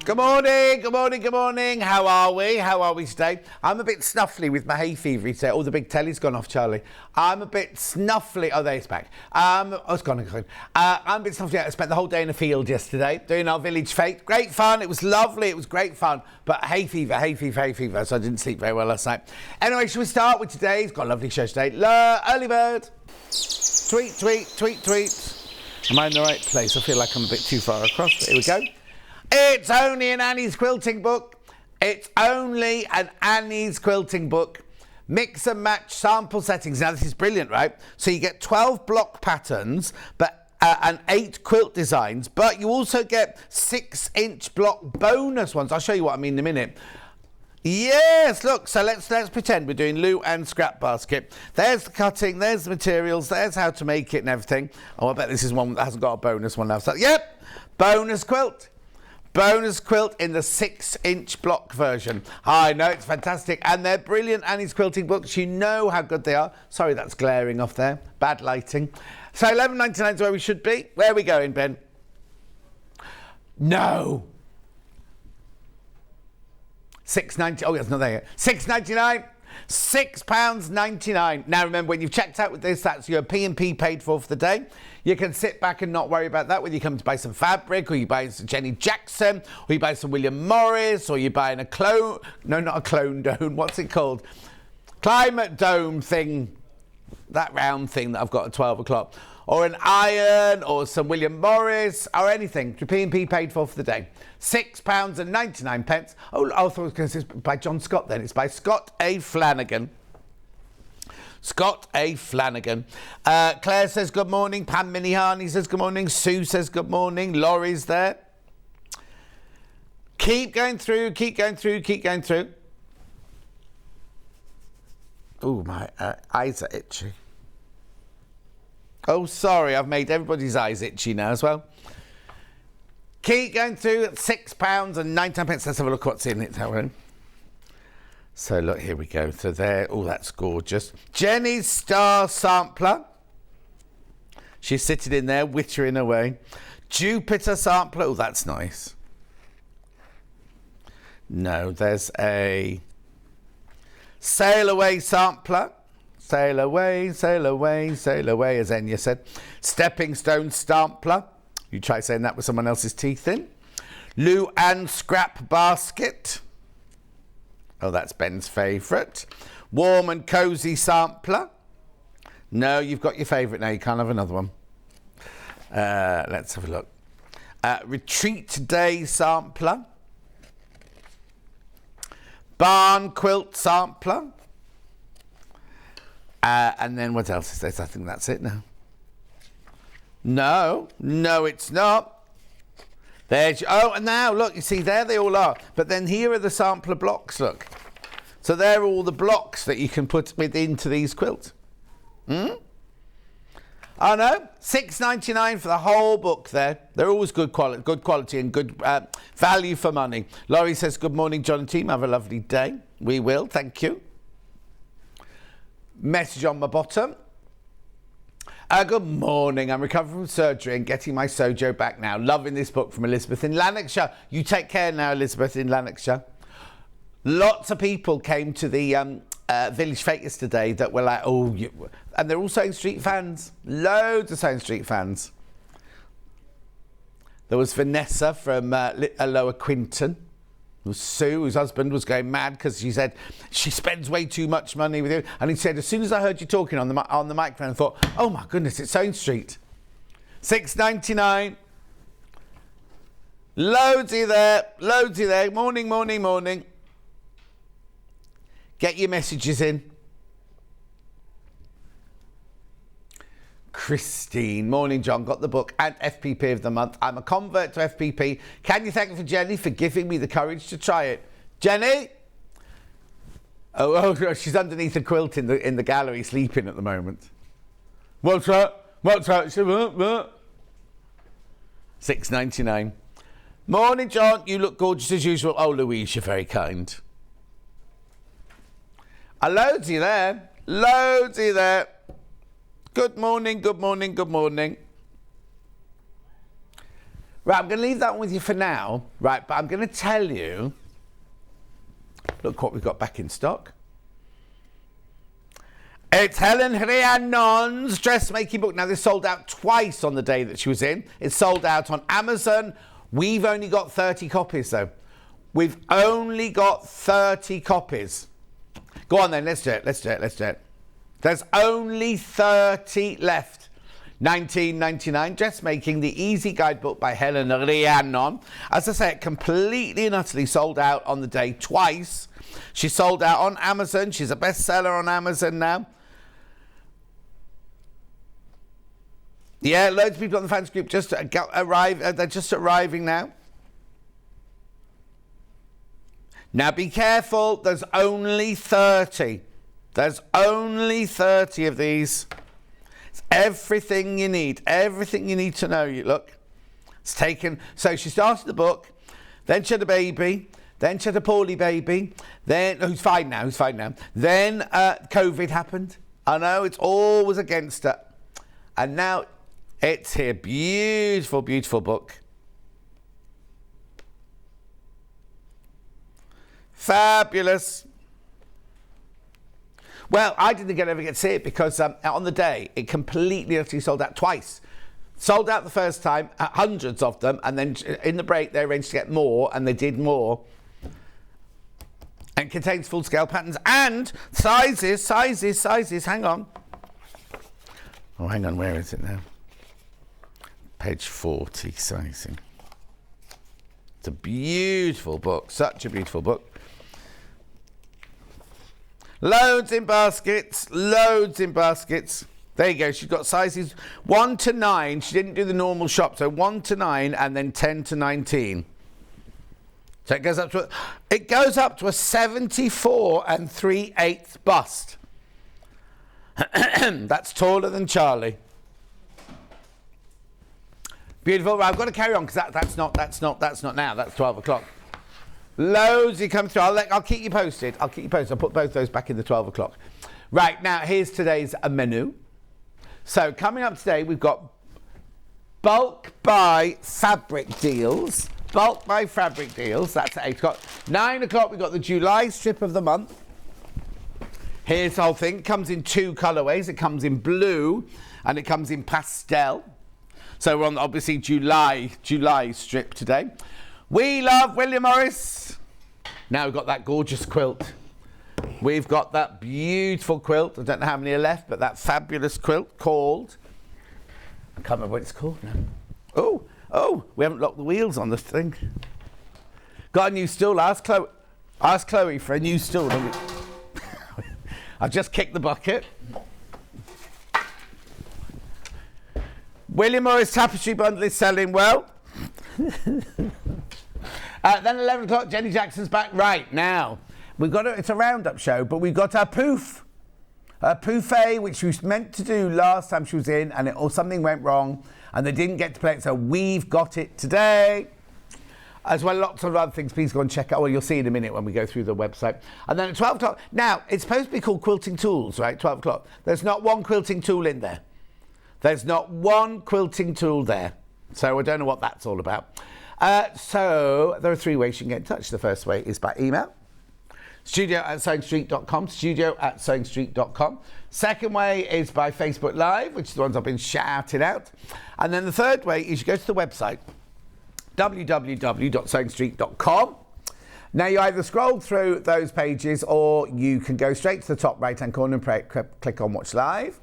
Good morning, good morning, good morning. How are we? How are we today? I'm a bit snuffly with my hay fever. He said, oh, the big telly's gone off, Charlie. I'm a bit snuffly. Oh, there it's back. It's gone. I'm a bit snuffly. I spent the whole day in the field yesterday doing our village fete. Great fun. It was lovely. It was great fun. But hay fever. So I didn't sleep very well last night. Anyway, shall we start with today's? Got a lovely show today. Early bird. Tweet. Am I in the right place? I feel like I'm a bit too far across, but here we go. It's only an Annie's quilting book. It's only an Annie's quilting book. Mix and match sample settings. Now, this is brilliant, right? So you get 12 block patterns and 8 quilt designs, but you also get 6-inch block bonus ones. I'll show you what I mean in a minute. Yes, look, so let's pretend we're doing loot and scrap basket. There's the cutting, there's the materials, there's how to make it and everything. Oh, I bet this is one that hasn't got a bonus one now. So, yep, bonus quilt. Bonus quilt in the 6-inch block version. I know, it's fantastic. And they're brilliant Annie's quilting books. You know how good they are. Sorry, that's glaring off there. Bad lighting. So $11.99 is where we should be. Where are we going, Ben? No. £6.90. Oh, it's not there yet. £6.99. £6.99. Now, remember, when you've checked out with this, that's your P&P paid for the day. You can sit back and not worry about that whether you come to buy some fabric or you buy some Jenny Jackson or you buy some William Morris or you're buying a clone... No, not a clone dome. What's it called? Climate dome thing. That round thing that I've got at 12 o'clock. Or an iron or some William Morris or anything. P&P paid for the day. £6.99. Oh, I thought it was going to say by John Scott then. It's by Scott A. Flanagan. Scott A. Flanagan. Claire says good morning. Pam Minihani says good morning. Sue says good morning. Laurie's there. Keep going through. Oh, my eyes are itchy. Oh, sorry, I've made everybody's eyes itchy now as well. Keep going through at £6.99. Let's have a look what's in it, Helen. So, look, here we go. So there, oh, that's gorgeous. Jenny's Star Sampler. She's sitting in there, wittering away. Jupiter Sampler. Oh, that's nice. No, there's a Sail Away Sampler. Sail away, as Enya said. Stepping Stone Stampler. You try saying that with someone else's teeth in. Loo and Scrap Basket. Oh, that's Ben's favourite. Warm and Cosy Sampler. No, you've got your favourite now. You can't have another one. Let's have a look. Retreat Day Sampler. Barn Quilt Sampler. And then what else is there? I think that's it now. No, it's not. There's, oh, and now, look, you see, there they all are. But then here are the sampler blocks, look. So they're all the blocks that you can put into these quilts. Oh, no, £6.99 for the whole book there. They're always good quality and good value for money. Laurie says, good morning, John and team. Have a lovely day. We will, thank you. Message on my bottom. Good morning. I'm recovering from surgery and getting my sojo back now. Loving this book from Elizabeth in Lanarkshire. You take care now, Elizabeth in Lanarkshire. Lots of people came to the village fete yesterday that were like, oh, and they're all Sewing Street fans. Loads of Sewing Street fans. There was Vanessa from Lower Quinton. There was Sue, whose husband was going mad because she said she spends way too much money with you. And he said, as soon as I heard you talking on the microphone, I thought, oh my goodness, it's Sewing Street. £6.99. Loadsy there. Morning. Get your messages in. Christine, morning John, got the book and FPP of the month. I'm a convert to FPP. Can you thank me for Jenny for giving me the courage to try it? Jenny? Oh, she's underneath the quilt in the gallery sleeping at the moment. What's that? £6.99. Morning John, you look gorgeous as usual. Oh Louise, you're very kind. Loadsy there. Good morning. Right, I'm going to leave that one with you for now. Right, but I'm going to tell you, look what we've got back in stock. It's Helen Rhiannon's dressmaking book. Now, this sold out twice on the day that she was in. It sold out on Amazon. We've only got 30 copies, though. We've only got 30 copies. Go on, then. Let's do it. Let's do it. Let's do it. There's only 30 left. 19.99, Dressmaking, the easy guidebook by Helen Rhiannon. As I say, it completely and utterly sold out on the day twice. She sold out on Amazon. She's a bestseller on Amazon now. Yeah, loads of people on the fans group just arrived. They're just arriving now. Now be careful. There's only 30. There's only 30 of these. It's everything you need. Everything you need to know. You look. It's taken. So she started the book. Then she had a baby. Then she had a poorly baby. Then who's fine now. Who's fine now. Then COVID happened. I know it's always against her. And now it's here. Beautiful, beautiful book. Fabulous. Well, I didn't ever get to see it because on the day, it completely actually sold out twice. Sold out the first time, hundreds of them, and then in the break, they arranged to get more, and they did more. And contains full-scale patterns and sizes, hang on. Oh, hang on, where is it now? Page 40, sizing. It's a beautiful book, such a beautiful book. Loads in baskets, loads in baskets. There you go, she's got sizes 1 to 9. She didn't do the normal shop, so 1 to 9 and then 10 to 19. So it goes up to a 74 3/8 bust. That's taller than Charlie. Beautiful. Right, I've got to carry on because that's not now. That's 12 o'clock. Loads you come through. I'll keep you posted. I'll put both those back in the 12 o'clock. Right, now here's today's menu. So coming up today, we've got bulk buy fabric deals. Bulk buy fabric deals. That's at 8 o'clock. 9 o'clock, we've got the July strip of the month. Here's the whole thing. It comes in 2 colourways. It comes in blue and it comes in pastel. So we're on obviously July strip today. We love William Morris. Now we've got that gorgeous quilt. We've got that beautiful quilt. I don't know how many are left, but that fabulous quilt called... I can't remember what it's called now. Oh, we haven't locked the wheels on this thing. Got a new stool. Ask Chloe for a new stool. I've just kicked the bucket. William Morris Tapestry Bundle is selling well. Then 11 o'clock, Jenny Jackson's back. Right, now, it's a roundup show, but we've got our poof. Her poufet, which she was meant to do last time she was in, or something went wrong, and they didn't get to play it, so we've got it today. As well, lots of other things. Please go and check out. Well, you'll see in a minute when we go through the website. And then at 12 o'clock, now, it's supposed to be called Quilting Tools, right? 12 o'clock. There's not one quilting tool in there. There's not one quilting tool there. So I don't know what that's all about. So there are 3 ways you can get in touch. The first way is by email. studio@sewingstreet.com. studio@sewingstreet.com. Second way is by Facebook Live, which is the ones I've been shouting out. And then the third way is you go to the website, www.sewingstreet.com. Now you either scroll through those pages or you can go straight to the top right-hand corner and click on Watch Live.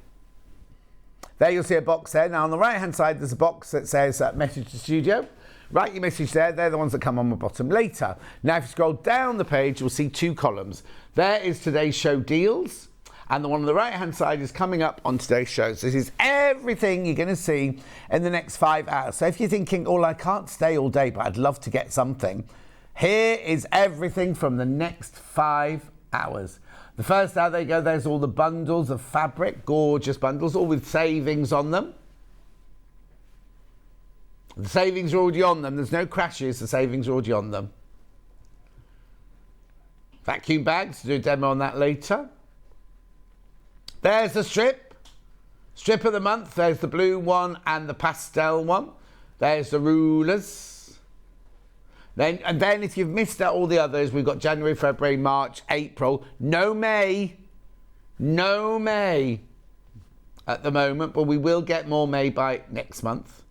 There you'll see a box there. Now on the right-hand side, there's a box that says Message to Studio. Write your message there. They're the ones that come on the bottom later. Now, if you scroll down the page, you'll see 2 columns. There is today's show deals, and the one on the right-hand side is coming up on today's shows. This is everything you're going to see in the next 5 hours. So if you're thinking, oh, I can't stay all day, but I'd love to get something, here is everything from the next 5 hours. The first hour, there you go, there's all the bundles of fabric, gorgeous bundles, all with savings on them. The savings are already on them. There's no crashes. The savings are already on them. Vacuum bags. Do a demo on that later. There's the strip. Strip of the month. There's the blue one and the pastel one. There's the rulers. And then if you've missed out all the others, we've got January, February, March, April. No May. No May at the moment, but we will get more May by next month.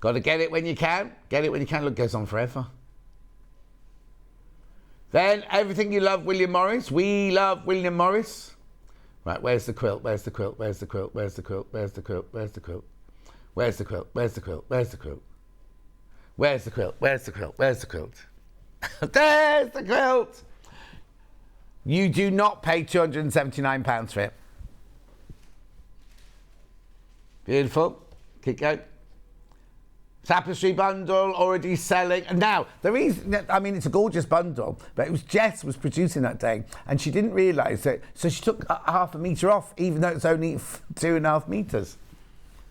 Got to get it when you can. Get it when you can. Look, it goes on forever. Then everything you love, William Morris. We love William Morris. Right, where's the quilt? Where's the quilt? Where's the quilt? Where's the quilt? Where's the quilt? Where's the quilt? Where's the quilt? Where's the quilt? Where's the quilt? Where's the quilt? Where's the quilt? Where's the quilt? There's the quilt! You do not pay £279 for it. Beautiful. Keep going. Tapestry bundle already selling. And now, the reason, I mean, it's a gorgeous bundle, but it was Jess was producing that day, and she didn't realise it, so she took half a metre off, even though it's only 2.5 metres.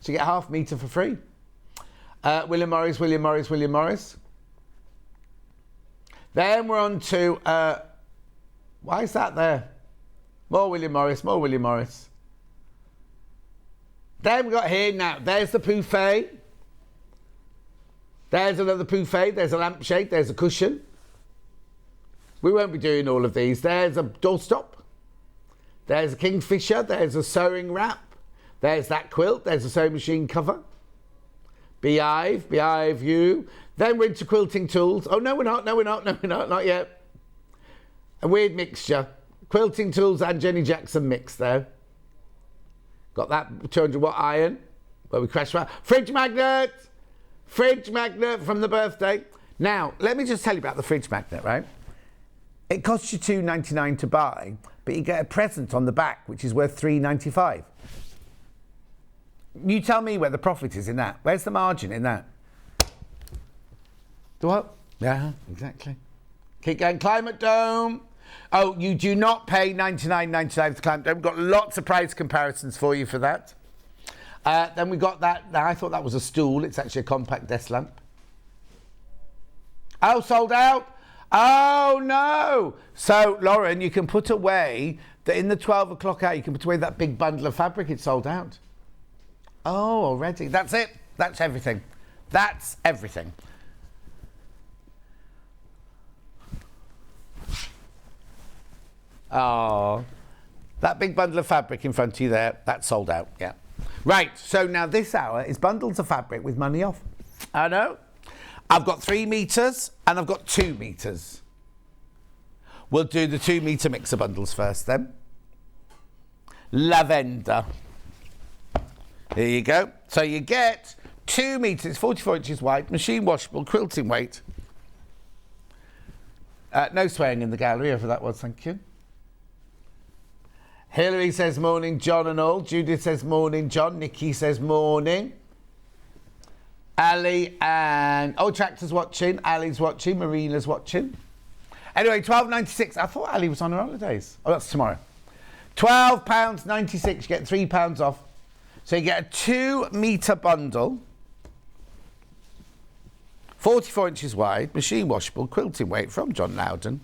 So you get half a metre for free. William Morris, William Morris, William Morris. Then we're on to, why is that there? More William Morris, more William Morris. Then we've got here now, there's the buffet. There's another buffet, there's a lampshade, there's a cushion. We won't be doing all of these. There's a doorstop. There's a kingfisher, there's a sewing wrap. There's that quilt, there's a sewing machine cover. Beehive, beehive you. Then we're into quilting tools. Oh, no, we're not, no, we're not, no, we're not, not yet. A weird mixture. Quilting tools and Jenny Jackson mix there. Got that 200 watt iron where we crash around. Fridge magnet! Fridge magnet from the birthday. Now, let me just tell you about the fridge magnet, right? It costs you $2.99 to buy, but you get a present on the back, which is worth $3.95. You tell me where the profit is in that. Where's the margin in that? The what? Yeah, exactly. Keep going. Climate dome. Oh, you do not pay $99.99 for the climate dome. We've got lots of price comparisons for you for that. Then we got that. Now, I thought that was a stool. It's actually a compact desk lamp. Oh, sold out. Oh, no. So, Lauren, you can put away, in the 12 o'clock hour, you can put away that big bundle of fabric. It's sold out. Oh, already. That's it. That's everything. That's everything. Oh, that big bundle of fabric in front of you there, that's sold out, yeah. Right, so now this hour is bundles of fabric with money off. I know. I've got 3 metres and I've got 2 metres. We'll do the 2 metre mixer bundles first then. Lavender. Here you go. So you get 2 metres, 44 inches wide, machine washable, quilting weight. No swearing in the gallery, over that was, thank you. Hilary says morning, John and all. Judith says morning, John. Nikki says morning. Ali and... Oh, Tractor's watching. Ali's watching. Marina's watching. Anyway, £12.96. I thought Ali was on her holidays. Oh, that's tomorrow. £12.96. You get £3 off. So you get a 2 metre bundle. 44 inches wide. Machine washable. Quilting weight from John Loudon.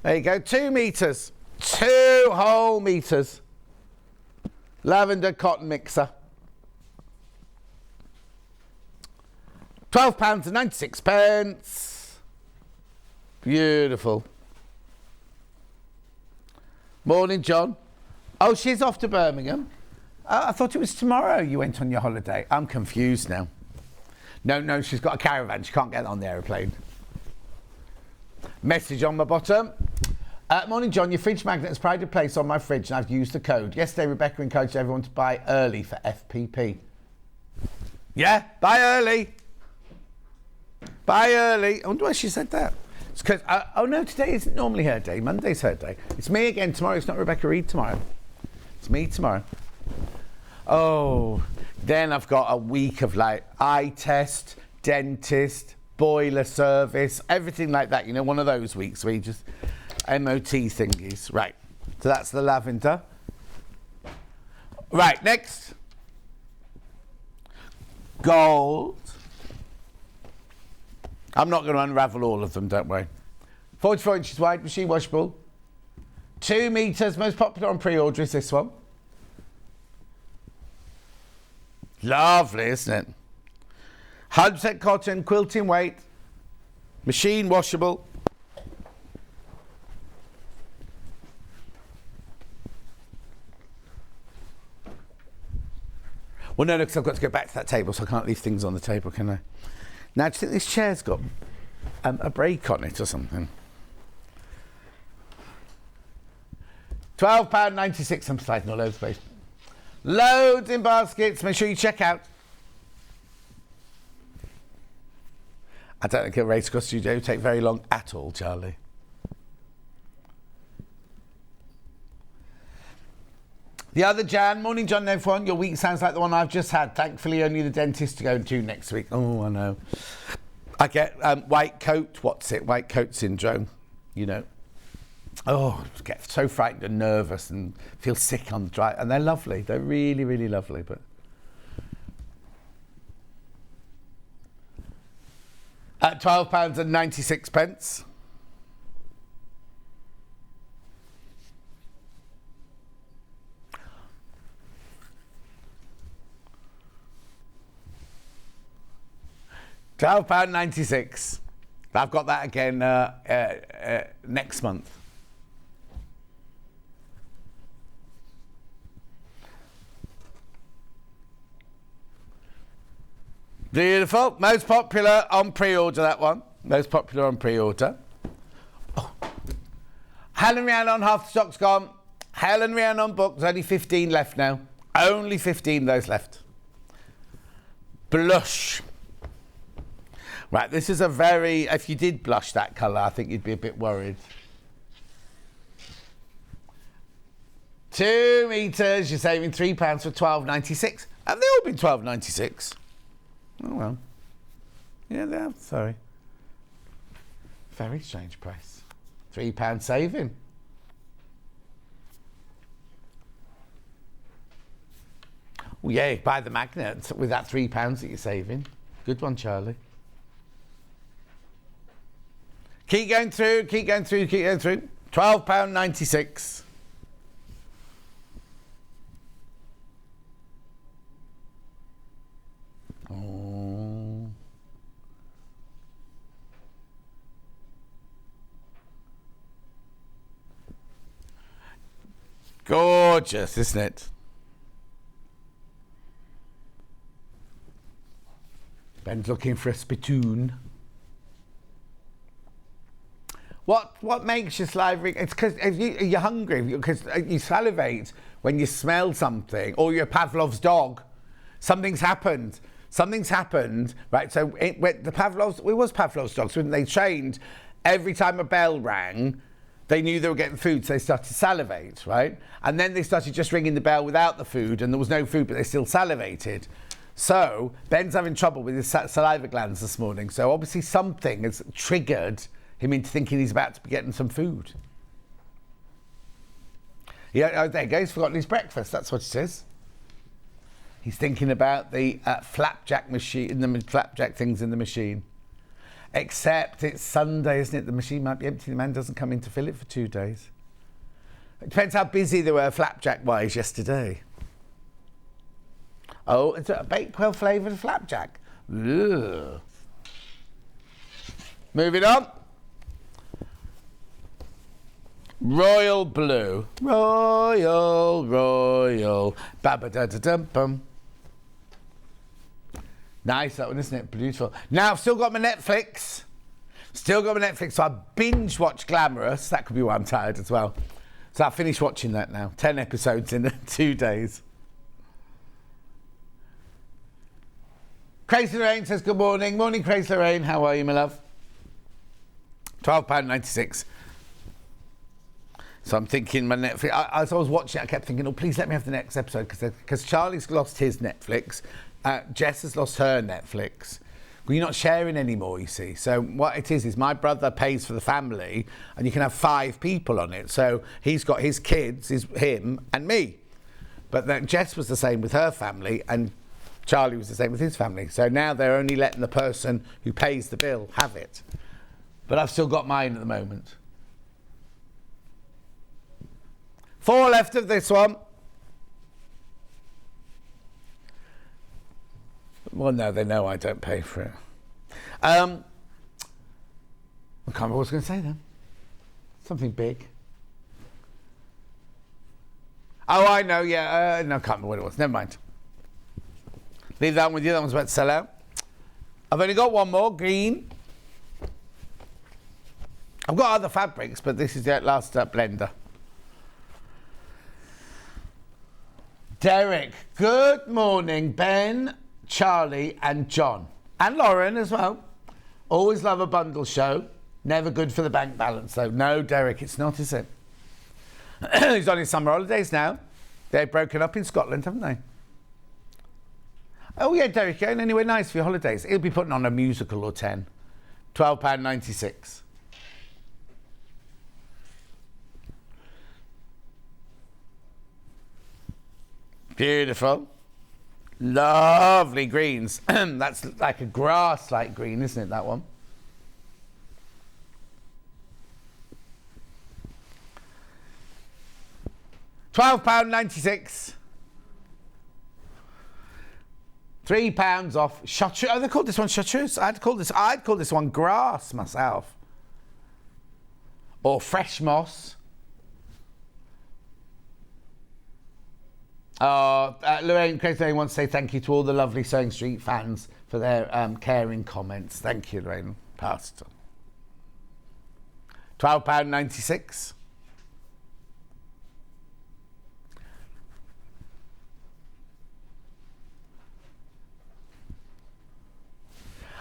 There you go, 2 metres. 2 whole metres. Lavender cotton mixer. £12.96. Beautiful. Morning, John. Oh, she's off to Birmingham. I thought it was tomorrow you went on your holiday. I'm confused now. No, she's got a caravan. She can't get on the aeroplane. Message on my bottom. Morning, John. Your fridge magnet has pride of place on my fridge and I've used the code. Yesterday, Rebecca encouraged everyone to buy early for FPP. Yeah, buy early. Buy early. I wonder why she said that. It's because, oh no, today isn't normally her day. Monday's her day. It's me again tomorrow. It's not Rebecca Reed tomorrow. It's me tomorrow. Oh, then I've got a week of like eye test, dentist, boiler service, everything like that. You know, one of those weeks where you just MOT thingies. Right. So that's the lavender. Right, next. Gold. I'm not going to unravel all of them, don't worry. 44 inches wide, machine washable. 2 metres, most popular on pre-order is this one. Lovely, isn't it? 100% cotton, quilting weight, machine washable. Well, no, because I've got to go back to that table, so I can't leave things on the table, can I? Now, do you think this chair's got a break on it or something? £12.96. I'm sliding all over the place. Loads in baskets. Make sure you check out. I don't think a race across studio take very long at all, Charlie. The other Jan, morning John and everyone. Your week sounds like the one I've just had. Thankfully, only the dentist to go to next week. Oh, I know. I get white coat syndrome, you know. Oh, I get so frightened and nervous and feel sick on the drive. And they're lovely. They're really, really lovely. But at £12.96. £12.96. I've got that again next month. Beautiful. Most popular on pre-order, that one. Most popular on pre-order. Oh. Helen Rianne on, half the stock's gone. Helen Rianne on book. There's only 15 left now. Only 15 those left. Blush. Right, this is a very... If you did blush that colour, I think you'd be a bit worried. 2 metres, you're saving £3 for £12.96. Have they all been £12.96? Oh, well. Yeah, they have, sorry. Very strange price. £3 saving. Well, yeah, buy the magnet with that £3 that you're saving. Good one, Charlie. Keep going through, keep going through, keep going through. £12.96. Oh. Gorgeous, isn't it? Ben's looking for a spittoon. What makes you salivate? It's because you're hungry, because you salivate when you smell something, or you're Pavlov's dog. Something's happened. Something's happened, right? So it was Pavlov's dogs. When they trained, every time a bell rang, they knew they were getting food, so they started to salivate, right? And then they started just ringing the bell without the food, and there was no food, but they still salivated. So Ben's having trouble with his saliva glands this morning. So obviously something has triggered him into thinking he's about to be getting some food. Yeah, oh, there he goes. He's forgotten his breakfast. That's what it is. He's thinking about the flapjack machine, the flapjack things in the machine. Except it's Sunday, isn't it? The machine might be empty. The man doesn't come in to fill it for 2 days. It depends how busy they were flapjack-wise yesterday. Oh, it's a Bakewell flavoured flapjack. Ugh. Moving on. Royal blue. Royal. Ba-ba-da-da-dum-bum. Nice, that one, isn't it? Beautiful. Now, I've still got my Netflix. So I binge watch Glamorous. That could be why I'm tired as well. So I finished watching that now. 10 episodes in 2 days. Crazy Lorraine says good morning. Morning, Crazy Lorraine. How are you, my love? £12.96. So I'm thinking my Netflix... As I was watching it, I kept thinking, oh, please let me have the next episode, because Charlie's lost his Netflix. Jess has lost her Netflix. Well, you're not sharing anymore, you see. So what it is my brother pays for the family, and you can have 5 people on it. So he's got his kids, him and me. But then Jess was the same with her family, and Charlie was the same with his family. So now they're only letting the person who pays the bill have it. But I've still got mine at the moment. 4 left of this one. Well, no, they know I don't pay for it. I can't remember what I was going to say then. Something big. Oh, I know, yeah. No, I can't remember what it was. Never mind. Leave that one with you. That one's about to sell out. I've only got one more, green. I've got other fabrics, but this is the last blender. Derek, good morning, Ben, Charlie, and John. And Lauren as well. Always love a bundle show. Never good for the bank balance, though. No, Derek, it's not, is it? He's on his summer holidays now. They've broken up in Scotland, haven't they? Oh, yeah, Derek, going anywhere nice for your holidays? He'll be putting on a musical or 10. £12.96. Beautiful. Lovely greens. That's like a grass-like green, isn't it, that one? £12.96. £3 off. Chartreuse. Oh, they called this one chartreuse. I'd call this one grass myself. Or fresh moss. Lorraine Craig wants to say thank you to all the lovely Sewing Street fans for their caring comments. Thank you, Lorraine. Passed. £12.96.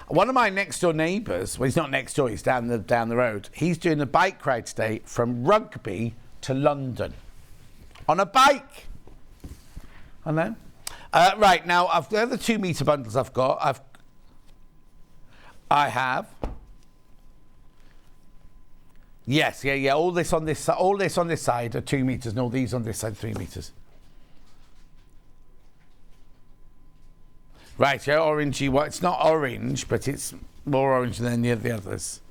One of my next door neighbours, well, he's not next door, he's down the road. He's doing a bike ride today from Rugby to London on a bike. I know. Right now, the other 2 metre bundles I've got, I have. Yes, yeah. All this on this side are 2 metres, and all these on this side 3 metres. Right, yeah, orangey. Well, it's not orange, but it's more orange than the others.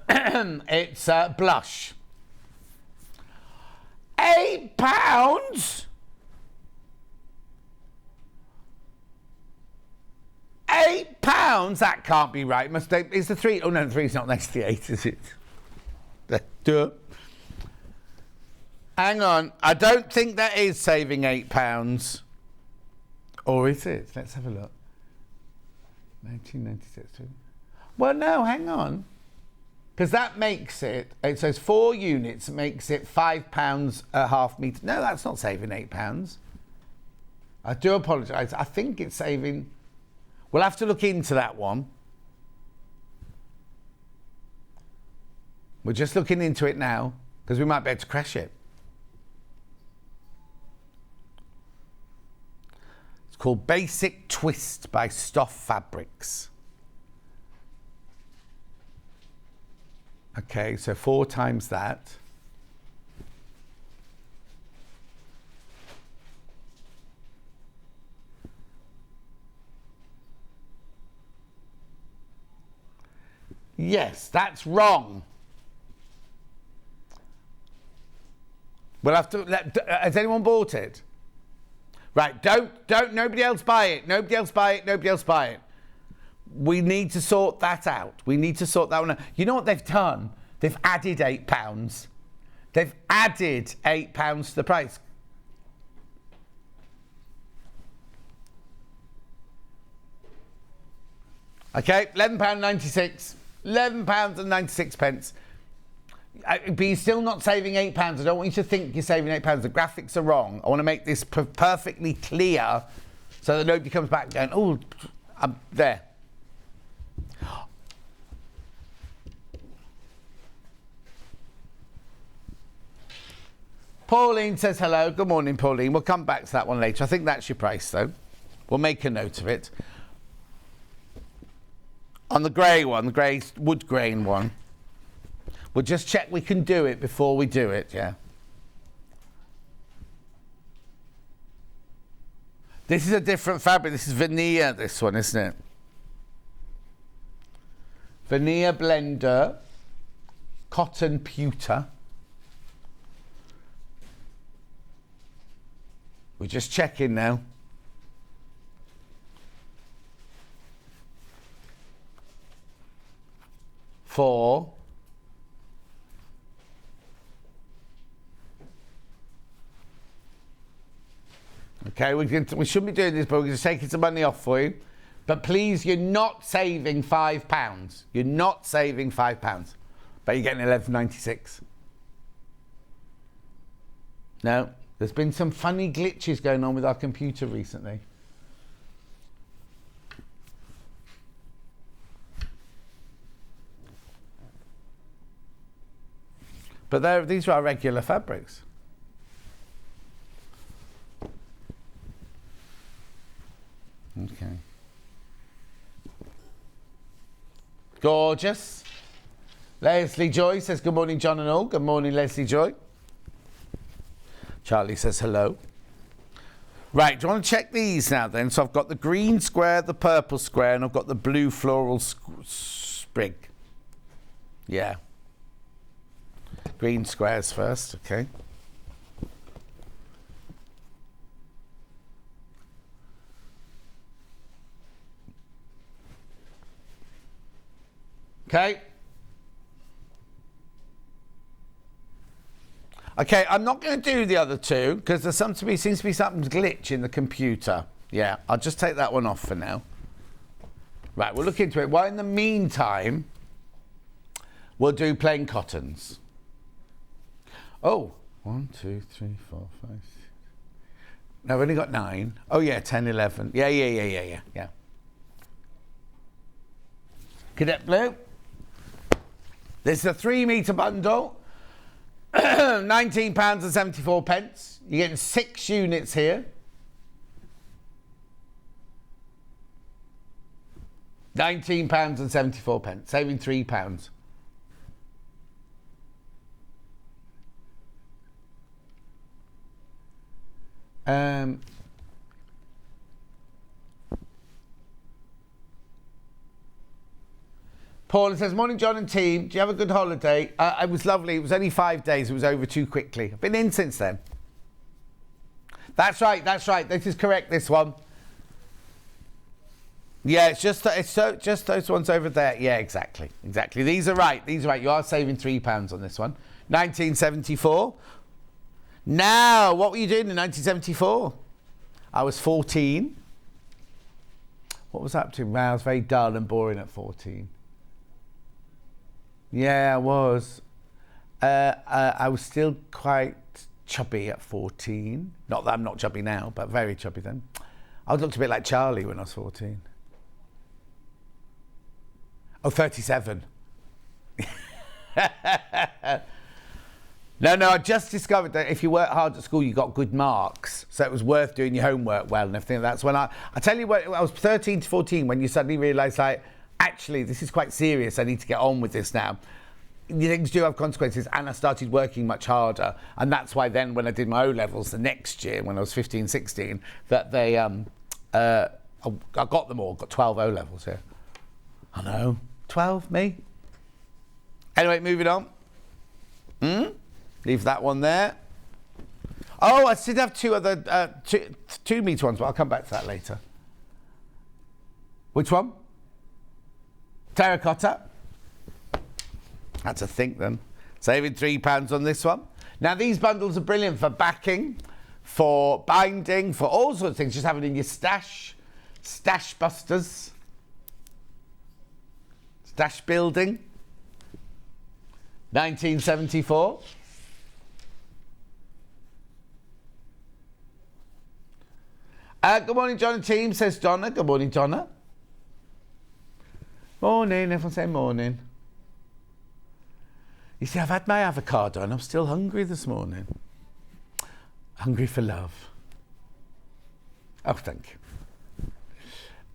It's blush. £8? £8? That can't be right. Is the 3? Oh no, the 3's not next to the 8, is it? Duh. Hang on. I don't think that is saving £8. Or is it? Let's have a look. 1996. Well, no, hang on. Because that makes it says 4 units, makes it £5 a half metre. No, that's not saving £8. I do apologise. I think it's saving... We'll have to look into that one. We're just looking into it now, because we might be able to crash it. Called Basic Twist by Stoff Fabrics. Okay, so 4 times that. Yes, that's wrong. We'll have to has anyone bought it? Right, don't, nobody else buy it. Nobody else buy it. We need to sort that out. We need to sort that one out. You know what they've done? They've added £8. They've added £8 to the price. Okay, £11.96. £11.96. But you're still not saving £8. I don't want you to think you're saving £8. The graphics are wrong. I want to make this perfectly clear so that nobody comes back going, oh, I'm there. Pauline says hello. Good morning, Pauline. We'll come back to that one later. I think that's your price, though. We'll make a note of it. On the grey one, the grey wood grain one, we'll just check we can do it before we do it, yeah. This is a different fabric. This is veneer, this one, isn't it? Veneer blender, cotton pewter. We're just checking now. for okay, we shouldn't be doing this, but we're going to take some money off for you. But please, you're not saving £5. You're not saving £5. But you're getting £11.96. No, there's been some funny glitches going on with our computer recently. But these are our regular fabrics. Okay. Gorgeous. Leslie Joy says, good morning, John and all. Good morning, Leslie Joy. Charlie says hello. Right, do you want to check these now then? So I've got the green square, the purple square, and I've got the blue floral sprig. Yeah. Green squares first, okay. Okay. Okay, I'm not going to do the other two because there seems to be some glitch in the computer. Yeah, I'll just take that one off for now. Right, we'll look into it. Well, in the meantime, we'll do plain cottons. Oh, 1, 2, 3, 4, 5, 6. No, I've only got 9. Oh, yeah, 10, 11. Yeah. Cadet blue. This is a 3-metre bundle. £19.74. You're getting 6 units here. £19.74. Saving £3. Paul says, morning, John and team. Do you have a good holiday? It was lovely. It was only 5 days. It was over too quickly. I've been in since then. That's right. This is correct, this one. Yeah, it's just those ones over there. Yeah, exactly. These are right. You are saving £3 on this one. 1974. Now, what were you doing in 1974? I was 14. What was I up to? I was very dull and boring at 14. Yeah, I was. I was still quite chubby at 14. Not that I'm not chubby now, but very chubby then. I looked a bit like Charlie when I was 14. Oh, 37. No, I just discovered that if you work hard at school, you got good marks. So it was worth doing your homework well and everything. That's when I tell you what, I was 13 to 14 when you suddenly realise, like, actually, this is quite serious. I need to get on with this now. Things do have consequences, and I started working much harder. And that's why then when I did my O-levels the next year, when I was 15, 16, that they, I got them all, got 12 O-levels here. I know, 12, me? Anyway, moving on. Leave that one there. Oh, I did have two other 2-metre ones, but I'll come back to that later. Which one? Terracotta. Had to think then. Saving £3 on this one. Now, these bundles are brilliant for backing, for binding, for all sorts of things. Just have it in your stash. Stash busters. Stash building. 1974. Good morning, John and team, says Donna. Good morning, Donna. Morning, everyone say morning. You see, I've had my avocado and I'm still hungry this morning. Hungry for love. Oh, thank you.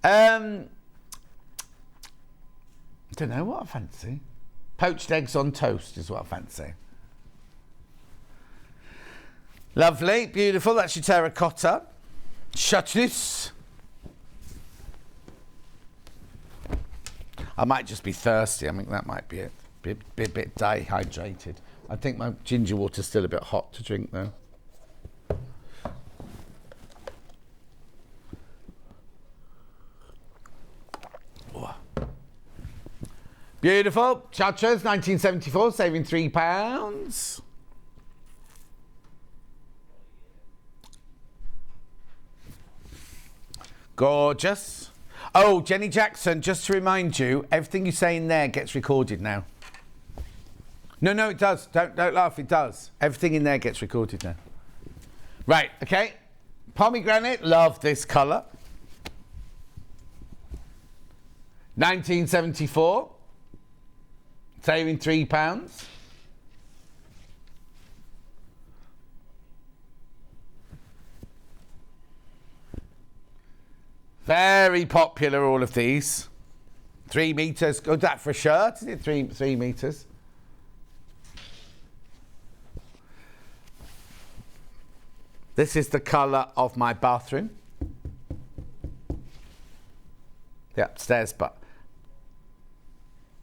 I don't know what I fancy. Poached eggs on toast is what I fancy. Lovely, beautiful. That's your terracotta. Chutneys. I might just be thirsty. I think that might be it. Bit dehydrated. I think my ginger water's still a bit hot to drink though. Beautiful. Chartreuse, 1974, saving £3. Gorgeous. Oh, Jenny Jackson, just to remind you, everything you say in there gets recorded now. No, it does. Don't laugh, it does. Everything in there gets recorded now. Right, okay. Pomegranate, love this colour. 1974, saving £3. Very popular, all of these. 3 metres. Go that for a shirt, is it? 3 metres. This is the colour of my bathroom. The upstairs, but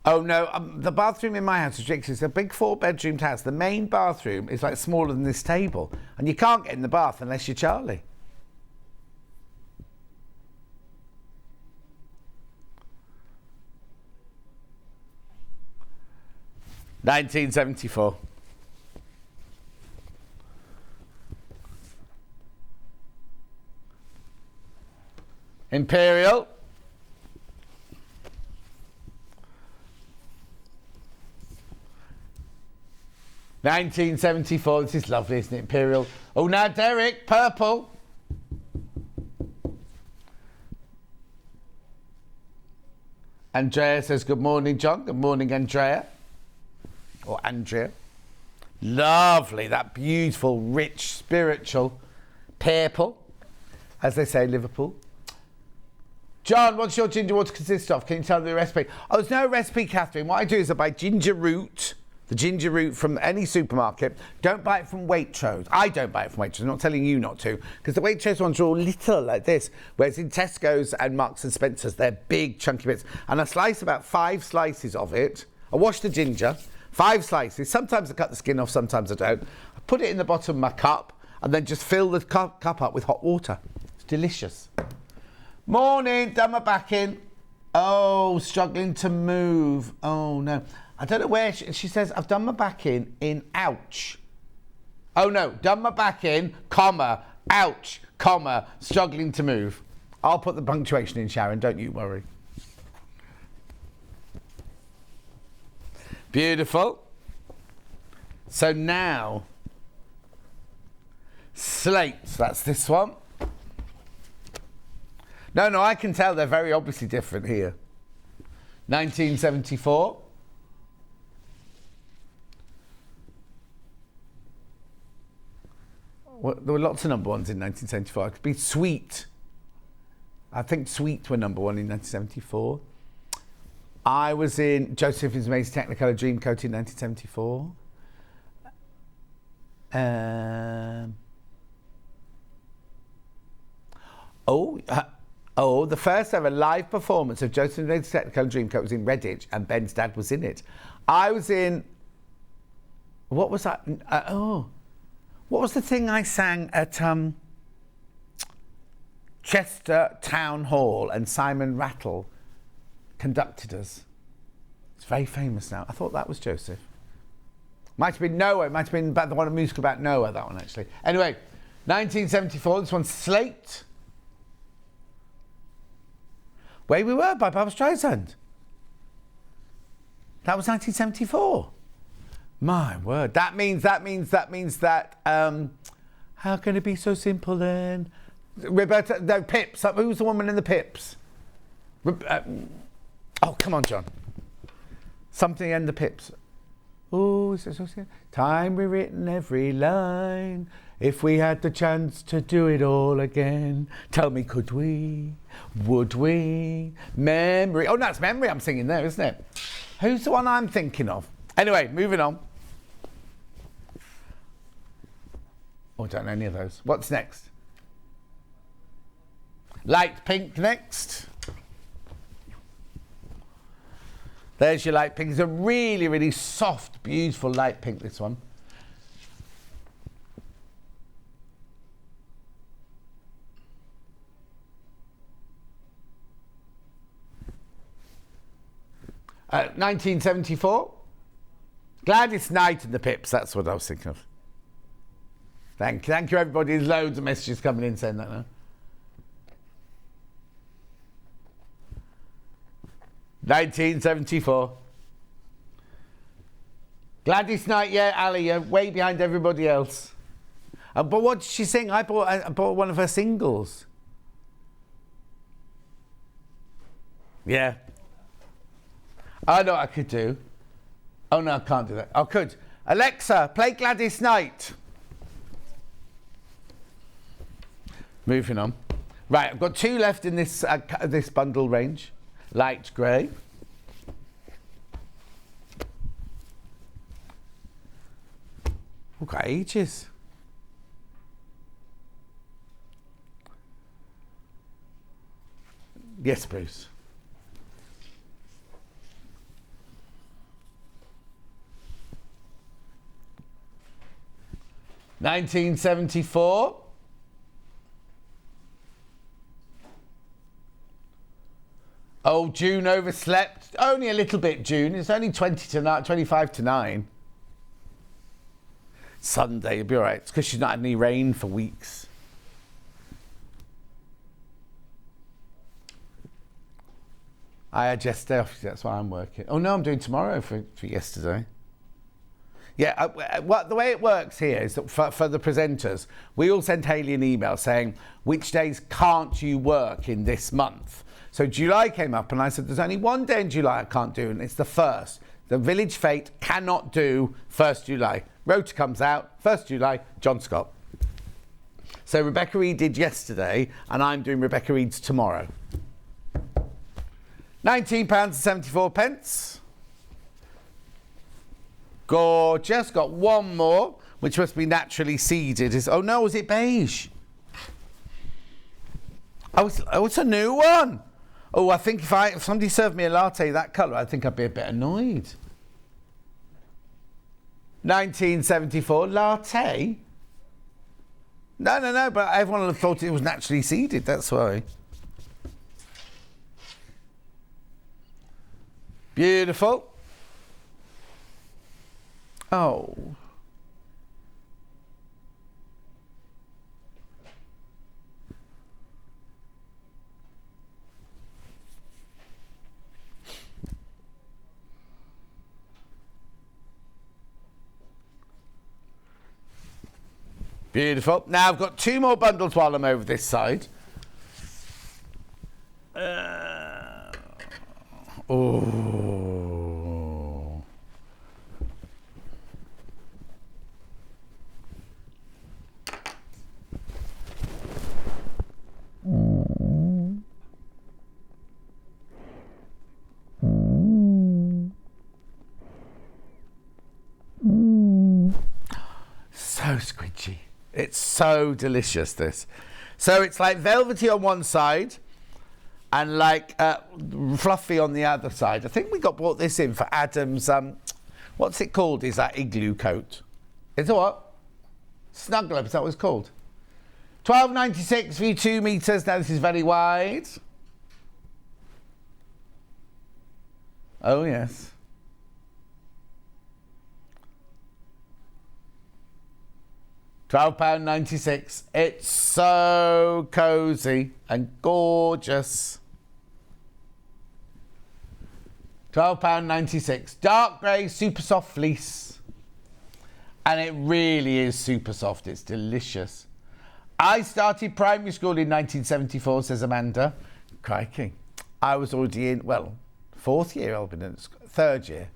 oh no, the bathroom in my house is ridiculous. It's a big 4-bedroomed house. The main bathroom is like smaller than this table, and you can't get in the bath unless you're Charlie. $19.74. Imperial. $19.74. This is lovely, isn't it? Imperial. Oh, now Derek, purple. Andrea says, good morning, John. Good morning, Andrea. Or Andrea. Lovely, that beautiful, rich, spiritual purple, as they say in Liverpool. John, what's your ginger water consist of? Can you tell me the recipe? Oh, there's no recipe, Catherine. What I do is I buy ginger root, the ginger root from any supermarket. Don't buy it from Waitrose. I don't buy it from Waitrose. I'm not telling you not to, because the Waitrose ones are all little like this, whereas in Tesco's and Marks and Spencer's, they're big, chunky bits. And I slice about 5 slices of it. I wash the ginger, 5 slices. Sometimes I cut the skin off, sometimes I don't. I put it in the bottom of my cup and then just fill the cup up with hot water. It's delicious. Morning, done my back in. Oh, struggling to move. Oh, no. I don't know where she says, I've done my back in ouch. Oh, no, done my back in, comma, ouch, comma, struggling to move. I'll put the punctuation in, Sharon, don't you worry. Beautiful. So now, slates, that's this one. No, I can tell they're very obviously different here. 1974. Well, there were lots of number ones in 1974. It could be Sweet. I think Sweet were number one in 1974. I was in Joseph's Amazing Technicolor Dreamcoat in 1974. The first ever live performance of Joseph's Amazing Technicolor Dreamcoat was in Redditch, and Ben's dad was in it. I was in... What was that? What was the thing I sang at Chester Town Hall, and Simon Rattle conducted us? It's very famous now. I thought that was Joseph. Might have been Noah. It might have been about the one, a musical about Noah, that one actually. Anyway, 1974, this one's Slate. Way We Were by Barbra Streisand. That was 1974. My word. That means that, how can it be so simple then? Roberta, no, Pips. Who's the woman in the Pips? Oh, come on, John. Something in the Pips. Oh, is it so simple? Time rewritten every line. If we had the chance to do it all again, tell me, could we? Would we? Memory. Oh, that's Memory I'm singing there, isn't it? Who's the one I'm thinking of? Anyway, moving on. Oh, I don't know any of those. What's next? Light pink next. There's your light pink. It's a really, really soft, beautiful light pink, this one. 1974. Gladys Knight and the Pips, that's what I was thinking of. Thank you everybody. There's loads of messages coming in saying that now. 1974. Gladys Knight, yeah, Ali, you're way behind everybody else. But what did she sing? I bought one of her singles. Yeah. I know what I could do. Oh no, I can't do that. I could. Alexa, play Gladys Knight. Moving on. Right, I've got 2 left in this this bundle range. Light grey. We've got ages. Yes, Bruce. $1974. Oh, June overslept. Only a little bit, June. It's only 25 to 9. Sunday, you'll be all right. It's because she's not had any rain for weeks. I had yesterday off, that's why I'm working. Oh no, I'm doing tomorrow for yesterday. Yeah, the way it works here is that for the presenters, we all sent Hayley an email saying, which days can't you work in this month? So July came up and I said, there's only one day in July I can't do, and it's the 1st. The Village Fete cannot do 1st July. Rota comes out, 1st July, John Scott. So Rebecca Reed did yesterday, and I'm doing Rebecca Reed's tomorrow. £19.74. Gorgeous. Got one more, which must be naturally seeded. Oh no, is it beige? Oh, it's a new one. Oh, I think if somebody served me a latte that colour, I think I'd be a bit annoyed. 1974 latte. No, but everyone would have thought it was naturally seeded, that's why. Beautiful. Oh. Beautiful. Now I've got 2 more bundles while I'm over this side. Oh. So squidgy. It's so delicious, this. So it's like velvety on one side and like fluffy on the other side. I think we bought this in for Adam's, what's it called? Is that igloo coat? It's a what? Snuggle up, is that what it's called? $12.96 for 2 metres. Now this is very wide. Oh, yes. £12.96. It's so cosy and gorgeous. £12.96. Dark grey, super soft fleece. And it really is super soft. It's delicious. I started primary school in 1974, says Amanda. Crikey. I was already in, well, 4th year I've been in, 3rd year.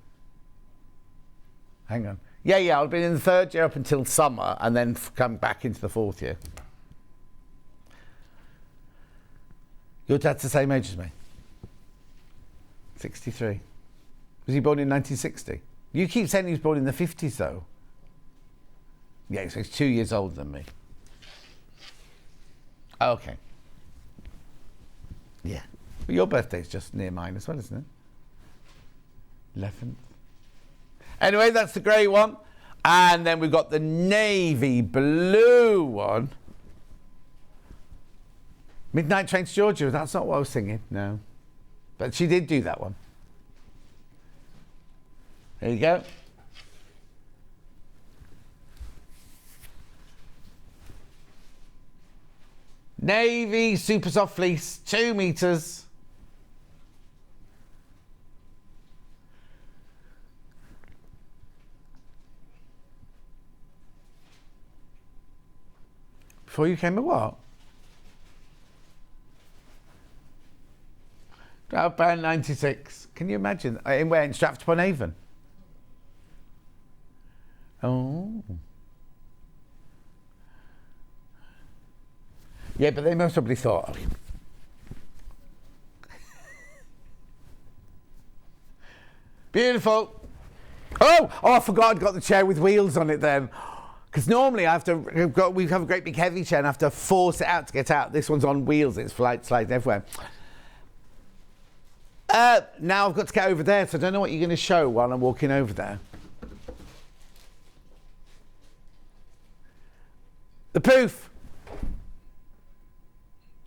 Hang on. Yeah, I've been in the 3rd year up until summer and then come back into the 4th year. Your dad's the same age as me. 63. Was he born in 1960? You keep saying he was born in the 50s though. Yeah, so he's 2 years older than me. Okay. Yeah. But your birthday's just near mine as well, isn't it? 11th. Anyway, that's the grey one. And then we've got the navy blue one. Midnight Train to Georgia. That's not what I was singing, no. But she did do that one. There you go. Navy super soft fleece, 2 meters. Before you came a what? About 96. Can you imagine? In where? In Stratford-upon-Avon? Oh. Yeah, but they most probably thought. Beautiful. Oh, I forgot I'd got the chair with wheels on it then. Because normally we have a great big heavy chair and I have to force it out to get out. This one's on wheels, it's sliding everywhere. Now I've got to get over there, so I don't know what you're going to show while I'm walking over there. The poof.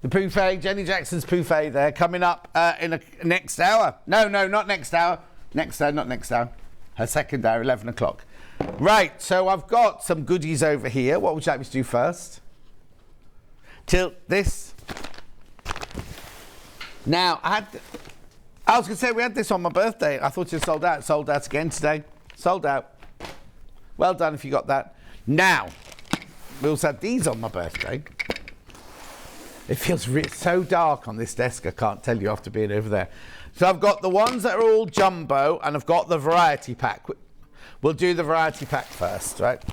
The poufet, Jenny Jackson's poufet there, coming up in the next hour. No, not next hour. Next hour, not next hour. Her second hour, 11 o'clock. Right, so I've got some goodies over here. What would you like me to do first? Tilt this. Now, I was going to say we had this on my birthday. I thought it sold out. Sold out again today. Sold out. Well done if you got that. Now, we also had these on my birthday. It feels so dark on this desk, I can't tell you after being over there. So I've got the ones that are all jumbo, and I've got the variety pack. We'll do the variety pack first, right?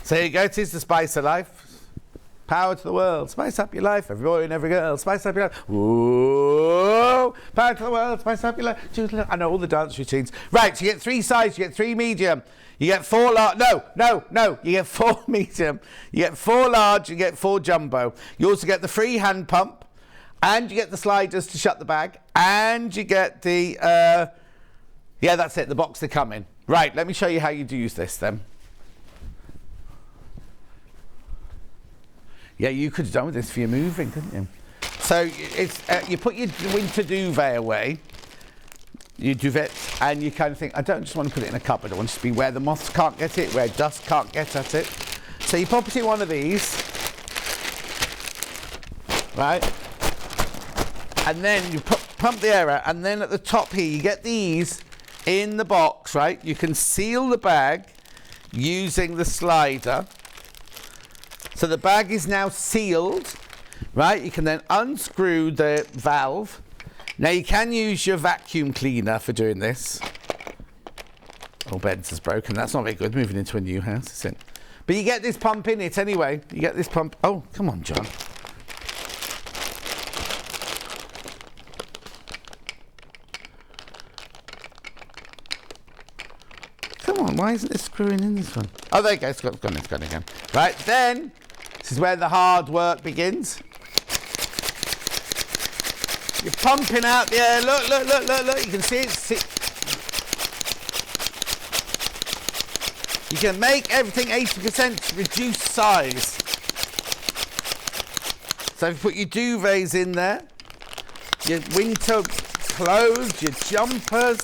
So here you go, it is the spice of life. Power to the world, spice up your life, every boy and every girl, spice up your life. Whoa, power to the world, spice up your life. I know all the dance routines. Right, so you get 3 sizes, you get 3 medium, you get 4 large, no, you get 4 medium, you get 4 large, you get 4 jumbo. You also get the free hand pump, and you get the sliders to shut the bag, and you get the, yeah, that's it, the box they come in. Right, let me show you how you do use this then. Yeah, you could have done with this for your moving, couldn't you? So it's you put your winter duvet away, your duvet, and you kind of think, I don't just want to put it in a cupboard. I want it to be where the moths can't get it, where dust can't get at it. So you pop it in one of these, right? And then you pump the air out, and then at the top here, you get these in the box, right? You can seal the bag using the slider. So the bag is now sealed, right? You can then unscrew the valve. Now you can use your vacuum cleaner for doing this. Oh, Ben's is broken. That's not very good moving into a new house, is it? But you get this pump in it anyway. You get this pump. Oh, come on, John. Come on, why isn't this screwing in this one? Oh, there you go. It's gone again. Right, then, this is where the hard work begins. You're pumping out the air. Look. You can see it. You can make everything 80% reduced size. So if you put your duvets in there, your winter clothes, your jumpers.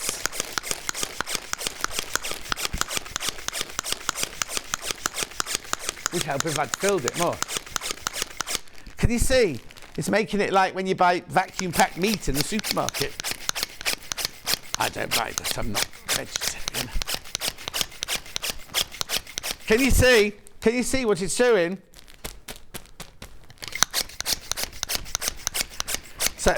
Would help if I'd filled it more. Can you see? It's making it like when you buy vacuum packed meat in the supermarket. I don't buy this, I'm not vegetarian. Can you see? Can you see what it's doing? So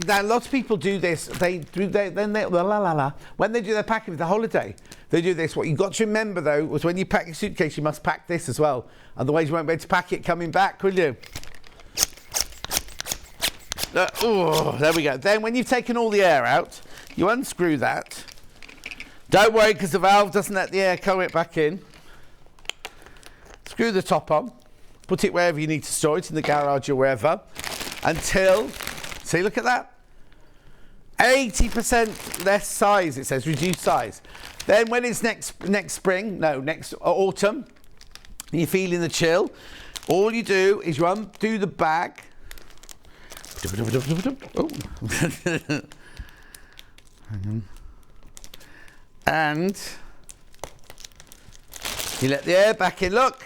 now lots of people do this. When they do their packing for the holiday, they do this. What you've got to remember though was when you pack your suitcase, you must pack this as well. Otherwise, you won't be able to pack it coming back, will you? Oh, there we go. Then when you've taken all the air out, you unscrew that. Don't worry, because the valve doesn't let the air come back in. Screw the top on. Put it wherever you need to store it, in the garage or wherever, until, see, look at that. 80% less size, it says, reduced size. Then when it's next autumn, and you're feeling the chill, all you do is you undo the bag. Oh. Hang on. And you let the air back in, look.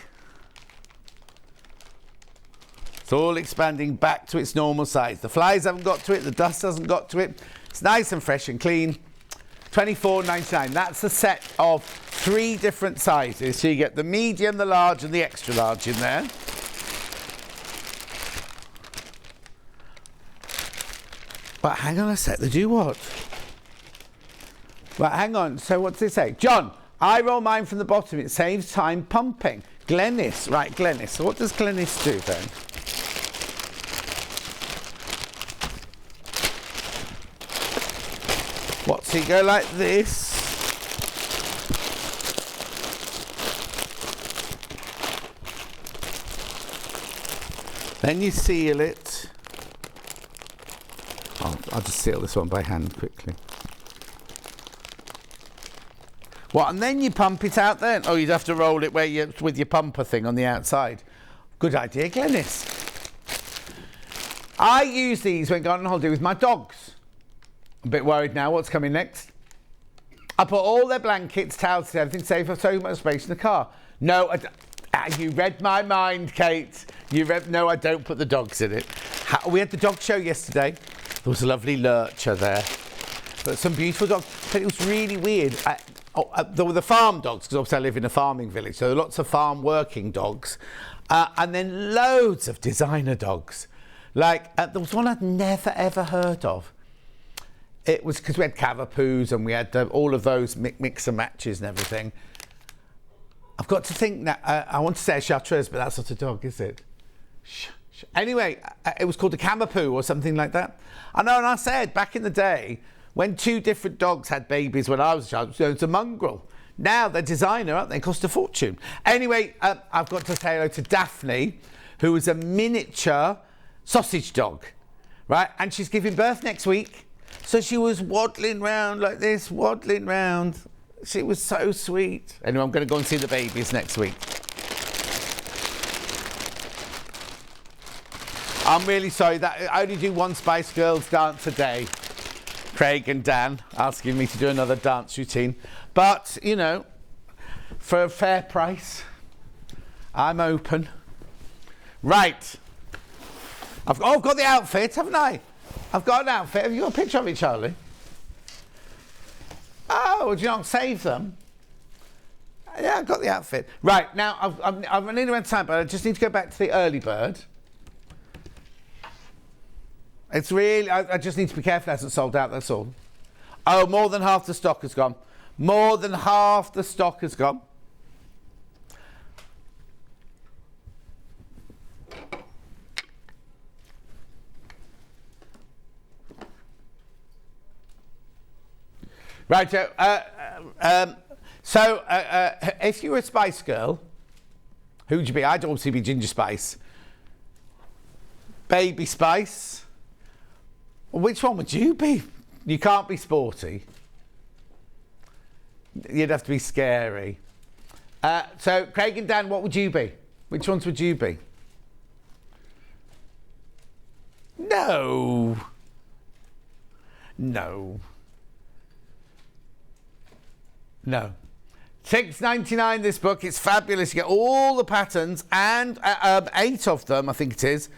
It's all expanding back to its normal size. The flies haven't got to it, the dust hasn't got to it. It's nice and fresh and clean. $24.99. That's a set of 3 different sizes. So you get the medium, the large and the extra large in there. But hang on a sec, they do what? Right, hang on. So what's it say? John, I roll mine from the bottom. It saves time pumping. Glennis. Right, Glennis. So what does Glennis do then? What's he go like this? Then you seal it. I'll just seal this one by hand quickly. What, and then you pump it out then? Oh, you'd have to roll it where with your pumper thing on the outside. Good idea, Glennis. I use these when going on holiday with my dogs. I'm a bit worried now what's coming next. I put all their blankets, towels, everything, save for so much space in the car. No, you read my mind, Kate. No, I don't put the dogs in it. We had the dog show yesterday. There was a lovely lurcher there. But some beautiful dogs. But it was really weird. There were the farm dogs, because obviously I live in a farming village, so there were lots of farm working dogs. And then loads of designer dogs. Like, there was one I'd never, ever heard of. It was because we had Cavapoos and we had all of those mix and matches and everything. I've got to think that, I want to say a Chartreuse, but that's not a dog, is it? Anyway, it was called a Camapoo or something like that. I know, and I said back in the day, when 2 different dogs had babies when I was a child, it's a mongrel. Now they're designer, aren't they? Cost a fortune. Anyway, I've got to say hello to Daphne, who is a miniature sausage dog, right? And she's giving birth next week. So she was waddling round like this, waddling round. She was so sweet. Anyway, I'm going to go and see the babies next week. I'm really sorry that I only do one Spice Girls dance a day. Craig and Dan asking me to do another dance routine. But, you know, for a fair price, I'm open. Right. I've got the outfit, haven't I? I've got an outfit. Have you got a picture of it, Charlie? Oh, do you not save them? Yeah, I've got the outfit. Right, now, I'm running around time, but I just need to go back to the early bird. It's really, I just need to be careful it hasn't sold out, that's all. Oh, more than half the stock has gone. More than half the stock has gone. Right, so if you were a Spice Girl, who would you be? I'd obviously be Ginger Spice. Baby Spice. Which one would you be? You can't be sporty. You'd have to be scary. So, Craig and Dan, what would you be? Which ones would you be? No. No. No. $6.99 this book. It's fabulous. You get all the patterns and 8 of them, I think it is.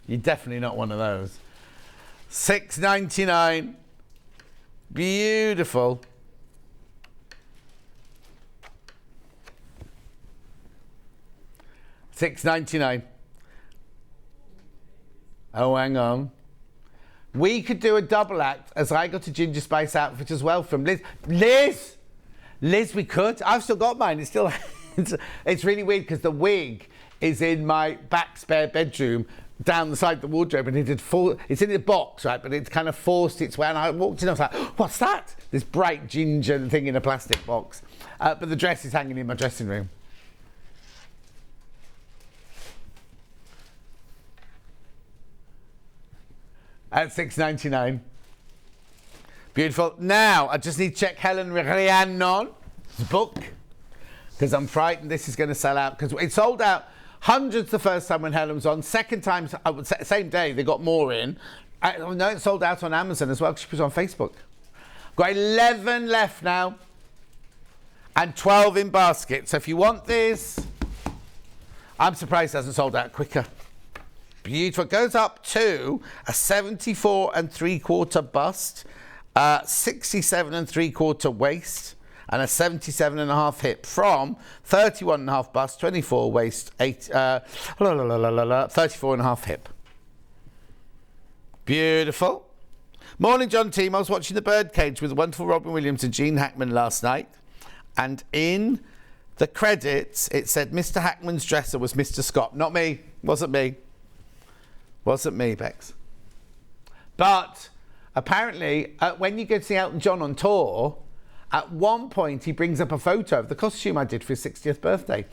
You're definitely not one of those. $6.99. Beautiful. $6.99. Oh, hang on. We could do a double act as I got a Ginger Spice outfit as well from Liz. Liz, we could. I've still got mine. It's still, it's really weird because the wig is in my back spare bedroom down the side of the wardrobe, and it's in a box, right? But it's kind of forced its way. And I walked in, I was like, what's that? This bright ginger thing in a plastic box. But the dress is hanging in my dressing room. At $6.99. Beautiful. Now, I just need to check Helen Rhiannon's book, because I'm frightened this is going to sell out, because it sold out hundreds the first time when Helen was on. Second time, I would say, same day, they got more in. No, it sold out on Amazon as well, because she was on Facebook. Got 11 left now. And 12 in basket. So if you want this, I'm surprised it hasn't sold out quicker. Beautiful. It goes up to a 74 3/4 bust, 67 3/4 waist, and a 77.5 hip from 31.5 bust, 24 waist, 34.5 hip. Beautiful. Morning, John Team. I was watching The Birdcage with the wonderful Robin Williams and Gene Hackman last night, and in the credits it said Mr. Hackman's dresser was Mr. Scott. Not me. Wasn't me. Wasn't me, Bex. But apparently, when you go to see Elton John on tour, at one point he brings up a photo of the costume I did for his 60th birthday.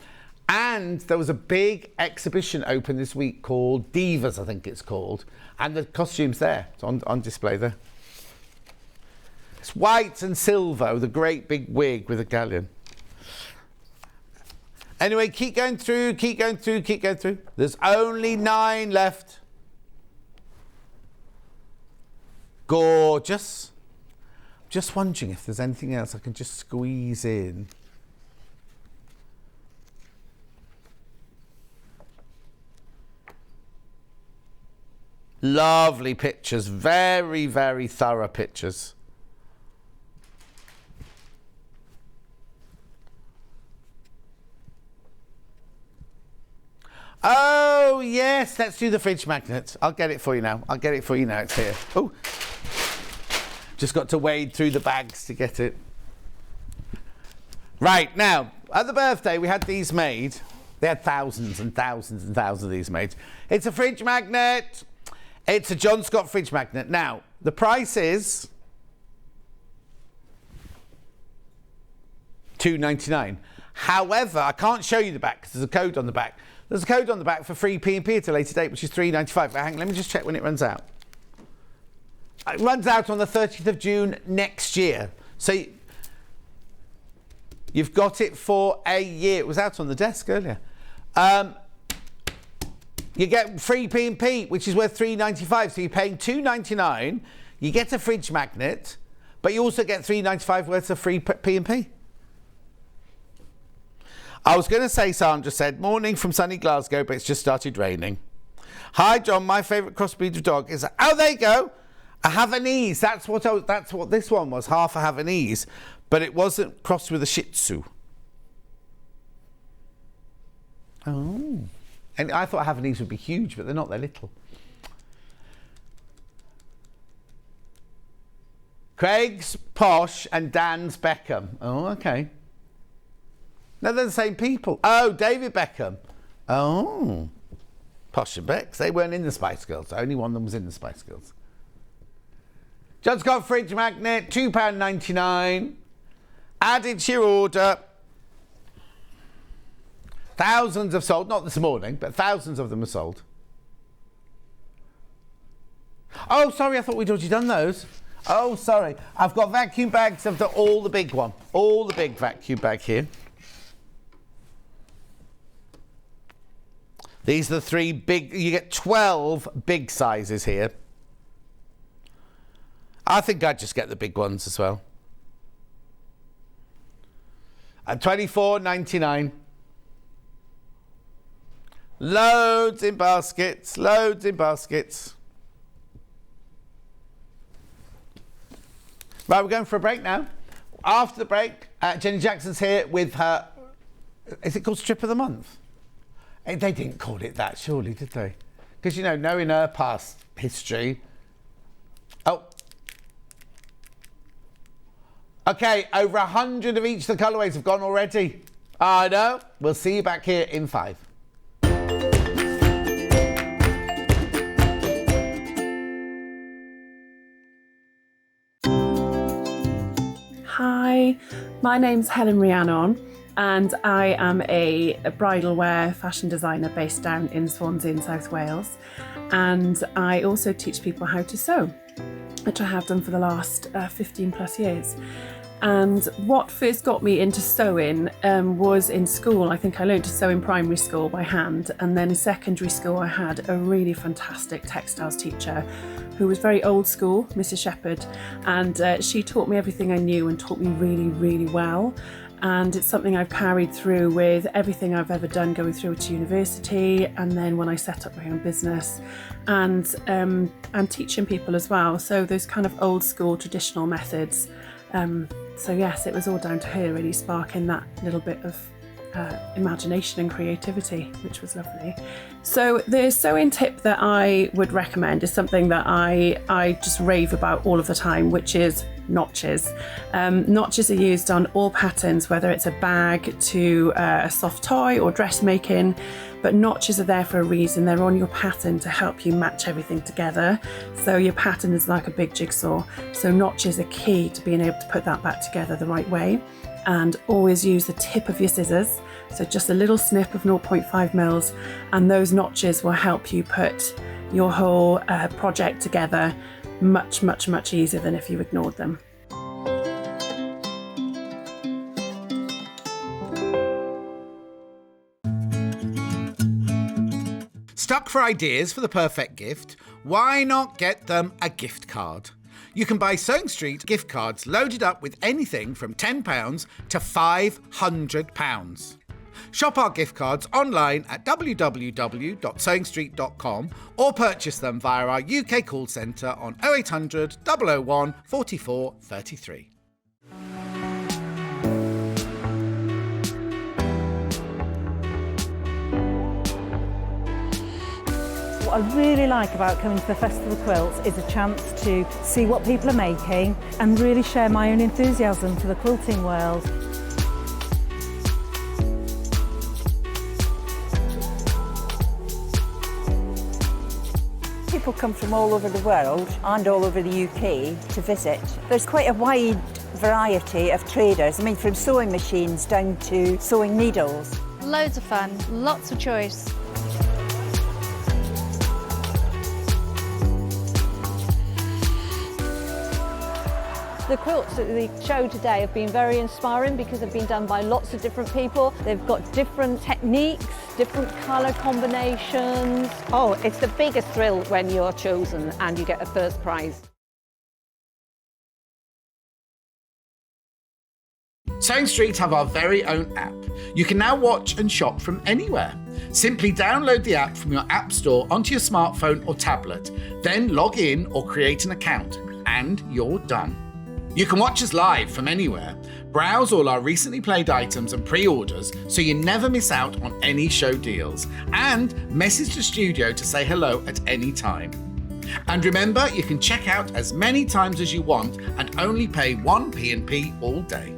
And there was a big exhibition open this week called Divas, I think it's called. And the costume's there. It's on display there. It's white and silver with a great big wig with a galleon. Anyway, keep going through, keep going through, keep going through. There's only 9 left. Gorgeous. Just wondering if there's anything else I can just squeeze in. Lovely pictures. Very, very thorough pictures. Oh, yes. Let's do the fridge magnet. I'll get it for you now. I'll get it for you now. It's here. Oh. Just got to wade through the bags to get it. Right, now, at the birthday, we had these made. They had thousands and thousands and thousands of these made. It's a fridge magnet. It's a John Scott fridge magnet. Now, the price is $2.99. However, I can't show you the back because there's a code on the back. There's a code on the back for free P&P at a later date, which is $3.95. Hang on, let me just check when it runs out. It runs out on the 30th of June next year. So you've got it for a year. It was out on the desk earlier. You get free P&P, which is worth $3.95. So you're paying $2.99. You get a fridge magnet, but you also get $3.95 worth of free P&P. I was going to say, Sandra said, morning from sunny Glasgow, but it's just started raining. Hi, John. My favourite crossbreed of dog is, oh, there you go. A Havanese. That's what this one was, half a Havanese, but it wasn't crossed with a Shih Tzu. Oh. And I thought Havanese would be huge, but they're not, they're little. Craig's posh and Dan's Beckham. Oh, okay. No, they're the same people. Oh, David Beckham. Oh. Posh and Becks. They weren't in the Spice Girls. Only one of them was in the Spice Girls. John Scott fridge magnet, £2.99. Added to your order. Thousands have sold. Not this morning, but thousands of them are sold. Oh, sorry, I thought we'd already done those. Oh, sorry. I've got vacuum bags of all the big one. All the big vacuum bag here. These are the 3 big. You get 12 big sizes here. I think I'd just get the big ones as well. At $24.99. Loads in baskets. Loads in baskets. Right, we're going for a break now. After the break, Jenny Jackson's here with her. Is it called Strip of the Month? They didn't call it that, surely, did they? Because, you know, knowing her past history. Oh. Okay, over 100 of each of the colourways have gone already. I know. We'll see you back here in 5. Hi, my name's Helen Rhiannon and I am a bridal wear fashion designer based down in Swansea in South Wales, and I also teach people how to sew, which I have done for the last 15 plus years. And what first got me into sewing was in school. I think I learned to sew in primary school by hand, and then in secondary school I had a really fantastic textiles teacher who was very old school, Mrs. Shepherd, and she taught me everything I knew and taught me really, really well. And it's something I've carried through with everything I've ever done going through to university, and then when I set up my own business, and teaching people as well. So those kind of old school traditional methods. So yes, it was all down to her really sparking that little bit of imagination and creativity, which was lovely. So the sewing tip that I would recommend is something that I just rave about all of the time, which is notches. Notches are used on all patterns, whether it's a bag to a soft toy or dressmaking, but notches are there for a reason. They're on your pattern to help you match everything together. So your pattern is like a big jigsaw. So notches are key to being able to put that back together the right way. And always use the tip of your scissors, so just a little snip of 0.5 mils, and those notches will help you put your whole project together much, much, much easier than if you ignored them. Stuck for ideas for the perfect gift? Why not get them a gift card? You can buy Sewing Street gift cards loaded up with anything from £10 to £500. Shop our gift cards online at www.sewingstreet.com or purchase them via our UK call centre on 0800 001 44 33. What I really like about coming to the Festival of Quilts is a chance to see what people are making and really share my own enthusiasm for the quilting world. People come from all over the world and all over the UK to visit. There's quite a wide variety of traders, I mean from sewing machines down to sewing needles. Loads of fun, lots of choice. The quilts at the show today have been very inspiring because they've been done by lots of different people. They've got different techniques, different colour combinations. Oh, it's the biggest thrill when you're chosen and you get a first prize. Sewing Street have our very own app. You can now watch and shop from anywhere. Simply download the app from your app store onto your smartphone or tablet, then log in or create an account, and you're done. You can watch us live from anywhere, browse all our recently played items and pre-orders so you never miss out on any show deals, and message the studio to say hello at any time. And remember, you can check out as many times as you want and only pay one P&P all day.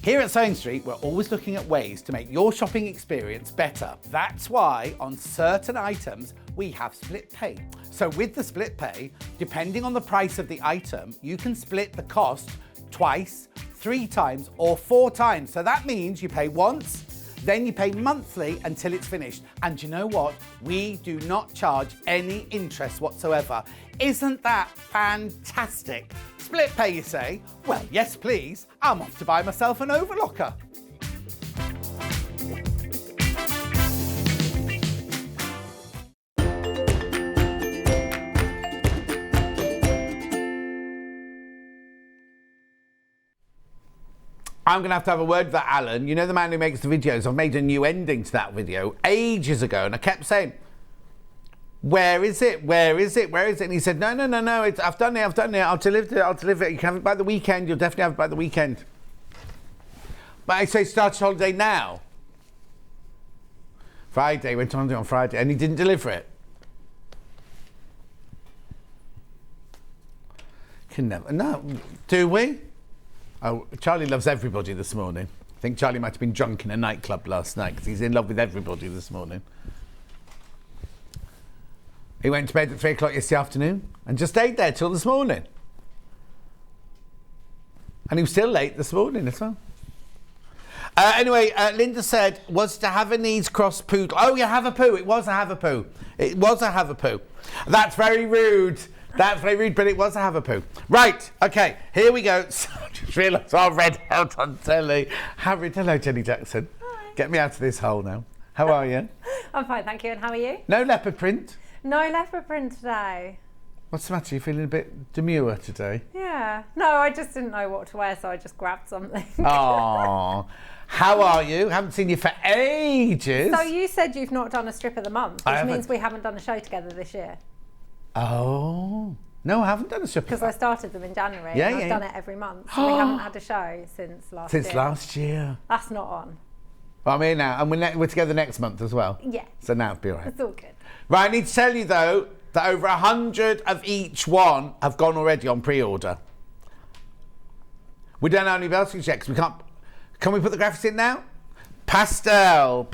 Here at Sewing Street, we're always looking at ways to make your shopping experience better. That's why on certain items, we have split pay. So with the split pay, depending on the price of the item, you can split the cost twice, 3 times, or 4 times. So that means you pay once, then you pay monthly until it's finished. And you know what? We do not charge any interest whatsoever. Isn't that fantastic? Split pay, you say? Well, yes, please. I'm off to buy myself an overlocker. I'm going to have a word with Alan. You know the man who makes the videos? I've made a new ending to that video ages ago, and I kept saying, where is it? Where is it? Where is it? And he said, no, I've done it. I'll deliver it. You can have it by the weekend. You'll definitely have it by the weekend. But I say started holiday now. Friday, went on holiday on Friday, and he didn't deliver it. Can never, no, do we? Oh, Charlie loves everybody this morning. I think Charlie might have been drunk in a nightclub last night because he's in love with everybody this morning. He went to bed at 3 o'clock yesterday afternoon and just stayed there till this morning. And he was still late this morning as well. Anyway, Linda said, was to have a needs cross poodle. Oh, yeah, have a poo. It was a have a poo. It was a have a poo. That's very rude. That's very rude, but it was a have a poo. Right, okay, here we go. So I just realised I read out on telly. Hello, Jenny Jackson. Hi. Get me out of this hole now. How are you? I'm fine, thank you. And how are you? No leopard print? No leopard print today. What's the matter? You feeling a bit demure today? Yeah. No, I just didn't know what to wear, so I just grabbed something. Oh, how are you? Haven't seen you for ages. So you said you've not done a strip of the month, I which haven't. means we haven't done a show together this year. Oh. No, I haven't done a strip. Because I started them in January Yeah, and I've yeah, done yeah. it every month. So we haven't had a show since last year. Since last year. That's not on. Well, I'm here now, and we're together next month as well. Yeah. So now it'll be all right. It's all good. Right, I need to tell you though that over 100 of each one have gone already on pre-order. We don't know any else yet because we can't. Can we put the graphics in now? Pastel.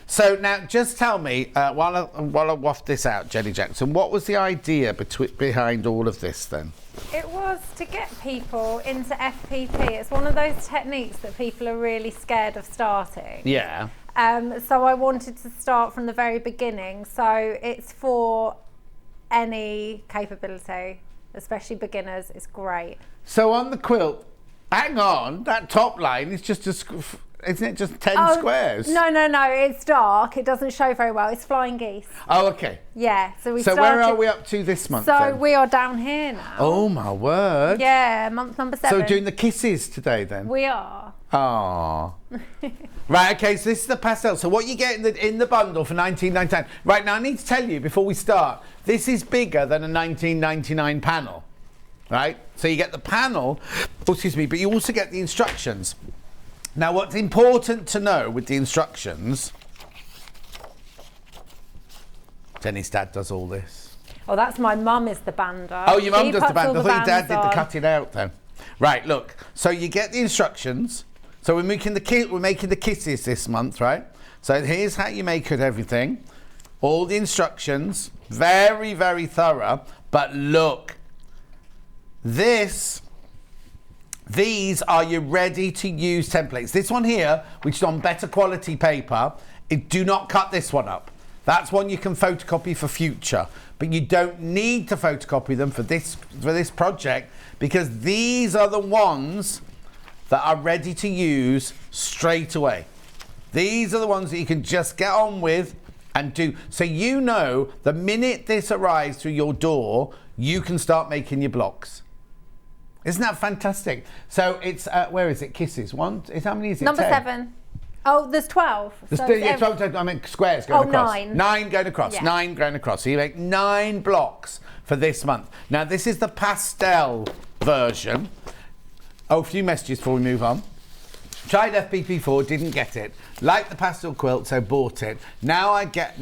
So now, just tell me while I waft this out, Jenny Jackson, what was the idea behind all of this then? It was to get people into FPP. It's one of those techniques that people are really scared of starting. Yeah. So I wanted to start from the very beginning. So it's for any capability, especially beginners. It's great. So on the quilt, hang on, that top line is just isn't it just 10 squares? No, it's dark. It doesn't show very well. It's flying geese. Oh, okay. Yeah, so we So started. where are we up to this month So then? we are down here now. Oh my word. Yeah, month number 7. So doing the kisses today then? We are. Oh. Right, okay, so this is the pastel. So what you get in the bundle for $19.99. Right, now I need to tell you before we start, this is bigger than a $19.99 panel. Right? So you get the panel, but you also get the instructions. Now what's important to know with the instructions, Jenny's dad does all this. Oh, that's my mum is the bander. Oh, your mum She does the puts band. all I thought your dad bands did the on. cutting out then. Right, look. So you get the instructions. So we're making the kisses this month, right? So here's how you make it, everything. All the instructions, very, very thorough. But look, these are your ready-to-use templates. This one here, which is on better quality paper, do not cut this one up. That's one you can photocopy for future, but you don't need to photocopy them for this project because these are the ones that are ready to use straight away. These are the ones that you can just get on with and do. So you know the minute this arrives through your door, you can start making your blocks. Isn't that fantastic? So it's, where is it? Kisses. How many is it? Number 10? 7. Oh, there's 12. There's So 12, I mean squares going across. 9. 9 going across. Yeah. 9 going across. So you make 9 blocks for this month. Now this is the pastel version. Oh, a few messages before we move on. Tried FPP4, didn't get it. Liked the pastel quilt, so bought it. Now I get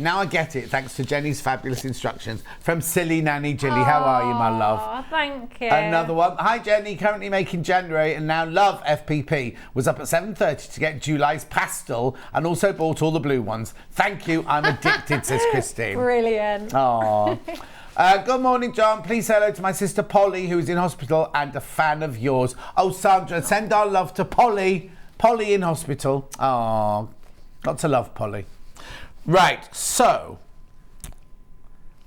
it thanks to Jenny's fabulous instructions from Silly Nanny Jilly. How are you, my love? Oh, thank you. Another one. Hi Jenny, currently making January and now love FPP. Was up at 7:30 to get July's pastel and also bought all the blue ones. Thank you, I'm addicted, says Christine. Brilliant. Aww. Good morning, John. Please say hello to my sister Polly, who is in hospital and a fan of yours. Oh, Sandra, send our love to Polly. Polly in hospital. Oh, got to love Polly. Right, so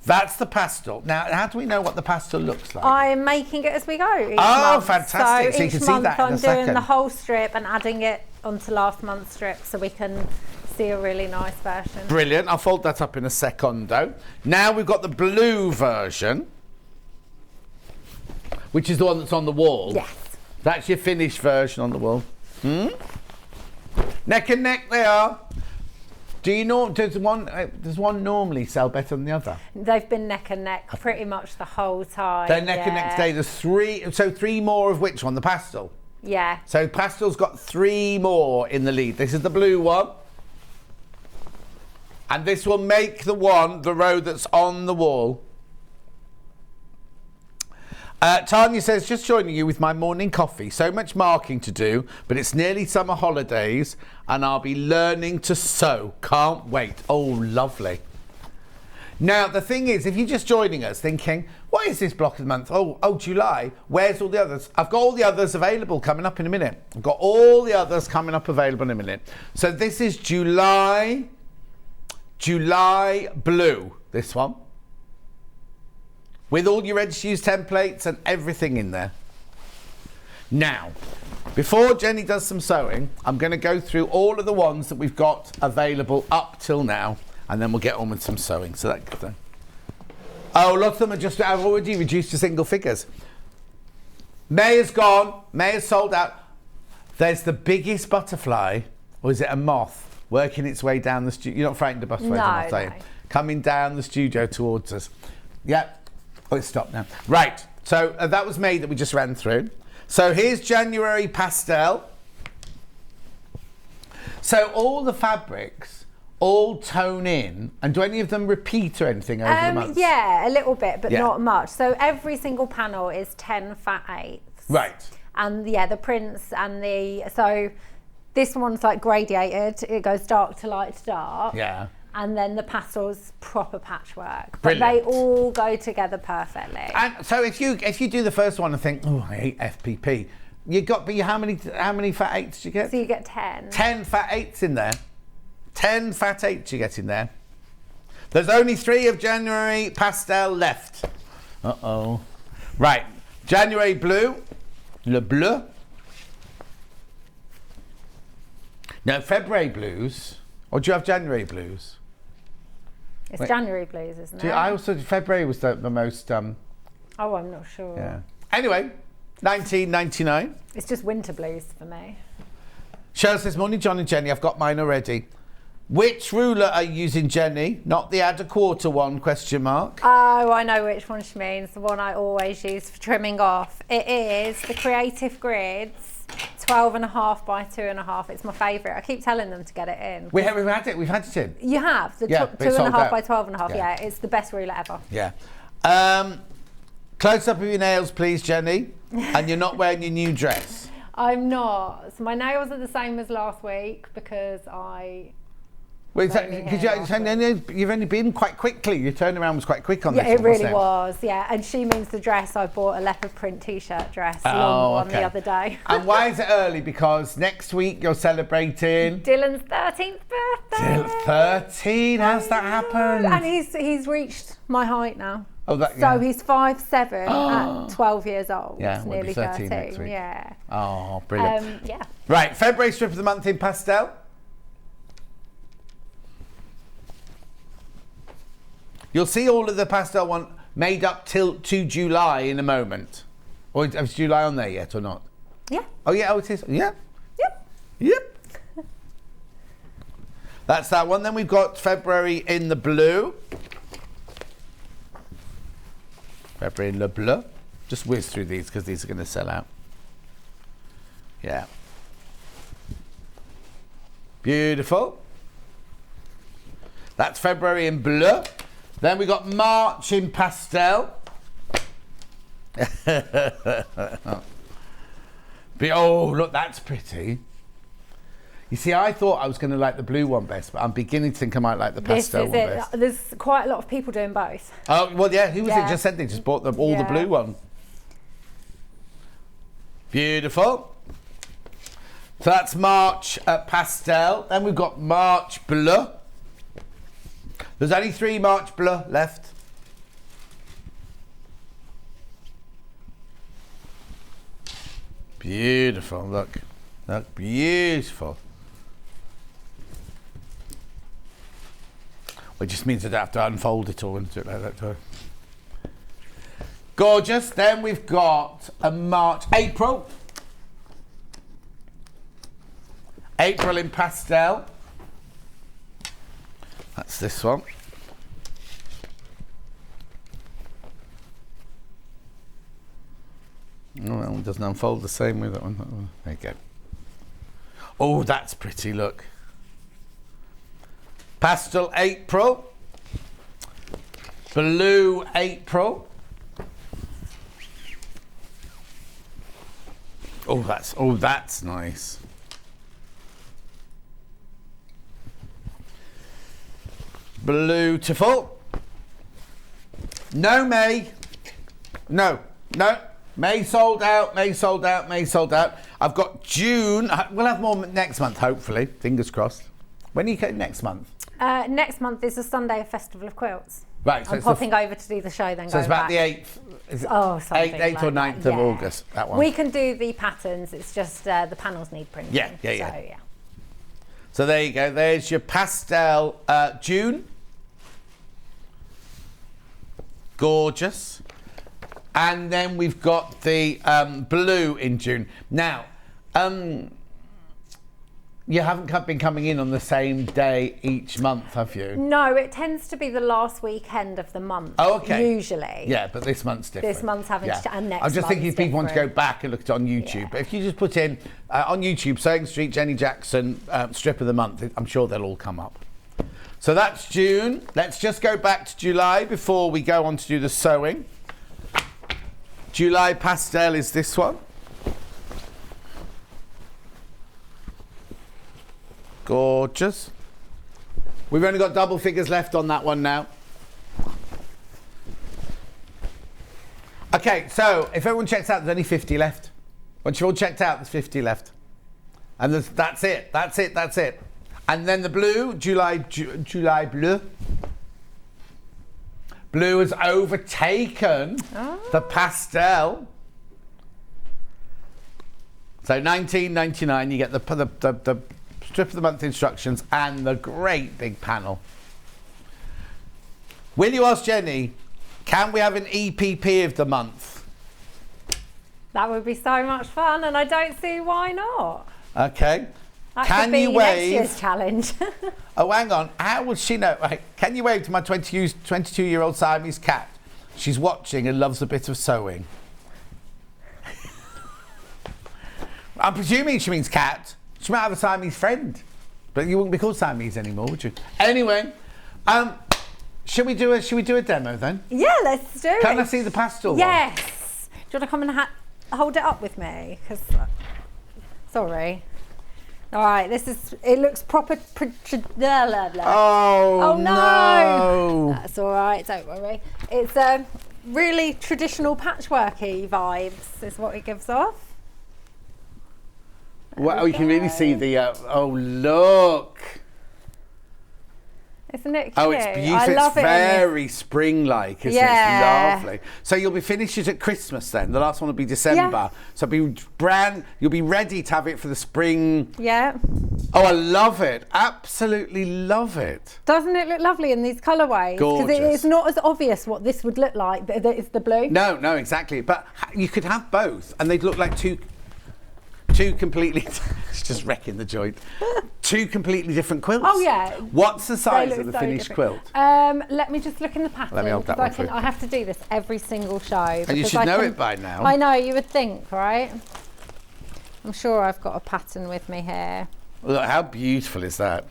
that's the pastel. Now, how do we know what the pastel looks like? I'm making it as we go. Each Oh, month. fantastic. So you each can see month that in a I'm second. doing the whole strip and adding it onto last month's strip so we can see a really nice version. Brilliant. I'll fold that up in a secondo. Now we've got the blue version, which is the one that's on the wall. Yes. That's your finished version on the wall. Neck and neck they are. Do you know, does one normally sell better than the other? They've been neck and neck pretty much the whole time. They're neck and neck today. There's 3, so 3 more of which one? The pastel? Yeah. So pastel's got 3 more in the lead. This is the blue one. And this will make the row that's on the wall. Tanya says, just joining you with my morning coffee. So much marking to do, but it's nearly summer holidays and I'll be learning to sew. Can't wait. Oh, lovely. Now, the thing is, if you're just joining us thinking, what What is this block of the month? Oh, July. Where's all the others? I've got all the others available coming up in a minute. I've got all the others coming up available in a minute. So this is July blue, this one. With all your ready to use templates and everything in there. Now, before Jenny does some sewing, I'm going to go through all of the ones that we've got available up till now, and then we'll get on with some sewing. So that. Oh, lots of them I've already reduced to single figures. May is gone. May is sold out. There's the biggest butterfly, or is it a moth, working its way down the studio? You're not frightened of butterflies, No, are you? Coming down the studio towards us. Yep. Oh, it's stopped now. Right. So that was May that we just ran through. So here's January pastel. So all the fabrics all tone in, and do any of them repeat or anything over the months? Yeah, a little bit, but Yeah. not much. So every single panel is 10 fat eighths. Right. And yeah, the prints and so this one's like gradiated. It goes dark to light to dark. Yeah. And then the pastel's proper patchwork. But Brilliant. they all go together perfectly. And so if you do the first one and think, oh, I hate FPP, how many fat eighths do you get? So you get 10. 10 fat eighths in there. 10 fat eighths you get in there. There's only 3 of January pastel left. Uh-oh. Right. January blue. Le bleu. No, February blues. Or do you have January blues? It's Wait. January blues, isn't it? I also, February was the most, Oh, I'm not sure. yeah. Anyway, 1999. It's just winter blues for me. Cheryl says, morning, John and Jenny. I've got mine already. Which ruler are you using, Jenny? Not the add a quarter one, question mark. Oh, I know which one she means. The one I always use for trimming off. It is the Creative Grids 12.5 by 2.5. It's my favourite. I keep telling them to get it in. We've had it. We've had it in. You have the Yeah, but it's sold 2.5 out. by 12.5. Yeah. Yeah, it's the best ruler ever. Yeah. Close up of your nails, please, Jenny. And you're not wearing your new dress. I'm not. So my nails are the same as last week because I. Because Only you've only been quite quickly. Your turnaround was quite quick on Yeah, this it one, really wasn't was. Yeah, and she means the dress. I bought a leopard print t-shirt dress, long one the other day. And why is it early? Because next week you're celebrating Dylan's 13th birthday. 13. How's that happened? And he's reached my height now. Oh, that, So yeah. he's 5'7" at 12 years old. Yeah, It's we'll be nearly 13 next 13. week. Yeah. Oh, brilliant. Yeah. Right, February strip of the month in pastel. You'll see all of the pastel one made up till to July in a moment. Or is July on there yet or not? Yeah. Oh yeah, it is. Yeah. Yep. Yep. That's that one. Then we've got February in the blue. February in the bleu. Just whiz through these because these are going to sell out. Yeah. Beautiful. That's February in bleu. Then we got March in pastel. Oh, look, that's pretty. You see, I thought I was going to like the blue one best, but I'm beginning to think I might like the pastel one best. There's quite a lot of people doing both. Oh, well, yeah, who was Yeah. it just said they just bought all the Yeah. blue one? Beautiful. So that's March pastel. Then we've got March bleu. There's only 3 March bleu left. Beautiful, look. Look, beautiful. It just means I don't have to unfold it all and do it like that. Too. Gorgeous. Then we've got a April. April in pastel. That's this one. Oh, that one doesn't unfold the same way that one. There you go. Oh, that's pretty, look. Pastel April. Blue April. Oh, that's nice. Beautiful. No May. No. May sold out, May sold out, May sold out. I've got June. We'll have more next month, hopefully. Fingers crossed. When are you going next month? Next month is the Sunday of Festival of Quilts. Right. So I'm popping over to do the show, then So going it's about back. the 8th. Is it something 8th or 9th of August, that one. We can do the patterns, it's just the panels need printing. Yeah. So, yeah. So there you go. There's your pastel June. Gorgeous. And then we've got the blue in June. Now, you haven't been coming in on the same day each month, have you? No, it tends to be the last weekend of the month. Oh, okay. Usually. Yeah, but this month's different. This month's having to, and next I'm just thinking if people want to go different. back and look at it on YouTube. Yeah. But if you just put in on YouTube, Sewing Street, Jenny Jackson, strip of the month, I'm sure they'll all come up. So that's June. Let's just go back to July before we go on to do the sewing. July pastel is this one. Gorgeous. We've only got double figures left on that one now. Okay, so if everyone checks out, there's only 50 left. Once you've all checked out, there's 50 left. And that's it. And then the blue, July bleu. Blue has overtaken the pastel. So $19.99, you get the strip of the month instructions and the great big panel. Will you ask Jenny, can we have an EPP of the month? That would be so much fun, and I don't see why not. Okay. That Can could be you next wave? year's challenge. Oh, hang on. How would she know? Right. Can you wave to my 22-year-old Siamese cat? She's watching and loves a bit of sewing. I'm presuming she means cat. She might have a Siamese friend, but you wouldn't be called Siamese anymore, would you? Anyway, should we do a demo then? Yeah, let's do it. Can I see the pastel one? Yes. Do you want to come and hold it up with me? Because, sorry. All right, it looks proper. Oh, no. That's all right, don't worry. It's really traditional patchworky vibes is what it gives off. Well, you can really see the, oh, look. Isn't it cute? Oh, it's beautiful. I love it's it. very spring-like, isn't it? Yeah. It's lovely. So you'll be finished at Christmas then. The last one will be December. Yeah. So you'll be ready to have it for the spring. Yeah. Oh, I love it. Absolutely love it. Doesn't it look lovely in these colourways? Gorgeous. Because it's not as obvious what this would look like, but it's the blue. No, exactly. But you could have both, and they'd look like two completely... It's just wrecking the joint. Two completely different quilts. Oh, yeah. What's the size They of look the so finished different. quilt? Let me just look in the pattern. Let me hold that because one for you. I have to do this every single show. And you because should I know can- it by now. I know, you would think, right? I'm sure I've got a pattern with me here. Look, how beautiful is that?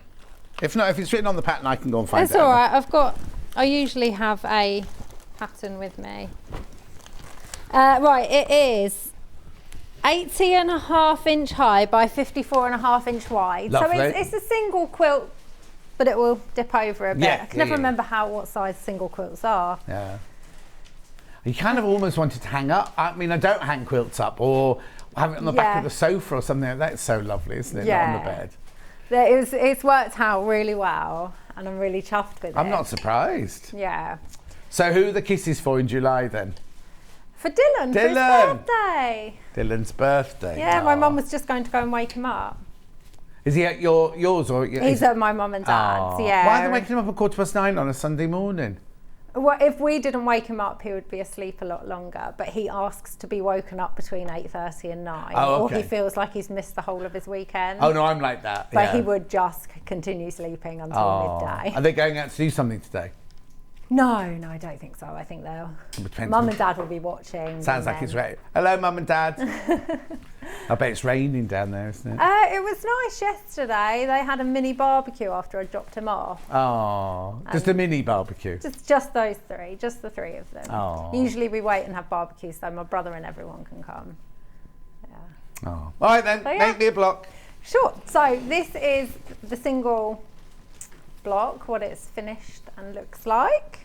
If not, if it's written on the pattern, I can go and find it. It's all right. I usually have a pattern with me. Right, it is 80.5 inch high by 54.5 inch wide. Lovely. So it's a single quilt, but it will dip over a bit. Yeah, I can never yeah. remember what size single quilts are. Yeah. You kind of almost wanted to hang up. I mean, I don't hang quilts up or have it on the back of the sofa or something like that. It's so lovely, isn't it? Yeah. Not on the bed. It's worked out really well, and I'm really chuffed with it. I'm not surprised. Yeah. So who are the kisses for in July then? For Dylan, for his birthday. Dylan's birthday. Yeah, my Aw. mum was just going to go and wake him up. Is he at yours or? He's at my mum and dad's, Aw. yeah. Why are they waking him up at 9:15 on a Sunday morning? Well, if we didn't wake him up, he would be asleep a lot longer. But he asks to be woken up between 8:30 and 9, Oh, or he okay. feels like he's missed the whole of his weekend. Oh no, I'm like that. But yeah. he would just continue sleeping until Aw. midday. Are they going out to do something today? No, I don't think so. I think they'll. Depends. Mum and Dad will be watching. Sounds like it's raining. Hello, Mum and Dad. I bet it's raining down there, isn't it? It was nice yesterday. They had a mini barbecue after I dropped him off. Oh, just a mini barbecue. Just those three, just the three of them. Aw. Usually we wait and have barbecues so my brother and everyone can come. Oh. All right then, So, yeah. make me a block. Sure. So this is the single block, what it's finished and looks like.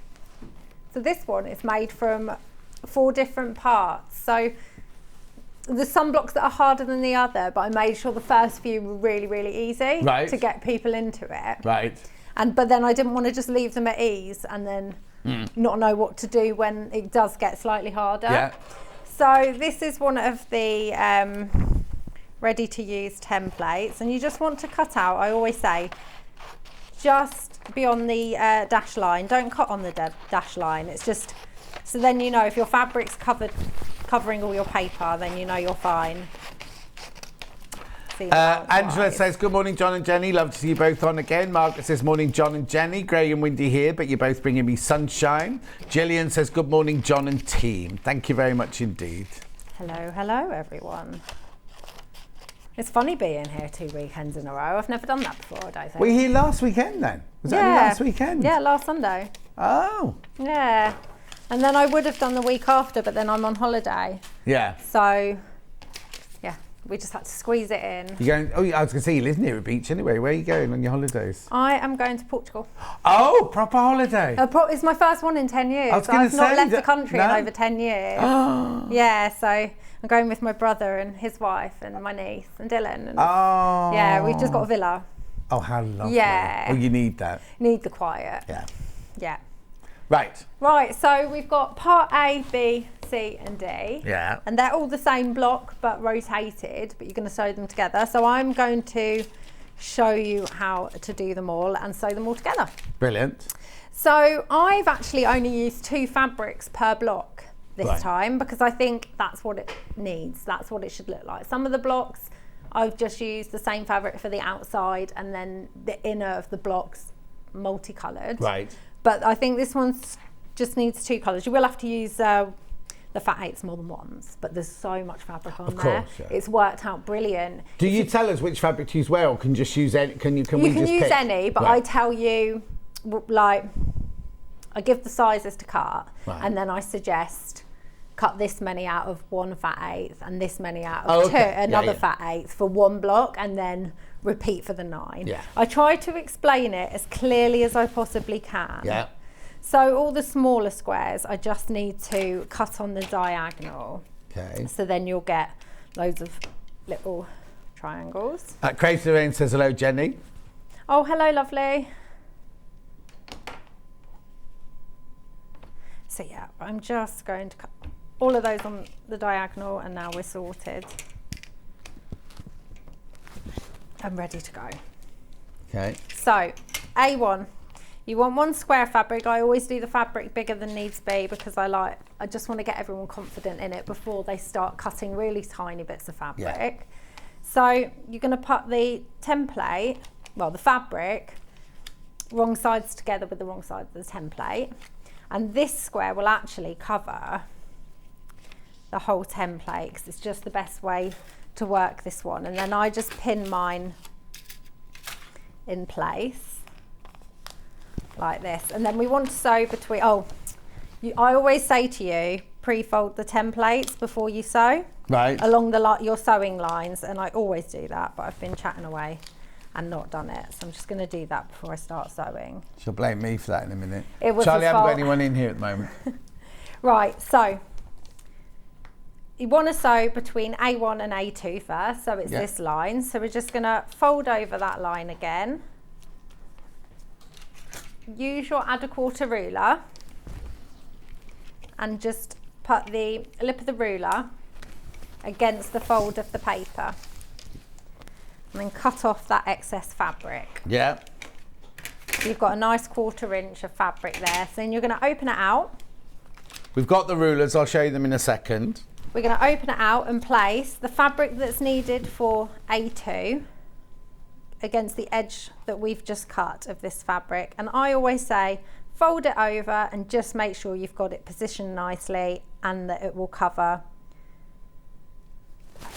So this one is made from 4 different parts. So there's some blocks that are harder than the other, but I made sure the first few were really, really easy to get people into it. Right. But then I didn't want to just leave them at ease and then not know what to do when it does get slightly harder. Yeah. So this is one of the ready to use templates, and you just want to cut out, I always say, just beyond the dash line. Don't cut on the dash line. It's just, so then you know if your fabric's covering all your paper, then you know you're fine. Angela says, good morning, John and Jenny. Love to see you both on again. Margaret says, morning, John and Jenny. Grey and windy here, but you're both bringing me sunshine. Gillian says, good morning, John and team. Thank you very much indeed. Hello, everyone. It's funny being here 2 weekends in a row. I've never done that before, I don't think. Were you here last weekend then? Was that only last weekend? Yeah, last Sunday. Oh. Yeah. And then I would have done the week after, but then I'm on holiday. Yeah. So, yeah, we just had to squeeze it in. You're going, I was going to say, you live near a beach anyway. Where are you going on your holidays? I am going to Portugal. Oh, proper holiday. It's my first one in 10 years. I was going to say, I've not left the country in over 10 years. Oh. Yeah, so I'm going with my brother and his wife and my niece and Dylan. And yeah, we've just got a villa. Oh, how lovely. Yeah. Well, you need that. Need the quiet. Yeah. Yeah. Right, so we've got part A, B, C and D. Yeah. And they're all the same block but rotated, but you're going to sew them together. So I'm going to show you how to do them all and sew them all together. Brilliant. So I've actually only used 2 fabrics per block this time because I think that's what it needs. That's what it should look like. Some of the blocks I've just used the same fabric for the outside and then the inner of the blocks multicoloured. Right. But I think this one just needs 2 colours. You will have to use the fat 8s more than once, but there's so much fabric on there. Yeah. It's worked out brilliant. Do you tell us which fabric to use where, or can you just use any? Can we just use pick? any, but I tell you, like, I give the sizes to cut, and then I suggest cut this many out of 1 fat 8th and this many out of another fat 8th for 1 block, and then repeat for the 9. Yeah. I try to explain it as clearly as I possibly can. Yeah. So all the smaller squares, I just need to cut on the diagonal. Okay. So then you'll get loads of little triangles. Crazy Lorraine says, hello, Jenny. Oh, hello, lovely. So yeah, I'm just going to cut all of those on the diagonal, and now we're sorted. I'm ready to go. Okay. So, A1, you want 1 square fabric. I always do the fabric bigger than needs be because I just want to get everyone confident in it before they start cutting really tiny bits of fabric. Yeah. So you're going to put the template, well, the fabric, wrong sides together with the wrong side of the template. And this square will actually cover the whole template because it's just the best way to work this one. And then I just pin mine in place like this. And then we want to sew between, I always say to you, pre-fold the templates before you sew. Right. Along your sewing lines. And I always do that, but I've been chatting away and not done it. So I'm just going to do that before I start sewing. She'll blame me for that in a minute. It was Charlie, I haven't got fault. anyone in here at the moment. Right, so you want to sew between A1 and A2 first, so it's this line. So we're just going to fold over that line again. Use your add a quarter ruler and just put the lip of the ruler against the fold of the paper and then cut off that excess fabric. Yeah. So you've got a nice 1/4 inch of fabric there. So then you're going to open it out. We've got the rulers. I'll show you them in a second. We're going to open it out and place the fabric that's needed for A2 against the edge that we've just cut of this fabric. And I always say, fold it over and just make sure you've got it positioned nicely and that it will cover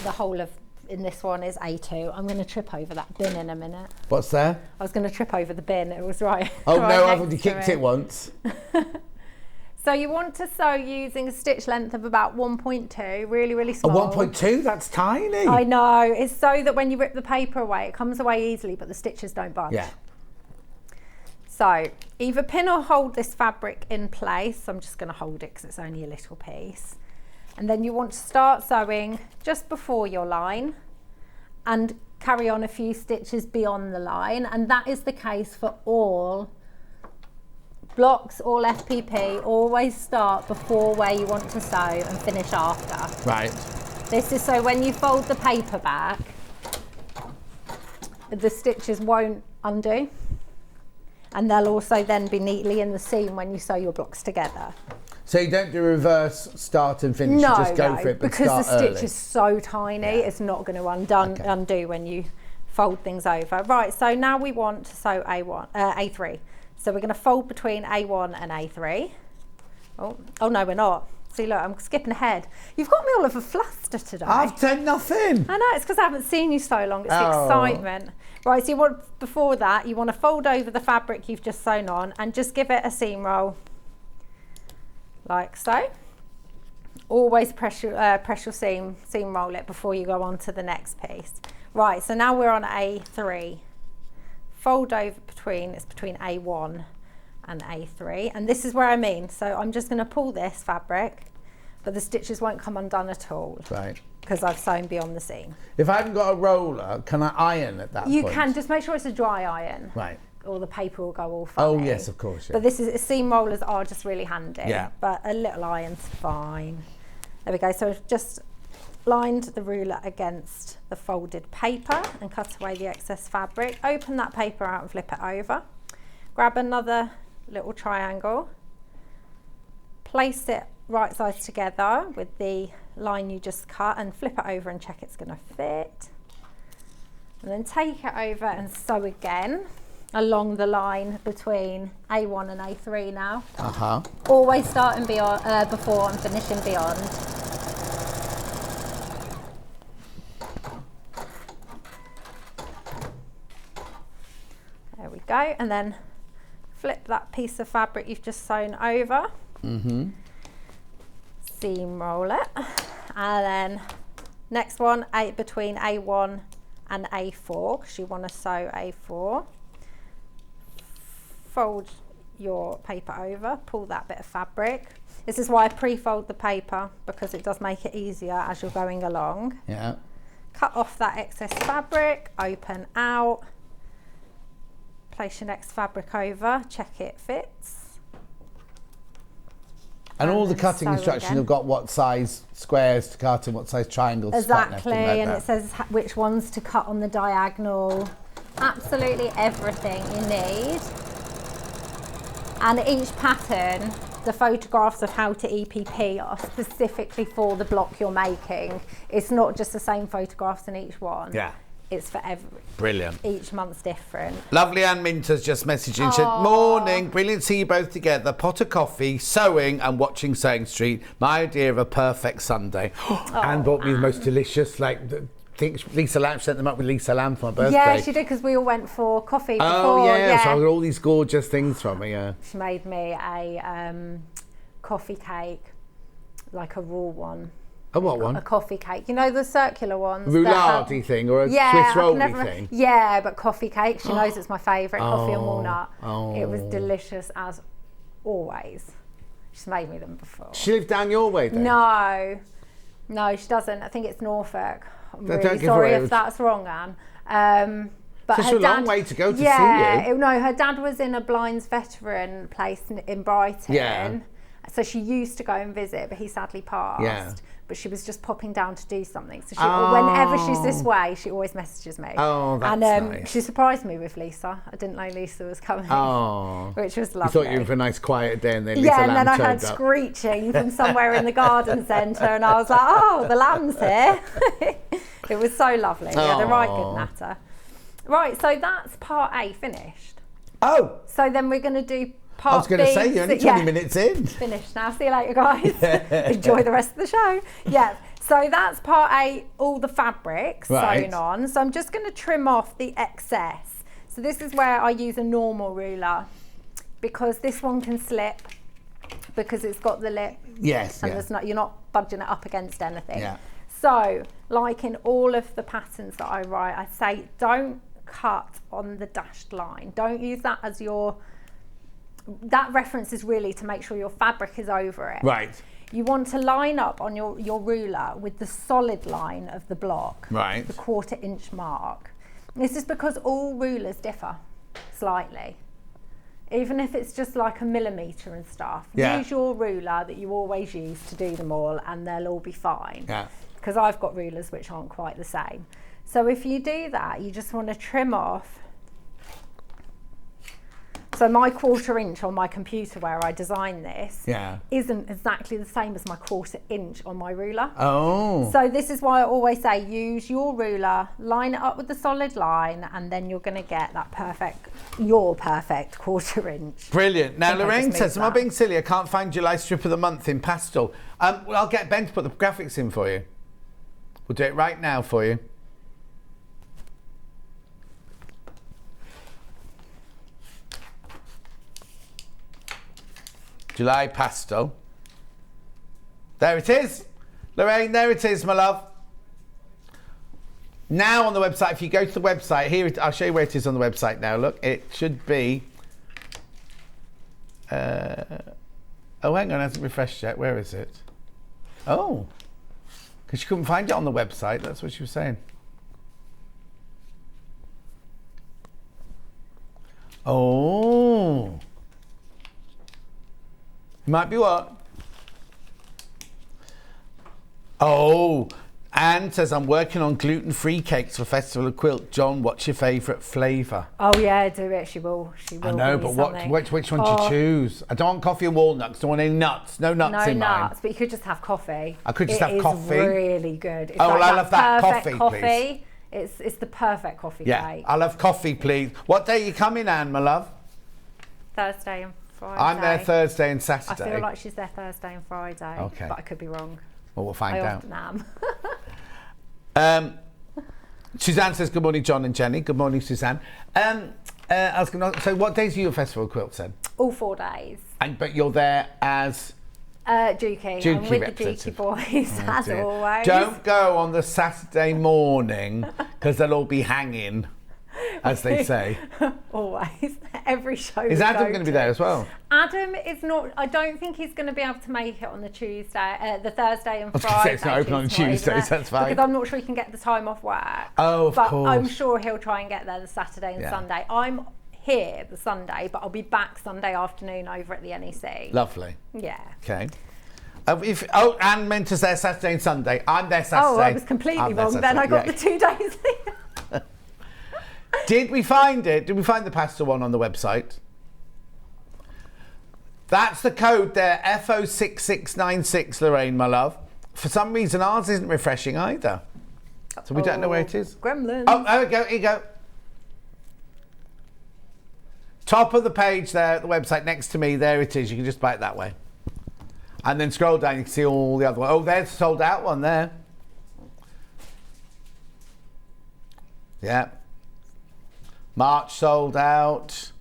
the whole of, in this one is A2. I'm going to trip over that bin in a minute. What's there? I was going to trip over the bin. It was right. Oh, right no, I've next already to kicked it once. So you want to sew using a stitch length of about 1.2, really, really small. 1.2? That's tiny. I know. It's so that when you rip the paper away, it comes away easily, but the stitches don't budge. Yeah. So either pin or hold this fabric in place. I'm just going to hold it because it's only a little piece. And then you want to start sewing just before your line and carry on a few stitches beyond the line. And that is the case for all blocks, all FPP. Always start before where you want to sew and finish after. Right. This is so when you fold the paper back, the stitches won't undo. And they'll also then be neatly in the seam when you sew your blocks together. So you don't do reverse start and finish, No, you just go no, for it, but because the start stitch early. is so tiny, it's not going to undo when you fold things over. Right, so now we want to sew A3. So we're going to fold between A1 and A3. Oh no, we're not. See, look, I'm skipping ahead. You've got me all of a fluster today. I've done nothing. I know, it's because I haven't seen you so long. It's the Oh. excitement. Right, so you want, before that, you want to fold over the fabric you've just sewn on and just give it a seam roll, like so. Always press your seam roll it before you go on to the next piece. Right, so now we're on A3. Fold over between A1 and A3, and this is where I mean. So I'm just going to pull this fabric, but the stitches won't come undone at all. Right. Because I've sewn beyond the seam. If I haven't got a roller, can I iron at that point? You can, just make sure it's a dry iron. Right. Or the paper will go all funny. Oh yes, of course. Yeah. But this is, seam rollers are just really handy. Yeah. But a little iron's fine. There we go. So I've just lined the ruler against the folded paper and cut away the excess fabric. Open that paper out and flip it over. Grab another little triangle. Place it right sides together with the line you just cut and flip it over and check it's going to fit. And then take it over and sew again along the line between A1 and A3 now. Uh-huh. Always starting beyond, before and finishing beyond. There we go. And then flip that piece of fabric you've just sewn over. Mm-hmm. Seam roll it. And then next one, between A1 and A4, because you want to sew A4. Fold your paper over, pull that bit of fabric. This is why I pre-fold the paper, because it does make it easier as you're going along. Yeah. Cut off that excess fabric, open out, place your next fabric over, check it fits. And all the then cutting sew instructions again. have got what size squares to cut and what size triangles Exactly, to cut and everything and like it says which ones to cut on the diagonal. Absolutely everything you need. And each pattern, the photographs of how to EPP are specifically for the block you're making. It's not just the same photographs in each one. Yeah. It's for every. Brilliant. Each month's different. Lovely Ann Minter's just messaged in, said, morning, brilliant to see you both together, pot of coffee, sewing and watching Sewing Street. My idea of a perfect Sunday. Anne bought me the most delicious, I think Lisa Lamb sent them up with Lisa Lamb for my birthday. Yeah, she did, because we all went for coffee before. Oh yeah, so I got all these gorgeous things from her, yeah. She made me a coffee cake, like a raw one. A what one? A coffee cake. You know the circular ones? Roulade thing or a Yeah, Swiss rolly I've never- thing? Yeah, but coffee cake. She knows it's my favourite, coffee and walnut. Oh. It was delicious as always. She's made me them before. She lived down your way then? No, she doesn't. I think it's Norfolk. I'm Don't really give sorry away. if that's wrong, Anne. But It's her a long dad- way to go to see yeah, you. No, her dad was in a blinds veteran place in Brighton. Yeah. So she used to go and visit, but he sadly passed. Yeah. But she was just popping down to do something. So she, Oh. whenever she's this way, she always messages me. Oh, that's and nice. she surprised me with Lisa. I didn't know Lisa was coming. Oh. Which was You lovely. thought you were in for a nice quiet day and then Lisa Yeah, and Lamb then I heard turned up. screeching from somewhere in the garden centre, and I was like, oh, the lamb's here. It was so lovely. We had a right good natter. Right, so that's part A finished. Oh, So then we're going to do part B. I was going to say, you're only 20 minutes in. Finished now. See you later, guys. Enjoy the rest of the show. Yeah. So that's part A, all the fabrics Right. sewn on. So I'm just going to trim off the excess. So this is where I use a normal ruler, because this one can slip because it's got the lip. Yes, And yeah. there's not, you're not budging it up against anything. Yeah. So, like in all of the patterns that I write, I say don't cut on the dashed line. Don't use that as your that reference is really to make sure your fabric is over it. Right. You want to line up on your ruler with the solid line of the block, Right. the 1/4 inch mark. This is because all rulers differ slightly. Even if it's just like a millimetre and stuff, use your ruler that you always use to do them all and they'll all be fine. Yeah. Because I've got rulers which aren't quite the same. So if you do that, you just want to trim off. So my 1/4 inch on my computer where I designed this isn't exactly the same as my 1/4 inch on my ruler. Oh. So this is why I always say use your ruler, line it up with the solid line, and then you're going to get that your perfect 1/4 inch. Brilliant. Now, think I Lorraine just says, moved am I that. being silly? I can't find July strip of the month in pastel. Well, I'll get Ben to put the graphics in for you. We'll do it right now for you. July pastel. There it is. Lorraine, there it is, my love. Now on the website, if you go to the website, here, I'll show you where it is on the website now. Look, it should be... oh, hang on, it hasn't refreshed yet. Where is it? Oh, because she couldn't find it on the website. That's what she was saying. Oh. Might be what? Oh, Anne says, I'm working on gluten-free cakes for Festival of Quilt. John, what's your favourite flavour? Oh yeah, do it. She will. I know, give but me which one something. do you choose? I don't want coffee and walnuts. Don't want any nuts. No nuts No in mine. nuts, but you could just have coffee. I could just have coffee. It is really good. It's Oh, well, like I love that perfect coffee, please. It's the perfect coffee Yeah, cake. I'll have coffee, please. What day are you coming, Anne, my love? Thursday and Friday. I'm there Thursday and I Saturday. feel like she's there Thursday and Friday. Okay. But I could be wrong. Well, we'll find I out. often am. Suzanne says, good morning, John and Jenny. Good morning, Suzanne. I was gonna, so what days are you at Festival of Quilts then? All 4 days. But you're there as... Dukey. I'm with the Dukey representative. boys, as dear. always. Don't go on the Saturday morning because they'll all be hanging, as they say. Always. Every show. Is Adam going to be there as well? Adam is not. I don't think he's going to be able to make it on the Tuesday, the Thursday and I was gonna say Friday. it's not open on He's not even Tuesdays, there, that's fine. Because I'm not sure he can get the time off work. Oh, of but course. I'm sure he'll try and get there the Saturday and Yeah. Sunday. I'm here the Sunday, but I'll be back Sunday afternoon over at the NEC. Lovely. Yeah. Okay. Anne meant us there Saturday and Sunday. I'm there Saturday. Oh, I was completely I'm there wrong. Then I got Saturday. the 2 days. Did we find it? Did we find the pastel one on the website? That's the code there, FO6696, Lorraine, my love. For some reason, ours isn't refreshing either. So we don't know where it is. Gremlins. Oh, there we go, here you go. Top of the page there at the website next to me, there it is. You can just buy it that way. And then scroll down, you can see all the other ones. Oh, there's the sold out one there. Yeah. March sold out.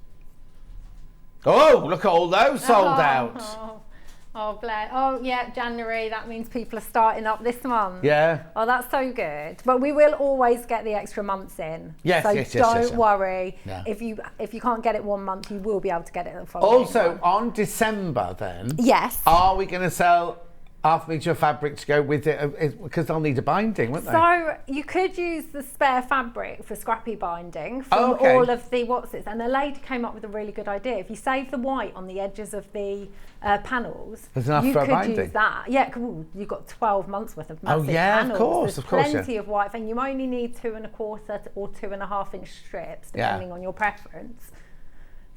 Oh, look at all those sold out. Oh, bless. Oh, yeah, January. That means people are starting up this month. Yeah. Oh, that's so good. But we will always get the extra months in. Yes, so yes, yes, don't yes, yeah. worry. Yeah. If you can't get it one month, you will be able to get it the following Also, one. on December then, Yes. are we going to sell half-metre fabric to go with it? Because they'll need a binding, won't they? So you could use the spare fabric for scrappy binding from Oh, okay. all of the what's-its. And the lady came up with a really good idea. If you save the white on the edges of the panels, There's enough you for a could binding. use that. Yeah, you've got 12 months worth of massive yeah, of panels. course, There's of course, plenty yeah. of white thing. You only need 2 1/4 or 2 1/2 inch strips, Yeah. depending on your preference.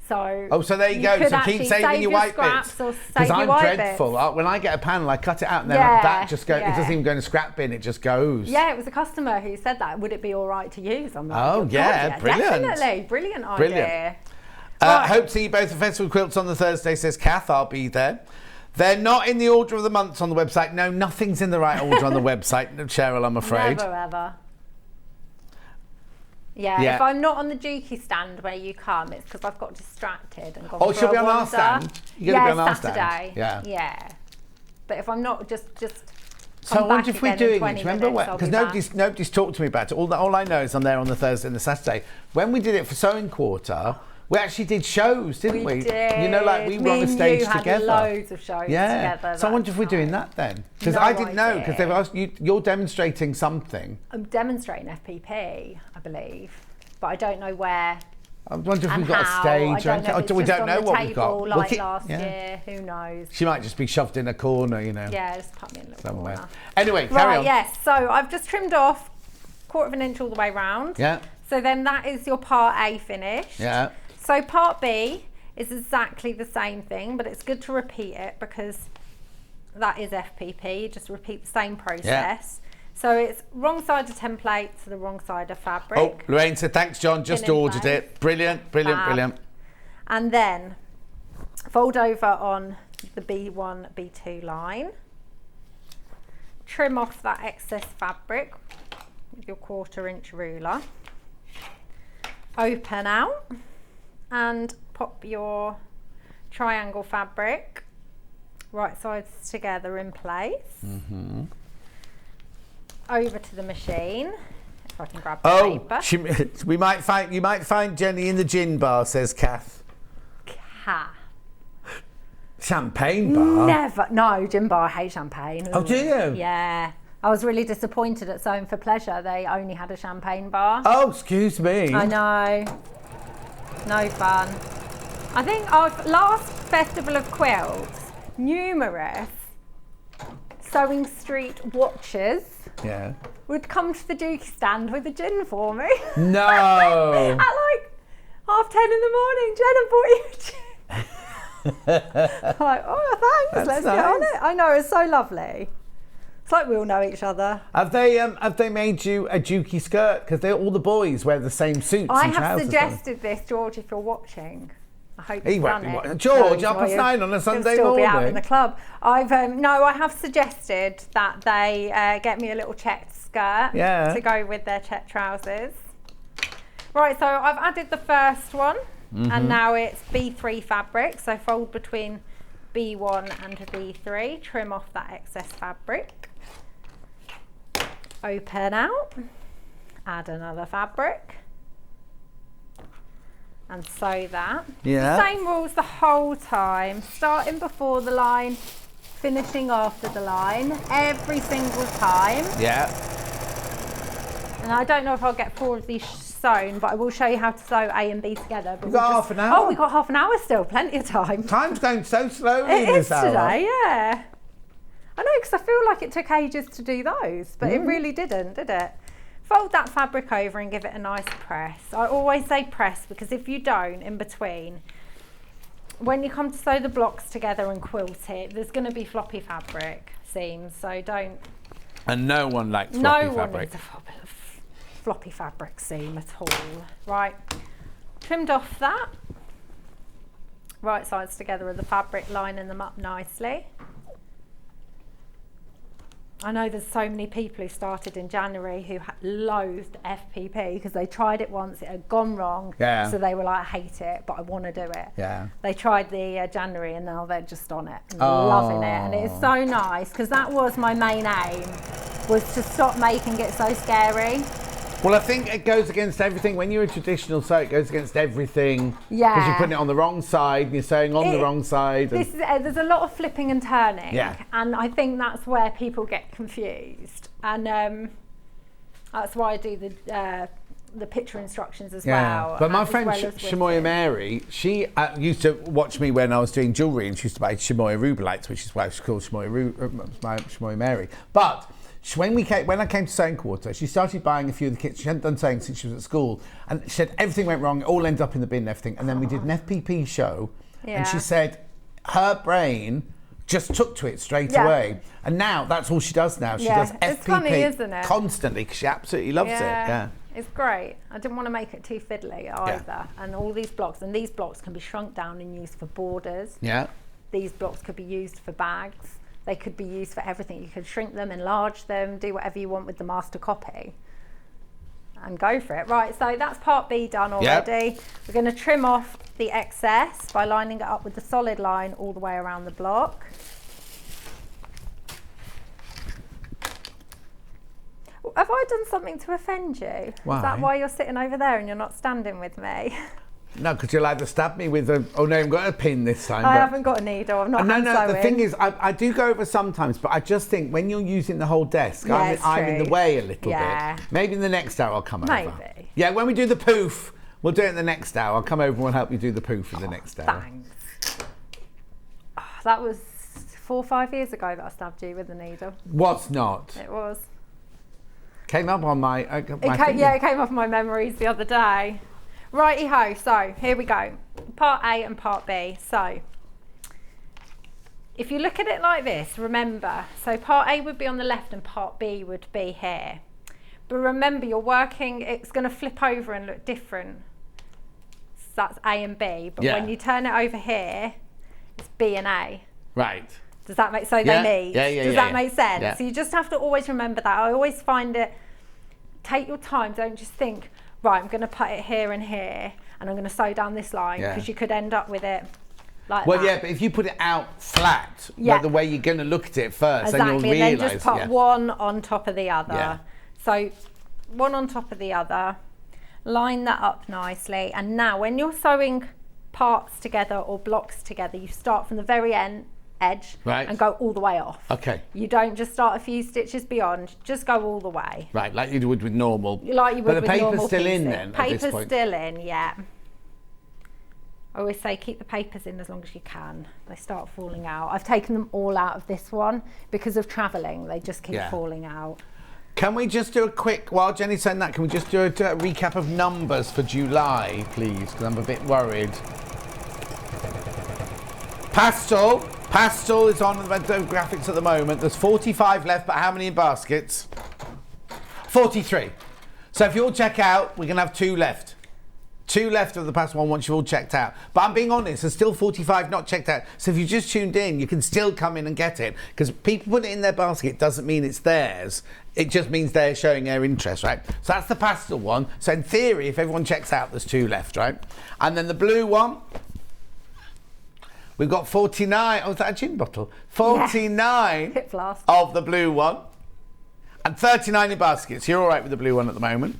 So Oh, so there you go. could So keep actually saving save your white scraps bits. or Because save your I'm white dreadful. bits. When I get a panel, I cut it out and then Yeah, that just goes. It yeah. doesn't even go in a scrap bin. It just goes. Yeah, it was a customer who said that. Would it be all right to use? I'm like, Oh, God, yeah, brilliant. Definitely. Brilliant idea. Brilliant. Right. Hope to see you both at Festival Quilts on the Thursday, says Kath. I'll be there. They're not in the order of the months on the website. No, nothing's in the right order on the website, Cheryl, I'm afraid. Never ever. Yeah, Yeah. if I'm not on the Dukey stand where you come, it's because I've got distracted and gone Oh, for she'll a be on our wander. stand? You're gonna be on our stand? Saturday. Yeah. Yeah. But if I'm not, just So come I wonder back if we're again in doing 20 it. Remember minutes, when? I'll Because be back. nobody's talked to me about it. All I know is I'm there on the Thursday and the Saturday. When we did it for Sewing Quarter, We actually did shows, didn't we? did. You know, like we were Me on the and stage you had together. loads of shows together. So I wonder if we're doing that then. Because I didn't know, because they've asked you, you're demonstrating something. I'm demonstrating FPP, I believe, but I don't know where. I wonder if and we've got how. a stage. I don't know if it's we just don't on know the what we've got. table like Look it- last year. Who knows? She might just be shoved in a corner, you know. Yeah, just put me in a little Somewhere. corner. Anyway, carry on. Yes. So I've just trimmed off 1/4 inch all the way round. Yeah. So then that is your part A finished. Yeah. So part B is exactly the same thing, but it's good to repeat it because that is FPP. Just repeat the same process. So it's wrong side of template to the wrong side of fabric. Oh, Lorraine said, thanks, John. Just Pin in ordered place. it. Brilliant, brilliant, Fab. brilliant. And then fold over on the B1, B2 line. Trim off that excess fabric with your 1/4 inch ruler. Open out and pop your triangle fabric right sides together in place. Over to the machine. If I can grab the paper. You might find Jenny in the gin bar, says Kath. Ha. Champagne bar? Never. No, gin bar, I hate champagne. Oh, do you? Yeah. I was really disappointed at Sewing for Pleasure. They only had a champagne bar. Oh, excuse me. I know. No fun. I think our last Festival of Quilts, numerous Sewing Street watchers Yeah. would come to the Dukey stand with a gin for me. No. At like 10:30 in the morning, Jen, I bought you a gin. I'm like, oh, thanks, let's get on it. I know, it's so lovely. It's like we all know each other. Have they made you a Dukey skirt? Because all the boys wear the same suits I and have trousers. suggested this, George, if you're watching. I hope He you've won't done be it. watching. George, No, up past 9 on a Sunday still morning. be out in the club. I have suggested that they get me a little checked skirt Yeah. to go with their checked trousers. Right, so I've added the first one, and now it's B3 fabric. So fold between B1 and B3. Trim off that excess fabric. Open out. Add another fabric. And sew that. Yeah. Same rules the whole time, starting before the line, finishing after the line, every single time. Yeah. And I don't know if I'll get 4 of these sewn, but I will show you how to sew A and B together. But We've got half an hour. Oh, we've got half an hour still, plenty of time. Time's going so slowly It in is this hour. today, yeah. I know, because I feel like it took ages to do those, but it really didn't, did it? Fold that fabric over and give it a nice press. I always say press because if you don't, in between, when you come to sew the blocks together and quilt it, there's going to be floppy fabric seams, so don't. And no one likes floppy No one fabric. needs a floppy fabric seam at all. Right, trimmed off that. Right sides together of the fabric, lining them up nicely. I know there's so many people who started in January who loathed FPP because they tried it once, it had gone wrong. Yeah. So they were like, I hate it, but I want to do it. Yeah. They tried the January and now they're just on it and loving it. And it's so nice because that was my main aim, was to stop making it so scary. Well, I think it goes against everything. When you're a traditional sew, it goes against everything. Yeah. Because you're putting it on the wrong side, and you're sewing on the wrong side. And This is, there's a lot of flipping and turning. Yeah. And I think that's where people get confused. And that's why I do the picture instructions as well. But my as friend well as with Shamoya it. Mary, she used to watch me when I was doing jewellery, and she used to buy Shamoya Rubelites, which is why she's called Shamoya Mary. But when I came to Sewing Quarter, she started buying a few of the kits. She hadn't done sewing since she was at school, and she said everything went wrong. It all ended up in the bin and everything. And then we did an FPP show, and she said her brain just took to it straight away. And now that's all she does now. She does FPP It's funny, isn't it? constantly because she absolutely loves it. Yeah. It's great. I didn't want to make it too fiddly either. And all these blocks can be shrunk down and used for borders. Yeah. These blocks could be used for bags. They could be used for everything. You could shrink them, enlarge them, do whatever you want with the master copy and go for it. Right, so that's part B done already. Yep. We're going to trim off the excess by lining it up with the solid line all the way around the block. Have I done something to offend you? Why? Is that why you're sitting over there and you're not standing with me? No, because you'll either stab me with a... Oh, no, I've got a pin this time. I haven't got a needle. I'm not hand No, the sewing. thing is, I do go over sometimes, but I just think when you're using the whole desk, Yeah, I'm in it's the true. way a little Yeah. bit. Maybe in the next hour I'll come over. Maybe. Yeah, when we do the poof, we'll do it in the next hour. I'll come over and we'll help you do the poof in the next hour. Thanks. Oh, that was 4 or 5 years ago that I stabbed you with a needle. What's not? It was. Came up on my It came off my memories the other day. Righty ho, so here we go. Part A and part B. So if you look at it like this, remember, so part A would be on the left and part B would be here. But remember, you're working, it's going to flip over and look different. So that's A and B, but Yeah. when you turn it over here, it's B and A. Right. Does that make, so Yeah, they meet? yeah, Does that make sense? Yeah. So you just have to always remember that. I always find it, take your time, don't just think, right, I'm going to put it here and here, and I'm going to sew down this line, Yeah. because you could end up with it like Well, that. yeah, but if you put it out flat, Yeah. the way you're going to look at it first, Exactly, then you'll and realise. then just put one on top of the other. Yeah. So one on top of the other, line that up nicely, and now when you're sewing parts together or blocks together, you start from the very edge Right. and go all the way off. Okay. You don't just start a few stitches beyond, just go all the way. Right, like you would with normal. Like you would but the with paper's normal still in piecing. then. at this Paper's point. still in, yeah. I always say keep the papers in as long as you can. They start falling out. I've taken them all out of this one because of travelling. They just keep Yeah. falling out. Can we just do a quick, while Jenny's saying that, can we just do a recap of numbers for July, please? Because I'm a bit worried. Pastel is on the graphics at the moment. There's 45 left, but how many in baskets? 43. So if you all check out, we're going to have 2 left. 2 left of the pastel one once you're all checked out. But I'm being honest, there's still 45 not checked out. So if you just tuned in, you can still come in and get it. Because people put it in their basket doesn't mean it's theirs. It just means they're showing their interest, right? So that's the pastel one. So in theory, if everyone checks out, there's 2 left, right? And then the blue one, we've got 49. Oh, is that a gin bottle? 49 Hip flask. of the blue one. And 39 in baskets. You're all right with the blue one at the moment.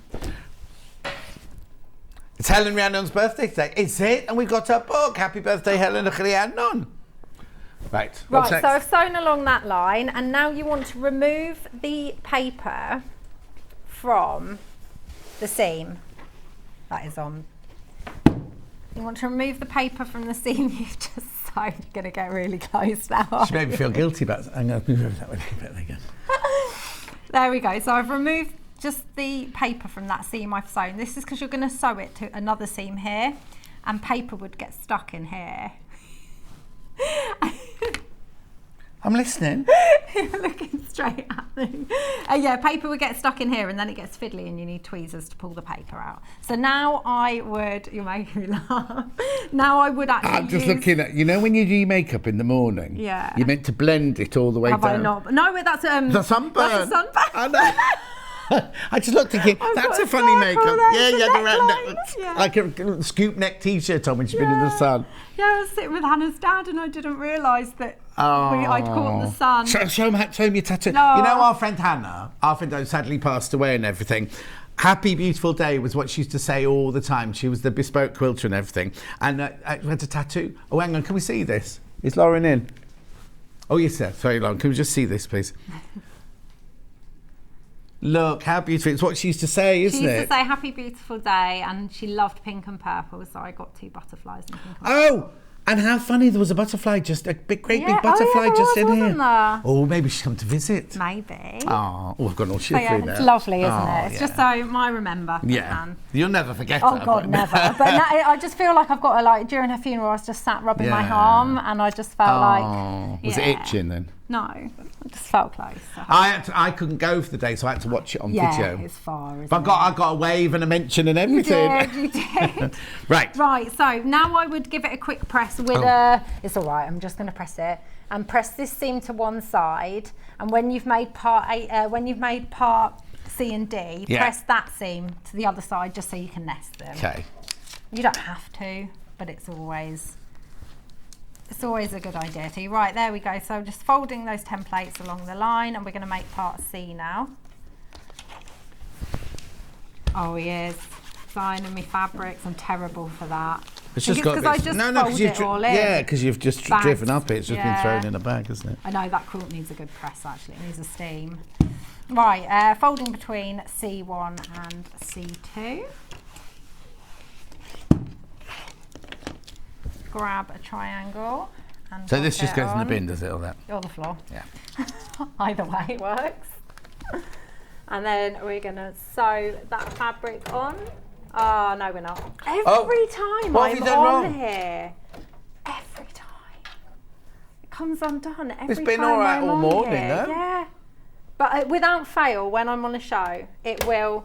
It's Helen Rhiannon's birthday today. Is it? And we've got her book. Happy birthday, Helen Rhiannon. Right. What's Right, next? so I've sewn along that line, and now you want to remove the paper from the seam that is on. You want to remove the paper from the seam you've just sewn. You're going to get really close now. She made me feel guilty about it. I'm going to move that way again. There we go. So I've removed just the paper from that seam I've sewn. This is because you're going to sew it to another seam here, and paper would get stuck in here. I'm listening. You're looking straight at me. Yeah, paper would get stuck in here, and then it gets fiddly, and you need tweezers to pull the paper out. So now I would, you're making me laugh. Now I would actually I'm just use, looking at, you know when you do your makeup in the morning? Yeah. You're meant to blend it all the way have down. I not? No, that's The sunburn. That's a sunburn. I know. I just looked thinking, I've that's got a a funny makeup. circle there, Yeah, the yeah, necklines, yeah. like a scoop neck t-shirt on when she's been in the sun. Yeah, I was sitting with Hannah's dad, and I didn't realise that I'd caught the sun. Show him your tattoo. No. You know our friend Hannah, who sadly passed away and everything, happy, beautiful day was what she used to say all the time. She was the bespoke quilter and everything. And I had a tattoo. Oh, hang on, can we see this? Is Lauren in? Oh, yes, sir. Sorry, Lauren. Can we just see this, please? Look, how beautiful. It's what she used to say, isn't She used it? to say happy beautiful day, and she loved pink and purple, so I got 2 butterflies in pink and purple. Oh, and how funny, there was a butterfly, just a great big butterfly there just was, in here. wasn't there? Oh, maybe she's come to visit. Maybe. Oh, I've gone all So shivery yeah, now. it's lovely, isn't Oh, it? It's yeah. just so I remember. Yeah, Anne. you'll never forget Oh her. God, never. But now, I just feel like I've got to, like, during her funeral, I was just sat rubbing my Yeah. arm, and I just felt like. Was it itching then? No, I just felt close. So. I couldn't go for the day, so I had to watch it on video. It's far, isn't But I got a wave and a mention and You everything. did, you did. Right. Right, so now I would give it a quick press with it's all right, I'm just going to press it, and press this seam to one side, and when you've made part C and D, Yeah. press that seam to the other side just so you can nest them. Okay. You don't have to, but it's always a good idea to. Right, there we go. So just folding those templates along the line, and we're going to make part C now. Oh, he is. ironing my fabrics. I'm terrible for that. It's I just think got it's 'cause I just fold it all in. Yeah, because you've just Bags. driven up it. It's just been Yeah. thrown in a bag, isn't it? I know that quilt needs a good press actually. It needs a steam. Right, folding between C1 and C2. Grab a triangle. And So this pop just it goes in the on. bin, does it, or that? Or the floor. Yeah. Either way works. And then we're going to sew that fabric on. Oh, no, we're not. Every time what have I'm you done on wrong? here. Every time. It comes undone every It's been time all right I'm all on morning, here. though. Yeah. But without fail, when I'm on a show, it will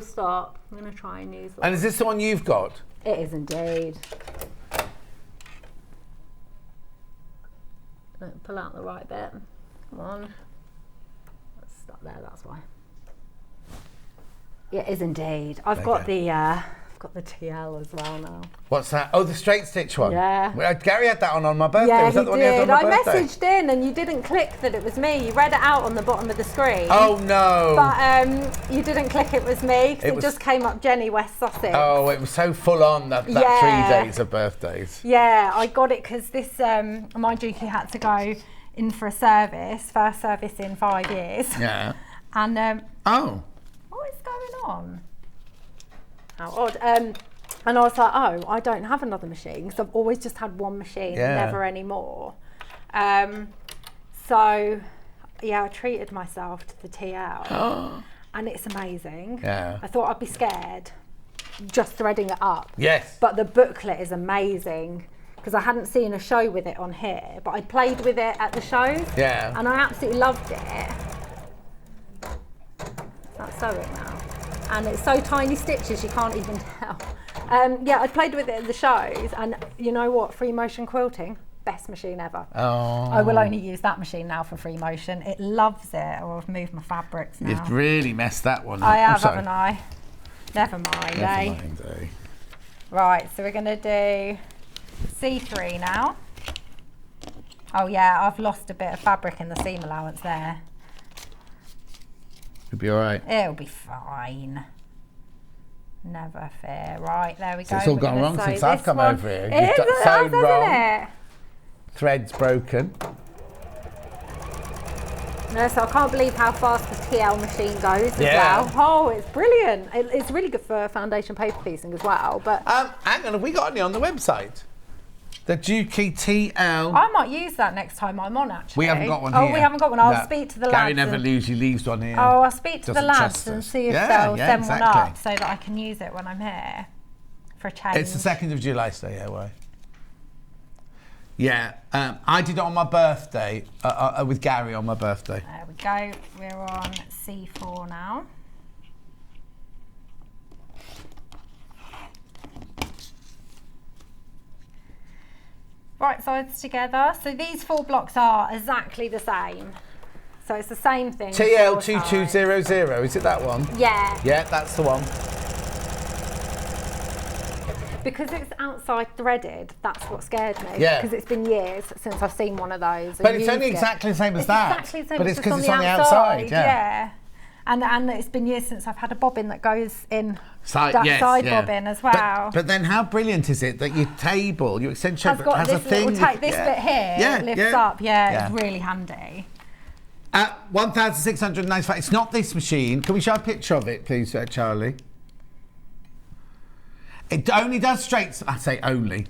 stop. I'm going to try and use And is this the one you've got? It is indeed. Pull out the right bit. Come on. Let's stop there, that's why. It is indeed. I've got the TL as well now. What's that? Oh, the straight stitch one. Yeah. Well, Gary had that on my birthday. Yeah, Was that he the one you had did. on my I birthday? messaged in and you didn't click that it was me. You read it out on the bottom of the screen. Oh no. But you didn't click it was me because it was- just came up Jenny West Sussex. Oh, it was so full on that Yeah. 3 days of birthdays. Yeah, I got it because this, mind you, he had to go in for a service, first service in 5 years. Yeah. And Oh. what is going on? How odd. And I was like, oh, I don't have another machine because I've always just had one machine, Yeah. never anymore. So, yeah, I treated myself to the TL and it's amazing. Yeah. I thought I'd be scared just threading it up. Yes. But the booklet is amazing because I hadn't seen a show with it on here, but I played with it at the shows. Yeah. And I absolutely loved it. That's sewing now. And it's so tiny stitches you can't even tell. Yeah, I played with it at the shows and you know what, free motion quilting, best machine ever. Oh. I will only use that machine now for free motion. It loves it. Oh, I've moved my fabrics now. You've really messed that one up. I have, I'm sorry. haven't I? Never mind, Never eh? mind, eh? Right, so we're going to do C3 now. Oh yeah, I've lost a bit of fabric in the seam allowance there. You'll be all right. It'll be fine. Never fear. Right, there we go. It's all We're gone gonna wrong sew since I've this come one. over here. It You've is, sewn wrong. isn't it? Thread's broken. No, so I can't believe how fast the TL machine goes as Yeah. well. Oh, it's brilliant. It's really good for foundation paper piecing as well. But Hang on, have we got any on the website? The Dukey TL. I might use that next time I'm on, actually. We haven't got one Oh, here. we haven't got one. I'll No. speak to the Gary lads. never and- leaves one here. Oh, I'll speak to the Doesn't lads trust and us. see if Yeah, they'll yeah, send exactly. one up so that I can use it when I'm here for a change. It's the 2nd of July, so yeah, why? Yeah, I did it on my birthday, with Gary on my birthday. There we go. We're on C4 now. Right sides together. So these 4 blocks are exactly the same. So it's the same thing. 4 times. TL2200, is it that one? Yeah. Yeah, that's the one. Because it's outside threaded, that's what scared me. Yeah. Because it's been years since I've seen one of those. But and it's only used it. exactly the same as It's that. exactly the same. But it's just because it's on the outside, yeah. And it's been years since I've had a bobbin that goes in Side, that yes, side yeah. bobbin as well. But then how brilliant is it that your table, your extension I've table got has this a thing. little take, this bit here, Yeah, lifts yeah. up. Yeah, Yeah. it's really handy. 1,695. It's not this machine. Can we show a picture of it, please, Charlie? It only does straight. I say only.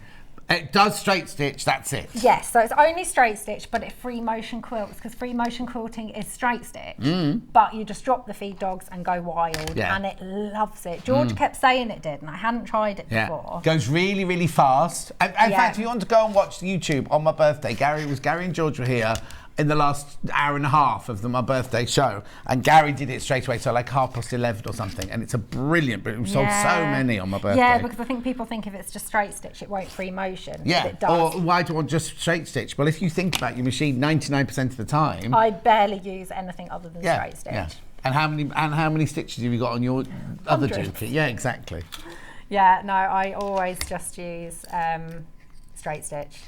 It does straight stitch. That's it. Yes, so it's only straight stitch, but it free motion quilts because free motion quilting is straight stitch. But you just drop the feed dogs and go wild, Yeah. and it loves it. George kept saying it did, and I hadn't tried it before. Goes really, really fast. In Yeah. fact, if you want to go and watch YouTube on my birthday, Gary and George were here in the last hour and a half of my birthday show, and Gary did it straight away, so like 11:30 or something, and it's a brilliant. But we sold so many on my birthday. Yeah, because I think people think if it's just straight stitch, it won't free motion. Yeah, but it does. or why do I want just straight stitch? Well, if you think about your machine, 99% of the time. I barely use anything other than straight stitch. Yeah. And how many stitches have you got on your other Hundreds. Dukey? Yeah, exactly. Yeah, no, I always just use straight stitch.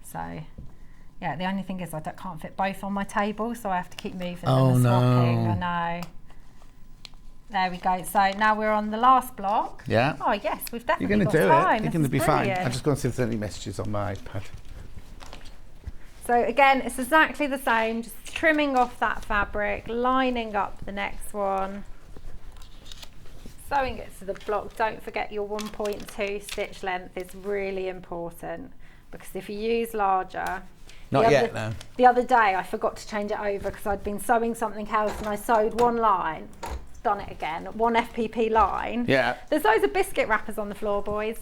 So, yeah, the only thing is I can't fit both on my table, so I have to keep moving them and swapping. I know. There we go. So now we're on the last block. Yeah. Oh yes, we've You're definitely going to got do time. it. You're This going to is be fine. brilliant. I'm just going to see if there's any messages on my iPad. So again, it's exactly the same, just trimming off that fabric, lining up the next one, sewing it to the block. Don't forget your 1.2 stitch length is really important, because if you use larger... Not yet, no. The other day I forgot to change it over because I'd been sewing something else and I sewed one line, done it again, one FPP line. Yeah. There's loads of biscuit wrappers on the floor, boys.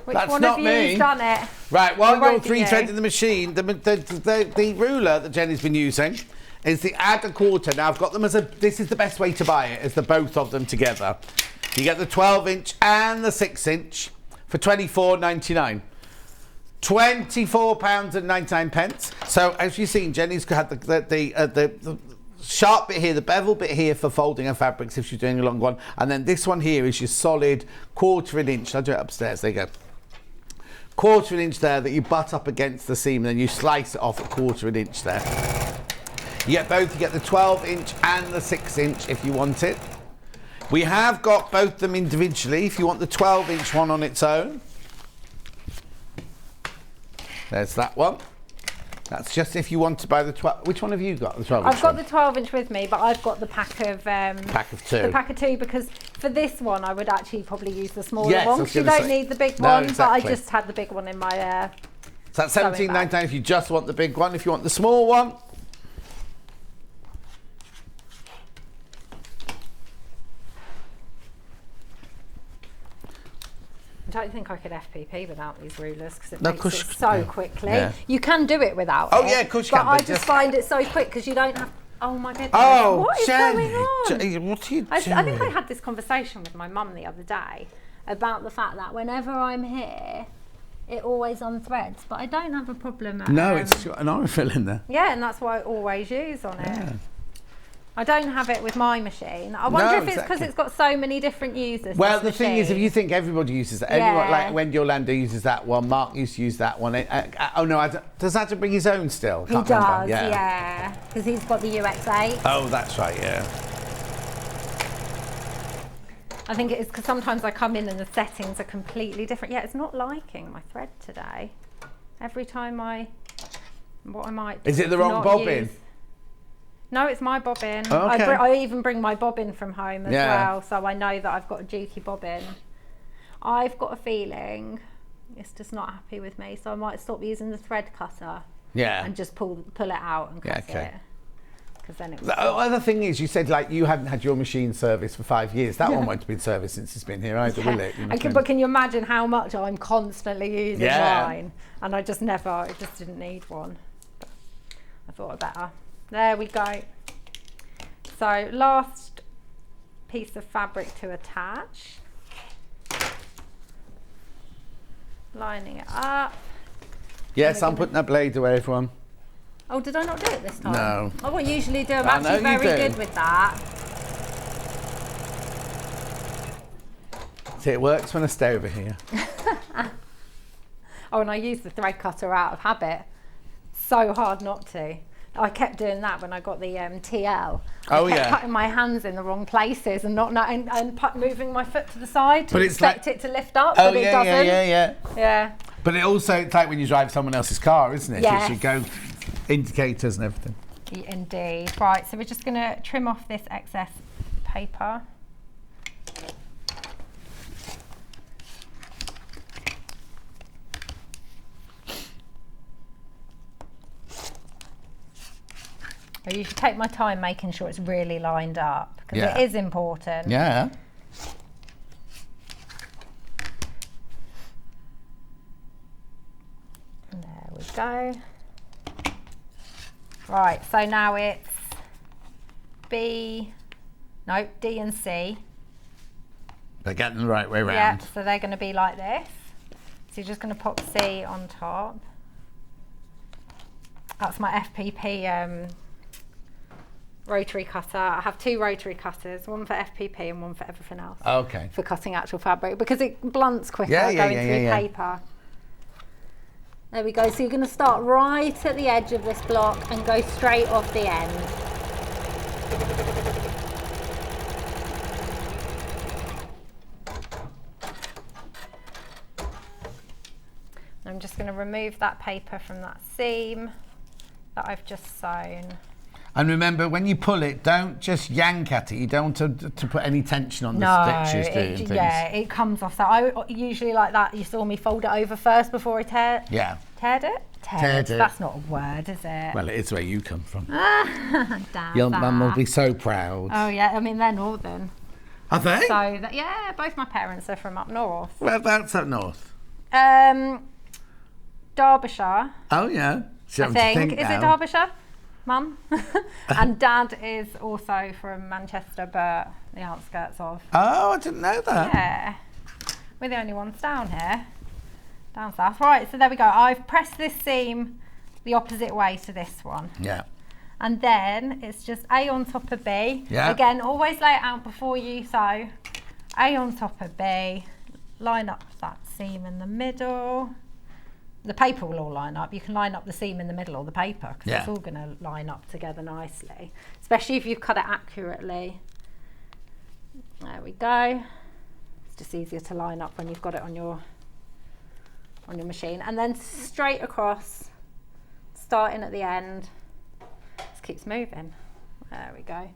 Which That's one not of me. you's done it? Right, while It you're won't be you. 3-threading the machine, the ruler that Jenny's been using is the add a quarter. Now I've got them as a, this is the best way to buy it, is the both of them together. You get the 12-inch and the 6-inch for £24.99. £24.99. So as you've seen, Jenny's had the sharp bit here, the bevel bit here for folding her fabrics if she's doing a long one, and then this one here is your solid 1/4 inch. I'll do it upstairs. There you go. 1/4 inch there that you butt up against the seam, and then you slice it off at 1/4 inch there. You get both. You get the 12-inch and the 6-inch if you want it. We have got both them individually if you want the 12-inch one on its own. There's that one. That's just if you want to buy the 12. Which one have you got? The 12-inch. I've got the 12-inch with me, but I've got the pack of two. The pack of two, because for this one I would actually probably use the smaller Yes, I one, was because you gonna don't say. need the big No, one. exactly. But I just had the big one in my. So that's sewing bag. £17.99 if you just want the big one. If you want the small one, I don't think I could FPP without these rulers, because it No, makes course it you so can. quickly. Yeah. You can do it without Oh, it. yeah, of course you but can, I but just just- find it so quick because you don't have. Oh my goodness! oh, what is Jenny, going on? Jenny, what are you I doing? think I had this conversation with my mum the other day about the fact that whenever I'm here, it always unthreads, but I don't have a problem. No, it's got an arm fill in there. Yeah, and that's what I always use on it. Yeah. I don't have it with my machine. I wonder if it's because exactly. it's got so many different users. Well, the this thing is, if machine. you think everybody uses that, Yeah. everyone, like Wendy Orlando uses that one, Mark used to use that one. Oh no, does Adam bring his own still? He Can't does, remember. yeah, because he's got the UX8. Oh, that's right, yeah. I think it is because sometimes I come in and the settings are completely different. Yeah, it's not liking my thread today. Every time what I might do Is it the wrong not bobbin? use- No, it's my bobbin. Oh, okay. I even bring my bobbin from home as Yeah. well, so I know that I've got a duty bobbin. I've got a feeling it's just not happy with me, so I might stop using the thread cutter Yeah. and just pull it out and cut okay. it. Because then it The other thing is, you said like you hadn't had your machine serviced for 5 years. That one won't have been serviced since it's been here either, will it? You know what I mean? But can you imagine how much I'm constantly using Yeah. mine? And I just didn't need one. But I thought I'd better. There we go. So last piece of fabric to attach. Lining it up. Yes, I'm putting that blade away, everyone. Oh, did I not do it this time? No. Oh, I usually do. I'm I know actually you very do. good with that. See, it works when I stay over here. Oh, and I use the thread cutter out of habit. So hard not to. I kept doing that when I got the TL. Oh, I kept yeah. cutting my hands in the wrong places and moving my foot to the side to But it's expect like- it to lift up, Oh, but it yeah, doesn't. yeah. Yeah. But it also, it's like when you drive someone else's car, isn't it? Yes. It should go indicators and everything. Indeed. Right, so we're just going to trim off this excess paper. I usually take my time making sure it's really lined up, because Yeah. it is important. Yeah. There we go. Right, so now it's D and C. They're getting the right way Yeah, round. so they're going to be like this. So you're just going to pop C on top. That's my FPP rotary cutter. I have 2 rotary cutters, one for FPP and one for everything else. Okay. For cutting actual fabric, because it blunts quicker Yeah, going yeah, through yeah. paper. There we go. So you're going to start right at the edge of this block and go straight off the end. I'm just going to remove that paper from that seam that I've just sewn. And remember, when you pull it, don't just yank at it. You don't want to put any tension on the stitches, do you, and things. Yeah, it comes off. So I usually like that. You saw me fold it over first before I teared it? Teared it. That's not a word, is it? Well, it is where you come from. Damn Your mum will be so proud. Oh, yeah. I mean, they're northern. Are they? So, yeah, both my parents are from up north. Whereabouts up north? Derbyshire. Oh, yeah. I think. Is it Derbyshire? Mum? And Dad is also from Manchester, but the outskirts of. Oh, I didn't know that. Yeah. We're the only ones down here. Down south. Right, so there we go. I've pressed this seam the opposite way to this one. Yeah. And then it's just A on top of B. Yeah. Again, always lay it out before you sew. A on top of B. Line up that seam in the middle. The paper will all line up. You can line up the seam in the middle or the paper because it's all going to line up together nicely, especially if you've cut it accurately. There we go. It's just easier to line up when you've got it on your machine. And then straight across, starting at the end. Just keeps moving. There we go.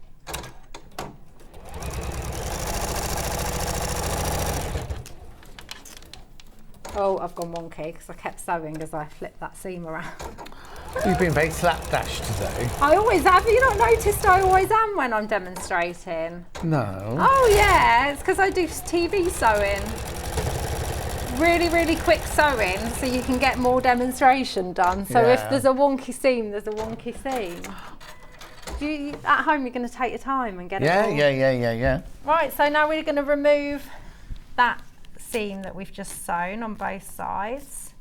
Oh, I've gone wonky because I kept sewing as I flipped that seam around. You've been very slapdash today. I always have. Have you not noticed I always am when I'm demonstrating? No. Oh yeah, it's because I do TV sewing. Really, really quick sewing so you can get more demonstration done. So if there's a wonky seam, there's a wonky seam. At home you're going to take your time and get it all. Yeah. Right, so now we're going to remove that seam that we've just sewn on both sides.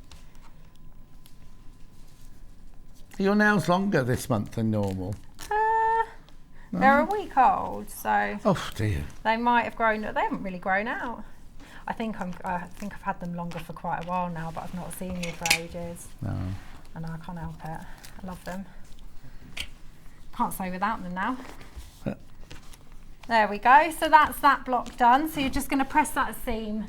Are your nails longer this month than normal? They're a week old, so Oh dear. they might have grown. They haven't really grown out. I think I've had them longer for quite a while now, but I've not seen you for ages. No. And I can't help it. I love them. Can't sew without them now. There we go. So that's that block done. So you're just going to press that seam.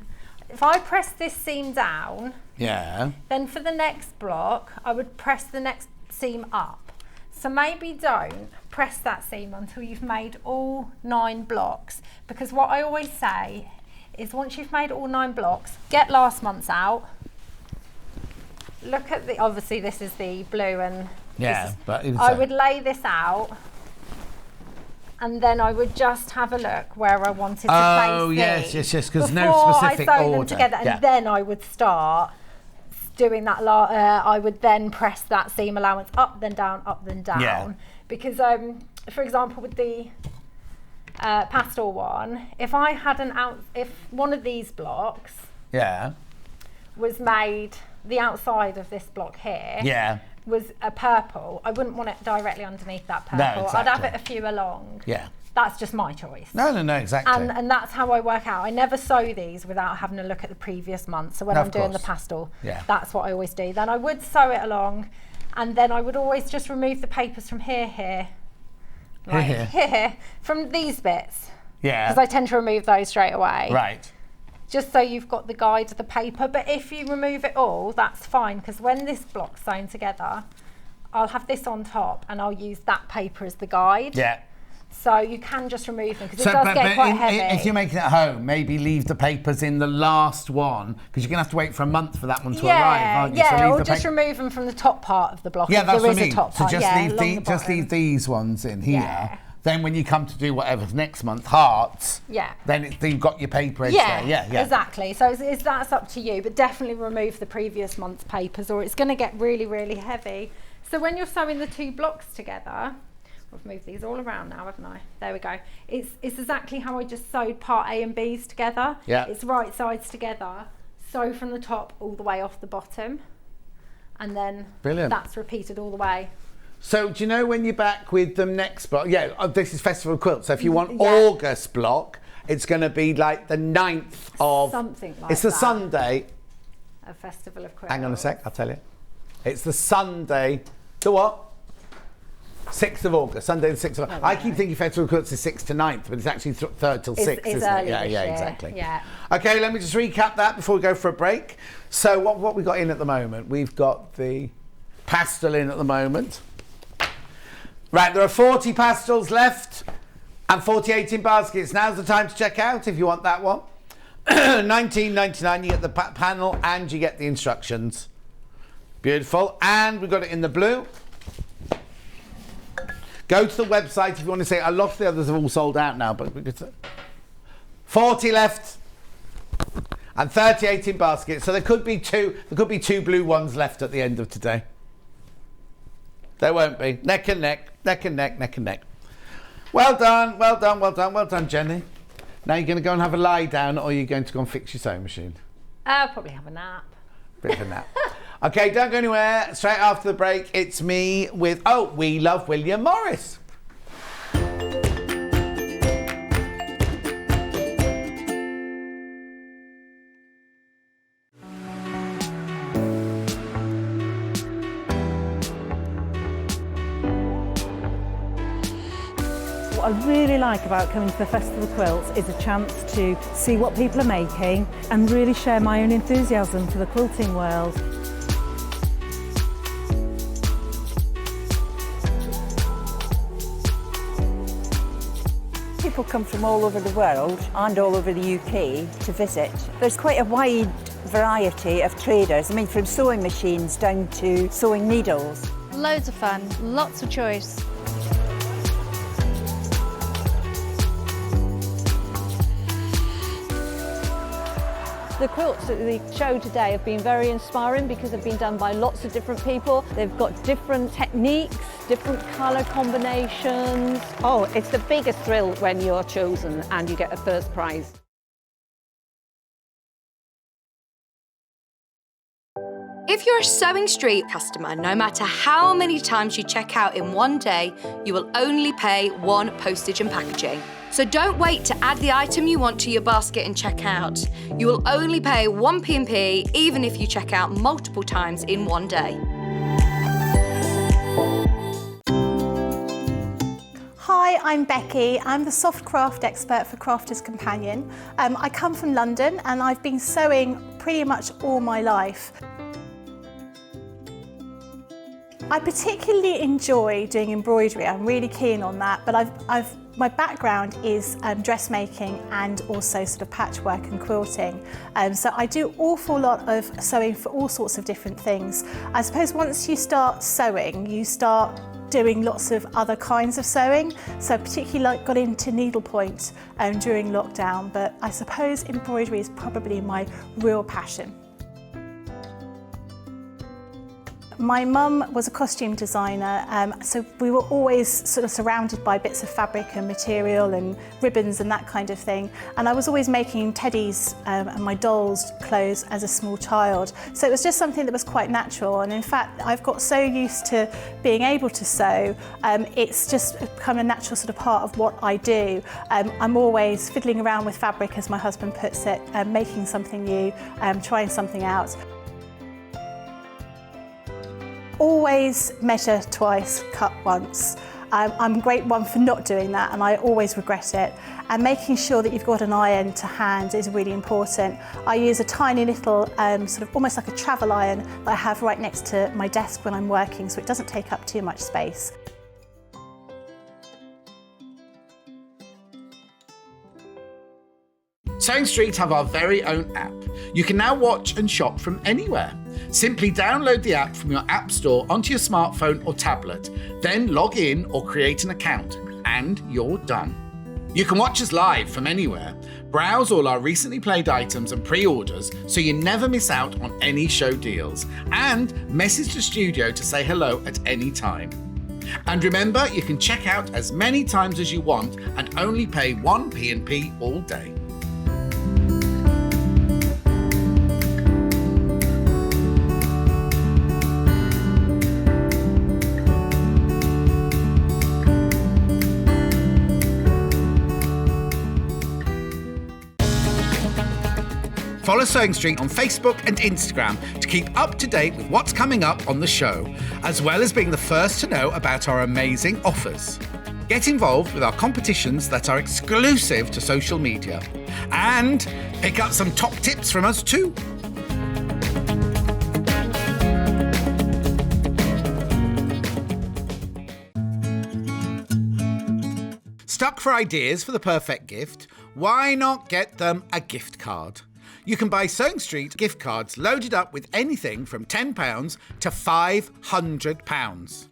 If I press this seam down, then for the next block, I would press the next seam up. So maybe don't press that seam until you've made all 9 blocks, because what I always say is once you've made all 9 blocks, get last month's out. Look at the, obviously this is the blue and but I would lay this out. And then I would just have a look where I wanted to place these. Yes, because no specific before I sew order. them together, and then I would start doing that. I would then press that seam allowance up, then down, up, then down. Yeah. Because, for example, with the pastel one, if I had if one of these blocks was made, the outside of this block here was a purple, I wouldn't want it directly underneath that purple. No, exactly. I'd have it a few along. Yeah. That's just my choice. No, exactly. And that's how I work out. I never sew these without having a look at the previous month. So when I'm doing the pastel, that's what I always do. Then I would sew it along, and then I would always just remove the papers from here, from these bits. Yeah. Because I tend to remove those straight away. Right. Just so you've got the guide of the paper. But if you remove it all, that's fine, because when this block's sewn together, I'll have this on top and I'll use that paper as the guide. Yeah. So you can just remove them, because it does get quite heavy. If you're making it at home, maybe leave the papers in the last one, because you're going to have to wait for a month for that one to arrive, aren't you? Yeah, or just remove them from the top part of the block. Yeah, that's what I mean. A top so part. just leave these ones in here. Yeah. Then when you come to do whatever's next month, hearts, then you've got your paper edge there. Yeah, exactly. So that's up to you, but definitely remove the previous month's papers, or it's going to get really, really heavy. So when you're sewing the 2 blocks together, I've moved these all around now, haven't I? There we go. It's exactly how I just sewed part A and B's together. Yeah. It's right sides together, sew from the top all the way off the bottom, and then that's repeated all the way. So do you know when you're back with them next block? Yeah, this is Festival Quilt. So if you want August block, it's going to be like the 9th of... Something like that. It's the Sunday. A Festival of Quilt. Hang on a sec, I'll tell you. It's the Sunday... The what? 6th of August, Sunday the 6th of August. I keep thinking Festival of Quilts is 6th to 9th, but it's actually 3rd till 6th, It's isn't early it? Yeah, this yeah, year. exactly. Yeah. Okay, let me just recap that before we go for a break. So what we got in at the moment? We've got the pastel in at the moment. Right, there are 40 pastels left and 48 in baskets. Now's the time to check out if you want that one. $19.99, you get the panel and you get the instructions. Beautiful. And we've got it in the blue. Go to the website if you want to say, a lot of the others have all sold out now, but we could say 40 left and 38 in baskets. So there could be two blue ones left at the end of today. There won't be. Neck and neck, neck and neck, neck and neck. Well done, well done, well done, well done, Jenny. Now you're going to go and have a lie down, or you're going to go and fix your sewing machine? I'll probably have a nap. Bit of a nap. Okay, don't go anywhere. Straight after the break, it's me with, We Love William Morris. What I really like about coming to the Festival of Quilts is a chance to see what people are making and really share my own enthusiasm for the quilting world. People come from all over the world and all over the UK to visit. There's quite a wide variety of traders. I mean, from sewing machines down to sewing needles. Loads of fun, lots of choice. The quilts at the show today have been very inspiring because they've been done by lots of different people. They've got different techniques, different colour combinations. Oh, it's the biggest thrill when you're chosen and you get a first prize. If you're a Sewing Street customer, no matter how many times you check out in one day, you will only pay one postage and packaging. So don't wait to add the item you want to your basket and check out. You will only pay one P&P even if you check out multiple times in one day. Hi, I'm Becky. I'm the soft craft expert for Crafter's Companion. I come from London and I've been sewing pretty much all my life. I particularly enjoy doing embroidery. I'm really keen on that, but my background is dressmaking and also sort of patchwork and quilting. So I do an awful lot of sewing for all sorts of different things. I suppose once you start sewing, you start doing lots of other kinds of sewing. So particularly got into needlepoint during lockdown, but I suppose embroidery is probably my real passion. My mum was a costume designer, so we were always sort of surrounded by bits of fabric and material and ribbons and that kind of thing. And I was always making teddies and my dolls' clothes as a small child. So it was just something that was quite natural. And in fact, I've got so used to being able to sew, it's just become a natural sort of part of what I do. I'm always fiddling around with fabric, as my husband puts it, making something new, trying something out. Always measure twice, cut once. I'm a great one for not doing that, and I always regret it. And making sure that you've got an iron to hand is really important. I use a tiny little, sort of almost like a travel iron that I have right next to my desk when I'm working, so it doesn't take up too much space. Sewing Street have our very own app. You can now watch and shop from anywhere. Simply download the app from your app store onto your smartphone or tablet, then log in or create an account, and you're done. You can watch us live from anywhere, browse all our recently played items and pre-orders so you never miss out on any show deals, and message the studio to say hello at any time. And remember, you can check out as many times as you want and only pay one P&P all day. Follow Sewing Street on Facebook and Instagram to keep up to date with what's coming up on the show, as well as being the first to know about our amazing offers. Get involved with our competitions that are exclusive to social media. And pick up some top tips from us too. Stuck for ideas for the perfect gift? Why not get them a gift card? You can buy Sewing Street gift cards loaded up with anything from £10 to £500.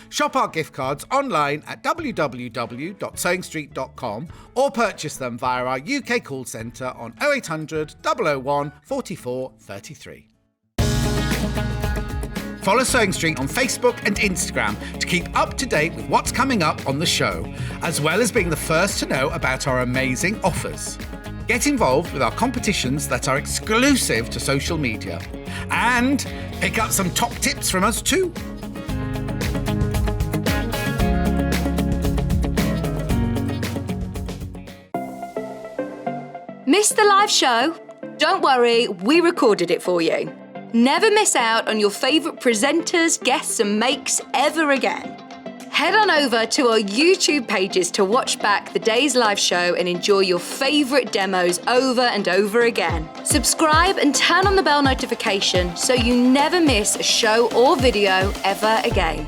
Shop our gift cards online at www.sewingstreet.com or purchase them via our UK call centre on 0800 001 44 33. Follow Sewing Street on Facebook and Instagram to keep up to date with what's coming up on the show, as well as being the first to know about our amazing offers. Get involved with our competitions that are exclusive to social media. And pick up some top tips from us too. Missed the live show? Don't worry, we recorded it for you. Never miss out on your favourite presenters, guests and makes ever again. Head on over to our YouTube pages to watch back the day's live show and enjoy your favourite demos over and over again. Subscribe and turn on the bell notification so you never miss a show or video ever again.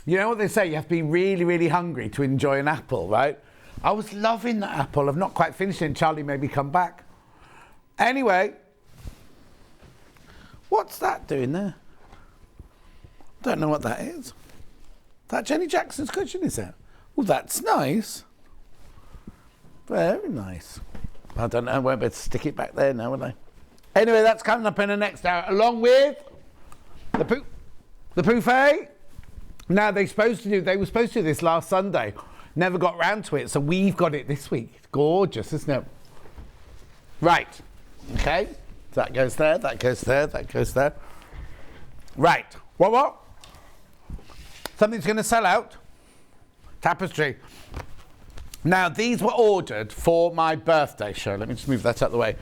You know what they say, you have to be really, really hungry to enjoy an apple, right? I was loving that apple. I've not quite finished it. Charlie made me come back. Anyway, what's that doing there? Don't know what that is. That Jenny Jackson's cushion, is it? Oh, that's nice. Very nice. I don't know, I won't be able to stick it back there now, will I? Anyway, that's coming up in the next hour, along with the Poufet. Now, they were supposed to do this last Sunday. Never got round to it, so we've got it this week. It's gorgeous, isn't it? Right. Okay. That goes there, that goes there, that goes there. Right. What? Something's going to sell out. Tapestry. Now, these were ordered for my birthday show. Let me just move that out of the way.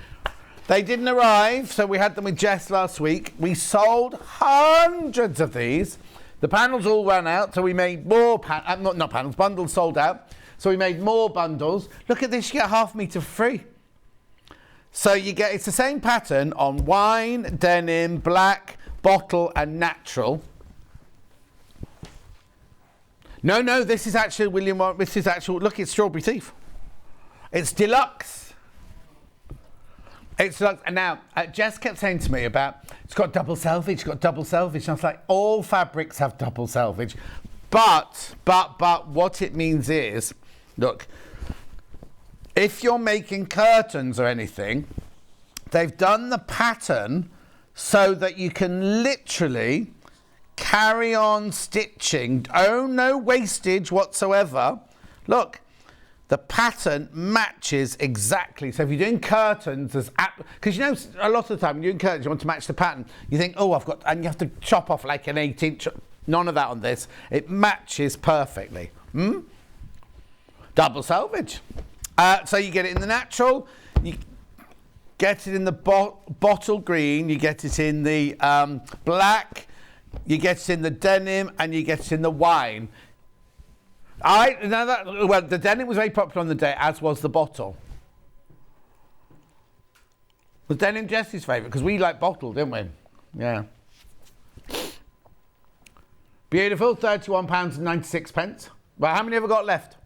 They didn't arrive, so we had them with Jess last week. We sold hundreds of these. The panels all ran out, so we made more bundles sold out. So we made more bundles. Look at this, you get ½ metre free. So it's the same pattern on wine, denim, black, bottle and natural. No, this is actually look, it's strawberry thief. It's deluxe. It's like, and now, Jess kept saying to me about, it's got double selvage. And I was like, all fabrics have double selvage. But what it means is, look, if you're making curtains or anything, they've done the pattern so that you can literally carry on stitching. Oh, no wastage whatsoever. Look. The pattern matches exactly. So if you're doing curtains, because you know, a lot of the time when you're doing curtains, you want to match the pattern. You think, oh, and you have to chop off like an 8-inch. None of that on this. It matches perfectly. Double selvage. So you get it in the natural, you get it in the bottle green, you get it in the black, you get it in the denim, and you get it in the wine. The denim was very popular on the day, as was the bottle. Was denim Jessie's favourite? Because we like bottle, didn't we? Yeah. Beautiful, £31.96. Well, how many have we got left?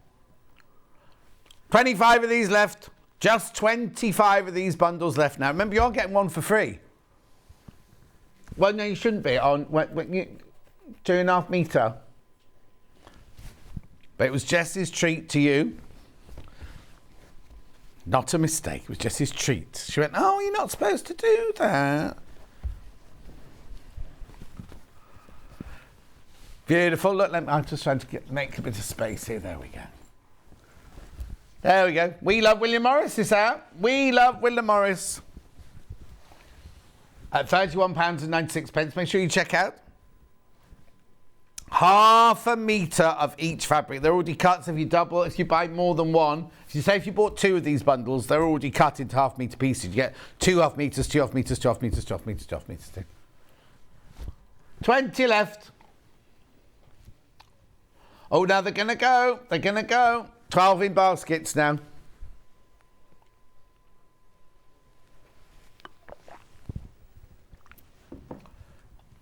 25 of these left. Just 25 of these bundles left now. Remember, you're getting one for free. Well, no, you shouldn't be on 2.5 metre. But it was Jess's treat to you. Not a mistake. It was Jess's treat. She went, oh, you're not supposed to do that. Beautiful. Look, I'm just trying to make a bit of space here. There we go. There we go. We love William Morris is out. We love William Morris. At £31.96. Make sure you check out. Half a metre of each fabric. They're already cut, so if you buy more than one, if you bought 2 of these bundles, they're already cut into half-metre pieces. You get 2 half-metres, 2 half-metres, 2 half-metres, 2 half-metres, 2 half-metres. 20 left. Oh, now they're going to go. They're going to go. 12 in baskets now.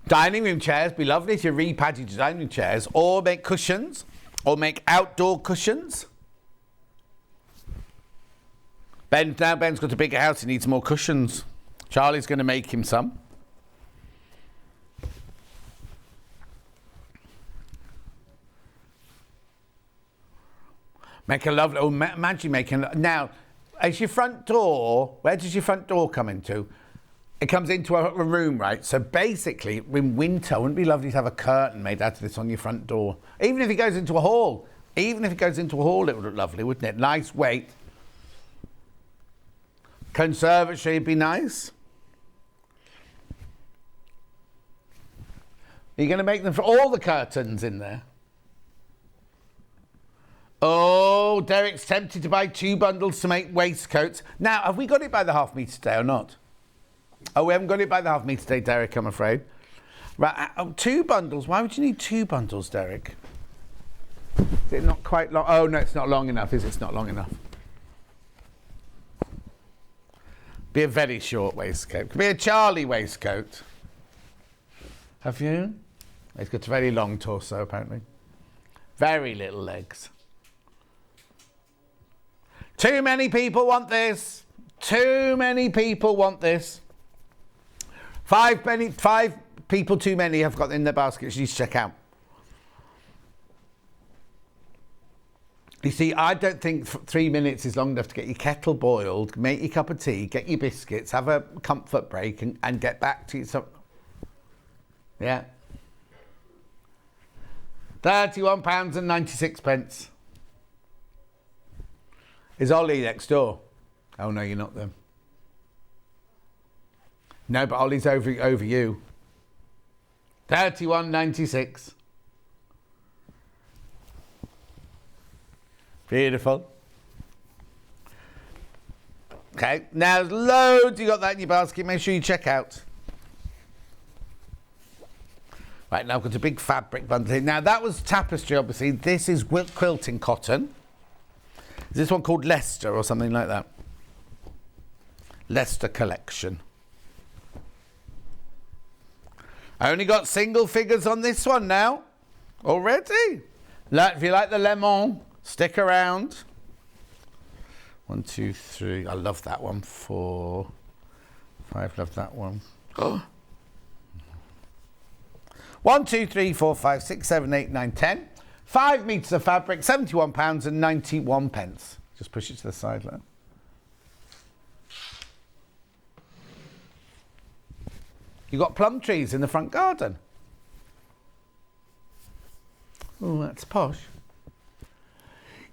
Dining room chairs, be lovely if you repadded your dining room chairs, or make cushions, or make outdoor cushions. Ben's got a bigger house, he needs more cushions. Charlie's going to make him some. Make a lovely, imagine making, now, as your front door, where does your front door come into? It comes into a room, right? So basically, in winter, wouldn't it be lovely to have a curtain made out of this on your front door? Even if it goes into a hall. Even if it goes into a hall, it would look lovely, wouldn't it? Nice weight. Conservatory would be nice. Are you going to make them for all the curtains in there? Oh, Derek's tempted to buy 2 bundles to make waistcoats. Now, have we got it by the half-metre today or not? Oh, we haven't got it by the half-metre today, Derek, I'm afraid. Right, 2 bundles. Why would you need 2 bundles, Derek? Is it not quite long? Oh, no, it's not long enough, is it? It's not long enough. Be a very short waistcoat. Could be a Charlie waistcoat. Have you? He's got a very long torso, apparently. Very little legs. Too many people want this. Too many people want this. 5 people too many have got in their baskets. You need to check out. You see, I don't think 3 minutes is long enough to get your kettle boiled, make your cup of tea, get your biscuits, have a comfort break and get back to you. Yeah. £31.96. Is Ollie next door? Oh, no, you're not them. No, but Ollie's over you. £31.96. Beautiful. Okay, now there's loads. You got that in your basket. Make sure you check out. Right, now I've got a big fabric bundle here. Now that was tapestry, obviously. This is quilting cotton. Is this one called Leicester or something like that? Leicester collection. I only got single figures on this one now. Already. If you like the lemon, stick around. 1, 2, 3. I love that one. 4, 5. Love that one. 1, 2, 3, 4, 5, 6, 7, 8, 9, 10. 5 metres of fabric, £71.91. Just push it to the side there. You've got plum trees in the front garden. Oh, that's posh.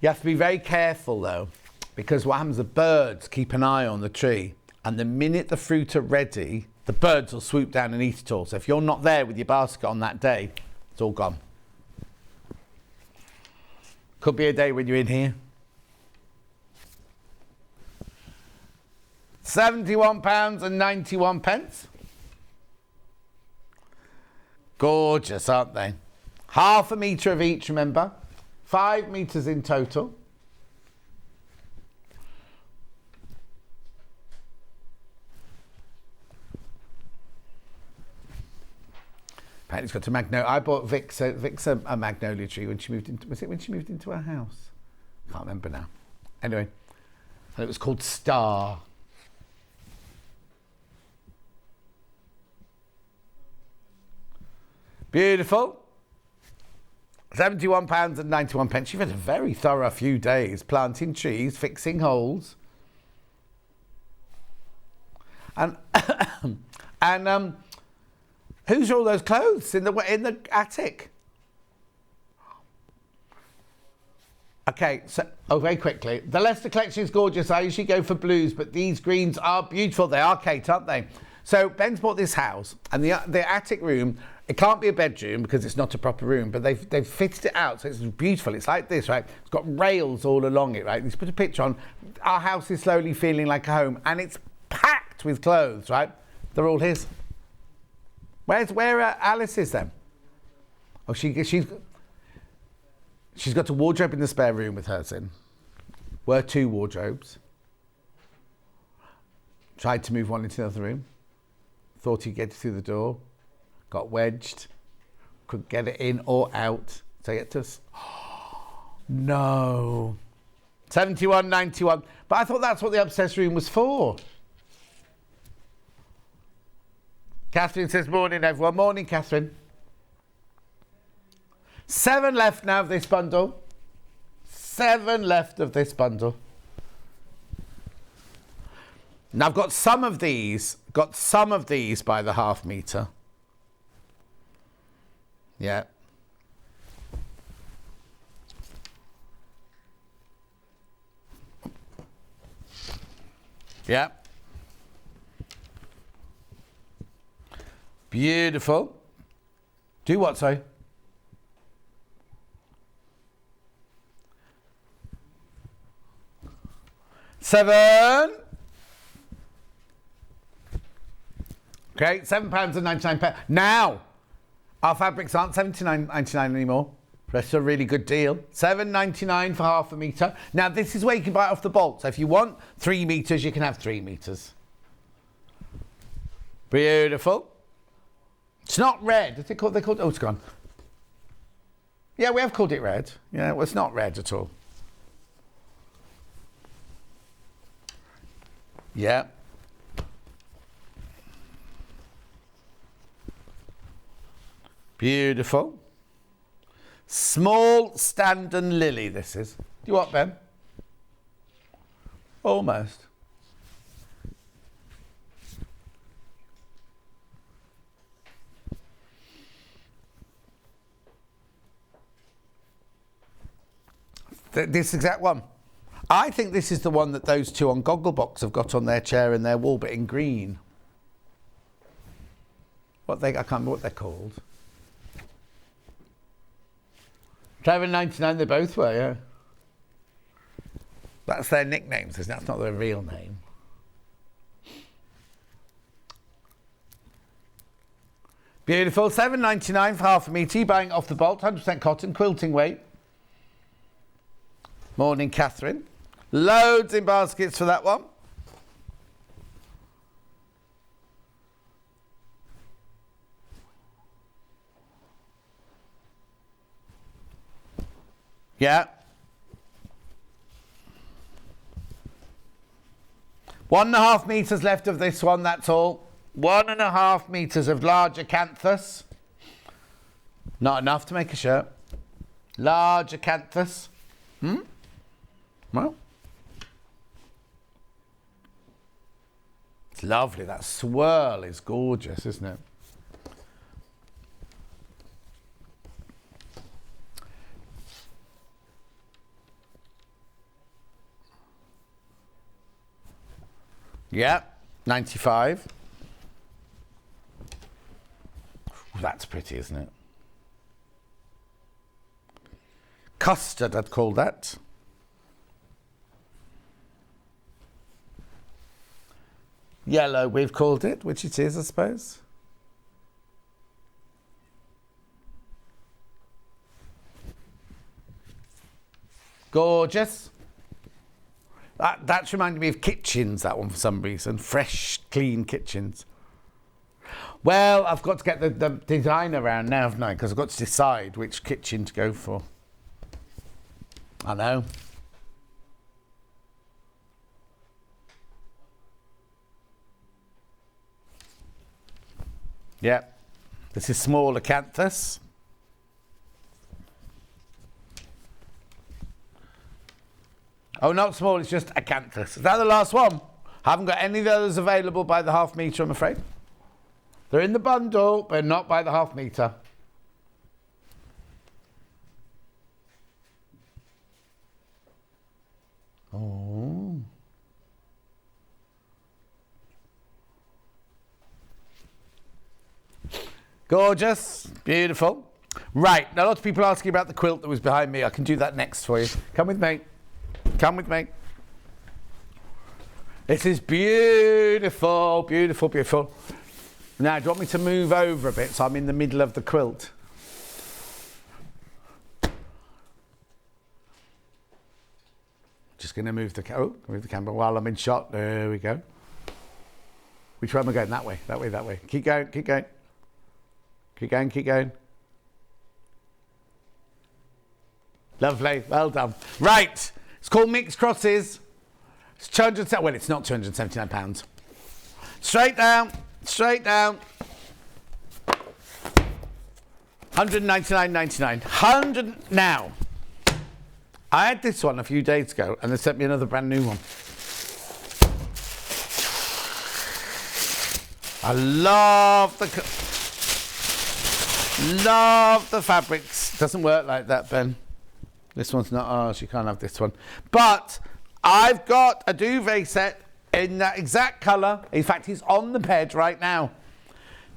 You have to be very careful, though, because what happens, the birds keep an eye on the tree, and the minute the fruit are ready, the birds will swoop down and eat it all. So if you're not there with your basket on that day, it's all gone. Could be a day when you're in here. £71.91. Gorgeous, aren't they? Half a metre of each, remember? 5 metres in total. Apparently it's got a magnolia. I bought Vix a magnolia tree when she moved into... Was it when she moved into her house? Can't remember now. Anyway, and it was called Star. Beautiful. £71.91. You've had a very thorough few days planting trees, fixing holes. And whose are all those clothes in the attic? Okay, so very quickly. The Leicester collection is gorgeous. I usually go for blues, but these greens are beautiful. They are, Kate, aren't they? So Ben's bought this house, and the attic room, it can't be a bedroom because it's not a proper room, but they've fitted it out, so it's beautiful. It's like this, right? It's got rails all along it, right? Let's put a picture on. Our house is slowly feeling like a home, and it's packed with clothes, right? They're all his. Where Alice is then? Oh, she's got a wardrobe in the spare room with hers in. Were 2 wardrobes. Tried to move one into the other room. Thought he'd get it through the door. Got wedged. Couldn't get it in or out. So he had to... No. 71.91. But I thought that's what the upstairs room was for. Catherine says, morning, everyone. Morning, Catherine. 7 left now of this bundle. 7 left of this bundle. Now I've got some of these by the half metre. Yeah. Yeah. Beautiful. Do what, sorry? £7. Okay, £7.99. Now, our fabrics aren't $79.99 anymore. That's a really good deal. $7.99 for half a metre. Now, this is where you can buy it off the bolt. So if you want 3 metres, you can have 3 metres. Beautiful. It's not red. Is it called? Oh, it's gone. Yeah, we have called it red. Yeah, well, it's not red at all. Yeah. Beautiful. Small stand and lily, this is. Do you want, Ben? Almost. This exact one. I think this is the one that those 2 on Gogglebox have got on their chair and their wall, but in green. I can't remember what they're called. $7.99 they both were, yeah. That's their nicknames, isn't it? That's not their real name. Beautiful. $7.99 for half a metre. Buying off the bolt, 100% cotton, quilting weight. Morning, Catherine. Loads in baskets for that one. Yeah. 1.5 metres left of this one, that's all. 1.5 metres of large acanthus. Not enough to make a shirt. Large acanthus. Well. It's lovely. That swirl is gorgeous, isn't it? Yeah, 95. That's pretty, isn't it? Custard, I'd call that. Yellow, we've called it, which it is, I suppose. Gorgeous. That's reminding me of kitchens, that one, for some reason. Fresh, clean kitchens. Well, I've got to get the design around now, haven't I? Because I've got to decide which kitchen to go for. I know. Yeah. This is small acanthus. Oh, not small, it's just acanthus. Is that the last one? Haven't got any of those available by the half metre, I'm afraid. They're in the bundle, but not by the half metre. Oh. Gorgeous. Beautiful. Right, now lots of people asking about the quilt that was behind me. I can do that next for you. Come with me. Come with me. This is beautiful, beautiful, beautiful. Now, do you want me to move over a bit so I'm in the middle of the quilt? Just going to move the camera while I'm in shot. There we go. Which way am I going? That way, that way, that way. Keep going, keep going. Keep going, keep going. Lovely, well done. Right, it's called Mixed Crosses. It's 270, well, it's not £279. Straight down, straight down. 199.99. Now, I had this one a few days ago and they sent me another brand new one. I love the fabrics. Doesn't work like that, Ben. This one's not ours. You can't have this one. But I've got a duvet set in that exact colour. In fact, it's on the bed right now.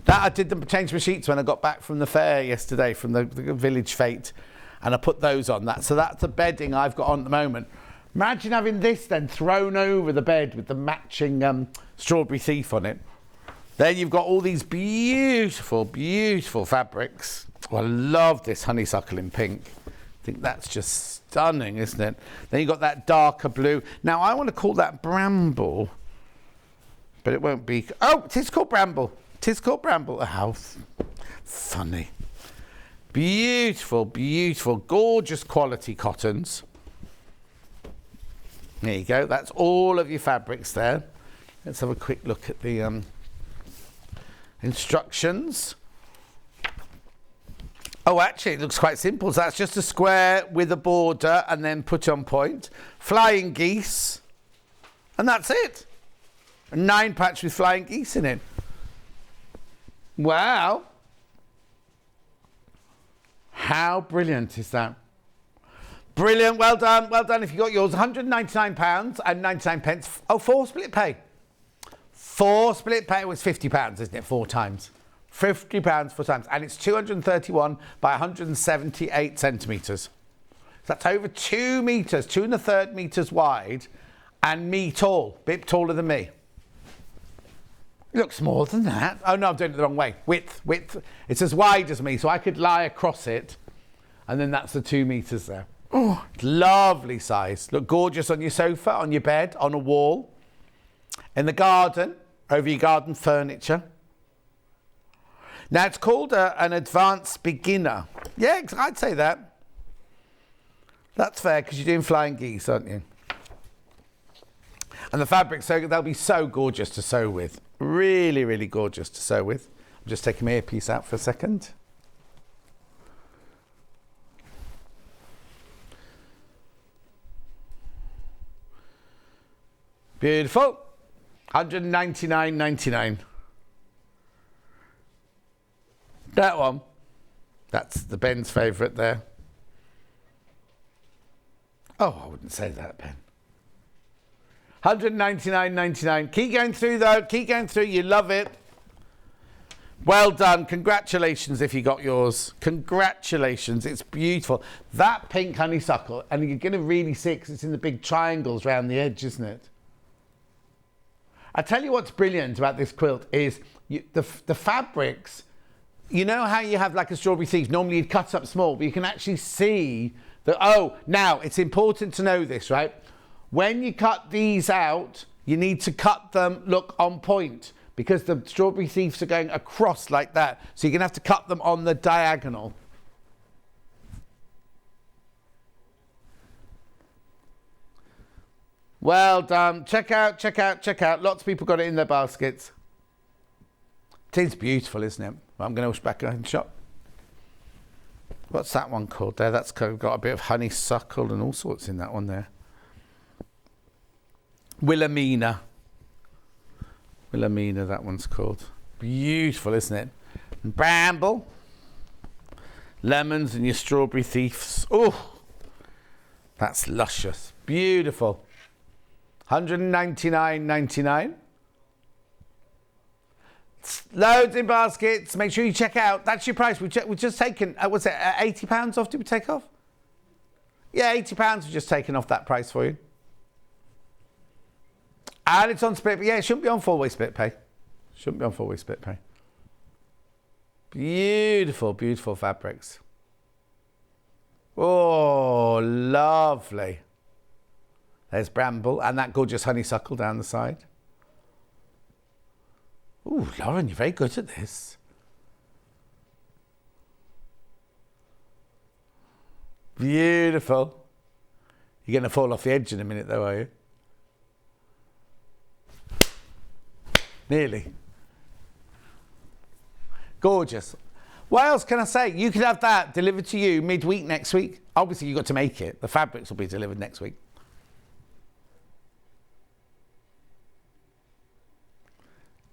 That I did change my sheets when I got back from the fair yesterday, from the village fete, and I put those on that. So that's the bedding I've got on at the moment. Imagine having this then thrown over the bed with the matching strawberry thief on it. Then you've got all these beautiful, beautiful fabrics. Oh, I love this honeysuckle in pink. I think that's just stunning, isn't it? Then you've got that darker blue. Now, I want to call that bramble, but it won't be. Oh, it is called bramble. It is called bramble. How funny. Beautiful, beautiful, gorgeous quality cottons. There you go. That's all of your fabrics there. Let's have a quick look at the instructions. Oh, actually, it looks quite simple. So that's just a square with a border and then put on point. Flying geese. And that's it. A 9 patch with flying geese in it. Wow. How brilliant is that? Brilliant. Well done. Well done. If you got yours, £199 and 99 pence. Oh, 4 split pay. 4 split pay was £50, isn't it? 4 times. £50 4 times. And it's 231 by 178 centimetres. So that's over 2 metres, 2 1/3 metres wide and me tall. Bit taller than me. It looks more than that. Oh, no, I'm doing it the wrong way. Width. It's as wide as me, so I could lie across it. And then that's the 2 metres there. Oh, lovely size. Look gorgeous on your sofa, on your bed, on a wall. In the garden, over your garden furniture. Now, it's called an advanced beginner. Yeah, I'd say that. That's fair, because you're doing flying geese, aren't you? And the fabrics, so they'll be so gorgeous to sew with. Really, really gorgeous to sew with. I'm just taking my earpiece out for a second. Beautiful. 199.99. That one. That's the Ben's favourite there. Oh, I wouldn't say that, Ben. 199.99. Keep going through though. Keep going through. You love it. Well done. Congratulations if you got yours. Congratulations. It's beautiful. That pink honeysuckle, and you're going to really see it because it's in the big triangles around the edge, isn't it? I tell you what's brilliant about this quilt is the fabrics. You know how you have like a strawberry thief? Normally you'd cut up small, but you can actually see that. Oh, now it's important to know this, right? When you cut these out, you need to cut them, look, on point, because the strawberry thieves are going across like that. So you're going to have to cut them on the diagonal. Well done. Check out, check out, check out. Lots of people got it in their baskets. It is beautiful, isn't it? I'm going to push back and shop. What's that one called there? That's got a bit of honeysuckle and all sorts in that one there. Wilhelmina. Wilhelmina, that one's called. Beautiful, isn't it? And bramble. Lemons and your strawberry thieves. Oh, that's luscious. Beautiful. 199.99. Loads in baskets. Make sure you check out. That's your price. We've just taken, what's it, £80 off? Did we take off? Yeah, £80 we've just taken off that price for you. And it's on split pay. Yeah, it shouldn't be on 4-way split pay. Shouldn't be on 4-way split pay. Beautiful, beautiful fabrics. Oh, lovely. There's bramble and that gorgeous honeysuckle down the side. Ooh, Lauren, you're very good at this. Beautiful. You're going to fall off the edge in a minute though, are you? Nearly. Gorgeous. What else can I say? You could have that delivered to you midweek next week. Obviously, you've got to make it. The fabrics will be delivered next week.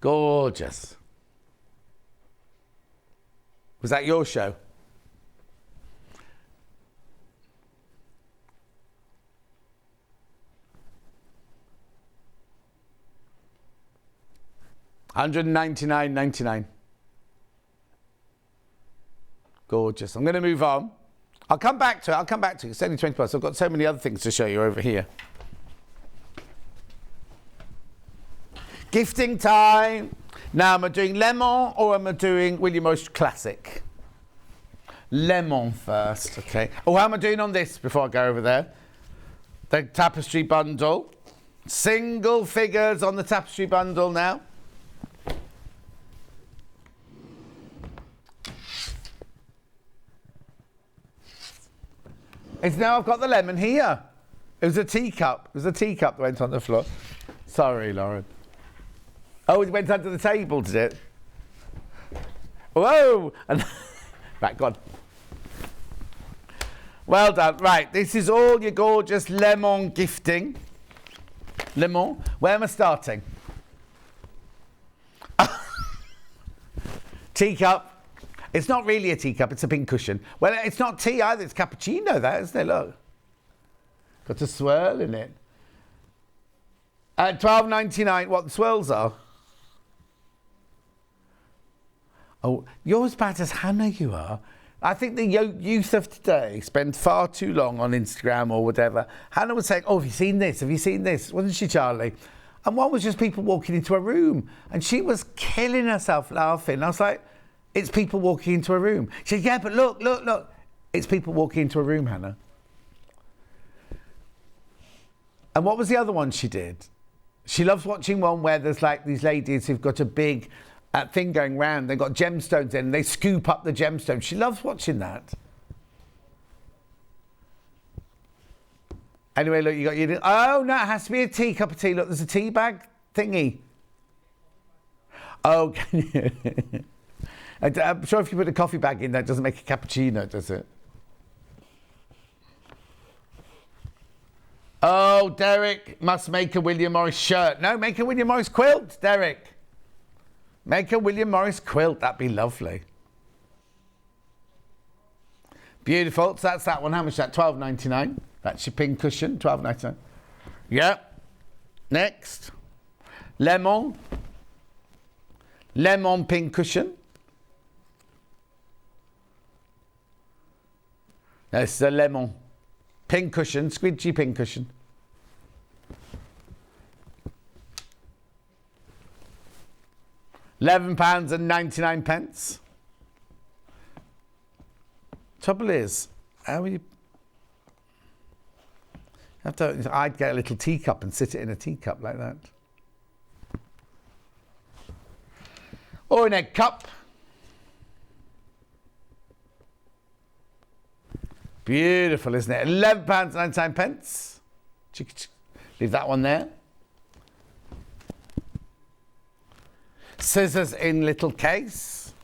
Gorgeous. Was that your show? $199.99. Gorgeous. I'm going to move on. I'll come back to it. It's only 20 past. I've got so many other things to show you over here. Gifting time. Now, am I doing lemon or am I doing William Morris Classic? Lemon first, okay. Oh, how am I doing on this before I go over there? The tapestry bundle. Single figures on the tapestry bundle now. It's now I've got the lemon here. It was a teacup. It was a teacup that went on the floor. Sorry, Lauren. Oh, it went under the table, did it? Whoa! And right, gone. Well done. Right, this is all your gorgeous lemon gifting. Lemon. Where am I starting? Teacup. It's not really a teacup, it's a pink cushion. Well, it's not tea either, it's cappuccino, that, isn't it? Look. Got a swirl in it. At $12.99, what the swirls are? Oh, you're as bad as Hannah, you are. I think the youth of today spend far too long on Instagram or whatever. Hannah was saying, oh, have you seen this? Have you seen this? Wasn't she, Charlie? And one was just people walking into a room. And she was killing herself laughing. I was like, it's people walking into a room. She said, yeah, but look. It's people walking into a room, Hannah. And what was the other one she did? She loves watching one where there's like these ladies who've got a big thing going round. They've got gemstones in and they scoop up the gemstones. She loves watching that. Anyway, look, you got your... Oh, no, it has to be a cup of tea. Look, there's a tea bag thingy. Oh, can you... I'm sure if you put a coffee bag in, that doesn't make a cappuccino, does it? Oh, Derek must make a William Morris shirt. No, make a William Morris quilt, Derek. Make a William Morris quilt. That'd be lovely. Beautiful. So that's that one. How much is that? $12.99. That's your pink cushion. $12.99. Yeah. Next. Lemon. Lemon pink cushion. This is a lemon. Pink cushion. Squidgy pink cushion. £11.99. Trouble is, how are you? I'd get a little teacup and sit it in a teacup like that. Or in a cup. Beautiful, isn't it? £11.99. Leave that one there. Scissors in little case.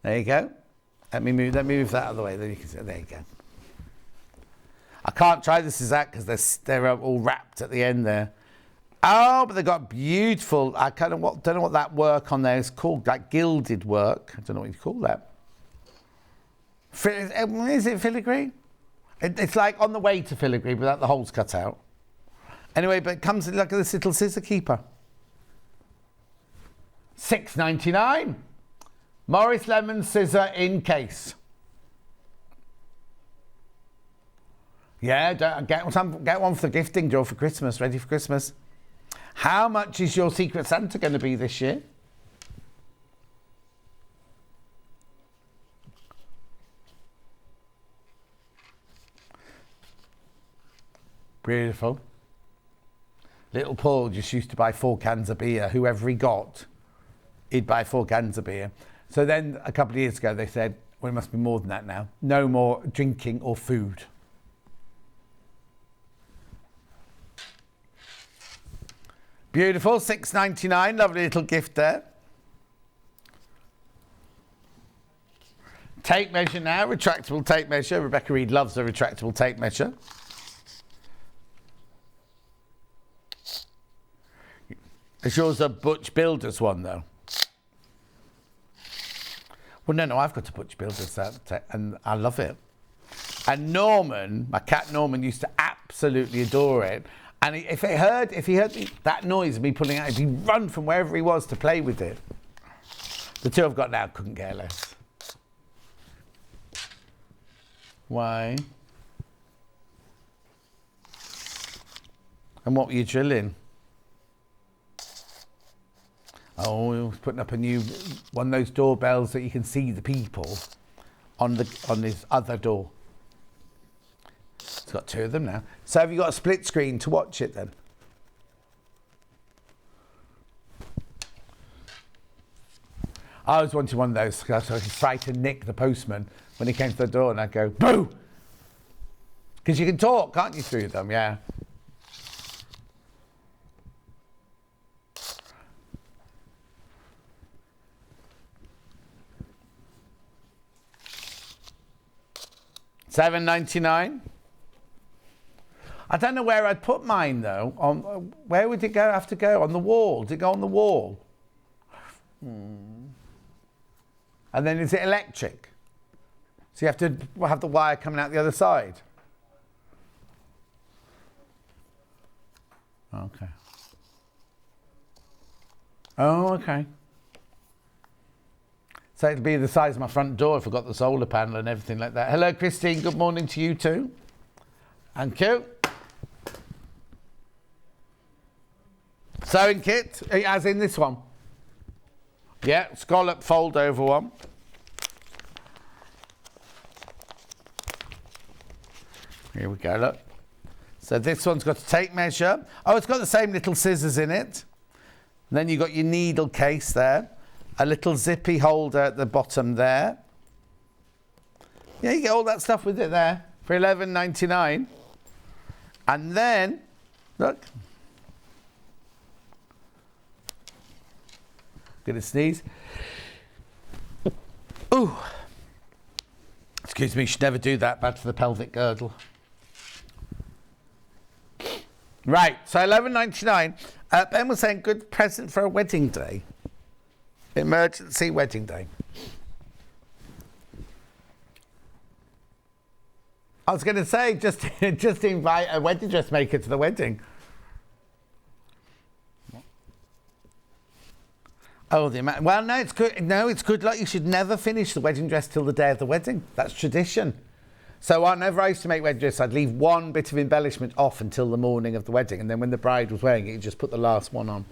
There you go. Let me move that out of the way. Then you can see. There you go. I can't try the scissors because they're all wrapped at the end there. Oh, but they've got beautiful. I don't know what that work on there is called. Like gilded work. I don't know what you call that. Is it filigree? It's like on the way to filigree without the holes cut out. Anyway, but it comes in like this little scissor keeper. $6.99. Morris Lemon scissor in case. Yeah, get one for the gifting drawer for Christmas, ready for Christmas. How much is your Secret Santa going to be this year? Beautiful. Little Paul just used to buy 4 cans of beer. Whoever he got, he'd buy 4 cans of beer. So then a couple of years ago they said, well, it must be more than that now. No more drinking or food. Beautiful, $6.99, lovely little gift there. Tape measure now, retractable tape measure. Rebecca Reed loves a retractable tape measure. Is yours a Butch Builders one though? Well, no, I've got a Butch Builders and I love it. And Norman, my cat Norman, used to absolutely adore it. And if he heard that noise of me pulling out, he'd run from wherever he was to play with it. The 2 I've got now couldn't care less. Why? And what were you drilling? Oh, he was putting up a new one of those doorbells that you can see the people on his other door. It's got 2 of them now. So have you got a split screen to watch it then? I always wanted one of those because I could frighten Nick, the postman, when he came to the door, and I'd go, boo! Because you can talk, can't you, through them? Yeah. $7.99. I don't know where I'd put mine though. Where would it have to go? On the wall? Did it go on the wall? And then is it electric? So you have to have the wire coming out the other side? Okay. Oh, okay. So it'd be the size of my front door if I got the solar panel and everything like that. Hello, Christine. Good morning to you too. Thank you. Sewing kit, as in this one. Yeah, scallop fold over one. Here we go, look. So this one's got a tape measure. Oh, it's got the same little scissors in it. And then you've got your needle case there. A little zippy holder at the bottom there. Yeah, you get all that stuff with it there for $11.99. And then, look. Gonna sneeze. Ooh. Excuse me, you should never do that. Bad for the pelvic girdle. Right, so $11.99. Ben was saying good present for a wedding day. Emergency wedding day. I was going to say, just invite a wedding dressmaker to the wedding. Oh, well, no, it's good. No, it's good luck. You should never finish the wedding dress till the day of the wedding. That's tradition. So whenever I used to make wedding dress, I'd leave one bit of embellishment off until the morning of the wedding, and then when the bride was wearing it, you just put the last one on.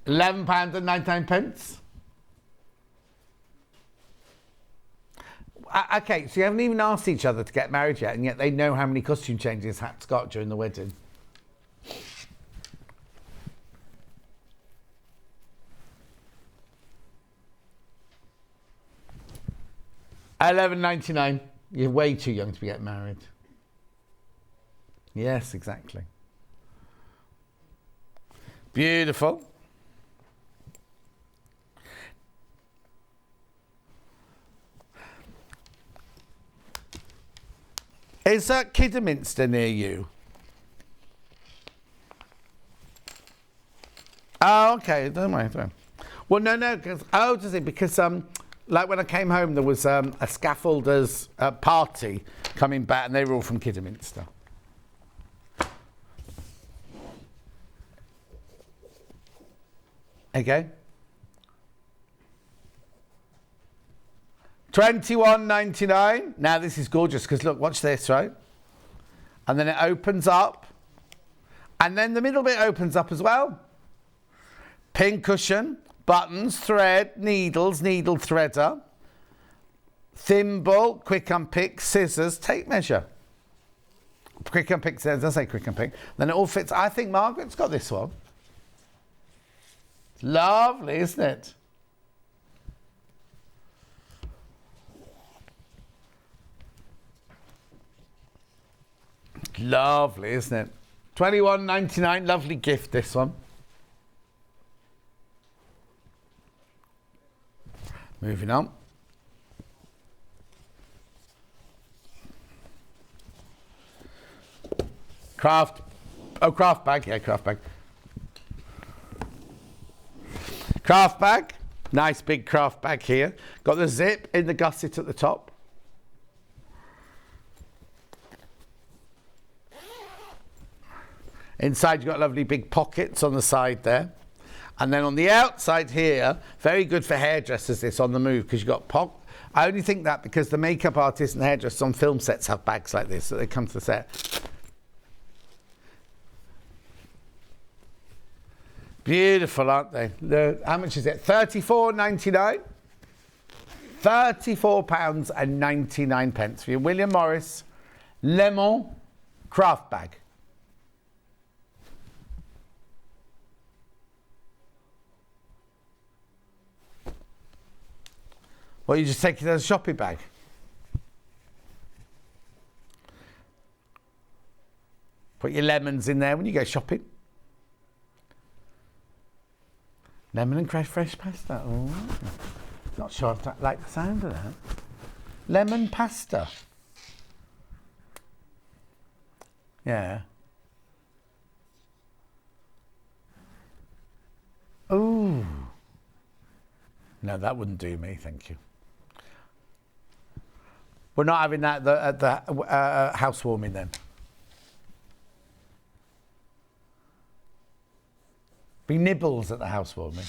£11.99. Okay, so you haven't even asked each other to get married yet, and yet they know how many costume changes Hat's got during the wedding. $11.99. You're way too young to be getting married. Yes, exactly. Beautiful. Is that Kidderminster near you? Oh, okay. Don't worry. Well, no. Does it? Because Like when I came home, there was a scaffolders party coming back, and they were all from Kidderminster. Okay. $21.99. Now this is gorgeous because look, watch this, right? And then it opens up, and then the middle bit opens up as well. Pin cushion, buttons, thread, needles, needle threader, thimble, quick unpick, scissors, tape measure. Quick unpick, scissors, I say quick unpick. Then it all fits. I think Margaret's got this one. It's lovely, isn't it? Lovely, isn't it? $21.99, lovely gift, this one. Moving on. Craft bag, yeah, craft bag. Craft bag, nice big craft bag here. Got the zip in the gusset at the top. Inside you've got lovely big pockets on the side there. And then on the outside here, very good for hairdressers this on the move because you've got I only think that because the makeup artists and hairdressers on film sets have bags like this, so they come to the set. Beautiful, aren't they? How much is it? £34.99. £34.99 for your William Morris Lemon craft bag. Well, you just take it as a shopping bag. Put your lemons in there when you go shopping. Lemon and fresh pasta. Oh, not sure if I like the sound of that. Lemon pasta. Yeah. Ooh. No, that wouldn't do me, thank you. We're not having that at the housewarming then. Be nibbles at the housewarming.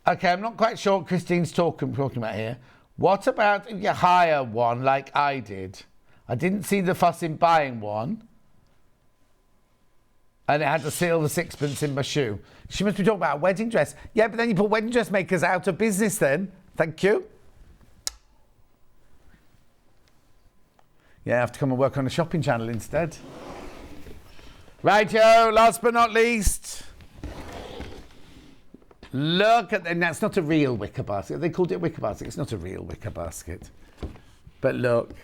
Okay, I'm not quite sure what Christine's talking about here. What about if you hire one like I did? I didn't see the fuss in buying one. And it had to seal the sixpence in my shoe. She must be talking about a wedding dress. Yeah, but then you put wedding dress makers out of business then. Thank you. Yeah, I have to come and work on a shopping channel instead. Righto, last but not least. Look at, and that's not a real wicker basket. They called it wicker basket. It's not a real wicker basket. But look.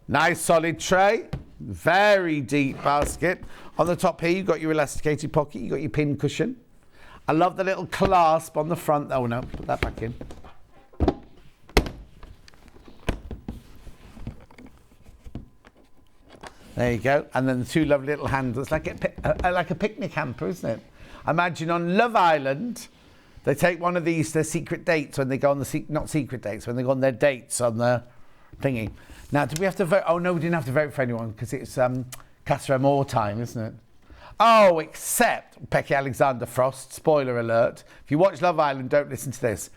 Nice solid tray. Very deep basket. On the top here, you've got your elasticated pocket. You've got your pin cushion. I love the little clasp on the front. Oh no, put that back in. There you go. And then the two lovely little handles, like a picnic hamper, isn't it? Imagine on Love Island, they take one of these to their secret dates when they go on the, not secret dates, when they go on their dates on the thingy. Now, do we have to vote? Oh, no, we didn't have to vote for anyone because it's Casa Amor time, isn't it? Oh, except Becky Alexander Frost, spoiler alert. If you watch Love Island, don't listen to this.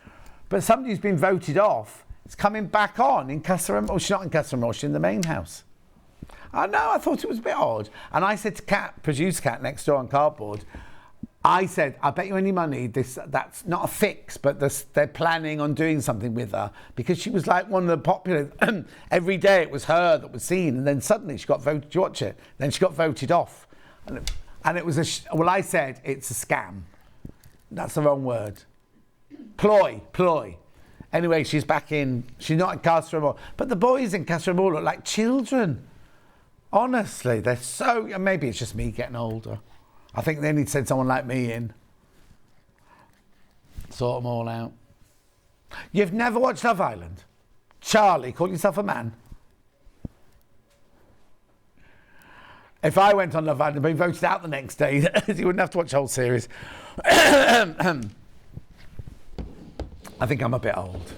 But somebody who's been voted off is coming back on in Casa Amor. Oh, she's not in Casa Amor, she's in the main house. I know, I thought it was a bit odd. And I said to Kat, producer Kat next door on Cardboard, I said, I bet you any money that's not a fix, but they're planning on doing something with her because she was like one of the popular. Every day it was her that was seen, and then suddenly she got voted. You watch it, then she got voted off, and it was well, I said it's a scam. That's the wrong word. Ploy. Anyway, she's back in. She's not in Casa Amor, but the boys in Casa Amor look like children. Honestly, they're so. Maybe it's just me getting older. I think they need to send someone like me in. Sort them all out. You've never watched Love Island? Charlie, call yourself a man. If I went on Love Island, I'd be voted out the next day. You wouldn't have to watch the whole series. I think I'm a bit old.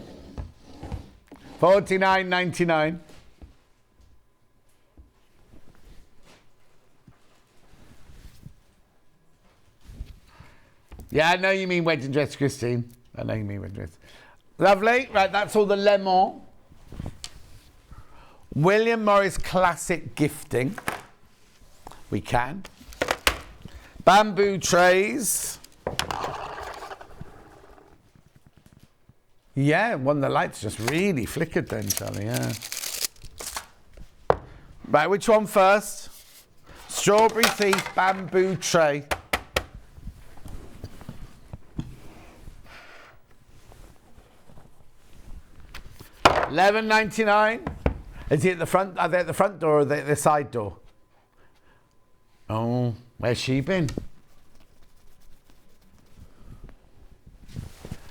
$49.99. Yeah, I know you mean wedding dress, Christine. I know you mean wedding dress. Lovely. Right, that's all the lemon. William Morris Classic Gifting. We can. Bamboo trays. Yeah, one of the lights just really flickered then, Charlie, yeah. Right, which one first? Strawberry Thief bamboo tray. $11.99. Is he at the front? Are they at the front door or are they at the side door? Oh, where's she been?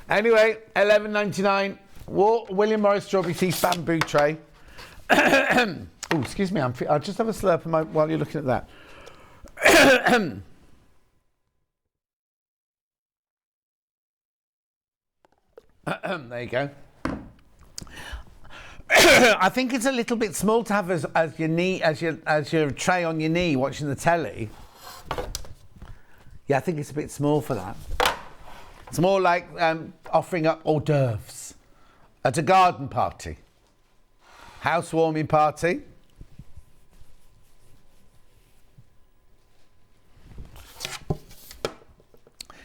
Anyway, $11.99. William Morris Strawberry Thief bamboo tray. Oh, excuse me. I'll just have a slurp while you're looking at that. There you go. I think it's a little bit small to have as your tray on your knee watching the telly. Yeah, I think it's a bit small for that. It's more like offering up hors d'oeuvres at a garden party, housewarming party.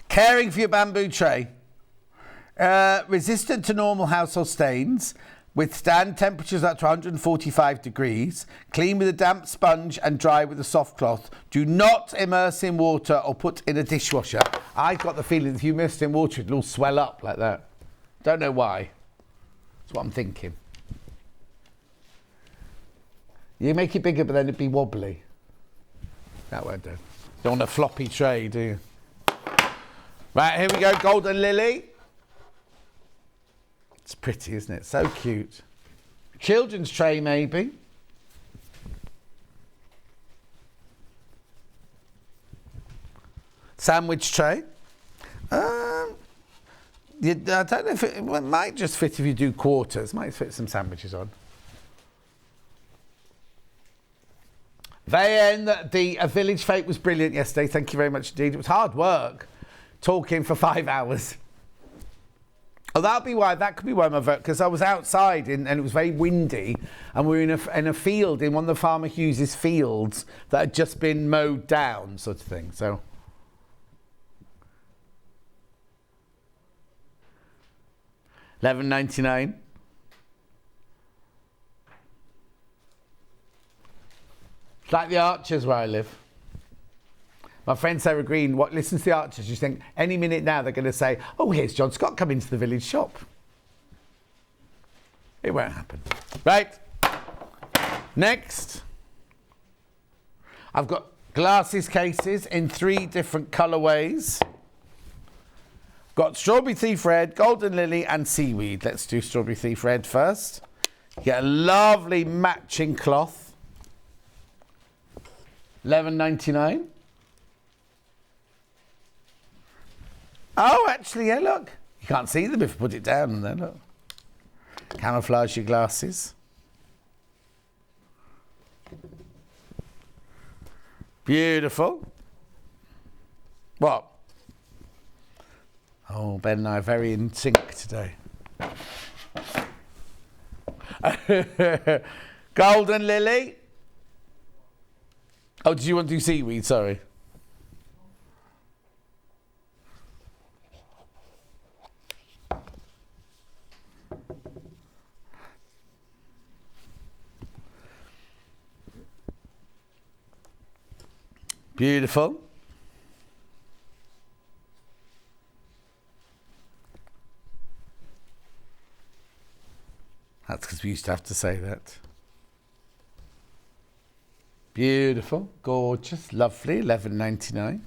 Caring for your bamboo tray. Resistant to normal household stains. Withstand temperatures up to 145 degrees. Clean with a damp sponge and dry with a soft cloth. Do not immerse in water or put in a dishwasher. I've got the feeling if you immerse it in water, it'll all swell up like that. Don't know why. That's what I'm thinking. You make it bigger, but then it'd be wobbly. That won't do. Don't want a floppy tray, do you? Right, here we go. Golden Lily. It's pretty, isn't it? So cute. Children's tray, maybe. Sandwich tray. I don't know if it might just fit if you do quarters. Might fit some sandwiches on. The village fete was brilliant yesterday. Thank you very much indeed. It was hard work, talking for 5 hours. Oh, that could be why my vote, because I was outside and it was very windy, and we were in a field, in one of the Farmer Hughes's fields that had just been mowed down, sort of thing. So, $11.99. It's like the Archers where I live. My friend Sarah Green listens to the Archers. You think any minute now they're going to say, oh, here's John Scott coming to the village shop. It won't happen. Right. Next. I've got glasses cases in 3 different colourways. Got Strawberry Thief Red, Golden Lily and Seaweed. Let's do Strawberry Thief Red first. Get a lovely matching cloth. $11.99. Oh, actually, yeah, look. You can't see them if you put it down there, look. Camouflage your glasses. Beautiful. What? Oh, Ben and I are very in sync today. Golden Lily. Oh, did you want to do seaweed? Sorry. Beautiful. That's because we used to have to say that. Beautiful, gorgeous, lovely, $11.99.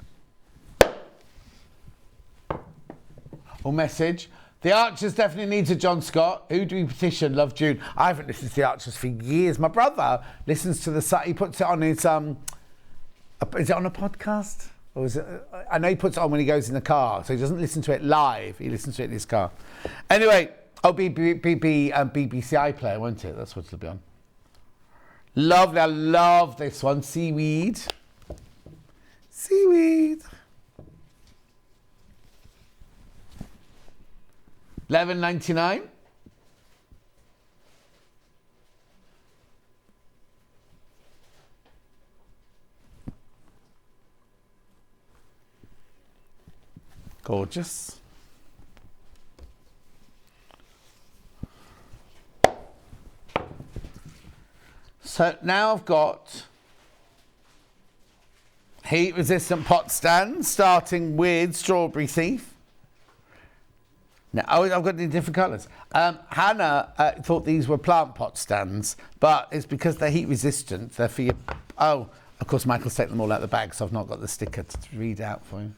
Or message. The Archers definitely needs a John Scott. Who do we petition? Love June. I haven't listened to the Archers for years. My brother listens to he puts it on his Is it on a podcast? Or is it? I know he puts it on when he goes in the car, so he doesn't listen to it live. He listens to it in his car. Anyway, BBC iPlayer, won't it? That's what it'll be on. Lovely. I love this one. Seaweed. Seaweed. $11.99. Gorgeous. So now I've got heat resistant pot stands, starting with Strawberry Thief. Now, I've got the different colours. Hannah thought these were plant pot stands, but it's because they're heat resistant. They're for your... Oh, of course, Michael's taken them all out of the bag, so I've not got the sticker to read out for you.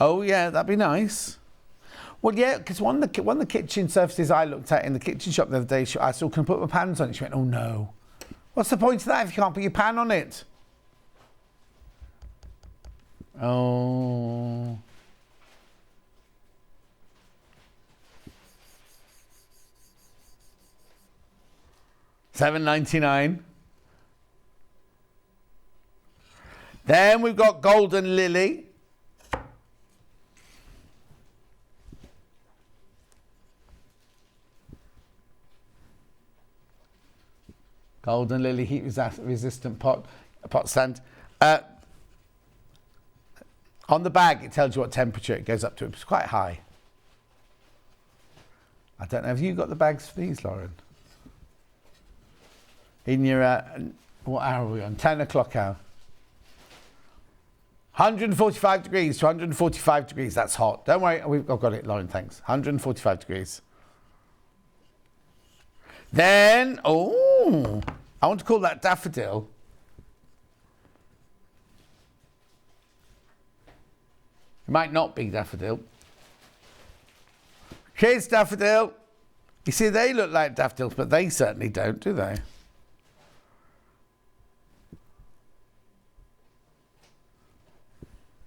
Oh, yeah, that'd be nice. Well, yeah, because one of the kitchen surfaces I looked at in the kitchen shop the other day, I still can put my pans on it. She went, oh, no. What's the point of that if you can't put your pan on it? Oh. $7.99. Then we've got Golden Lily. Golden Lily heat resistant pot stand. On the bag, it tells you what temperature it goes up to. It's quite high. I don't know. Have you got the bags for these, Lauren? In your, what hour are we on? 10 o'clock hour. 145 degrees to 145 degrees. That's hot. Don't worry. I've got it, Lauren. Thanks. 145 degrees. Then, oh, I want to call that daffodil. It might not be daffodil. Here's daffodil. You see, they look like daffodils, but they certainly don't, do they?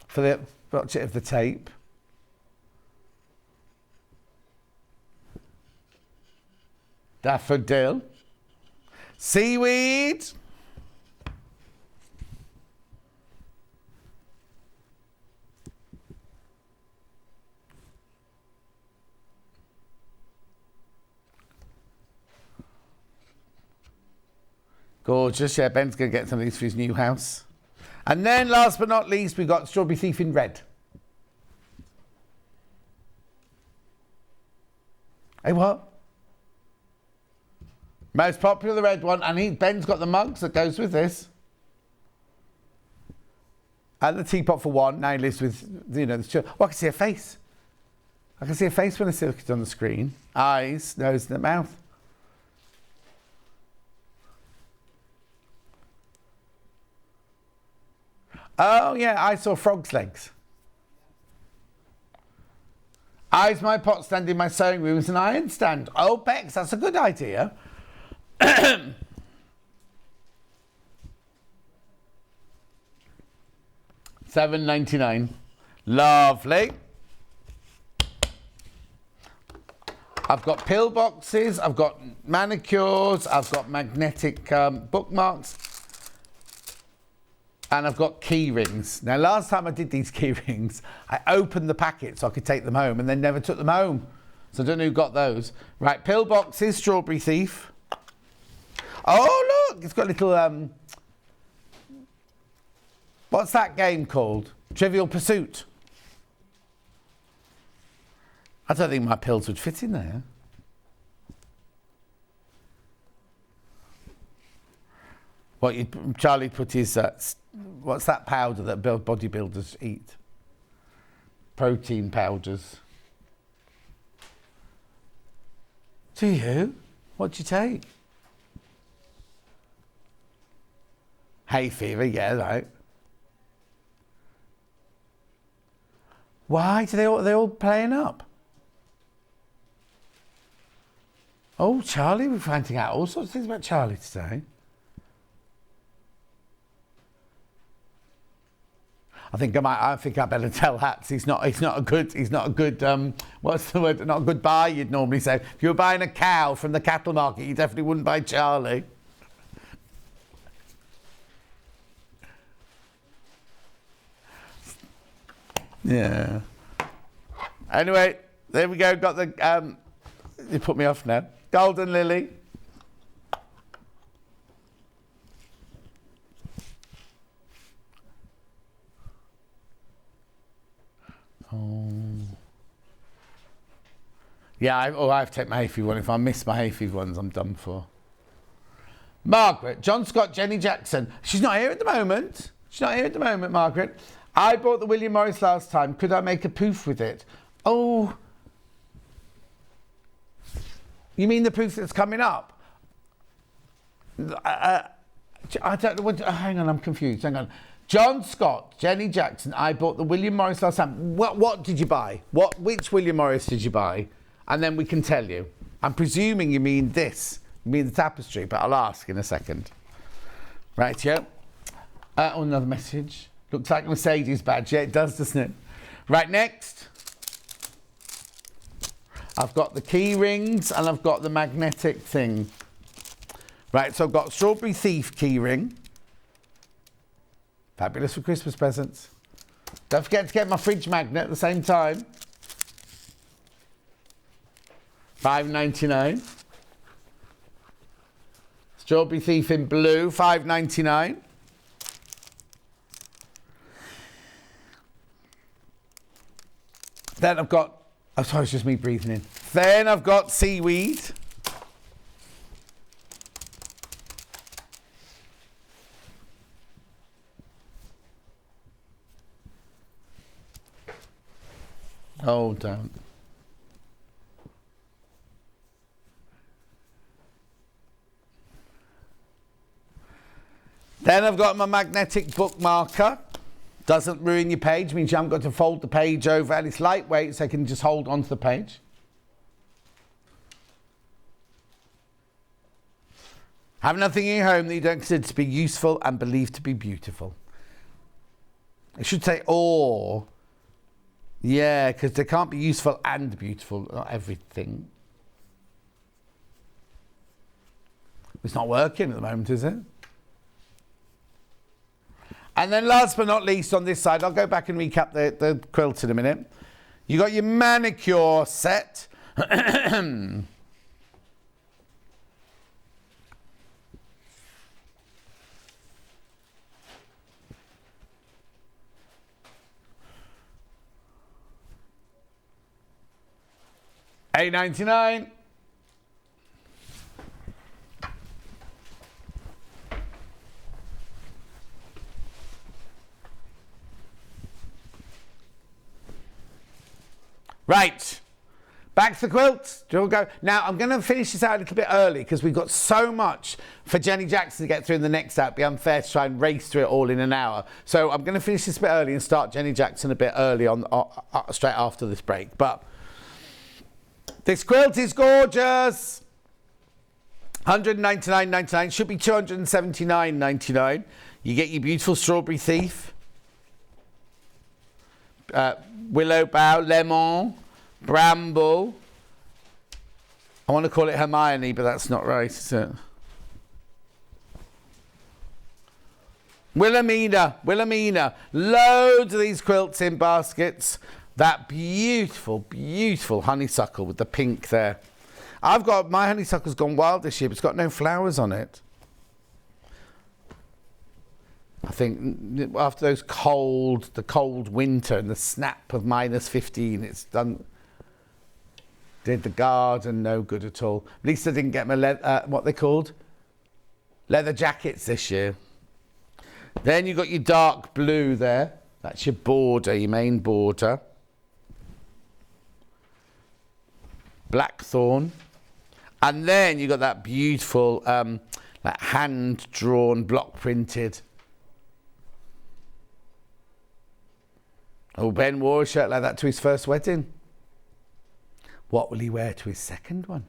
For the watch it of the tape. Daffodil. Seaweed. Gorgeous. Yeah, Ben's going to get some of these for his new house. And then, last but not least, we've got Strawberry Thief in red. Hey, what? Most popular red one. And Ben's got the mugs that goes with this. And the teapot for one. Now he lives with, you know, the I can see a face. I can see a face when I see it on the screen. Eyes, nose, and mouth. Oh, yeah, I saw frog's legs. Eyes, my pot stand in my sewing room is an iron stand. Oh, Bex, that's a good idea. $7.99. Lovely. I've got pill boxes, I've got manicures, I've got magnetic bookmarks. And I've got key rings. Now, last time I did these key rings, I opened the packet so I could take them home and then never took them home. So I don't know who got those. Right, pill boxes, Strawberry Thief. Oh, look, it's got a little, what's that game called? Trivial Pursuit. I don't think my pills would fit in there. Charlie put his, what's that powder that bodybuilders eat? Protein powders. Do you? What do you take? Hay fever, yeah, right. Why do they all playing up? Oh, Charlie, we're finding out all sorts of things about Charlie today. I think I better tell Hats he's not a good what's the word? Not a good buy, you'd normally say. If you were buying a cow from the cattle market, you definitely wouldn't buy Charlie. Yeah. Anyway, there we go. Got the you put me off now. Golden Lily. Oh. Yeah, I have to take my hay fever one. If I miss my hay fever ones, I'm done for. Margaret, John Scott, Jenny Jackson. She's not here at the moment. Margaret. I bought the William Morris last time. Could I make a poof with it? Oh. You mean the poof that's coming up? I don't know what... hang on, I'm confused. Hang on. John Scott, Jenny Jackson, I bought the William Morris last time. What did you buy? Which William Morris did you buy? And then we can tell you. I'm presuming you mean this. You mean the tapestry, but I'll ask in a second. Right, yeah. Another message. Looks like a Mercedes badge. Yeah, it does, doesn't it? Right, next. I've got the key rings and I've got the magnetic thing. Right, so I've got Strawberry Thief key ring. Fabulous for Christmas presents. Don't forget to get my fridge magnet at the same time. $5.99. Strawberry Thief in blue, $5.99. Then I've got... oh, sorry, it's just me breathing in. Then I've got seaweed. Oh, don't. Then I've got my magnetic bookmarker. Doesn't ruin your page, means you haven't got to fold the page over, and it's lightweight, so you can just hold onto the page. Have nothing in your home that you don't consider to be useful and believed to be beautiful. It should say or. Yeah, because they can't be useful and beautiful, not everything. It's not working at the moment, is it? And then last but not least on this side, I'll go back and recap the quilt in a minute. You got your manicure set. $8.99. Right, back to the quilts. Do you all go? Now, I'm going to finish this out a little bit early because we've got so much for Jenny Jackson to get through in the next hour. It'd be unfair to try and race through it all in an hour. So I'm going to finish this a bit early and start Jenny Jackson a bit early on straight after this break. But this quilt is gorgeous. $199.99, should be $279.99. You get your beautiful Strawberry Thief, Willow Bough, Lemon, Bramble. I want to call it Hermione, but that's not right, is it? Wilhelmina. Loads of these quilts in baskets. That beautiful, beautiful honeysuckle with the pink there. My honeysuckle's gone wild this year, but it's got no flowers on it. I think after the cold winter and the snap of -15, it's done. Did the garden no good at all. At least I didn't get my what they called leather jackets this year. Then you got your dark blue there. That's your border, your main border. Blackthorn, and then you got that beautiful, like hand-drawn, block-printed. Oh, Ben wore a shirt like that to his first wedding. What will he wear to his second one?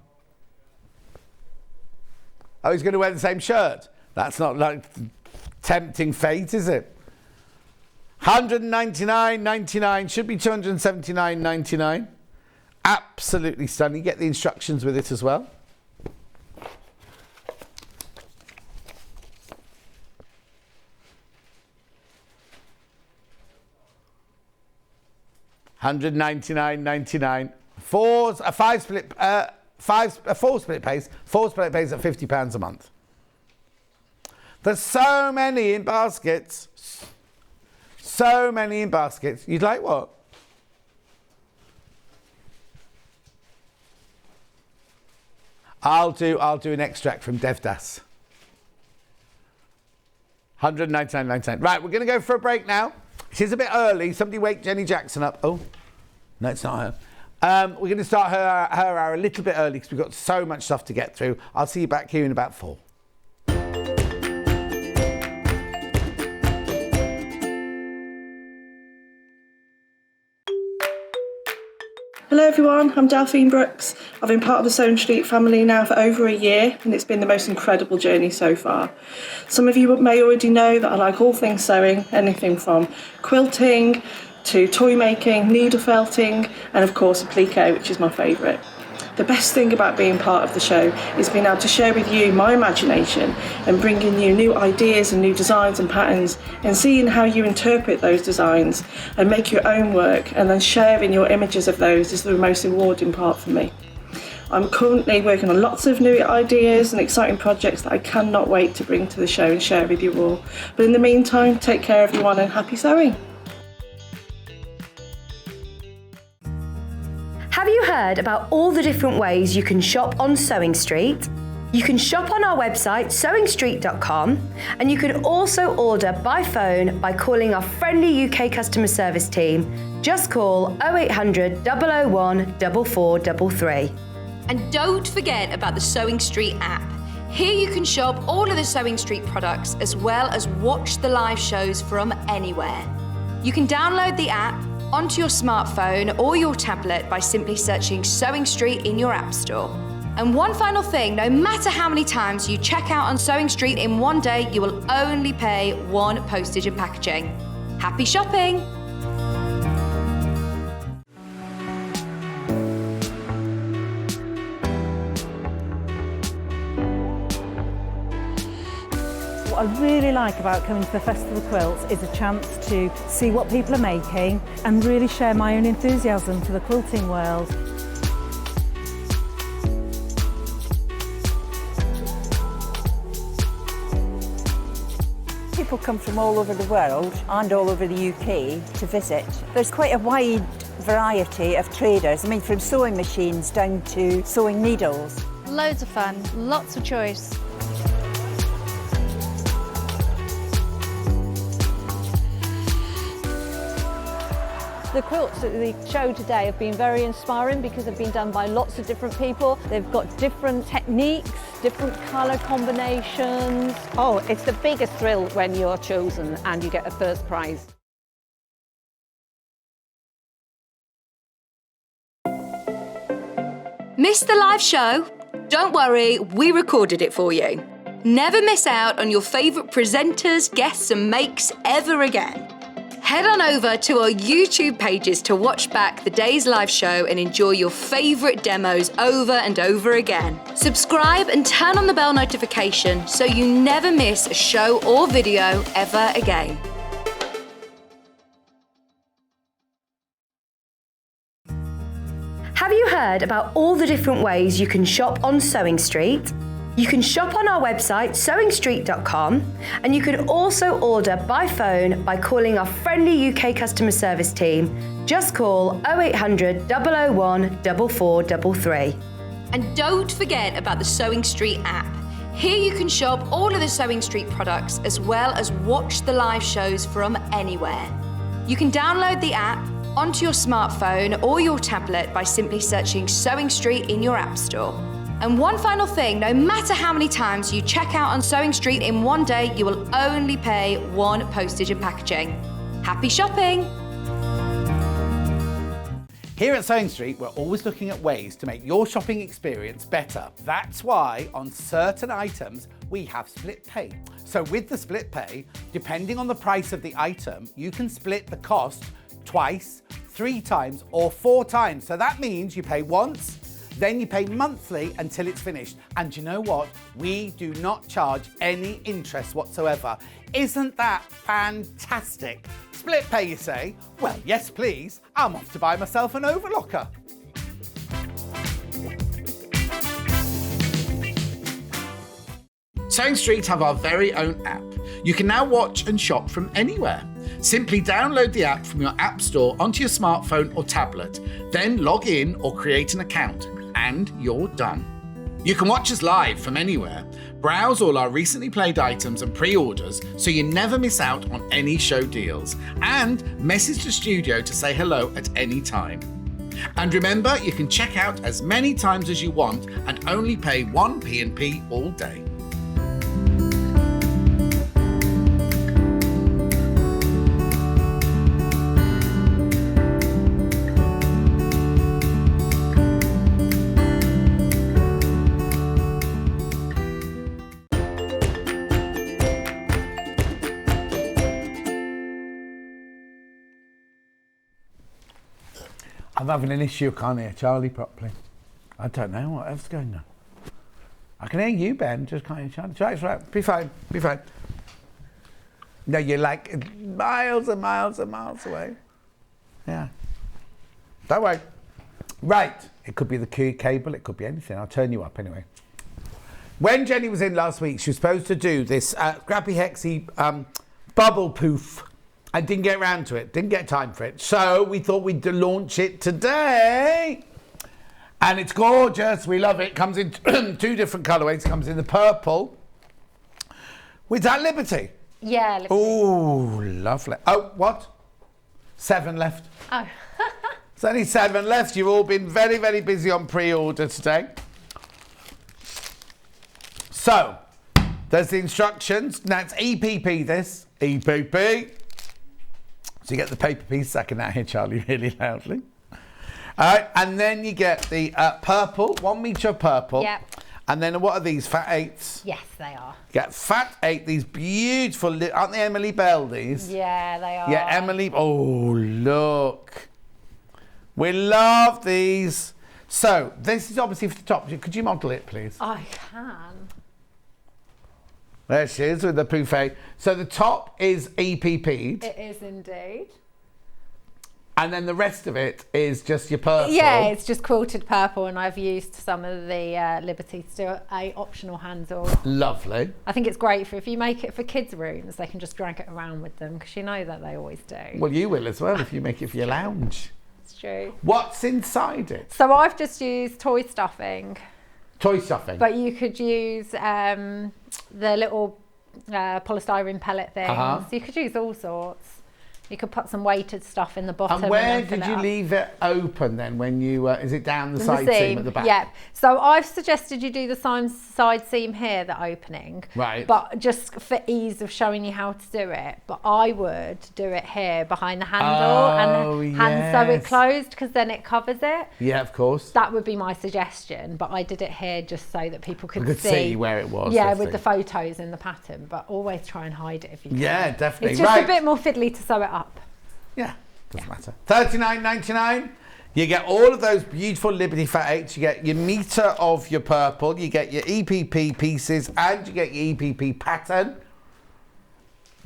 Oh, he's going to wear the same shirt. That's not like tempting fate, is it? $199.99, should be $279.99. Absolutely stunning. Get the instructions with it as well. $199.99. Four split pays at £50 a month. There's so many in baskets. So many in baskets. You'd like what? I'll do an extract from Devdas. $199.99. Right, we're going to go for a break now. It is a bit early. Somebody wake Jenny Jackson up. Oh, no, it's not her. We're going to start her hour a little bit early because we've got so much stuff to get through. I'll see you back here in about 4. Hello everyone, I'm Delphine Brooks. I've been part of the Sewing Street family now for over a year and it's been the most incredible journey so far. Some of you may already know that I like all things sewing, anything from quilting to toy making, needle felting and of course applique, which is my favourite. The best thing about being part of the show is being able to share with you my imagination and bringing you new ideas and new designs and patterns and seeing how you interpret those designs and make your own work and then sharing your images of those is the most rewarding part for me. I'm currently working on lots of new ideas and exciting projects that I cannot wait to bring to the show and share with you all. But in the meantime, take care everyone and happy sewing. Have you heard about all the different ways you can shop on Sewing Street? You can shop on our website sewingstreet.com and you can also order by phone by calling our friendly UK customer service team. Just call 0800 001 4433. And don't forget about the Sewing Street app. Here you can shop all of the Sewing Street products as well as watch the live shows from anywhere. You can download the app onto your smartphone or your tablet by simply searching Sewing Street in your app store. And one final thing, no matter how many times you check out on Sewing Street in one day, you will only pay 1 postage and packaging. Happy shopping! What I really like about coming to the Festival of Quilts is a chance to see what people are making and really share my own enthusiasm for the quilting world. People come from all over the world and all over the UK to visit. There's quite a wide variety of traders, from sewing machines down to sewing needles. Loads of fun, lots of choice. The quilts at the show today have been very inspiring because they've been done by lots of different people. They've got different techniques, different colour combinations. Oh, it's the biggest thrill when you're chosen and you get a first prize. Missed the live show? Don't worry, we recorded it for you. Never miss out on your favourite presenters, guests and makes ever again. Head on over to our YouTube pages to watch back the day's live show and enjoy your favourite demos over and over again. Subscribe and turn on the bell notification so you never miss a show or video ever again. Have you heard about all the different ways you can shop on Sewing Street? You can shop on our website sewingstreet.com and you can also order by phone by calling our friendly UK customer service team. Just call 0800 001 4433. And don't forget about the Sewing Street app. Here you can shop all of the Sewing Street products as well as watch the live shows from anywhere. You can download the app onto your smartphone or your tablet by simply searching Sewing Street in your app store. And one final thing, no matter how many times you check out on Sewing Street in one day, you will only pay 1 postage and packaging. Happy shopping! Here at Sewing Street, we're always looking at ways to make your shopping experience better. That's why on certain items, we have split pay. So with the split pay, depending on the price of the item, you can split the cost twice, 3 times, or 4 times. So that means you pay once, then you pay monthly until it's finished. And you know what? We do not charge any interest whatsoever. Isn't that fantastic? Split pay, you say? Well, yes, please. I'm off to buy myself an overlocker. Sewing Street have our very own app. You can now watch and shop from anywhere. Simply download the app from your app store onto your smartphone or tablet, then log in or create an account, and you're done. You can watch us live from anywhere, browse all our recently played items and pre-orders so you never miss out on any show deals, and message the studio to say hello at any time. And remember, you can check out as many times as you want and only pay 1 P&P all day. I'm having an issue, I can't hear Charlie properly. I don't know what else is going on. I can hear you, Ben, just can't hear Charlie. Charlie's right, be fine, be fine. No, you're like miles and miles and miles away. Yeah. Don't worry. Right, it could be the cable, it could be anything. I'll turn you up anyway. When Jenny was in last week, she was supposed to do this Scrappy Hexy bubble poof. I didn't get around to it, didn't get time for it. So we thought we'd launch it today. And it's gorgeous, we love it. Comes in 2 different colourways. Comes in the purple. With that Liberty? Yeah, Liberty. Oh, lovely. Oh, what? 7 left. Oh. There's only 7 left. You've all been very, very busy on pre-order today. So, there's the instructions. Now it's EPP this. EPP. So you get the paper piece, I can now hear Charlie really loudly. And then you get the purple, 1 metre of purple. Yep. And then what are these, fat 8s? Yes, they are. You get fat 8, these beautiful, aren't they Emily Bell, these? Yeah, they are. Yeah, Emily, oh, look. We love these. So, this is obviously for the top. Could you model it, please? I can. There she is with the buffet. So the top is EPP'd. It is indeed. And then the rest of it is just your purple. Yeah, it's just quilted purple, and I've used some of the Liberty to do a optional handle. Lovely. I think it's great for if you make it for kids' rooms, they can just drag it around with them, because you know that they always do. Well, you will as well if you make it for your lounge. It's true. What's inside it? So I've just used toy stuffing. Toy stuffing. But you could use the little polystyrene pellet things. Uh-huh. You could use all sorts. You could put some weighted stuff in the bottom. And where did you leave it open then when you, is it down the side seam at the back? Yep. So I've suggested you do the side seam here, the opening. Right. But just for ease of showing you how to do it. But I would do it here behind the handle and hand sew it closed, because then it covers it. Yeah, of course. That would be my suggestion. But I did it here just so that people could see where it was. Yeah, with the photos in the pattern. But always try and hide it if you can. Yeah, definitely. It's just a bit more fiddly to sew it up. Yeah, doesn't matter. $39.99. You get all of those beautiful Liberty Fat 8s. You get your metre of your purple. You get your EPP pieces, and you get your EPP pattern.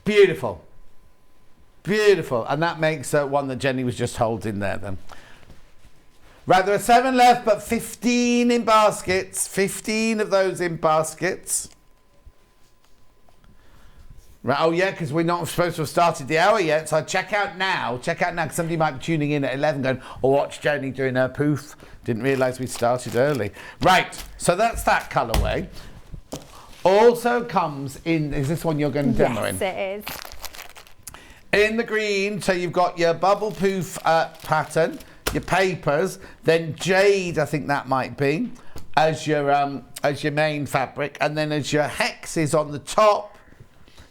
Beautiful. Beautiful. And that makes one that Jenny was just holding there then. Right, there are 7 left, but 15 in baskets. 15 of those in baskets. Right, oh yeah, because we're not supposed to have started the hour yet, so check out now, because somebody might be tuning in at 11 going, oh, watch Jenny doing her poof. Didn't realise we started early. Right, so that's that colourway. Also comes in, is this one you're going to demo in? Yes, it is. In the green, so you've got your bubble poof pattern, your papers, then jade, I think that might be, as your main fabric, and then as your hexes on the top.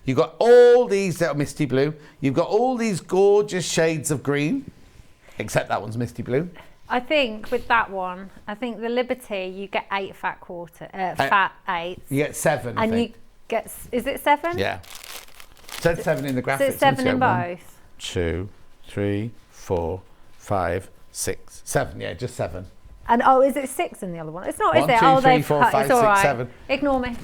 You've got all these that are misty blue. You've got all these gorgeous shades of green, except that one's misty blue. I think with that one, I think the Liberty, you get 8 fat eights. You get 7, And you get, is it 7? Yeah. It said 7 in the graphics. So it's 7 in both? 1, 2, 3, 4, 5, 6, 7. Yeah, just 7. And is it 6 in the other one? It's not, 1, is it? 2, 3, 4, 5, it's all 6, right. 7. Ignore me.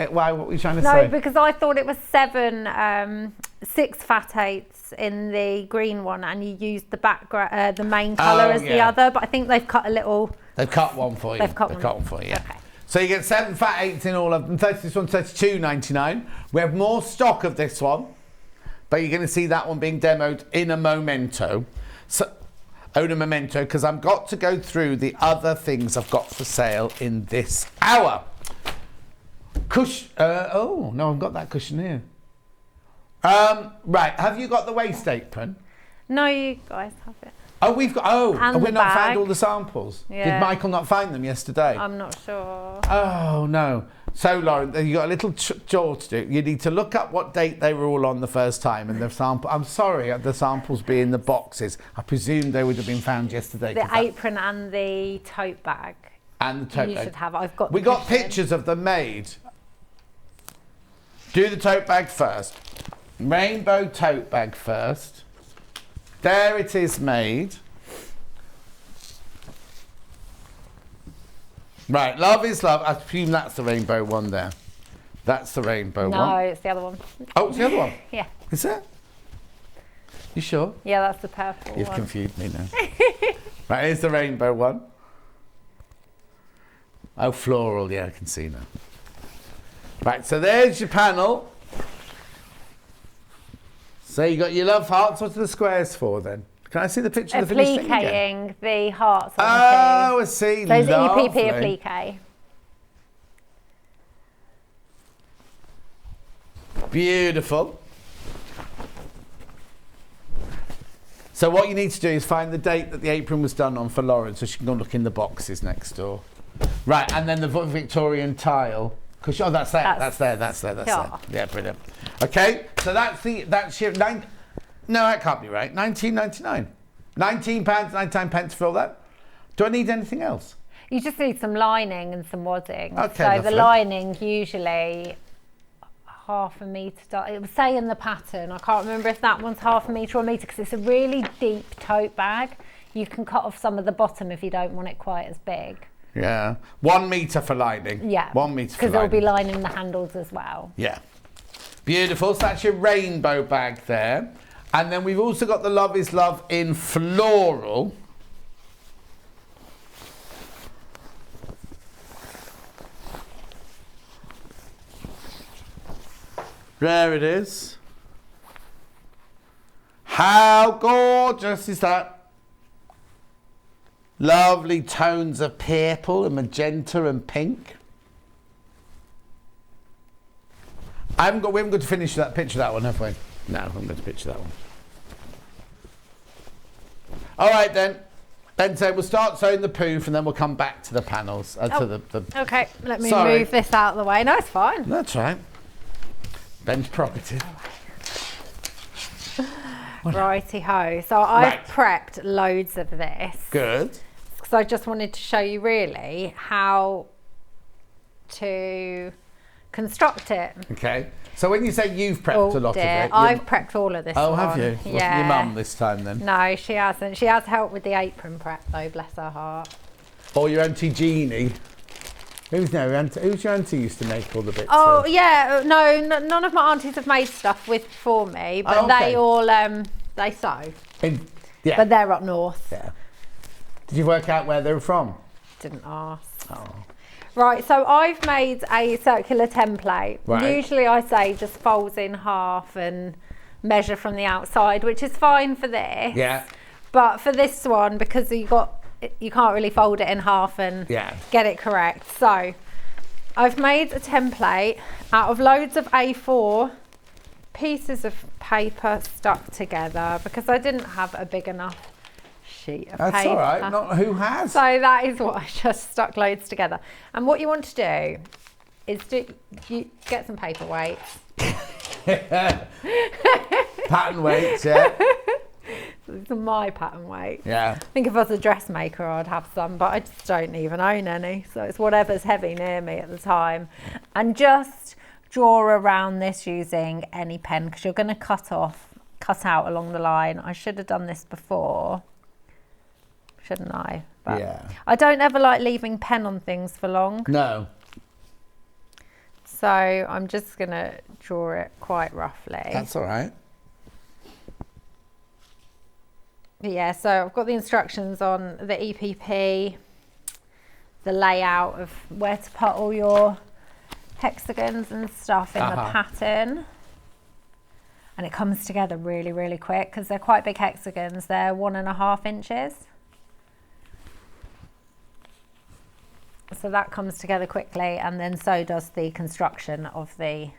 Why? What were you trying to say? No, because I thought it was 7, 6 fat eights in the green one, and you used the main colour as the other. But I think they've cut a little. They've cut one for you. They've cut one for you. Yeah. Okay. So you get 7 fat eights in all of them. This one's $32.99. We have more stock of this one, but you're going to see that one being demoed in a memento. So, because I've got to go through the other things I've got for sale in this hour. Oh no, I've got that cushion here. Right, have you got the waist apron? No, you guys have it. Oh, we've got. Oh, and have we not bag. found all the samples? Yeah. Did Michael not find them yesterday? I'm not sure. Oh no. So Lauren, you got a little chore to do. You need to look up what date they were all on the first time, and the sample. I'm sorry, the samples be in the boxes. I presume they would have been found yesterday. The apron and the tote bag. And the tote bag. You should have. I've got. We got pictures of them made. Do the tote bag first. Rainbow tote bag first. There it is made. Right, love is love. I assume that's the rainbow one there. That's the rainbow one. No, it's the other one. Oh, it's the other one? Yeah. Is it? You sure? Yeah, that's the purple one. You've confused me now. Right, here's the rainbow one. Oh, floral, yeah, I can see now. Right, so there's your panel. So you got your love hearts. What are the squares for then? Can I see the picture of the finished thing again? Appliquing the hearts on Oh, I see. Those are your PP Lovely. applique. Beautiful. So what you need to do is find the date that the apron was done on for Lauren, so she can go look in the boxes next door. Right, and then the Victorian tile. Oh, that's there. That's there. Yeah, brilliant. Okay, so that's your no, that can't be right. £19.99. £19.99 for all that. Do I need anything else? You just need some lining and some wadding. Okay, so lovely. the lining usually half a metre. It would say in the pattern. I can't remember if that one's half a metre or a metre because it's a really deep tote bag. You can cut off some of the bottom if you don't want it quite as big. Yeah, 1 metre for lining. Yeah, 1 metre for lining. because it'll be lining the handles as well. Yeah, beautiful. So that's your rainbow bag there, and then we've also got the Love is Love in floral. There it is. How gorgeous is that? Lovely tones of purple and magenta and pink. We haven't got to finish that picture that one, have we? No, I haven't got to picture that one. All right then. Then so we'll start sewing the poof and then we'll come back to the panels. Okay, let me move this out of the way. No, it's fine. That's right. Ben's prerogative. Righty ho. So I've prepped loads of this. Good. Because I just wanted to show you really how to construct it. Okay. So when you say you've prepped a lot of it, I've prepped all of this. Oh, have you? Yeah. Wasn't your mum this time then? No, she hasn't. She has helped with the apron prep though, bless her heart. Or your Auntie Jeannie. Who's your auntie used to make all the bits? Oh yeah, no, none of my aunties have made stuff for me, but they all they sew. Yeah. But they're up north. Yeah. Did you work out where they were from? Didn't ask. Oh. Right, so I've made a circular template. Right. Usually I say just folds in half and measure from the outside, which is fine for this. Yeah. But for this one, because you can't really fold it in half and get it correct. So I've made a template out of loads of A4 pieces of paper stuck together because I didn't have a big enough sheet of paper. That's all right. Not who has. So that is what I just stuck loads together. And what you want to do is you get some paper weights. Pattern weights, yeah. These are my pattern weights. Yeah. I think if I was a dressmaker, I'd have some, but I just don't even own any. So it's whatever's heavy near me at the time. And just draw around this using any pen, because you're going to cut out along the line. I should have done this before, shouldn't I? But yeah. I don't ever like leaving pen on things for long. No. So I'm just going to draw it quite roughly. That's all right. Yeah, so I've got the instructions on the EPP, the layout of where to put all your hexagons and stuff in the pattern. And it comes together really, really quick because they're quite big hexagons. They're 1.5 inches. So that comes together quickly, and then so does the construction of the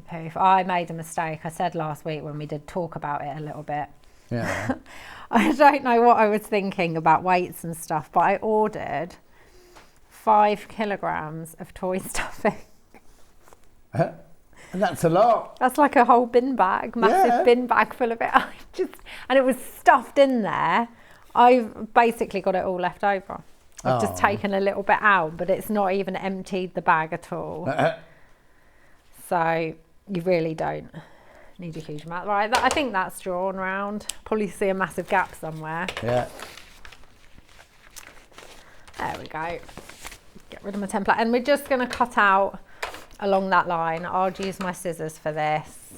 poof. I made a mistake. I said last week when we did talk about it a little bit. Yeah. I don't know what I was thinking about weights and stuff, but I ordered 5 kilograms of toy stuffing. And that's a lot. That's like a whole bin bag, massive bin bag full of it. And it was stuffed in there. I've basically got it all left over. I've just taken a little bit out, but it's not even emptied the bag at all. So you really don't need a huge amount. Right, I think that's drawn round. Probably see a massive gap somewhere. Yeah. There we go. Get rid of my template. And we're just going to cut out along that line. I'll use my scissors for this.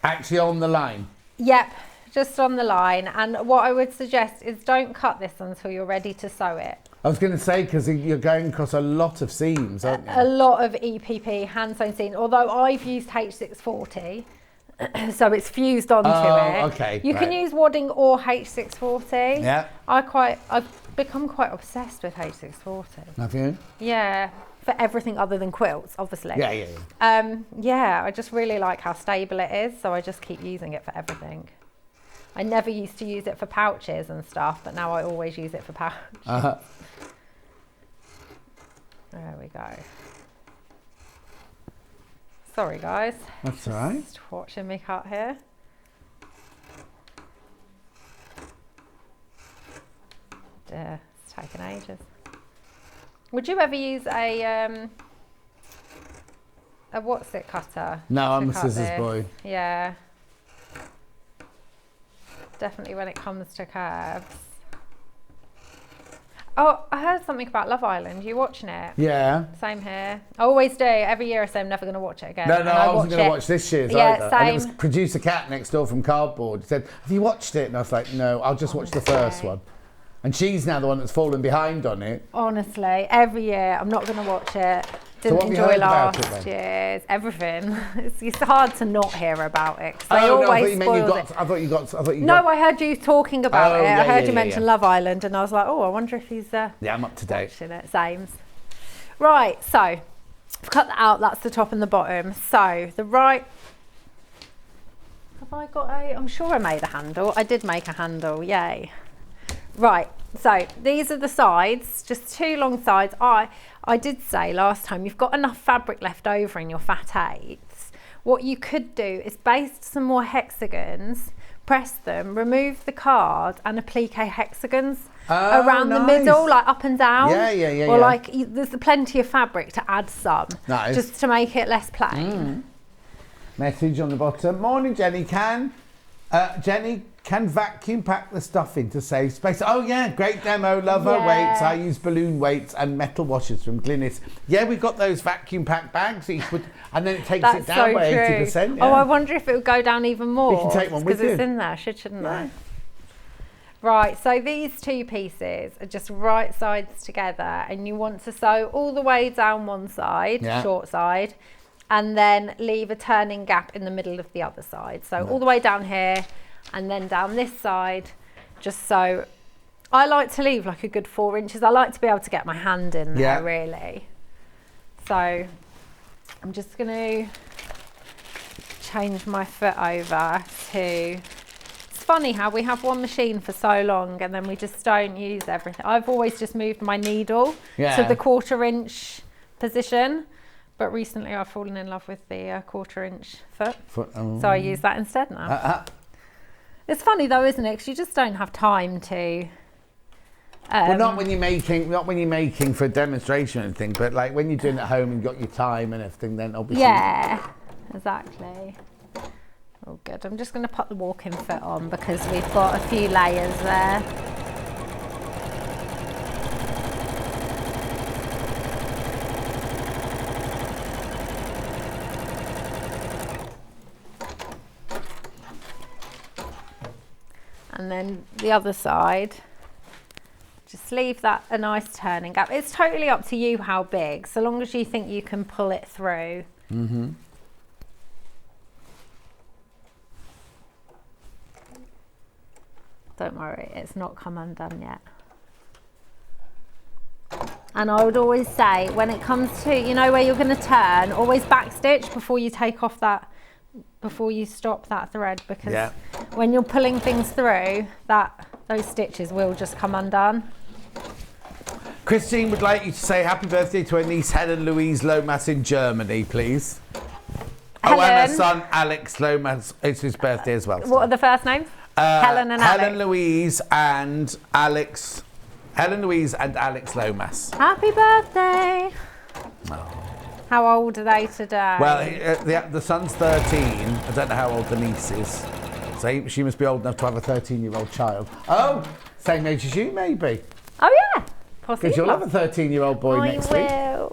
Actually on the line? Yep, just on the line. And what I would suggest is don't cut this until you're ready to sew it. I was going to say, because you're going across a lot of seams, aren't you? A lot of EPP hand sewn seam, although I've used H640, so it's fused onto it. Okay. You can use wadding or H640. Yeah. I've become quite obsessed with H640. Have you? Yeah, for everything other than quilts, obviously. Yeah. Yeah, I just really like how stable it is, so I just keep using it for everything. I never used to use it for pouches and stuff, but now I always use it for pouches. There we go. Sorry guys. That's all right. Just watching me cut here. Yeah, it's taken ages. Would you ever use a what's it cutter? No, I'm a scissors boy. Yeah. Definitely when it comes to curves. Oh, I heard something about Love Island. You watching it? Yeah. Same here. I always do. Every year I say I'm never going to watch it again. No, I wasn't going to watch this year's either. Same. And it was producer Cat next door from Cardboard. He said, have you watched it? And I was like, no, I'll just watch the first one. And she's now the one that's fallen behind on it. Honestly, every year I'm not going to watch it. Didn't enjoy last year's. Everything. It's hard to not hear about it. I always thought you got. No, I heard you talking about it. Yeah, I heard you mention Love Island, and I was like, oh, I wonder if he's yeah, I'm up to date. watching it. Sames. Right, so I've cut that out. That's the top and the bottom. So the right. Have I got a? I'm sure I made a handle. I did make a handle. Yay. Right. So these are the sides. Just 2 long sides. I did say last time, you've got enough fabric left over in your fat eighths. What you could do is baste some more hexagons, press them, remove the card and applique hexagons around the middle, like up and down. Yeah. Or like, there's plenty of fabric to add some, nice. just to make it less plain. Message on the bottom. Morning, Jenny. Jenny can vacuum pack the stuffing to save space. Oh yeah, great demo. Love her weights. I use balloon weights and metal washers from Glynis. Yeah, we've got those vacuum pack bags that you put, and then it takes it down by 80%. Yeah. Oh, I wonder if it would go down even more. You can take one with you. Because it's in there, shouldn't I? Right, so these 2 pieces are just right sides together, and you want to sew all the way down one side, short side, and then leave a turning gap in the middle of the other side. So all the way down here, and then down this side, just so I like to leave like a good 4 inches. I like to be able to get my hand in there really. So I'm just going to change my foot over to, it's funny how we have one machine for so long and then we just don't use everything. I've always just moved my needle to the 1/4 inch position, but recently I've fallen in love with the 1/4 inch foot. So I use that instead now. It's funny though, isn't it? Because you just don't have time to. Well, not when you're making for a demonstration and thing, but like when you're doing it at home and you've got your time and everything, then obviously. Yeah, exactly. Oh, good. I'm just going to put the walking foot on because we've got a few layers there. And then the other side, just leave that a nice turning gap. It's totally up to you how big, so long as you think you can pull it through. Mm-hmm. Don't worry, it's not come undone yet. And I would always say, when it comes to, you know, where you're going to turn, always backstitch before you take off that, before you stop that thread, because when you're pulling things through, those stitches will just come undone. Christine would like you to say happy birthday to her niece Helen Louise Lomas in Germany, please. Helen. Oh, and her son Alex Lomas. It's his birthday as well. What are the first names? Helen and Alex. Helen Louise and Alex. Helen Louise and Alex Lomas. Happy birthday. Oh. How old are they today? Well, the son's 13. I don't know how old the niece is. So she must be old enough to have a 13-year-old child. Oh, same age as you, maybe. Oh, yeah. Possibly. Because you'll have a 13-year-old boy next week. I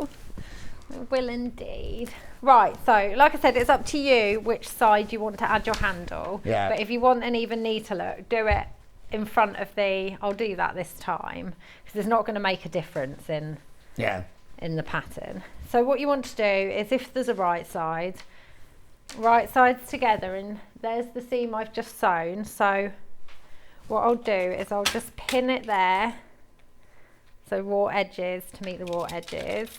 will indeed. Right, so like I said, it's up to you which side you want to add your handle. Yeah. But if you want an even neater look, do it in front of I'll do that this time, because it's not going to make a difference in the pattern. So what you want to do is, if there's a right sides together, and there's the seam I've just sewn. So what I'll do is I'll just pin it there. So raw edges to meet the raw edges.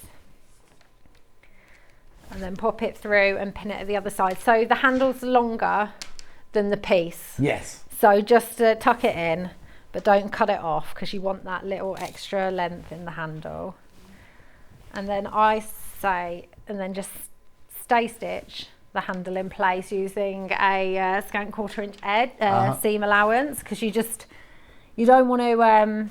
And then pop it through and pin it at the other side. So the handle's longer than the piece. Yes. So just tuck it in, but don't cut it off, because you want that little extra length in the handle. And then and then just stay stitch the handle in place using a scant 1/4 inch seam allowance, because you don't want to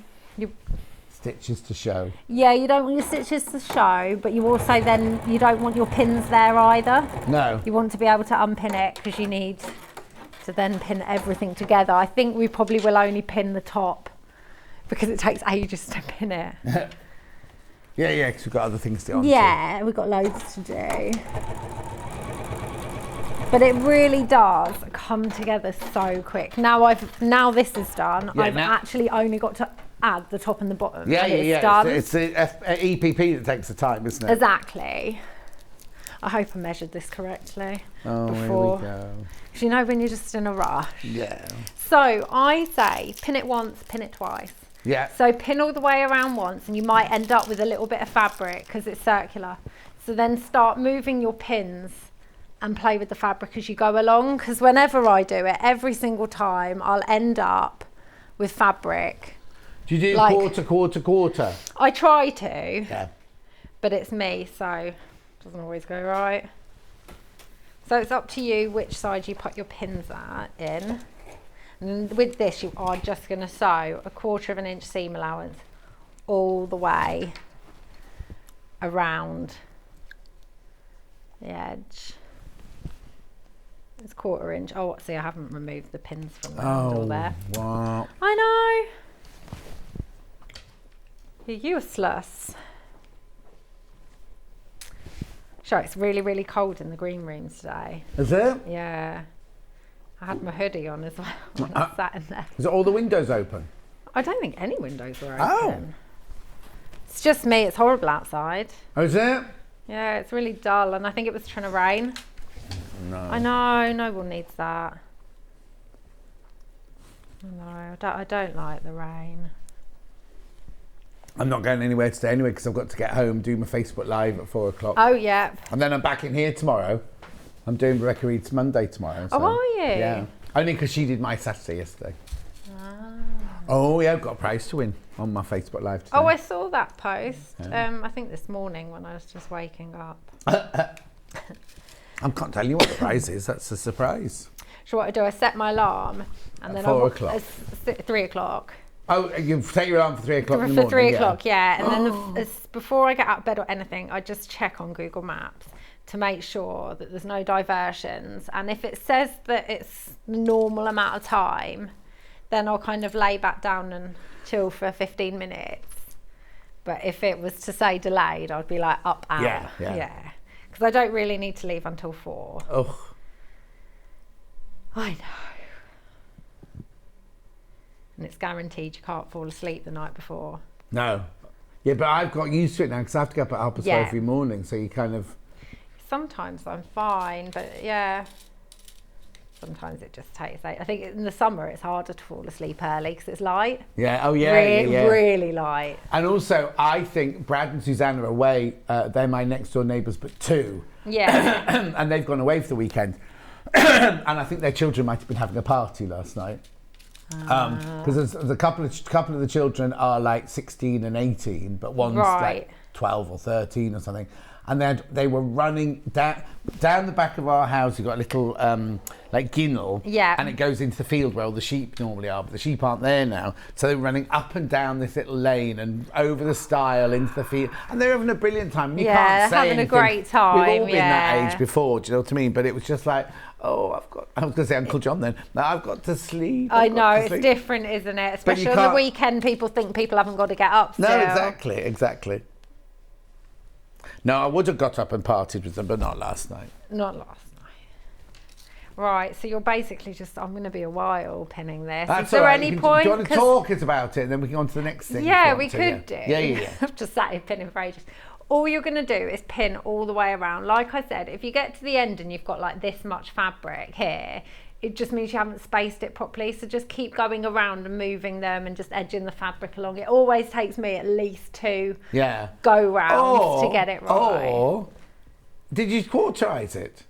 stitches to show. Yeah, you don't want your stitches to show, but you also you don't want your pins there either. No. You want to be able to unpin it, because you need to then pin everything together. I think we probably will only pin the top, because it takes ages to pin it. Yeah, because we've got other things to do. Yeah, we've got loads to do. But it really does come together so quick. Now this is done. I've actually only got to add the top and the bottom. It's done. It's the EPP that takes the time, isn't it? Exactly. I hope I measured this correctly before. Here we go. Because you know when you're just in a rush. Yeah. So I say pin it once, pin it twice. Yeah. So pin all the way around once, and you might end up with a little bit of fabric because it's circular. So then start moving your pins and play with the fabric as you go along, because whenever I do it, every single time I'll end up with fabric. Do you do quarter? I try to. Yeah. But it's me, so it doesn't always go right. So it's up to you which side you put your pins in. And with this, you are just going to sew a 1/4 inch seam allowance all the way around the edge. It's 1/4 inch. Oh, see, I haven't removed the pins from the handle there. Wow. I know. You're useless. Sure, it's really, really cold in the green rooms today. Is it? Yeah. I had my hoodie on as well when I sat in there. Is it all the windows open? I don't think any windows were open. It's just me. It's horrible outside. Oh, is it? Yeah, it's really dull, and I think it was trying to rain. No. I know. No one needs that. I don't like the rain. I'm not going anywhere today anyway, because I've got to get home, do my Facebook Live at 4 o'clock. Oh, yeah. And then I'm back in here tomorrow. I'm doing Rebecca Reed's Monday tomorrow. So, oh, are you? Yeah. Only because she did my Saturday yesterday. Ah. Oh, yeah, I've got a prize to win on my Facebook Live today. Oh, I saw that post. Yeah. I think this morning when I was just waking up. I can't tell you what the prize is. That's a surprise. So what I do, I set my alarm, and then 4 o'clock. 3 o'clock. Oh, you take your alarm for 3 o'clock in the For morning? 3 o'clock, yeah. And then before I get out of bed or anything, I just check on Google Maps to make sure that there's no diversions. And if it says that it's the normal amount of time, then I'll kind of lay back down and chill for 15 minutes. But if it was to say delayed, I'd be like up out. Yeah. Because I don't really need to leave until 4. Oh. I know. And it's guaranteed you can't fall asleep the night before. No. Yeah, but I've got used to it now because I have to get up at 12:30 every morning. So you kind of... Sometimes I'm fine, but yeah. Sometimes it just takes. I think in the summer it's harder to fall asleep early because it's light. Yeah, oh yeah, really light. And also, I think Brad and Susanna are away. They're my next door neighbours, but 2. Yeah. And they've gone away for the weekend. And I think their children might have been having a party last night. Because there's a couple of the children are like 16 and 18, but one's like 12 or 13 or something. And they were running down the back of our house. You've got a little like ginnel, and it goes into the field where all the sheep normally are, but the sheep aren't there now. So they were running up and down this little lane and over the stile into the field, and they were having a brilliant time. You can't say having anything. a great time. We've all been that age before, do you know what I mean? But it was just like, I was going to say Uncle John then. No, I've got to sleep. I know, it's different, isn't it? Especially on the weekend, people think people haven't got to get up still. No, exactly. No, I would have got up and partied with them, but not last night. Not last night. Right, so you're basically just, I'm going to be a while pinning this. That's Is there any point? Do you want to talk about it and then we can go on to the next thing? Yeah, we could do. Yeah. I've just sat here pinning for ages. All you're going to do is pin all the way around. Like I said, if you get to the end and you've got like this much fabric here, it just means you haven't spaced it properly. So just keep going around and moving them and just edging the fabric along. It always takes me at least 2 go rounds to get it right. Or did you cauterize it?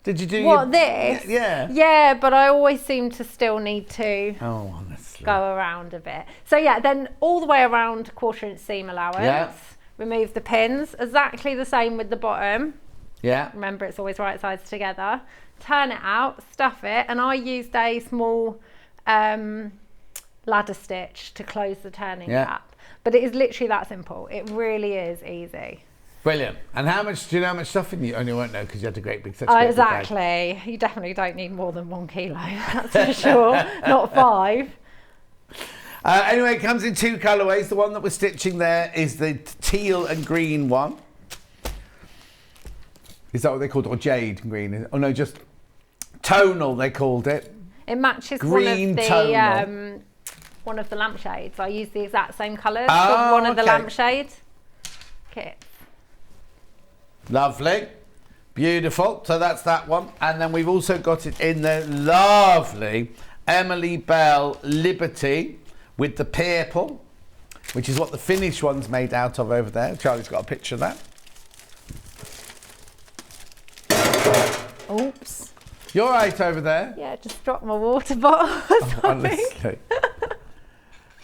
Did you do this? Yeah. Yeah, but I always seem to still need to honestly go around a bit. So yeah, then all the way around 1/4 inch seam allowance. Yeah. Remove the pins. Exactly the same with the bottom. Yeah. Remember, it's always right sides together. Turn it out, stuff it, and I used a small ladder stitch to close the turning gap. But it is literally that simple. It really is easy. Brilliant. And do you know how much stuff in you? Only won't know because you had a great big such Exactly. Bag. You definitely don't need more than 1 kilo, that's for sure. Not 5. Anyway, it comes in 2 colourways. The one that we're stitching there is the teal and green one. Is that what they called it? Or jade and green? Oh no, just tonal they called it. It matches green one of the lampshades. I use the exact same colours for one of the lampshade kits. Lovely. Beautiful. So that's that one. And then we've also got it in the lovely Emily Bell Liberty with the purple, which is what the finished one's made out of over there. Charlie's got a picture of that. Oops. You're right over there. Yeah, just dropped my water bottle. Honestly.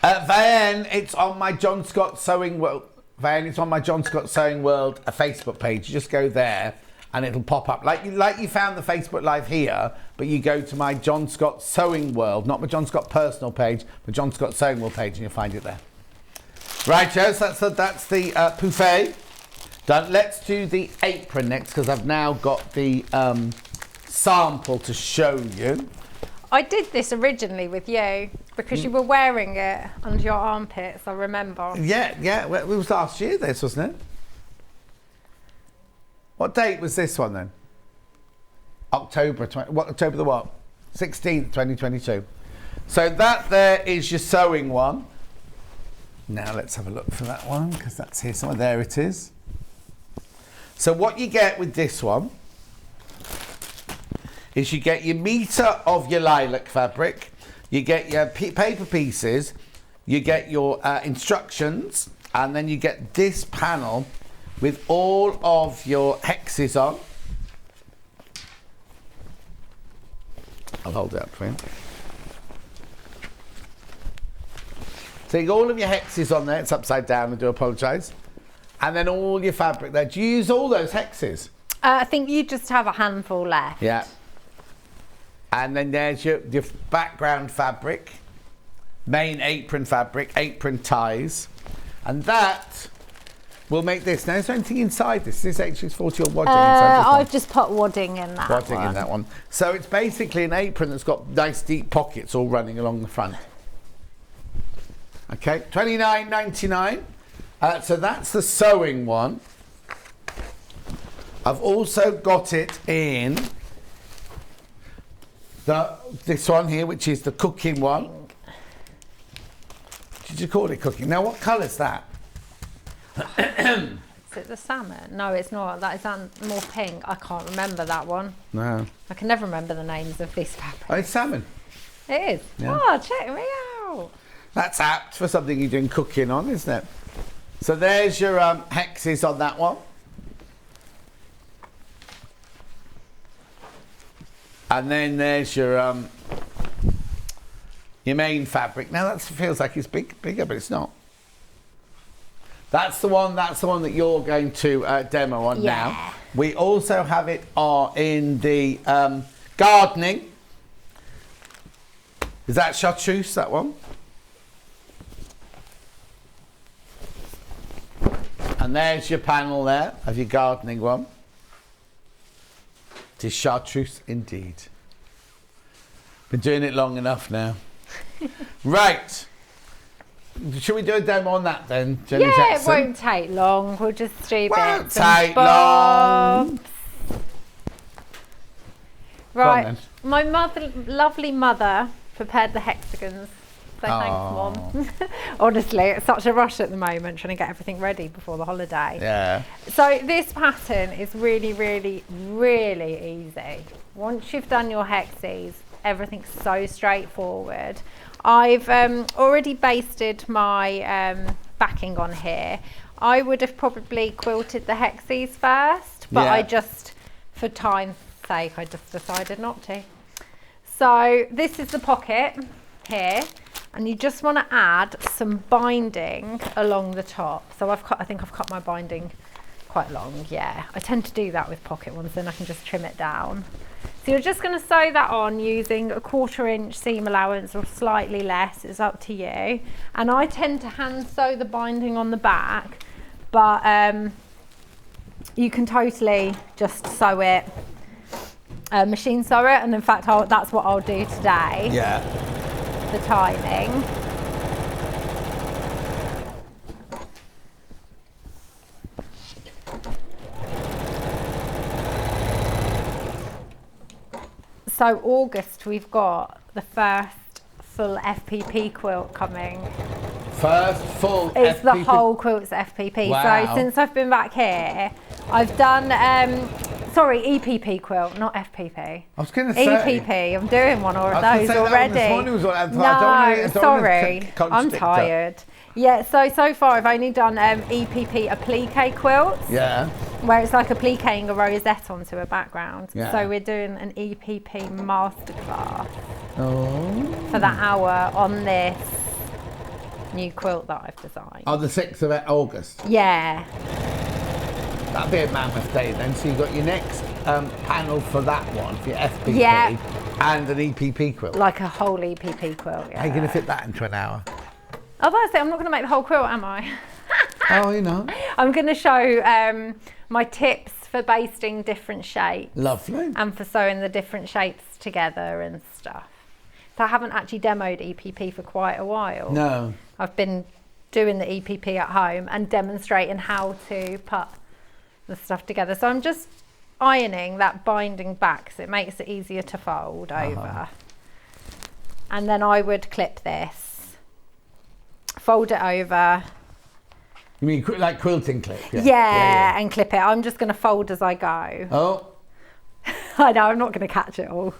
Van, it's on my John Scott Sewing World. Van, it's on my John Scott Sewing World a Facebook page. You just go there and it'll pop up like you found the Facebook Live here, but you go to my John Scott Sewing World, not my John Scott personal page, but John Scott Sewing World page, and you'll find it there. Right, Joe. So that's the buffet done. Let's do the apron next because I've now got the sample to show you. I did this originally with you because you were wearing it under your armpits, I remember. Yeah. Well, it was last year, this, wasn't it? What date was this one then? October the what? 16th, 2022. So that there is your sewing one. Now let's have a look for that one because that's here somewhere. There it is. So what you get with this one is you get your metre of your lilac fabric, you get your paper pieces, you get your instructions, and then you get this panel with all of your hexes on. I'll hold it up for you. So you got all of your hexes on there. It's upside down, I do apologise. And then all your fabric there. Do you use all those hexes? I think you just have a handful left. Yeah. And then there's your background fabric, main apron fabric, apron ties. And that will make this. Now, is there anything inside this? Is this HX40 or wadding inside this one? I've just put wadding in that Wadding one. in that one. So it's basically an apron that's got nice deep pockets all running along the front. Okay, $29.99. So that's the sewing one. I've also got it in this one here, which is the cooking one. Did you call it cooking? Now, what colour's that? Is it the salmon? No, it's not. That is more pink. I can't remember that one. No. I can never remember the names of these fabrics. Oh, it's salmon. It is? Yeah. Oh, check me out. That's apt for something you're doing cooking on, isn't it? So there's your hexes on that one. And then there's your main fabric. Now that feels like it's bigger, but it's not. That's the one that you're going to demo on now. We also have it in the gardening. Is that chartreuse, that one? And there's your panel there of your gardening one. It is chartreuse indeed. Been doing it long enough now. Right. Should we do a demo on that then, Jenny Jackson? It won't take long. We'll just do Won't bits and take long. bobs. Right. My lovely mother prepared the hexagons. So thanks, Mom. Honestly, it's such a rush at the moment trying to get everything ready before the holiday. Yeah. So this pattern is really, really, really easy. Once you've done your hexes, everything's so straightforward. I've already basted my backing on here. I would have probably quilted the hexes first, but I just, for time's sake, I just decided not to. So this is the pocket here, and you just want to add some binding along the top. So I think I've cut my binding quite long. Yeah, I tend to do that with pocket ones, then I can just trim it down. So you're just going to sew that on using a 1/4 inch seam allowance or slightly less, it's up to you. And I tend to hand sew the binding on the back, but you can totally just sew it, machine sew it, and in fact that's what I'll do today. Yeah. The timing. So August, we've got the first full FPP quilt coming. First full FPP? It's the whole quilt's FPP. Wow. So since I've been back here, I've done, sorry, EPP quilt, not FPP. I was going to say. EPP, I'm doing one of those already. I'm tired. Yeah, so far I've only done EPP applique quilts. Yeah. Where it's like appliquing a rosette onto a background. Yeah. So we're doing an EPP masterclass for that that hour on this new quilt that I've designed. On the 6th of August? Yeah. That'll be a mammoth day then. So you've got your next panel for that one, for your FPP, and an EPP quilt. Like a whole EPP quilt, yeah. How are you going to fit that into an hour? Oh, that's it. I'm not going to make the whole quilt, am I? Oh, you know. I'm going to show my tips for basting different shapes. Lovely. And for sewing the different shapes together and stuff. So I haven't actually demoed EPP for quite a while. No. I've been doing the EPP at home and demonstrating how to put the stuff together. So I'm just ironing that binding back so it makes it easier to fold over. And then I would clip this, fold it over. You mean like quilting clip? Yeah, and clip it. I'm just going to fold as I go. Oh. I know, I'm not going to catch it all.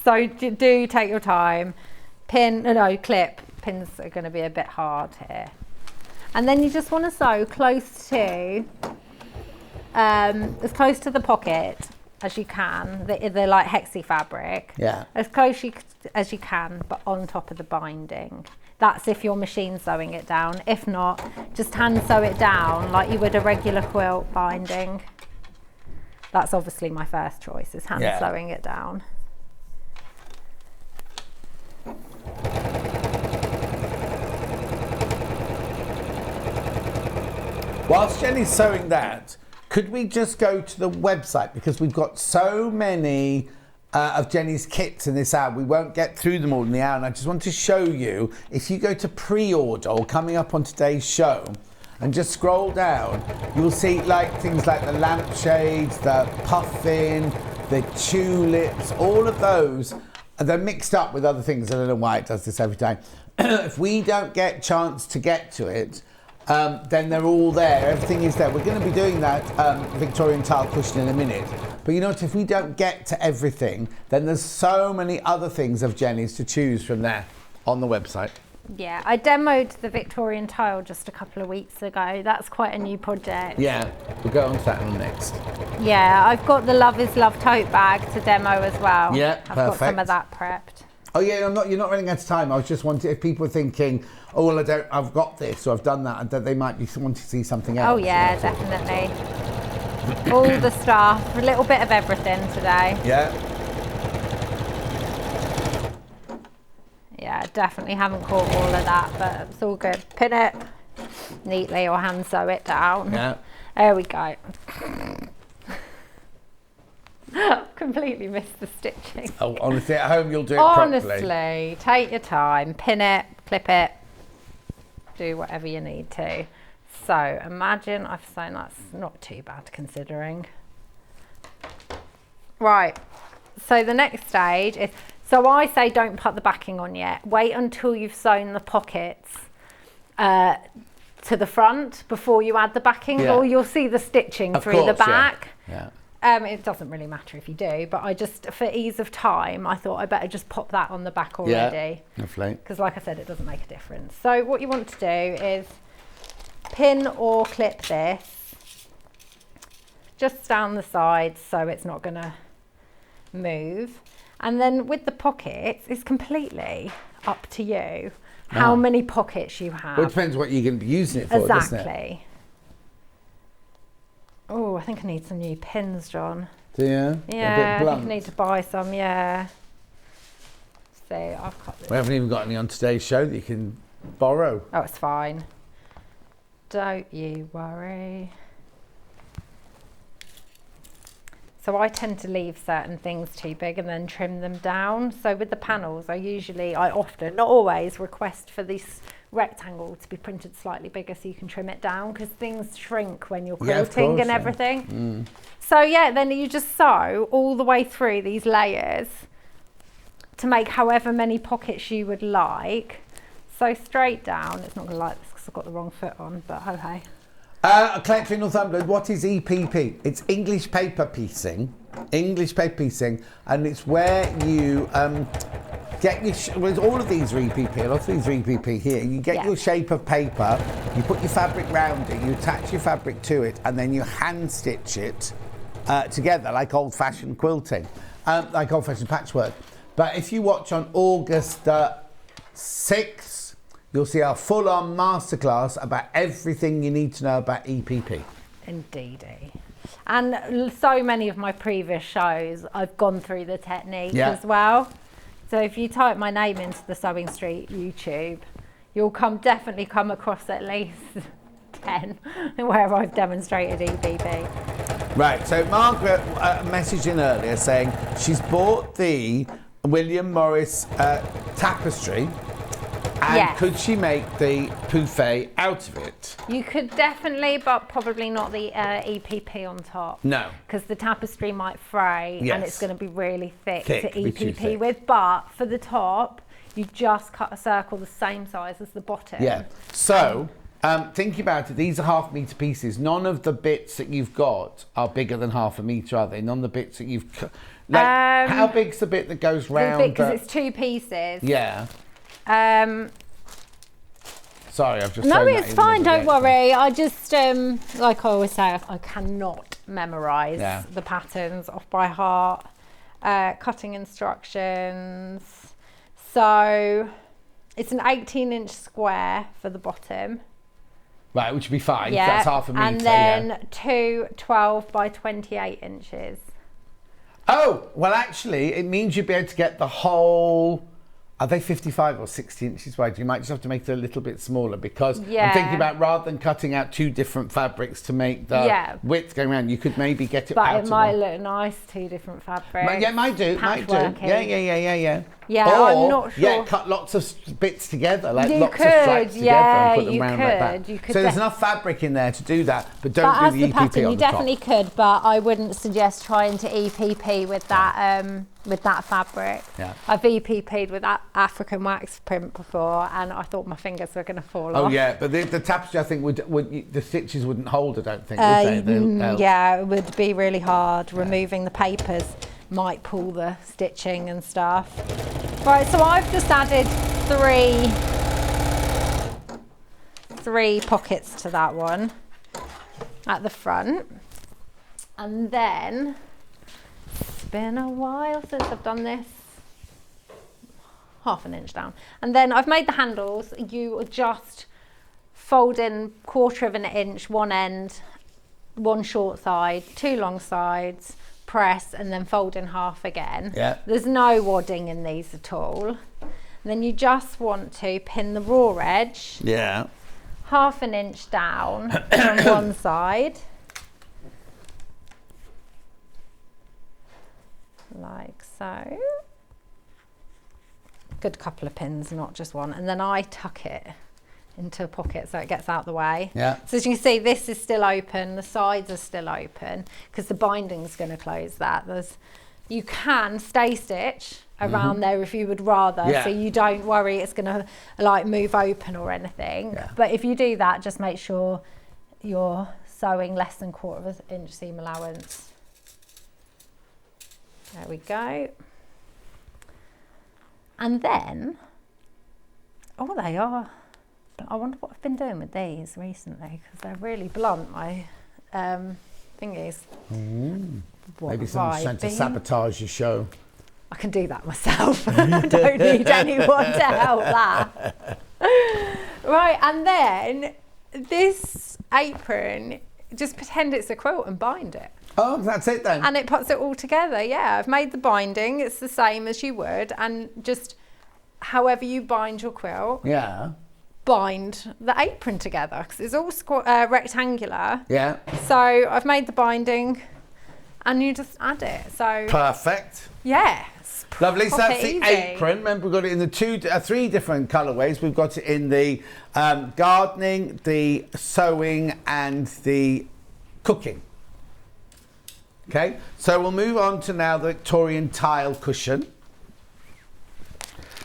So do take your time. Clip. Pins are going to be a bit hard here. And then you just want to sew close to, as close to the pocket as you can, the like hexy fabric. Yeah. As close as you can, but on top of the binding. That's if you're machine sewing it down. If not, just hand sew it down like you would a regular quilt binding. That's obviously my first choice, is hand sewing it down. Whilst Jenny's sewing that, could we just go to the website, because we've got so many of Jenny's kits in this hour. We won't get through them all in the hour, and I just want to show you, if you go to pre-order or coming up on today's show and just scroll down, you'll see like things like the lampshades, the puffin, the tulips, all of those. They're mixed up with other things. I don't know why it does this every time. If we don't get chance to get to it, then they're all there. Everything is there. We're going to be doing that Victorian tile cushion in a minute. But you know what? If we don't get to everything, then there's so many other things of Jenny's to choose from there on the website. Yeah, I demoed the Victorian tile just a couple of weeks ago. That's quite a new project. Yeah, we'll go on to that one next. Yeah, I've got the Love is Love tote bag to demo as well. Yeah, I've got some of that prepped. Oh yeah, you're not running out of time. I was just wanting, if people are thinking, oh well, I've got this or I've done that, and that they might be wanting to see something else. Oh yeah, definitely. All the stuff, a little bit of everything today. Yeah. Yeah, definitely haven't caught all of that, but it's all good. Pin it neatly or hand sew it down. Yeah. There we go. Completely missed the stitching. Oh, honestly, at home you'll do it properly. Honestly, take your time, pin it, clip it, do whatever you need to. So imagine I've sewn, that's not too bad considering. Right, so the next stage is, so I say don't put the backing on yet. Wait until you've sewn the pockets to the front before you add the backing, or you'll see the stitching through the back. Yeah. It doesn't really matter if you do, but I just, for ease of time, I thought I better just pop that on the back already. Yeah, lovely. Because like I said, it doesn't make a difference. So what you want to do is pin or clip this just down the sides so it's not going to move. And then with the pockets, it's completely up to you how many pockets you have. Well, it depends what you're going to be using it for, doesn't it? Exactly. Oh, I think I need some new pins, John. Do you? Yeah, I think I need to buy some, yeah. So I've got this. We haven't even got any on today's show that you can borrow. Oh, it's fine. Don't you worry. So I tend to leave certain things too big and then trim them down. So with the panels, I often, not always, request for this rectangle to be printed slightly bigger so you can trim it down, because things shrink when you're quilting and everything. So yeah, then you just sew all the way through these layers to make however many pockets you would like. So straight down, it's not going to like this because I've got the wrong foot on, but ho hey. Collector in Northumberland, what is EPP? It's English paper piecing. English paper piecing, and it's where you get your, with all of these are EPP, a lot of these are EPP here, you get your shape of paper, you put your fabric round it, you attach your fabric to it, and then you hand stitch it together like old-fashioned quilting, like old-fashioned patchwork. But if you watch on August 6th, you'll see our full-on masterclass about everything you need to know about EPP. Indeedy. And so many of my previous shows, I've gone through the technique as well. So if you type my name into the Sewing Street YouTube, you'll definitely come across at least 10 where I've demonstrated EPP. Right, so Margaret messaged in earlier saying she's bought the William Morris tapestry, and could she make the pouffe out of it? You could definitely, but probably not the EPP on top. No. Because the tapestry might fray and it's going to be really thick to EPP thick. with. But for the top, you just cut a circle the same size as the bottom. Yeah. So, thinking about it, these are half-metre pieces. None of the bits that you've got are bigger than half a metre, are they? None of the bits that you've cut. Like, how big's the bit that goes round? Because it's two pieces. Yeah. Sorry, I've just. No, it's fine. Don't worry. I just, like I always say, I cannot memorise the patterns off by heart. Cutting instructions. So it's an 18-inch square for the bottom. Right, which would be fine. Yeah. That's half a metre. And then two 12 by 28 inches. Oh, well, actually, it means you'd be able to get the whole Are they 55 or 60 inches wide? You might just have to make it a little bit smaller because I'm Yeah. thinking about rather than cutting out 2 different fabrics to make the width going around, you could maybe get it out But of it might one. look nice, 2 different fabrics. Yeah, might do. Patchworky. Yeah. Yeah, or, I'm not sure. Yeah, cut lots of bits together, like You lots could, of stripes together yeah, and put them you round like that. could, you could So there's def- enough fabric in there to do that, but But don't as do the the EPP pattern, on you the top. definitely could, but I wouldn't suggest trying to EPP with that fabric. Yeah. I've EPP'd with that African wax print before, and I thought my fingers were going to fall off. Oh yeah, but the tapestry I think would the stitches wouldn't hold. I don't think. Would they? Yeah, it would be really hard. Removing the papers might pull the stitching and stuff. Right, so I've just added three pockets to that one at the front, and then it's been a while since I've done this. Half an inch down, and then I've made the handles. You just fold in 1/4 of an inch one end, one short side, 2 long sides, press, and then fold in half again. Yeah. There's no wadding in these at all. And then you just want to pin the raw edge Yeah. 1/2 inch down on one side, like so. Good couple of pins, not just one. And then I tuck it into a pocket so it gets out the way. Yeah. So as you can see, this is still open, the sides are still open because the binding's going to close that. You can stay stitch around there if you would rather, Yeah. so you don't worry it's going to like move open or anything. Yeah. But if you do that, just make sure you're sewing less than 1/4 inch seam allowance. There we go. And then, oh, they are. I wonder what I've been doing with these recently because they're really blunt, my thingies. Maybe someone's trying to sabotage your show. I can do that myself. I don't need anyone to help that. Right, and then this apron, just pretend it's a quilt and bind it. Oh, that's it then. And it puts it all together, yeah. I've made the binding, it's the same as you would, and just however you bind your quilt, Yeah. bind the apron together, because it's all rectangular. Yeah. So I've made the binding, and you just add it, so. Perfect. Yeah. Lovely. So proper that's the easy. apron. Remember, we've got it in the 3 different colourways. We've got it in the gardening, the sewing, and the cooking. Okay, so we'll move on to now the Victorian tile cushion.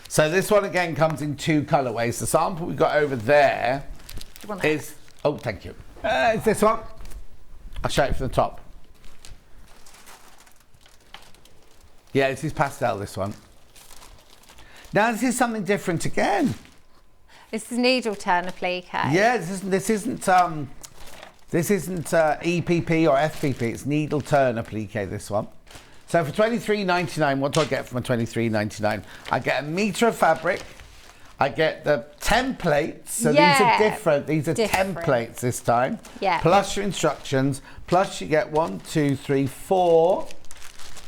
So this one again comes in 2 colourways. The sample we've got over there is, oh, thank you. It's this one. I'll show it from the top. Yeah, this is pastel, this one. Now this is something different again. This is needle turn applique. Yeah, this isn't EPP or FPP, it's needle turn applique, this one. So for £23.99, what do I get from a £23.99? I get a metre of fabric, I get the templates, so these are different, these are templates this time. Yeah. Plus your instructions, plus you get 1, 2, 3, 4,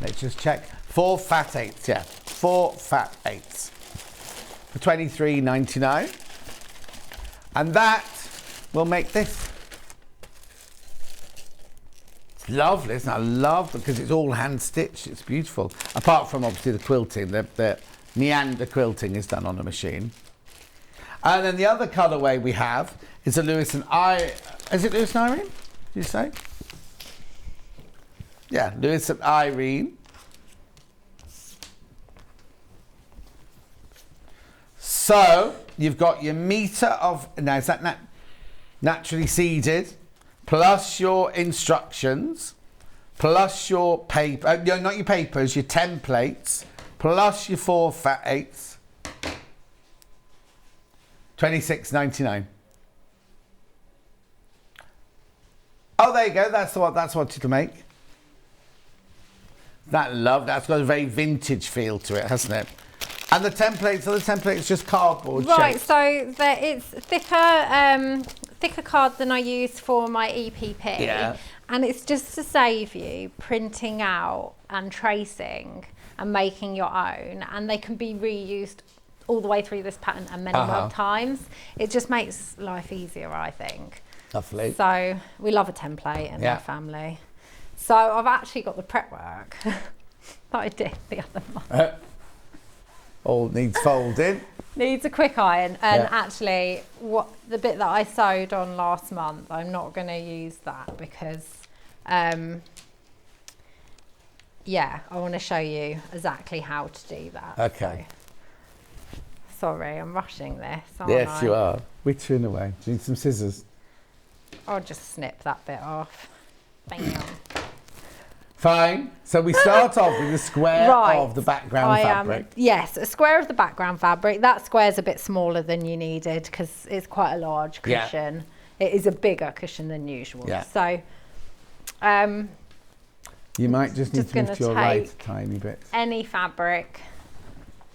let's just check, 4 fat 8s, yeah, 4 fat 8s for £23.99. And that will make this. It's lovely, isn't it? I love because it's all hand stitched. It's beautiful. Apart from obviously the quilting, the meander quilting is done on a machine. And then the other colourway we have is a Lewis and Is it Lewis and Irene? Did you say? Yeah, Lewis and Irene. So you've got your metre of, now is that naturally seeded, plus your instructions, plus your paper, no, not your papers, your templates, plus your 4 fat 8s, $26.99. Oh, there you go, that's what it'll make. That's got a very vintage feel to it, hasn't it? And the template's just cardboard Right, shaped. so it's thicker card than I use for my EPP. Yeah. And it's just to save you printing out and tracing and making your own, and they can be reused all the way through this pattern and many more times. It just makes life easier, I think. Lovely. So we love a template in my family. So I've actually got the prep work that I did the other month. All needs folding. Needs a quick iron. And actually, the bit that I sewed on last month, I'm not going to use that because, I want to show you exactly how to do that. Okay. So, sorry, I'm rushing this, aren't Yes, I? you are. Wittering away. Do you need some scissors? I'll just snip that bit off. Bam. Fine. So we start off with a square of the background fabric. Yes, a square of the background fabric. That square's a bit smaller than you needed because it's quite a large cushion. It is a bigger cushion than usual. So, you might just need to lift your right a tiny bit. Any fabric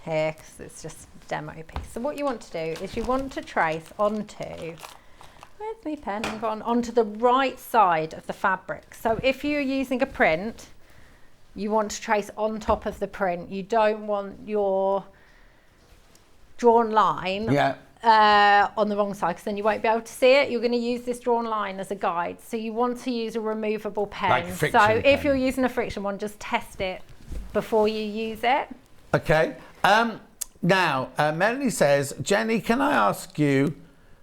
here because it's just a demo piece. So what you want to do is you want to trace onto. Where's my pen? I've gone onto the right side of the fabric. So if you're using a print, you want to trace on top of the print. You don't want your drawn line on the wrong side because then you won't be able to see it. You're going to use this drawn line as a guide. So you want to use a removable pen. Like a friction pen. If you're using a friction one, just test it before you use it. Okay. Now, Melanie says, Jenny, can I ask you,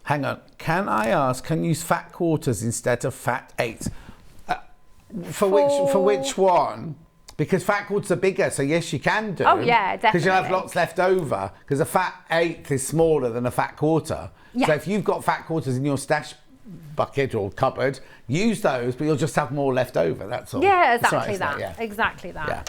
hang on, can you use fat quarters instead of fat eighths? For which one? Because fat quarters are bigger, so yes, you can do. Oh yeah, definitely. Because you'll have lots left over. Because a fat eighth is smaller than a fat quarter. Yeah. So if you've got fat quarters in your stash bucket or cupboard, use those, but you'll just have more left over. That's all. Yeah, exactly that. Exactly that. Yeah.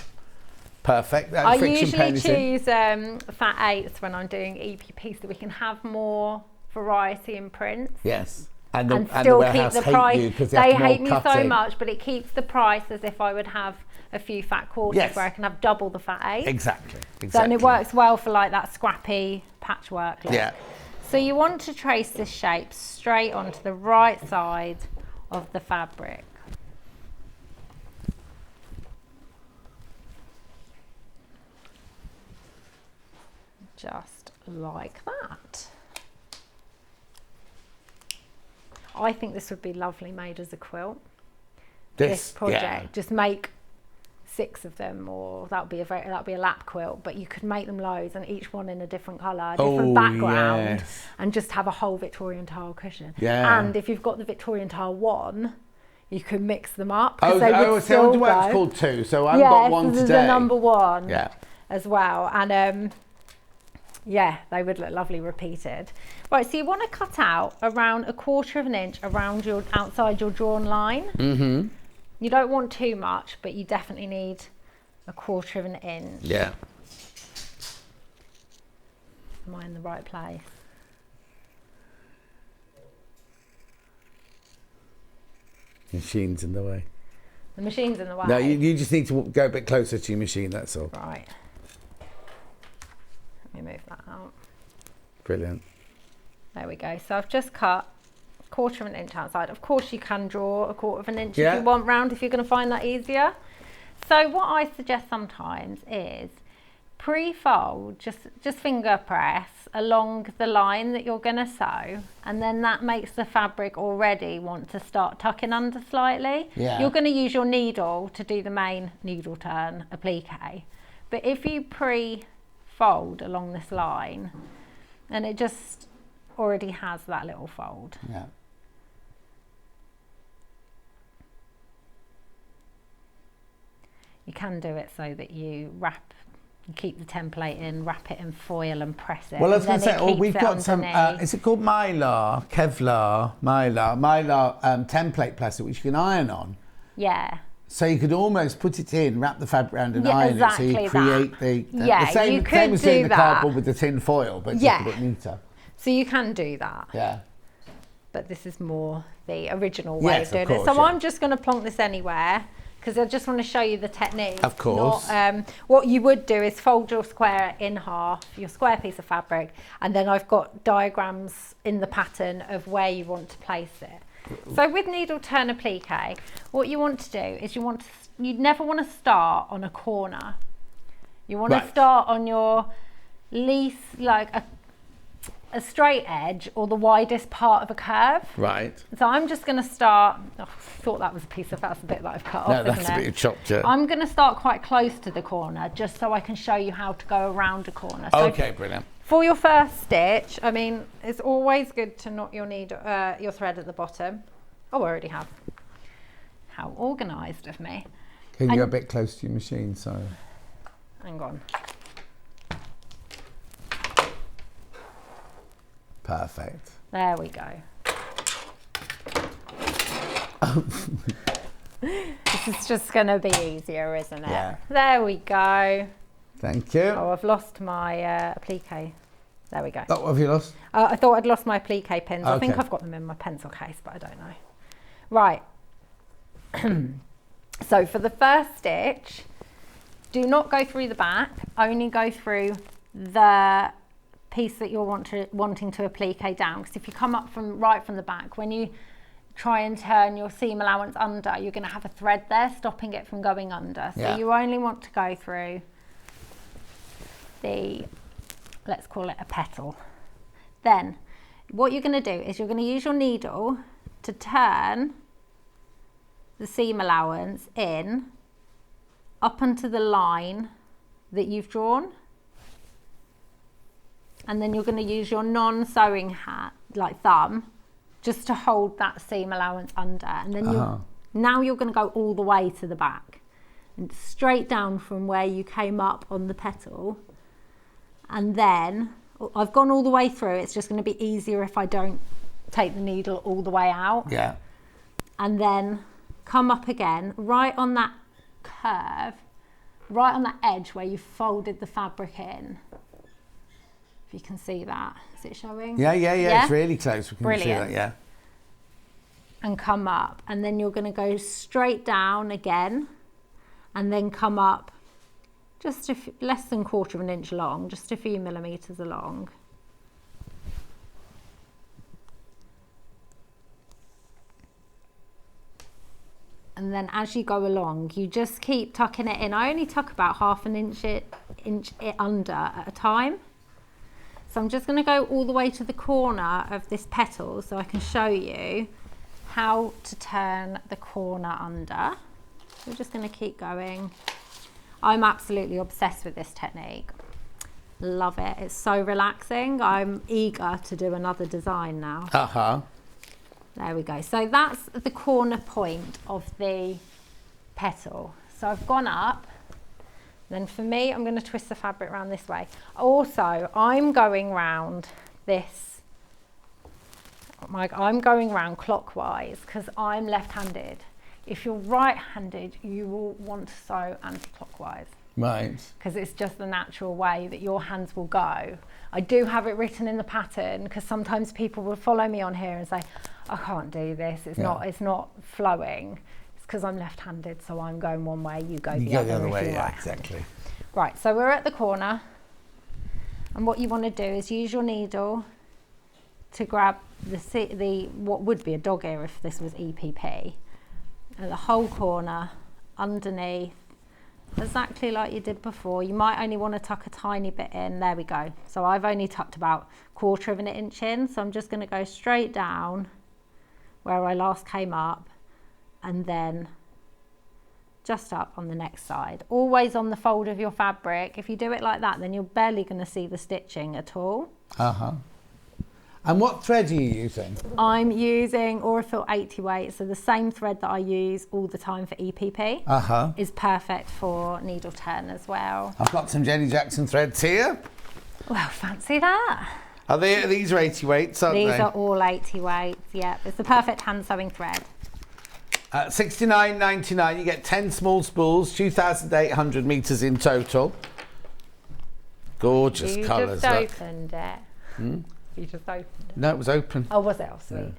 Perfect. I usually choose fat eighths when I'm doing EPP so we can have more variety in prints. Yes. And the still warehouse keep the price. they hate me so much, but it keeps the price as if I would have a few fat quarters where I can have double the fat eighths. Exactly. So, and it works well for like that scrappy patchwork look. Yeah. So you want to trace this shape straight onto the right side of the fabric. Just like that. I think this would be lovely made as a quilt. This project, just make 6 of them, or that would be a lap quilt. But you could make them loads, and each one in a different colour, different background, and just have a whole Victorian tile cushion. Yeah. And if you've got the Victorian tile one, you can mix them up. So it's called 2. So I've got one today. This is the number 1. Yeah. As well, and yeah, they would look lovely repeated. Right, so you want to cut out around 1/4 inch around your outside your drawn line. Mm-hmm. You don't want too much, but you definitely need 1/4 inch. Yeah. Am I in the right place? Machine's in the way. The machine's in the way. No, you just need to go a bit closer to your machine, that's all. Right. Let me move that out. Brilliant. There we go. So I've just cut 1/4 inch outside. Of course you can draw 1/4 inch if you want round, if you're going to find that easier. So what I suggest sometimes is pre-fold, just finger press along the line that you're going to sew, and then that makes the fabric already want to start tucking under slightly. Yeah. You're going to use your needle to do the main needle turn applique, but if you pre-fold along this line, and it just already has that little fold. Yeah. You can do it so that you keep the template in, wrap it in foil and press it. Well, I was going to say, we've got some, is it called Mylar template plastic, which you can iron on? Yeah. So you could almost put it in, wrap the fabric around and iron it, so you create the same you could as do doing the that. cardboard with the tin foil, but just a bit neater. So you can do that. Yeah. But this is more the original way of doing it. So I'm just going to plonk this anywhere, because I just want to show you the technique. Of course. What you would do is fold your square in half, your square piece of fabric, and then I've got diagrams in the pattern of where you want to place it. So with needle turn applique, what you want to do is you never want to start on a corner. You want to start on your least, like a straight edge or the widest part of a curve. Right. So I'm just going to start, I thought that was that's the bit that I've cut off, that's isn't a it? bit you chopped, yeah. I'm going to start quite close to the corner just so I can show you how to go around a corner. So Okay, brilliant. for your first stitch, I mean, it's always good to knot your your thread at the bottom. Oh, I already have. How organised of me. Can you go a bit close to your machine, sorry? Hang on. Perfect. There we go. This is just going to be easier, isn't it? Yeah. There we go. Thank you. Oh, I've lost my applique. There we go. Oh, what have you lost? I thought I'd lost my applique pins. I think Okay. I've got them in my pencil case, but I don't know. Right. So for the first stitch, do not go through the back, only go through the piece that you're wanting to applique down, because if you come up right from the back, when you try and turn your seam allowance under, you're going to have a thread there stopping it from going under. So you only want to go through the, let's call it a petal. Then what you're going to do is you're going to use your needle to turn the seam allowance in up onto the line that you've drawn, and then you're going to use your non-sewing hat, like thumb, just to hold that seam allowance under, and then now you're going to go all the way to the back and straight down from where you came up on the petal. And then I've gone all the way through. It's just going to be easier if I don't take the needle all the way out. Yeah. And then come up again, right on that curve, right on that edge where you folded the fabric in. If you can see that. Is it showing? Yeah, it's really close. We can Brilliant. see that, yeah. And come up, and then you're going to go straight down again, and then come up just less than 1/4 of an inch long, just a few millimeters along. And then as you go along, you just keep tucking it in. I only tuck about 1/2 inch under at a time. So I'm just going to go all the way to the corner of this petal so I can show you how to turn the corner under. We're just going to keep going. I'm absolutely obsessed with this technique. Love it. It's so relaxing. I'm eager to do another design now. There we go. So that's the corner point of the petal. So I've gone up. Then for me, I'm going to twist the fabric around this way. Also, I'm going round this. I'm going round clockwise because I'm left-handed. If you're right-handed, you will want to sew anti-clockwise. Right. Because it's just the natural way that your hands will go. I do have it written in the pattern because sometimes people will follow me on here and say, I can't do this. It's not flowing. Because I'm left-handed, so I'm going one way, you go the other way. Yeah, exactly. Right, so we're at the corner, and what you want to do is use your needle to grab the what would be a dog ear if this was EPP, and the whole corner underneath, exactly like you did before. You might only want to tuck a tiny bit in. There we go. So I've only tucked about 1/4 of an inch in, so I'm just going to go straight down where I last came up, and then just up on the next side, always on the fold of your fabric. If you do it like that, then you're barely going to see the stitching at all. And what thread are you using? I'm using Aurifil 80 weight, so the same thread that I use all the time for EPP is perfect for needle turn as well. I've got some Jenny Jackson threads here. Well, fancy that. These are 80 weights, aren't they? These are all 80 weights, yeah. It's the perfect hand sewing thread. $69.99, you get 10 small spools, 2,800 metres in total. Gorgeous colours. You just opened it. You just opened it. No, it was open. Oh, was it? Oh, sweet.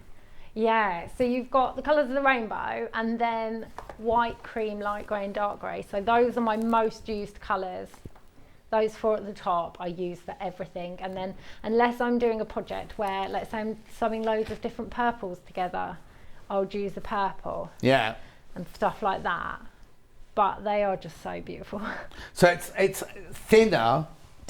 Yeah, so you've got the colours of the rainbow and then white, cream, light grey and dark grey. So those are my most used colours. Those 4 at the top I use for everything. And then unless I'm doing a project where, let's say I'm sewing loads of different purples together, I'll use the purple. Yeah. And stuff like that. But they are just so beautiful. So it's thinner.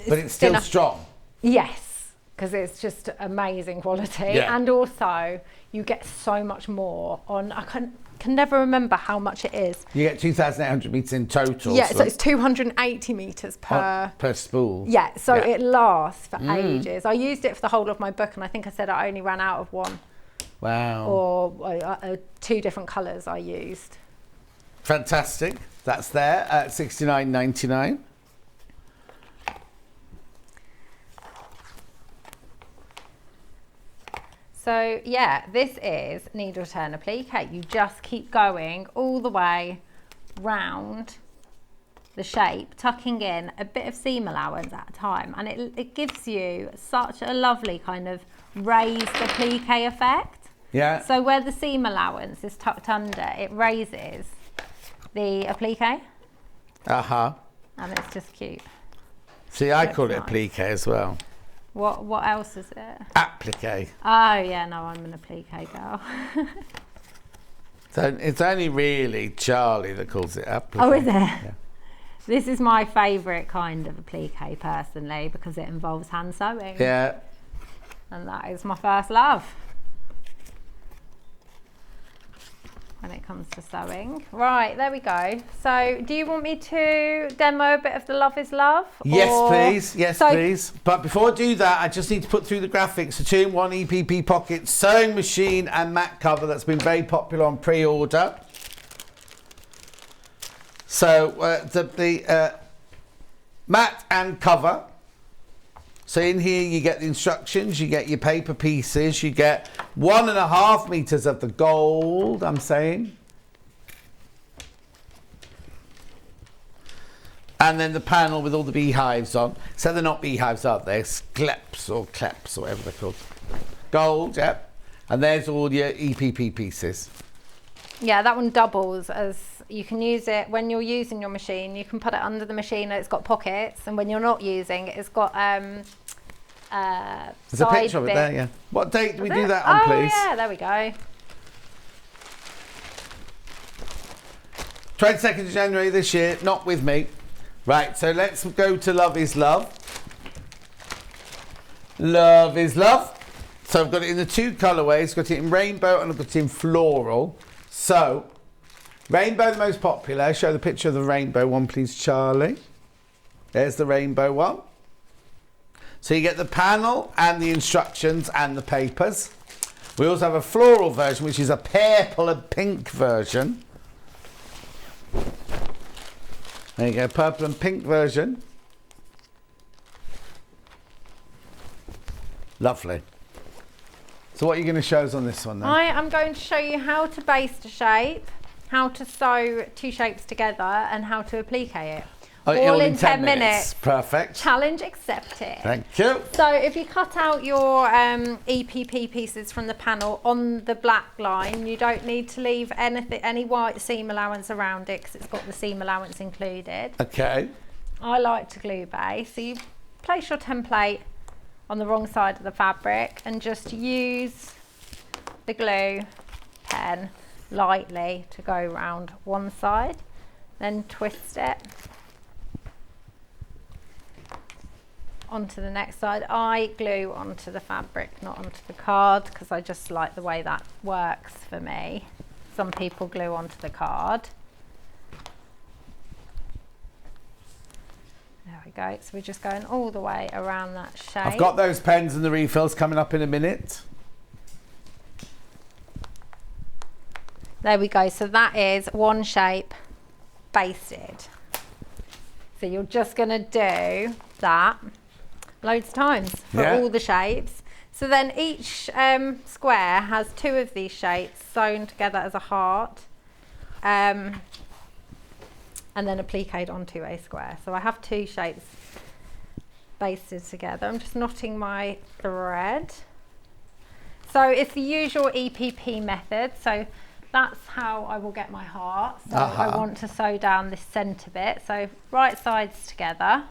But it's still strong. Yes, because it's just amazing quality. Yeah. And also, you get so much more on, I can never remember how much it is. You get 2,800 metres in total. Yeah, so it's 280 metres per spool. Yeah, so it lasts for ages. I used it for the whole of my book, and I think I said I only ran out of one. Wow. Or 2 different colours I used. Fantastic. That's there at $69.99. So yeah, this is needle turn applique. You just keep going all the way round the shape, tucking in a bit of seam allowance at a time, and it gives you such a lovely kind of raised applique effect. Yeah. So where the seam allowance is tucked under, it raises the applique. Uh-huh. And it's just cute. See, I call it applique as well. What else is it? Applique. Oh yeah, no, I'm an applique girl. So it's only really Charlie that calls it applique. Oh, is it? Yeah. This is my favourite kind of applique personally, because it involves hand sewing. Yeah. And that is my first love when it comes to sewing. Right, there we go. So do you want me to demo a bit of the Love is Love? Yes, please. Yes, please. But before I do that, I just need to put through the graphics. The 2-in-1 EPP pocket sewing machine and mat cover that's been very popular on pre-order. So the mat and cover. So in here you get the instructions, you get your paper pieces, you get 1.5 meters of the gold, I'm saying. And then the panel with all the beehives on. So they're not beehives, are they? Skleps or kleps or whatever they're called. Gold, yep. And there's all your EPP pieces. Yeah, that one doubles as you can use it when you're using your machine. You can put it under the machine and it's got pockets, and when you're not using it, it's got there's a picture of it there, yeah. What date do we do that on, please? Oh yeah, there we go. 22nd of January this year, not with me. Right, so let's go to Love is Love. Love is Love. So I've got it in the 2 colourways, got it in rainbow and I've got it in floral. So, rainbow the most popular. Show the picture of the rainbow one, please, Charlie. There's the rainbow one. So you get the panel and the instructions and the papers. We also have a floral version, which is a purple and pink version. There you go, purple and pink version. Lovely. So what are you going to show us on this one then? I am going to show you how to baste a shape, how to sew 2 shapes together, and how to applique it. All in 10 minutes. Perfect. Challenge accepted. Thank you. So if you cut out your EPP pieces from the panel on the black line, you don't need to leave any white seam allowance around it because it's got the seam allowance included. Okay. I like to glue base. So you place your template on the wrong side of the fabric and just use the glue pen lightly to go around one side, then twist it onto the next side. I glue onto the fabric, not onto the card, because I just like the way that works for me. Some people glue onto the card. There we go. So we're just going all the way around that shape. I've got those pens and the refills coming up in a minute. There we go. So that is one shape basted. So you're just going to do that loads of times for all the shapes. So then each square has 2 of these shapes sewn together as a heart, and then appliqued onto a square. So I have 2 shapes basted together. I'm just knotting my thread. So it's the usual EPP method. So that's how I will get my heart. So I want to sew down this centre bit. So right sides together.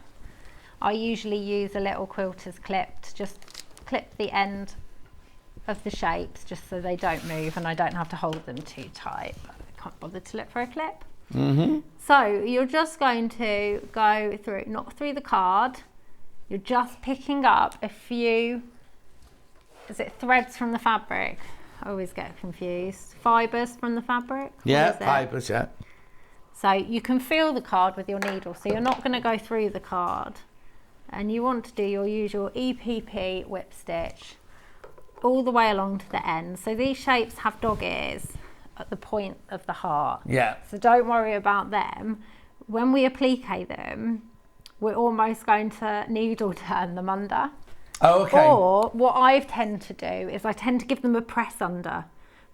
I usually use a little quilter's clip to just clip the end of the shapes just so they don't move and I don't have to hold them too tight. But I can't bother to look for a clip. So you're just going to go through, not through the card, You're just picking up a few, is it threads from the fabric? I always get confused. Fibres from the fabric? Yeah, fibres, yeah. So you can feel the card with your needle, so you're not going to go through the card. And you want to do your usual EPP whip stitch all the way along to the end. So these shapes have dog ears at the point of the heart. Yeah. So don't worry about them. When we applique them, we're almost going to needle turn them under. Oh, okay. Or what I tend to do is I tend to give them a press under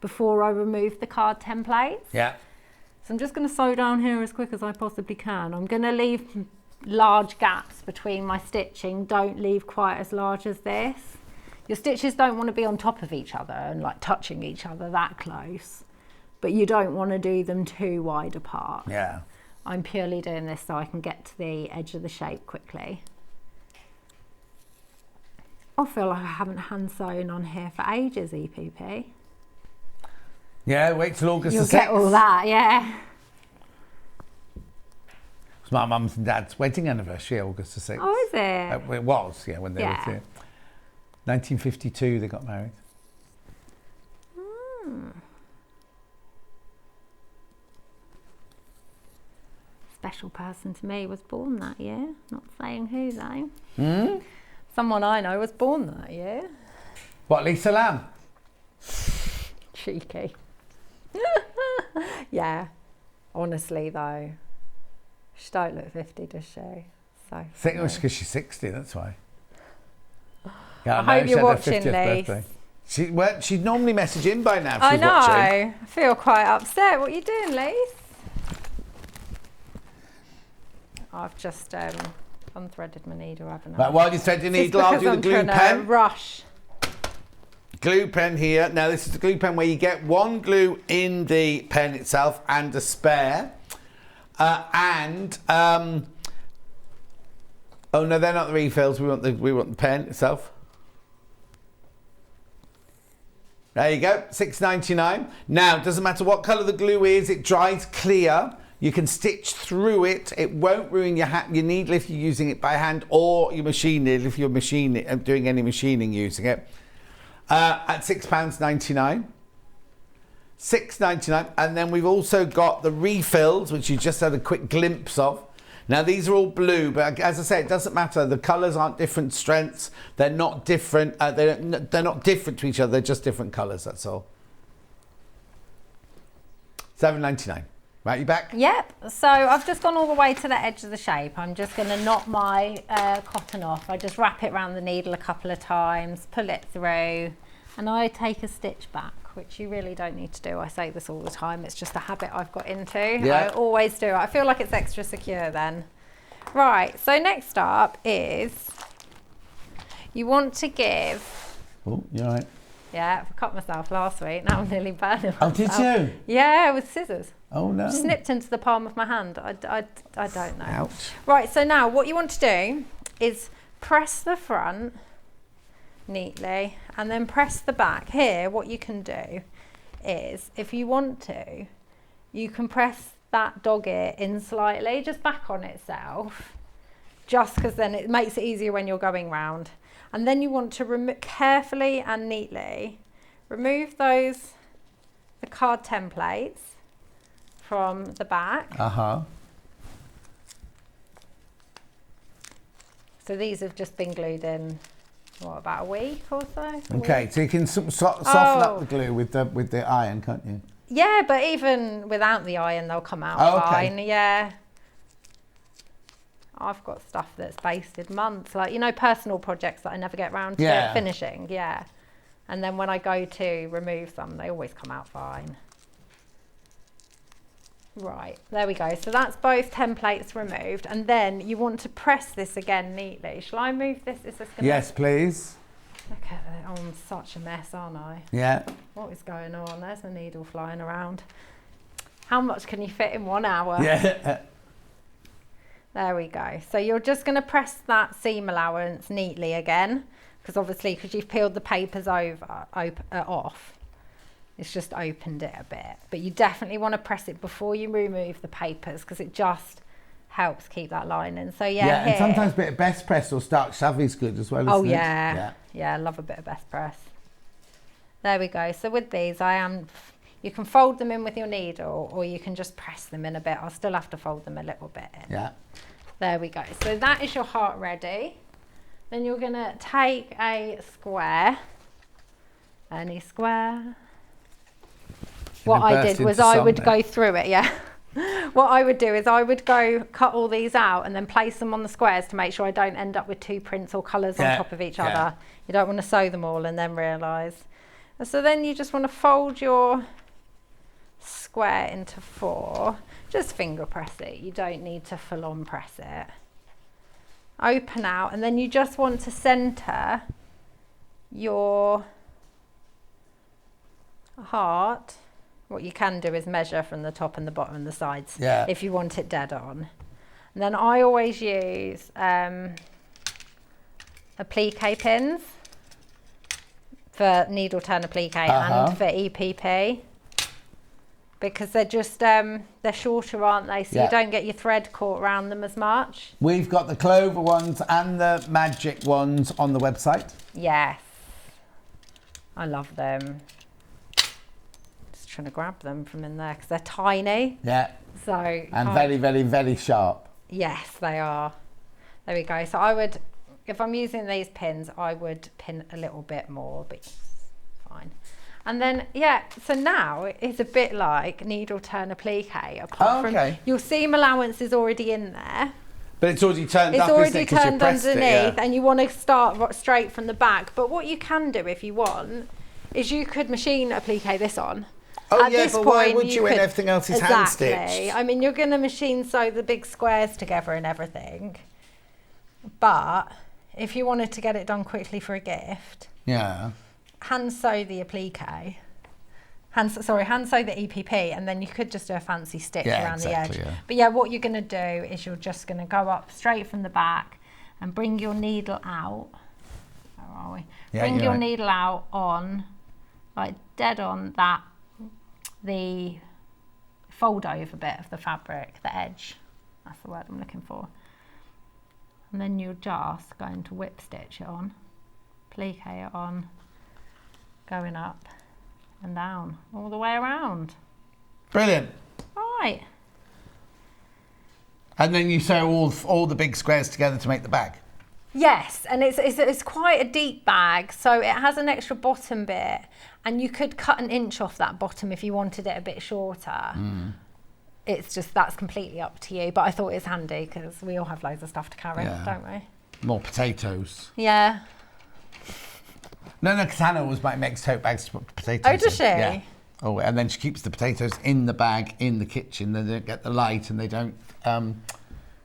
before I remove the card templates. Yeah. So I'm just going to sew down here as quick as I possibly can. I'm going to leave large gaps between my stitching. Don't leave quite as large as this. Your stitches don't want to be on top of each other and like touching each other that close, but you don't want to do them too wide apart. Yeah. I'm purely doing this so I can get to the edge of the shape quickly. I feel like I haven't hand sewn on here for ages, EPP. Yeah, wait till August You'll the 6th. get all that, yeah. It's my mum's and dad's wedding anniversary, August the 6th. Oh, is it? It was, yeah, when they were here. 1952 they got married. Special person to me was born that year. Not saying who though. Someone I know was born that year. What, Lisa Lamb? Cheeky. Yeah. Honestly though, she don't look 50, does she? So. I think it was because she's 60, that's why. Yeah, I hope you're watching, Lise. She'd normally message in by now if I she's know. watching. I feel quite upset. What are you doing, Lise? I've just unthreaded my needle, haven't I? Right, while you thread your needle, I'll do the glue pen. Rush. Glue pen here. Now this is the glue pen where you get one glue in the pen itself and a spare. Oh no, they're not the refills. We want the pen itself. There you go, $6.99. Now, it doesn't matter what colour the glue is, it dries clear. You can stitch through it. It won't ruin your needle if you're using it by hand, or your machine needle if you're doing any machining using it. At £6.99. $6.99. And then we've also got the refills, which you just had a quick glimpse of. Now these are all blue, but as I say, it doesn't matter. The colours aren't different strengths. They're not different. They're not different to each other. They're just different colours. That's all. $7.99. Right, you back? Yep. So I've just gone all the way to the edge of the shape. I'm just going to knot my cotton off. I just wrap it around the needle a couple of times, pull it through, and I take a stitch back, which you really don't need to do. I say this all the time. It's just a habit I've got into. Yeah. I always do. I feel like it's extra secure then. Right. So next up is you want to give. Oh, you're right. Yeah, I cut myself last week. Now I'm nearly burning myself. Oh, did you? Yeah, with scissors. Oh no. Snipped into the palm of my hand. I don't know. Ouch. Right, so now what you want to do is press the front neatly and then press the back. Here, what you can do is, if you want to, you can press that dog ear in slightly, just back on itself, just because then it makes it easier when you're going round. And then you want to carefully and neatly remove the card templates from the back. So these have just been glued in, what, about a week or so? Okay, so you can soften up the glue with the iron, can't you? Yeah, but even without the iron, they'll come out fine. Yeah. I've got stuff that's basted months, like, you know, personal projects that I never get round to finishing. Yeah. And then when I go to remove them, they always come out fine. Right, there we go. So that's both templates removed. And then you want to press this again neatly. Shall I move this? Is this gonna... Yes, please. Look at it. I'm such a mess, aren't I? Yeah. What is going on? There's a needle flying around. How much can you fit in 1 hour? Yeah. There we go. So you're just going to press that seam allowance neatly again, because obviously, because you've peeled the papers off, it's just opened it a bit. But you definitely want to press it before you remove the papers, because it just helps keep that lining. So Yeah, here, and sometimes a bit of best press or starch savvy is good as well, isn't it? Yeah, I love a bit of best press. There we go. So with these, you can fold them in with your needle, or you can just press them in a bit. I'll still have to fold them a little bit in. Yeah. There we go. So that is your heart ready. Then you're going to take a square, any square. What I did was I would go through it, yeah. What I would do is I would go cut all these out and then place them on the squares to make sure I don't end up with two prints or colours on top of each other. You don't want to sew them all and then realise. And so then you just want to fold your square into 4. Just finger press it. You don't need to full on press it. Open out, and then you just want to centre your heart. What you can do is measure from the top and the bottom and the sides if you want it dead on. And then I always use applique pins for needle turn applique and for EPP, because they're just they're shorter, aren't they? So you don't get your thread caught around them as much. We've got the Clover ones and the Magic ones on the website. Yes, I love them. Trying to grab them from in there because they're tiny. Yeah. So and very, very, very sharp. Yes, they are. There we go. So I would, if I'm using these pins, I would pin a little bit more, but it's fine. And then so now it's a bit like needle turn applique. Apart from your seam allowance is already in there. But it's already turned up. It's already turned underneath, and you want to start straight from the back. But what you can do if you want is you could machine applique this on. Oh, yeah, but why would you when everything else is hand stitched? I mean, you're going to machine sew the big squares together and everything. But if you wanted to get it done quickly for a gift, hand sew the applique, hand sew the EPP, and then you could just do a fancy stitch around the edge. But what you're going to do is you're just going to go up straight from the back and bring your needle out. Where are we? Bring your needle out on, like dead on that. The fold over bit of the fabric, the edge, that's the word I'm looking for. And then you're just going to whip stitch it on, applique it on, going up and down, all the way around. Brilliant. Right. And then you sew all the big squares together to make the bag? Yes, and it's quite a deep bag, so it has an extra bottom bit. And you could cut an inch off that bottom if you wanted it a bit shorter. It's just, that's completely up to you. But I thought it's handy because we all have loads of stuff to carry, don't we? More potatoes. Yeah. No, because Hannah always makes tote bags to put potatoes Oh, does she? Yeah. Oh, and then she keeps the potatoes in the bag in the kitchen. They don't get the light and they don't...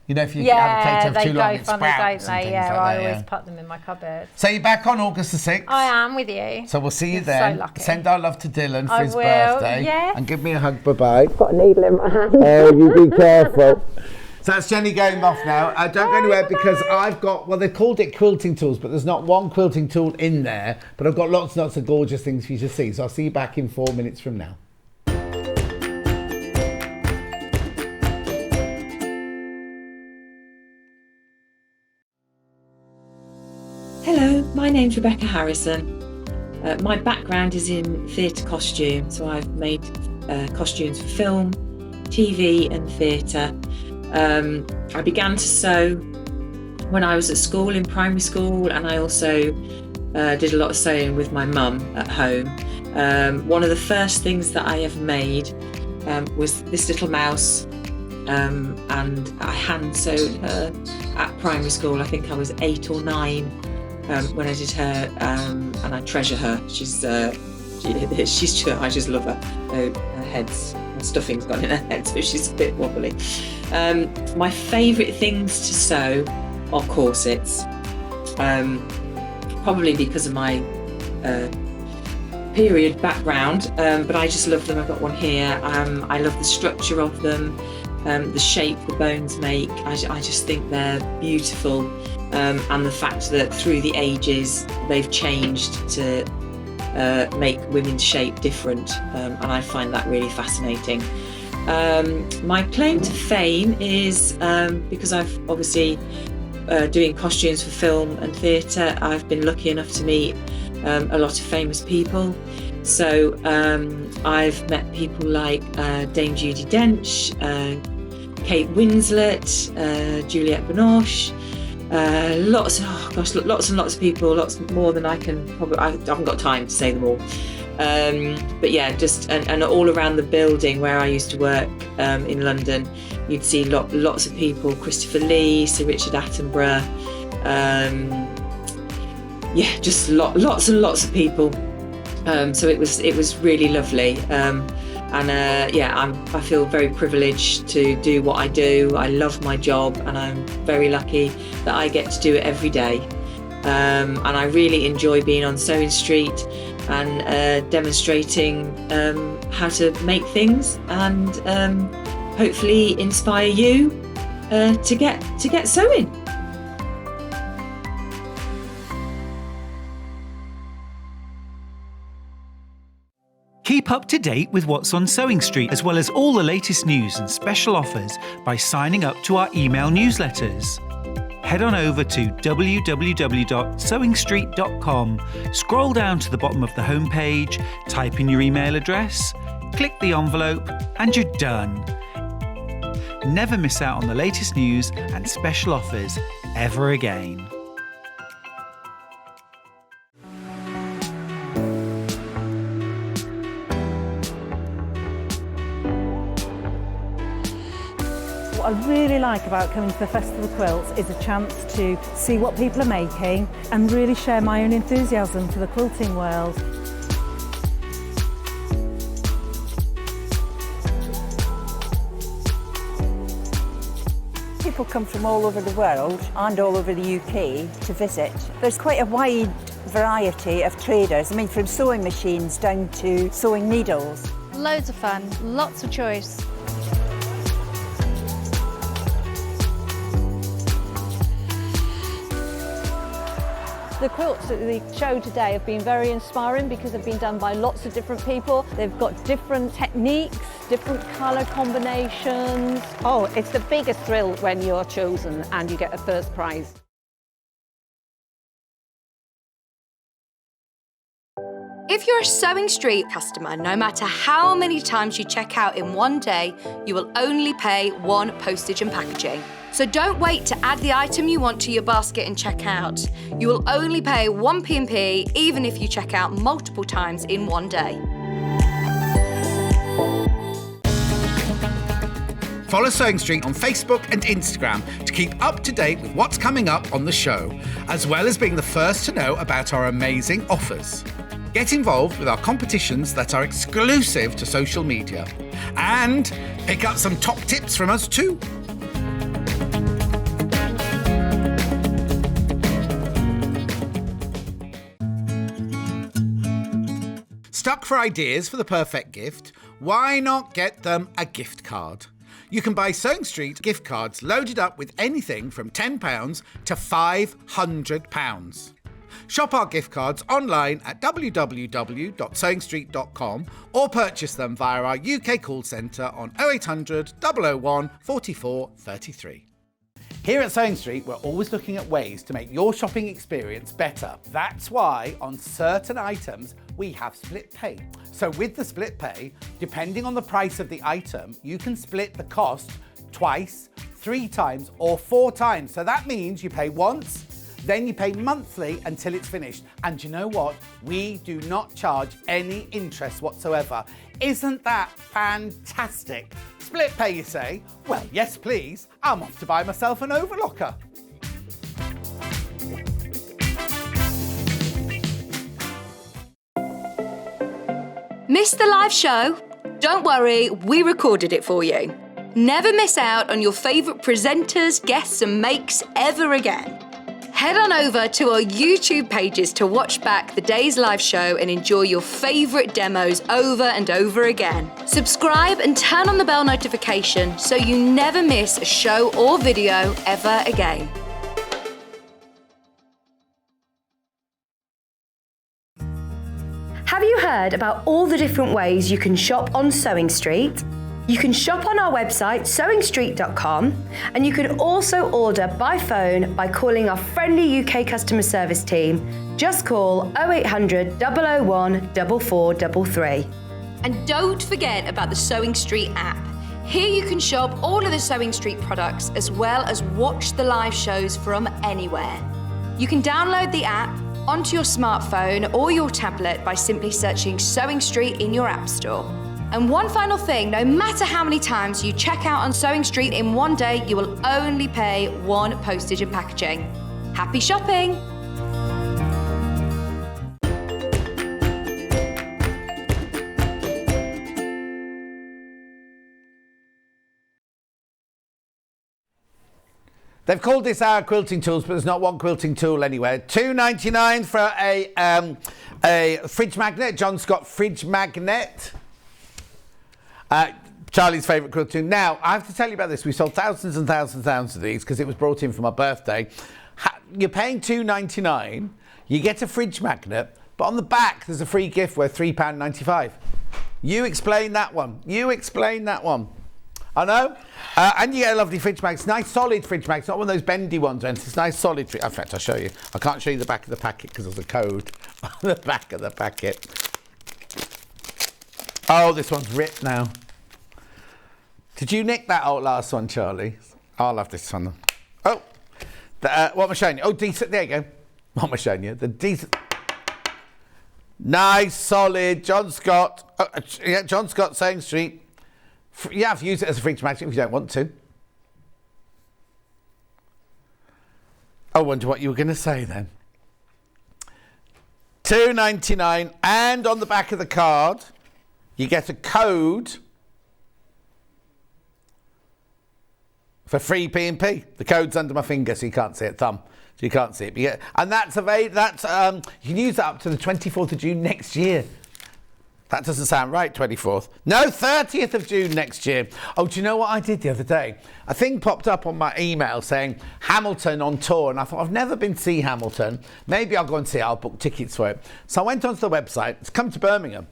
you know, if you have a potato for too long, it sprouts and things like that. I always put them in my cupboard. So you're back on August the 6th? I am with you. So we'll see you You're then. so lucky. Send our love to Dylan for his will, birthday. yes. And give me a hug. Bye-bye. Got a needle in my hand. Oh, you be careful. So that's Jenny going off now. Don't go anywhere because I've got, well, they called it Quilting Tools, but there's not one quilting tool in there. But I've got lots and lots of gorgeous things for you to see. So I'll see you back in 4 minutes from now. Hello, my name's Rebecca Harrison. My background is in theatre costume, so I've made costumes for film, TV and theatre. I began to sew when I was at school, in primary school, and I also did a lot of sewing with my mum at home. One of the first things that I ever made was this little mouse, and I hand sewed her at primary school. I think I was 8 or 9 when I did her, and I treasure her. She's I just love her. Her stuffing's gone in her head, so she's a bit wobbly. My favourite things to sew are corsets, probably because of my period background, but I just love them. I've got one here. I love the structure of them, the shape the bones make. I just think they're beautiful, and the fact that through the ages they've changed to make women's shape different, and I find that really fascinating. My claim to fame is because I've obviously doing costumes for film and theatre, I've been lucky enough to meet a lot of famous people. So I've met people like Dame Judi Dench, Kate Winslet, Juliette Binoche, lots and lots of people, lots more than I haven't got time to say them all. But yeah, just and all around the building where I used to work in London, you'd see lots of people: Christopher Lee, Sir Richard Attenborough, just lots and lots of people. So it was really lovely, I feel very privileged to do what I do. I love my job, and I'm very lucky that I get to do it every day. And I really enjoy being on Sewing Street and demonstrating how to make things, and hopefully inspire you to get sewing. Keep up to date with what's on Sewing Street, as well as all the latest news and special offers by signing up to our email newsletters. Head on over to www.sewingstreet.com, scroll down to the bottom of the homepage, type in your email address, click the envelope, and you're done. Never miss out on the latest news and special offers ever again. What I really like about coming to the Festival of Quilts is a chance to see what people are making and really share my own enthusiasm for the quilting world. People come from all over the world and all over the UK to visit. There's quite a wide variety of traders. I mean, from sewing machines down to sewing needles. Loads of fun, lots of choice. The quilts at the show today have been very inspiring because they've been done by lots of different people. They've got different techniques, different colour combinations. Oh, it's the biggest thrill when you're chosen and you get a first prize. If you're a Sewing Street customer, no matter how many times you check out in one day, you will only pay one postage and packaging. So don't wait to add the item you want to your basket and check out. You will only pay one P&P even if you check out multiple times in one day. Follow Sewing Street on Facebook and Instagram to keep up to date with what's coming up on the show, as well as being the first to know about our amazing offers. Get involved with our competitions that are exclusive to social media, and pick up some top tips from us too. Stuck for ideas for the perfect gift? Why not get them a gift card? You can buy Sewing Street gift cards loaded up with anything from £10 to £500. Shop our gift cards online at www.sewingstreet.com or purchase them via our UK call centre on 0800 001 44 33. Here at Sewing Street, we're always looking at ways to make your shopping experience better. That's why on certain items, we have split pay. So with the split pay, depending on the price of the item, you can split the cost twice, 3 times, or 4 times. So that means you pay once, then you pay monthly until it's finished. And you know what? We do not charge any interest whatsoever. Isn't that fantastic? Split pay, you say? Well, yes, please. I'm off to buy myself an overlocker. Missed the live show? Don't worry, we recorded it for you. Never miss out on your favourite presenters, guests and makes ever again. Head on over to our YouTube pages to watch back the day's live show and enjoy your favourite demos over and over again. Subscribe and turn on the bell notification so you never miss a show or video ever again. Have you heard about all the different ways you can shop on Sewing Street? You can shop on our website, sewingstreet.com, and you can also order by phone by calling our friendly UK customer service team. Just call 0800 001 4433. And don't forget about the Sewing Street app. Here you can shop all of the Sewing Street products as well as watch the live shows from anywhere. You can download the app onto your smartphone or your tablet by simply searching Sewing Street in your app store. And one final thing, no matter how many times you check out on Sewing Street in one day, you will only pay one postage and packaging. Happy shopping! They've called this our quilting tools, but there's not one quilting tool anywhere. $2.99 for a fridge magnet, John Scott fridge magnet. Charlie's favourite quilting. Now, I have to tell you about this. We sold thousands and thousands and thousands of these because it was brought in for my birthday. You're paying $2.99. You get a fridge magnet, but on the back there's a free gift worth £3.95. You explain that one. You explain that one. I know. And you get a lovely fridge magnet. It's nice solid fridge magnet. It's not one of those bendy ones. It's nice solid fridge. In fact, I'll show you. I can't show you the back of the packet because there's a code on the back of the packet. Oh, this one's ripped now. Did you nick that old last one, Charlie? I'll have this one. Oh, what am I showing you? Oh, decent. There you go. What am I showing you? The decent. Nice, solid, John Scott. Yeah, John Scott, Sewing Street. You have to use it as a fridge magnet if you don't want to. I wonder what you were going to say then. $2.99, and on the back of the card, you get a code for free P&P. The code's under my finger, so you can't see it. Thumb, so you can't see it. But yeah, and that's available. You can use that up to the 24th of June next year. That doesn't sound right, 24th. No, 30th of June next year. Oh, do you know what I did the other day? A thing popped up on my email saying Hamilton on tour, and I thought, I've never been to see Hamilton. Maybe I'll go and see it. I'll book tickets for it. So I went onto the website. It's come to Birmingham.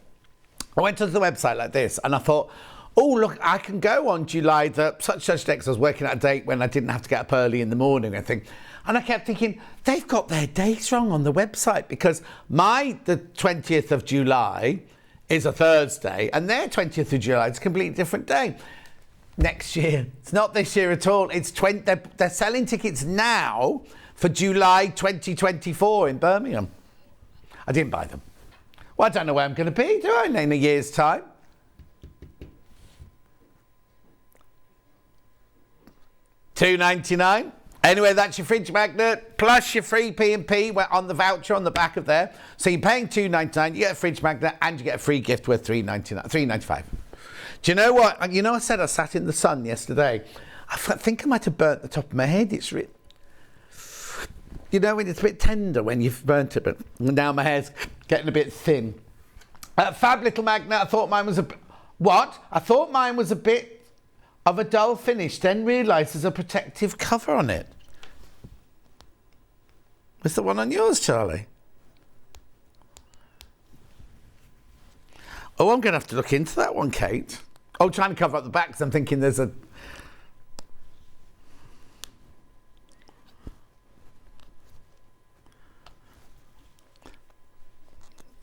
I went onto the website like this, and I thought, oh, look, I can go on July the such date. I was working at a date when I didn't have to get up early in the morning, I think. And I kept thinking, they've got their dates wrong on the website because the 20th of July is a Thursday, and their 20th of July is a completely different day. Next year. It's not this year at all. It's they're selling tickets now for July 2024 in Birmingham. I didn't buy them. Well, I don't know where I'm going to be, do I, in a year's time? $2.99. Anyway, that's your fridge magnet, plus your free P&P on the voucher on the back of there. So you're paying $2.99, you get a fridge magnet, and you get a free gift worth $3.95. Do you know what? You know, I said I sat in the sun yesterday. I think I might have burnt the top of my head. It's you know, when it's a bit tender when you've burnt it, but now my hair's getting a bit thin. Fab little magnet. I thought mine was I thought mine was a bit of a dull finish, then realised there's a protective cover on it. Is the one on yours, Charlie? Oh, I'm going to have to look into that one, Kate. Oh, trying to cover up the back because I'm thinking there's a...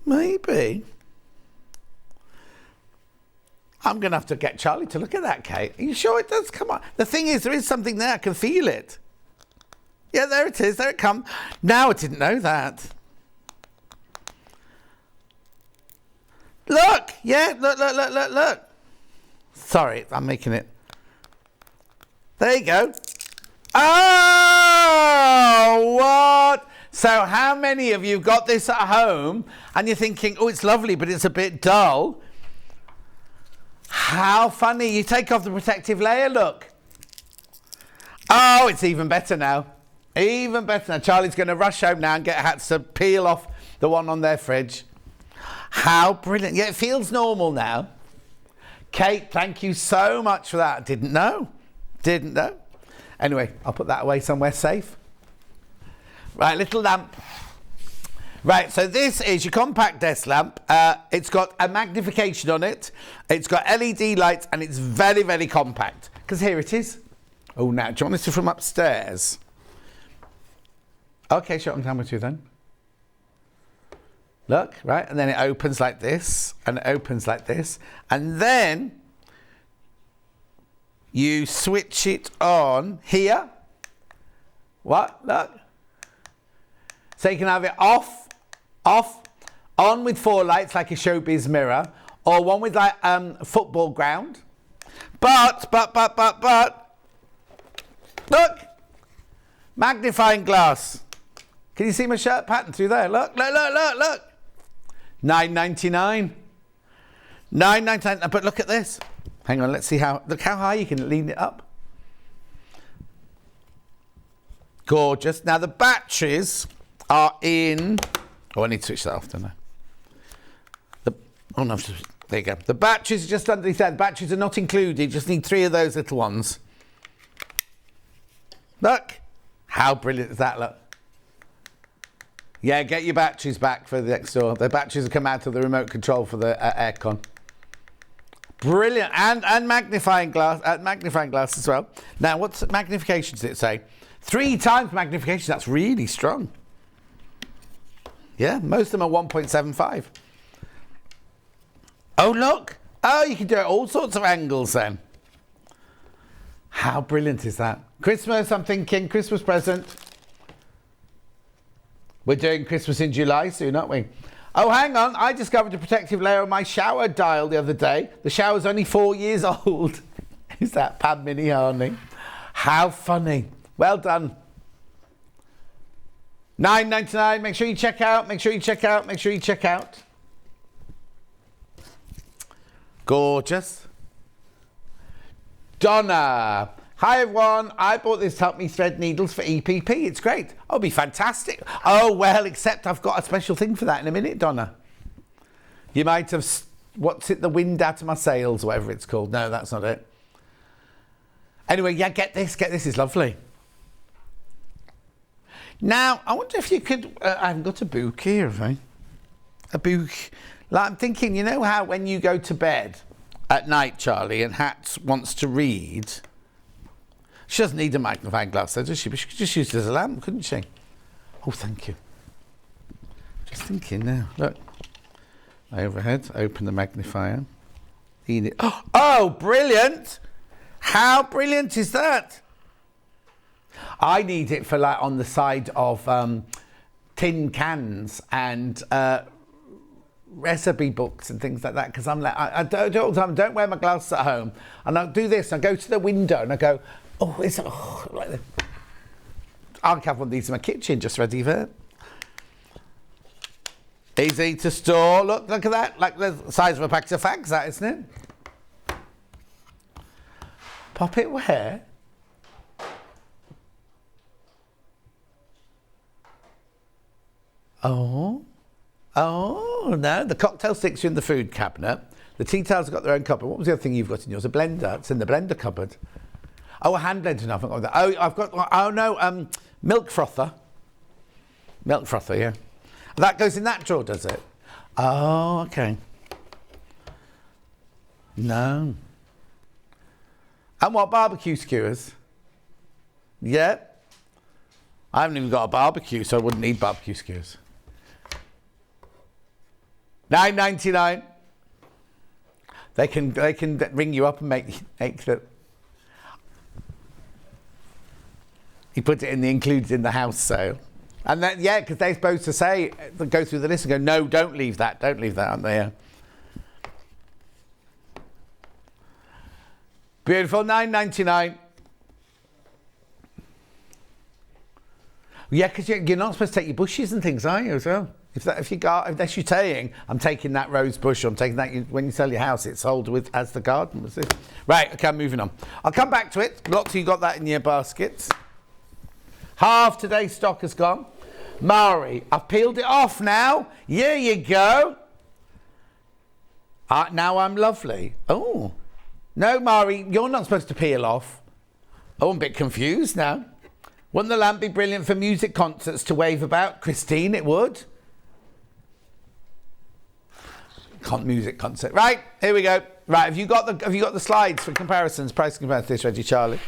Maybe. I'm going to have to get Charlie to look at that, Kate. Are you sure it does? Come on. The thing is, there is something there. I can feel it. Yeah, there it is. There it comes. Now I didn't know that. Look. Yeah, look. Sorry, I'm making it. There you go. Oh, what? So how many of you got this at home and you're thinking, oh, it's lovely, but it's a bit dull? How funny. You take off the protective layer, look. Oh, it's even better now. Even better now. Charlie's going to rush home now and get Hats to peel off the one on their fridge. How brilliant. Yeah, it feels normal now. Kate, thank you so much for that. Didn't know. Anyway, I'll put that away somewhere safe. Right, little lamp. Right, so this is your compact desk lamp. It's got a magnification on it. It's got LED lights and it's very, very compact. Because here it is. Oh, now, do you want this from upstairs? Okay, show it on camera too then. Look, right, and then it opens like this, and it opens like this, and then you switch it on here. What? Look. So you can have it off, on with 4 lights like a showbiz mirror, or one with like a football ground. But, look, magnifying glass. Can you see my shirt pattern through there? Look. $9.99. $9.99. But look at this. Hang on, let's see look how high you can lean it up. Gorgeous. Now the batteries are in... Oh, I need to switch that off, don't I? No, there you go. The batteries are just underneath there. The batteries are not included. You just need 3 of those little ones. Look. How brilliant is that, look? Yeah, get your batteries back for the next door. The batteries will come out of the remote control for the aircon. Brilliant. And magnifying glass as well. Now, what's magnification does it say? 3 times magnification. That's really strong. Yeah, most of them are 1.75. Oh, look. Oh, you can do it all sorts of angles then. How brilliant is that? Christmas, I'm thinking, Christmas present. We're doing Christmas in July soon, aren't we? Oh, hang on. I discovered a protective layer on my shower dial the other day. The shower's only 4 years old. Is that Pam Mini Harney? How funny. Well done. $9.99. Make sure you check out. Make sure you check out. Make sure you check out. Gorgeous. Donna. Hi everyone, I bought this to help me thread needles for EPP. It's great. Oh, it'll be fantastic. Oh, well, except I've got a special thing for that in a minute, Donna. You might have, what's it, the wind out of my sails, whatever it's called. No, that's not it. Anyway, yeah, get this, it's lovely. Now, I wonder if you could, I haven't got a book here, have I? A book. Like, I'm thinking, you know how when you go to bed at night, Charlie, and Hat wants to read... She doesn't need a magnifying glass, though, does she? But she could just use it as a lamp, couldn't she? Oh, thank you. Just thinking now. Look. Overhead, open the magnifier. Oh, brilliant! How brilliant is that? I need it for, like, on the side of tin cans and recipe books and things like that, because I'm like, I don't all the time, don't wear my glasses at home. And I'll do this, and I go to the window and I go, oh, it's like this. I'll have one of these in my kitchen just ready for it. Easy to store. Look at that. Like the size of a packet of fags, that, isn't it? Pop it where? Oh, no. The cocktail sticks are in the food cabinet. The tea towels have got their own cupboard. What was the other thing you've got in yours? A blender. It's in the blender cupboard. Oh, a hand blender. No, I've got that. Oh, I've got. Oh no, milk frother. Milk frother, yeah. That goes in that drawer, does it? Oh, okay. No. And what, barbecue skewers? Yeah. I haven't even got a barbecue, so I wouldn't need barbecue skewers. $9.99. They can ring you up and make the. You put it in the included in the house sale. And then, yeah, because they're supposed to say, go through the list and go, no, don't leave that, aren't they? Beautiful, $9.99. Yeah, because you're not supposed to take your bushes and things, are you, as well? If you're saying, I'm taking that rose bush, I'm taking that, when you sell your house, it's sold with as the garden, was it? Right, okay, I'm moving on. I'll come back to it. Lots of you got that in your baskets. Half today's stock has gone. Mari, I've peeled it off now. Here you go. Now I'm lovely. Oh. No, Mari, you're not supposed to peel off. Oh, I'm a bit confused now. Wouldn't the lamp be brilliant for music concerts to wave about? Christine, it would. music concert. Right, here we go. Right, have you got the slides for comparisons, price compared to this, ready, Charlie?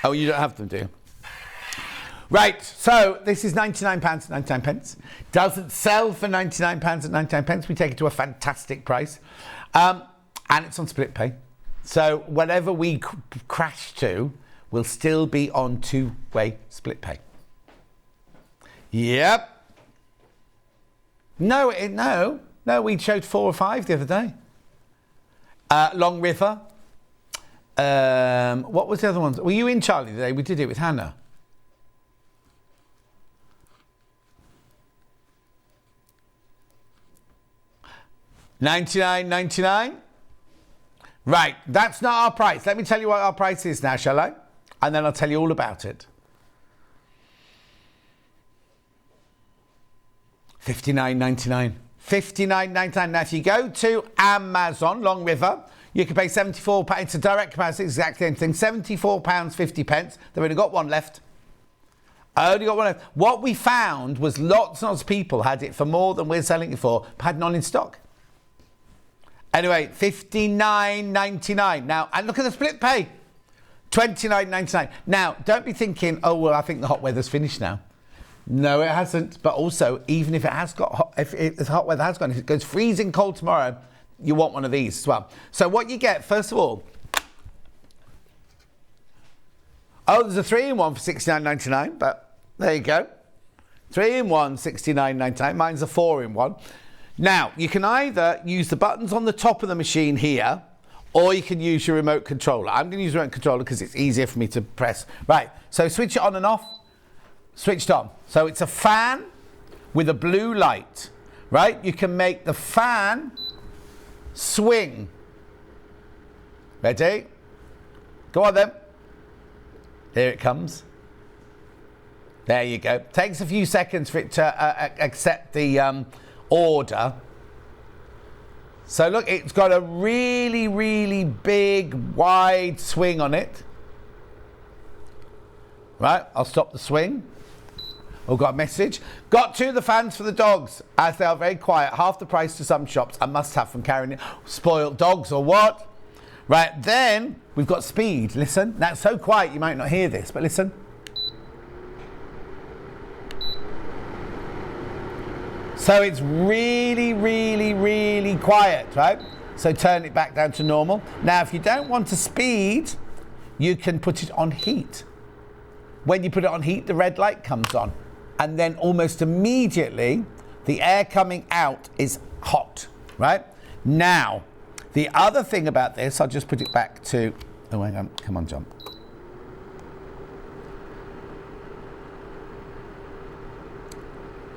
Oh, you don't have them, do you? Right, so this is £99.99. Doesn't sell for £99.99. We take it to a fantastic price. And it's on split pay. So whatever we crash to will still be on two-way split pay. Yep. No, we showed 4 or 5 the other day. Long River. What was the other ones? Were you in, Charlie, today? We did it with Hannah. $99.99. Right, that's not our price. Let me tell you what our price is now, shall I? And then I'll tell you all about it. $59.99. $59.99. Now, if you go to Amazon, Long River, you can pay £74. It's a direct comparison, exactly the same thing. £74.50. They've only got one left. Only got one left. What we found was lots and lots of people had it for more than we're selling it for, but had none in stock. Anyway, $59.99. Now, and look at the split pay. $29.99. Now, don't be thinking, oh, well, I think the hot weather's finished now. No, it hasn't. But also, even if it has got hot, if the hot weather has gone, if it goes freezing cold tomorrow, you want one of these as well. So what you get, first of all, oh, there's a 3-in-1 for $69.99, but there you go. 3-in-1, $69.99. Mine's a 4-in-1. Now, you can either use the buttons on the top of the machine here, or you can use your remote controller. I'm going to use the remote controller because it's easier for me to press. Right, so switch it on and off. Switched on. So it's a fan with a blue light, right? You can make the fan swing. Ready? Go on then. Here it comes. There you go. Takes a few seconds for it to accept the order. So look, it's got a really, really big, wide swing on it. Right, I'll stop the swing. Oh, got a message. Got 2 of the fans for the dogs, as they are very quiet. Half the price to some shops. I must have from carrying it. Spoiled dogs or what? Right, then we've got speed. Listen, that's so quiet you might not hear this, but listen. So it's really, really, really quiet, right? So turn it back down to normal. Now, if you don't want a speed, you can put it on heat. When you put it on heat, the red light comes on. And then almost immediately, the air coming out is hot, right? Now, the other thing about this, I'll just put it back to, oh, hang on, come on, John.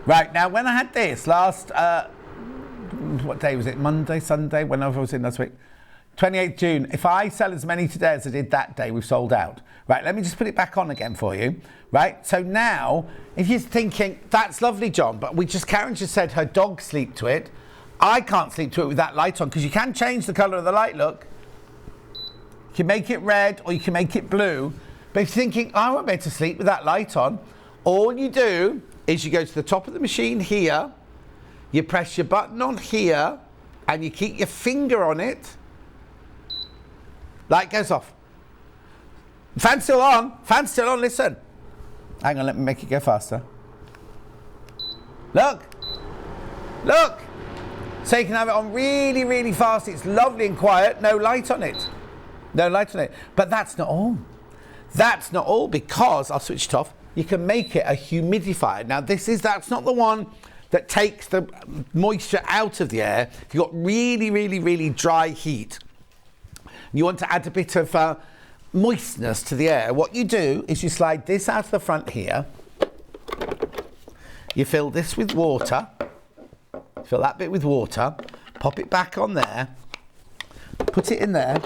Right, now when I had this last, what day was it? Monday, Sunday, whenever I was in last week? 28th June. If I sell as many today as I did that day, we've sold out. Right, let me just put it back on again for you. Right, so now, if you're thinking, that's lovely, John, but Karen just said her dogs sleep to it. I can't sleep to it with that light on, because you can change the colour of the light, look. You can make it red or you can make it blue. But if you're thinking, I won't be able to sleep with that light on, all you do is you go to the top of the machine here, you press your button on here, and you keep your finger on it. Light goes off. Fan's still on. Fan's still on, listen. Hang on, let me make it go faster. Look. Look. So you can have it on really, really fast. It's lovely and quiet. No light on it. No light on it. But that's not all. That's not all, because I'll switch it off. You can make it a humidifier. Now, that's not the one that takes the moisture out of the air. If you've got really, really, really dry heat, you want to add a bit of moistness to the air, what you do is you slide this out of the front here. You fill this with water. Fill that bit with water. Pop it back on there. Put it in there.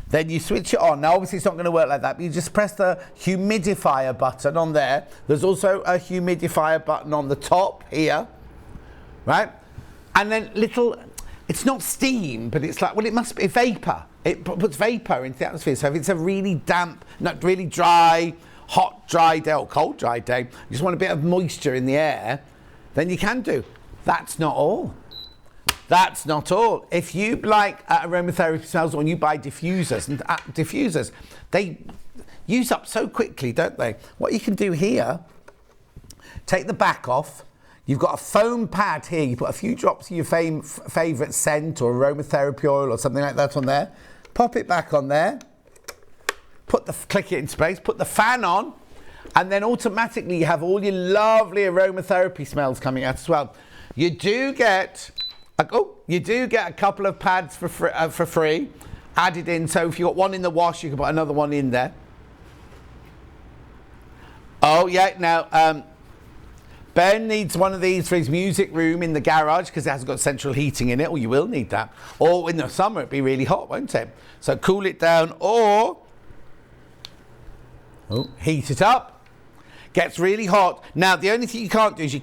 Then you switch it on. Now, obviously, it's not going to work like that, but you just press the humidifier button on there. There's also a humidifier button on the top here, right? And then it's not steam, but it's like, well, it must be vapor. It puts vapor into the atmosphere. So if it's a really damp, not really dry, hot, dry day or cold, dry day, you just want a bit of moisture in the air, then you can do. That's not all. That's not all. If you like aromatherapy smells, or you buy diffusers, and diffusers, they use up so quickly, don't they? What you can do here, take the back off. You've got a foam pad here. You put a few drops of your favourite scent or aromatherapy oil or something like that on there. Pop it back on there. Click it into place. Put the fan on, and then automatically you have all your lovely aromatherapy smells coming out as well. You do get a couple of pads for free added in. So if you've got one in the wash, you can put another one in there. Oh yeah, now Ben needs one of these for his music room in the garage because it hasn't got central heating in it, or you will need that. Or in the summer it'd be really hot, won't it? So cool it down, or heat it up. Gets really hot. Now the only thing you can't do is you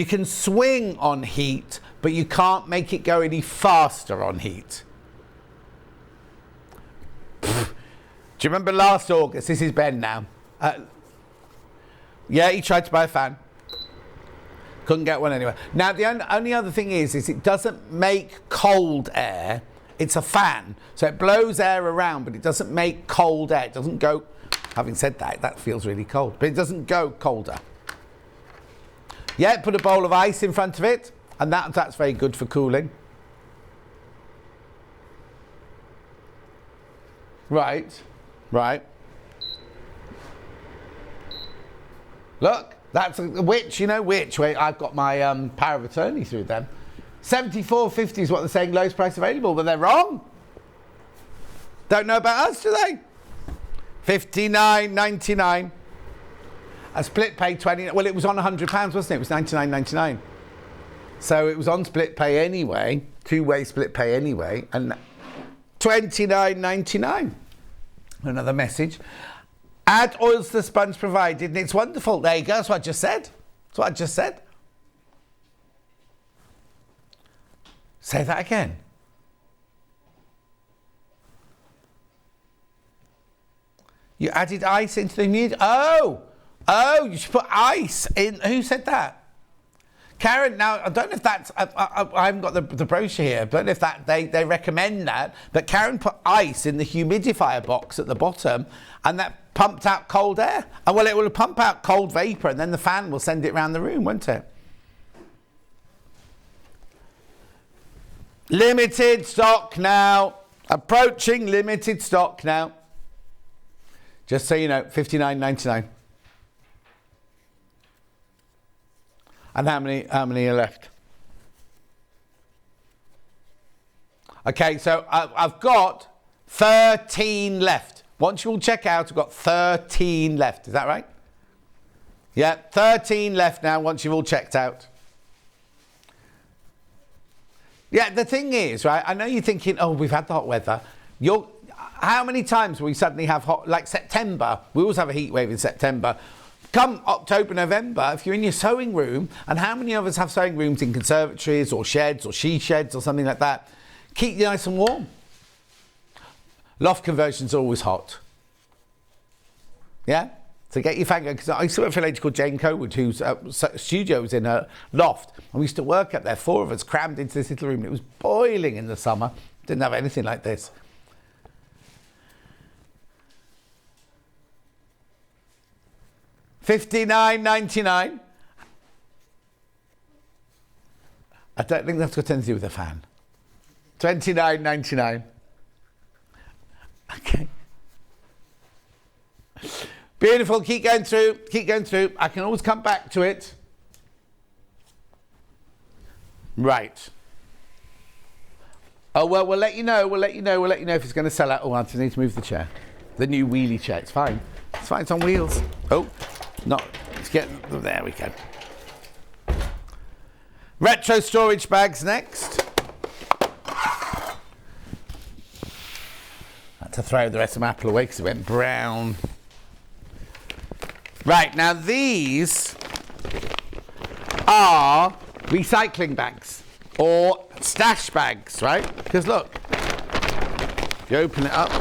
can swing on heat, but you can't make it go any faster on heat. Do you remember last August? This is Ben now. Yeah, he tried to buy a fan. Couldn't get one anyway. Now, the only other thing is it doesn't make cold air. It's a fan. So it blows air around, but it doesn't make cold air. It doesn't go... Having said that, that feels really cold. But it doesn't go colder. Yeah, put a bowl of ice in front of it, and that's very good for cooling. Right. Look, that's a witch, you know, which way I've got my power of attorney through them. $74.50 is what they're saying, lowest price available, but they're wrong. Don't know about us, do they? $59.99. A split pay 20. Well, it was on £100, wasn't it? It was $99.99. So it was on split pay anyway, two-way split pay anyway, and $29.99. Another message. Add oils to the sponge provided, and it's wonderful. There you go. That's what I just said. Say that again. You added ice into the humidity. Oh, you should put ice in. Who said that? Karen, now, I don't know if that's... I haven't got the brochure here, but if that they recommend that. But Karen put ice in the humidifier box at the bottom, and that pumped out cold air. And well, it will pump out cold vapour, and then the fan will send it around the room, won't it? Limited stock now. Approaching limited stock now. Just so you know, $59.99. And how many are left? Okay, so I've got 13 left. Once you all check out, I've got 13 left. Is that right? Yeah, 13 left now once you've all checked out. Yeah, the thing is, right, I know you're thinking, oh, we've had the hot weather. How many times will we suddenly have hot, like September? We always have a heat wave in September. Come October, November, if you're in your sewing room, and how many of us have sewing rooms in conservatories or sheds or she sheds or something like that? Keep you nice and warm. Loft conversion's always hot. Yeah? So get your fan going, because I used to work for a lady called Jane Cowood, whose studio was in her loft, and we used to work up there, 4 of us crammed into this little room. It was boiling in the summer. Didn't have anything like this. $59.99. I don't think that's got anything to do with the fan. $29.99. Okay. Beautiful. Keep going through. I can always come back to it. Right. Oh, well, we'll let you know. We'll let you know if it's going to sell out. Oh, I just need to move the chair. The new wheelie chair. It's fine. It's on wheels. Oh. Let's get, there we go. Retro storage bags next. I had to throw the rest of my apple away because it went brown. Right, now these are recycling bags or stash bags, right? Because look, if you open it up,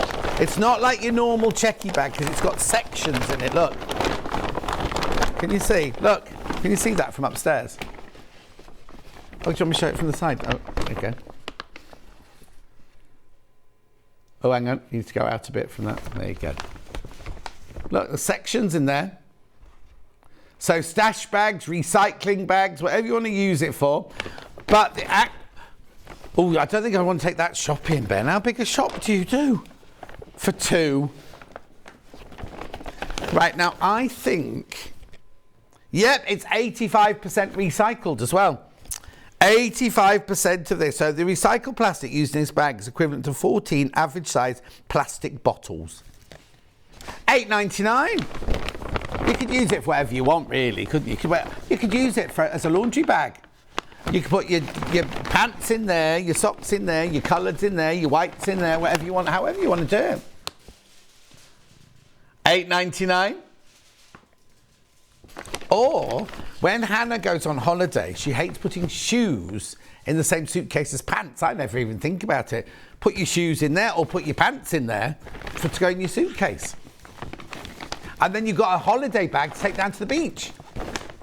it's not like your normal checky bag because it's got sections in it, look. Can you see? Look, can you see that from upstairs? Oh, do you want me to show it from the side? Oh, okay. Oh, hang on. You need to go out a bit from that. There you go. Look, the sections in there. So stash bags, recycling bags, whatever you want to use it for. But the oh, I don't think I want to take that shopping, Ben. How big a shop do you do? For two. Right, now I think... Yep, it's 85% recycled as well. 85% of this. So the recycled plastic used in this bag is equivalent to 14 average size plastic bottles. $8.99. You could use it for whatever you want, really, couldn't you? You could use it as a laundry bag. You could put your pants in there, your socks in there, your colours in there, your whites in there, whatever you want, however you want to do it. $8.99. Or when Hannah goes on holiday, she hates putting shoes in the same suitcase as pants. I never even think about it. Put your shoes in there or put your pants in there to go in your suitcase. And then you've got a holiday bag to take down to the beach.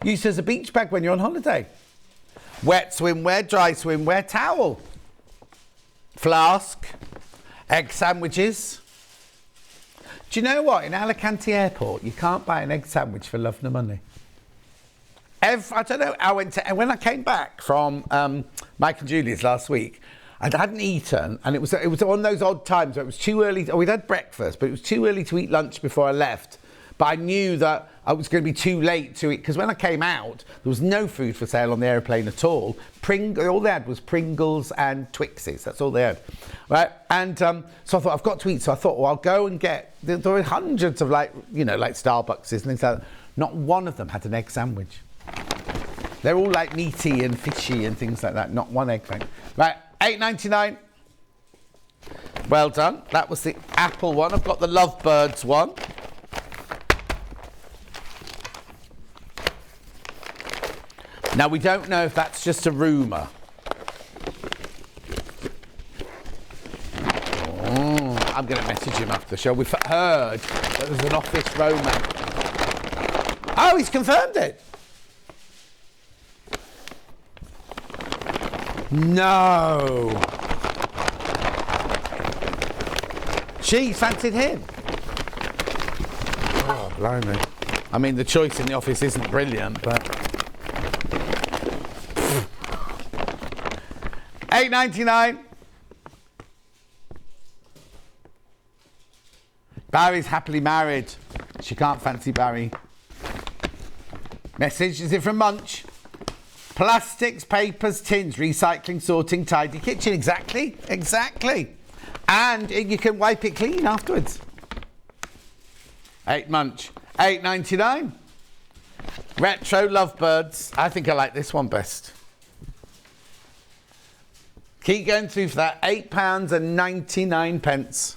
Use it as a beach bag when you're on holiday. Wet swimwear, dry swimwear, towel. Flask. Egg sandwiches. Do you know what? In Alicante Airport, you can't buy an egg sandwich for love nor money. I don't know, when I came back from Mike and Julie's last week, I hadn't eaten, and it was one of those odd times where it was too early. We'd had breakfast, but it was too early to eat lunch before I left. But I knew that I was going to be too late to eat, because when I came out, there was no food for sale on the aeroplane at all. All they had was Pringles and Twixes. That's all they had, right? And so I thought, I've got to eat. So I thought, well, I'll go and get... There were hundreds of like Starbucks and things like that. Not one of them had an egg sandwich. They're all like meaty and fishy and things like that. Not one egg thing. Right, $8.99. Well done. That was the apple one. I've got the Lovebirds one. Now, we don't know if that's just a rumour. Oh, I'm going to message him after the show. We've heard that there's an office romance. Oh, he's confirmed it. No. She fancied him. Oh, blimey. I mean, the choice in the office isn't brilliant, but... $8.99. Barry's happily married. She can't fancy Barry. Message, is it from Munch? Plastics, papers, tins, recycling, sorting, tidy kitchen. Exactly. And you can wipe it clean afterwards. 8 Munch. $8.99. Retro Lovebirds. I think I like this one best. Keep going through for that. £8.99.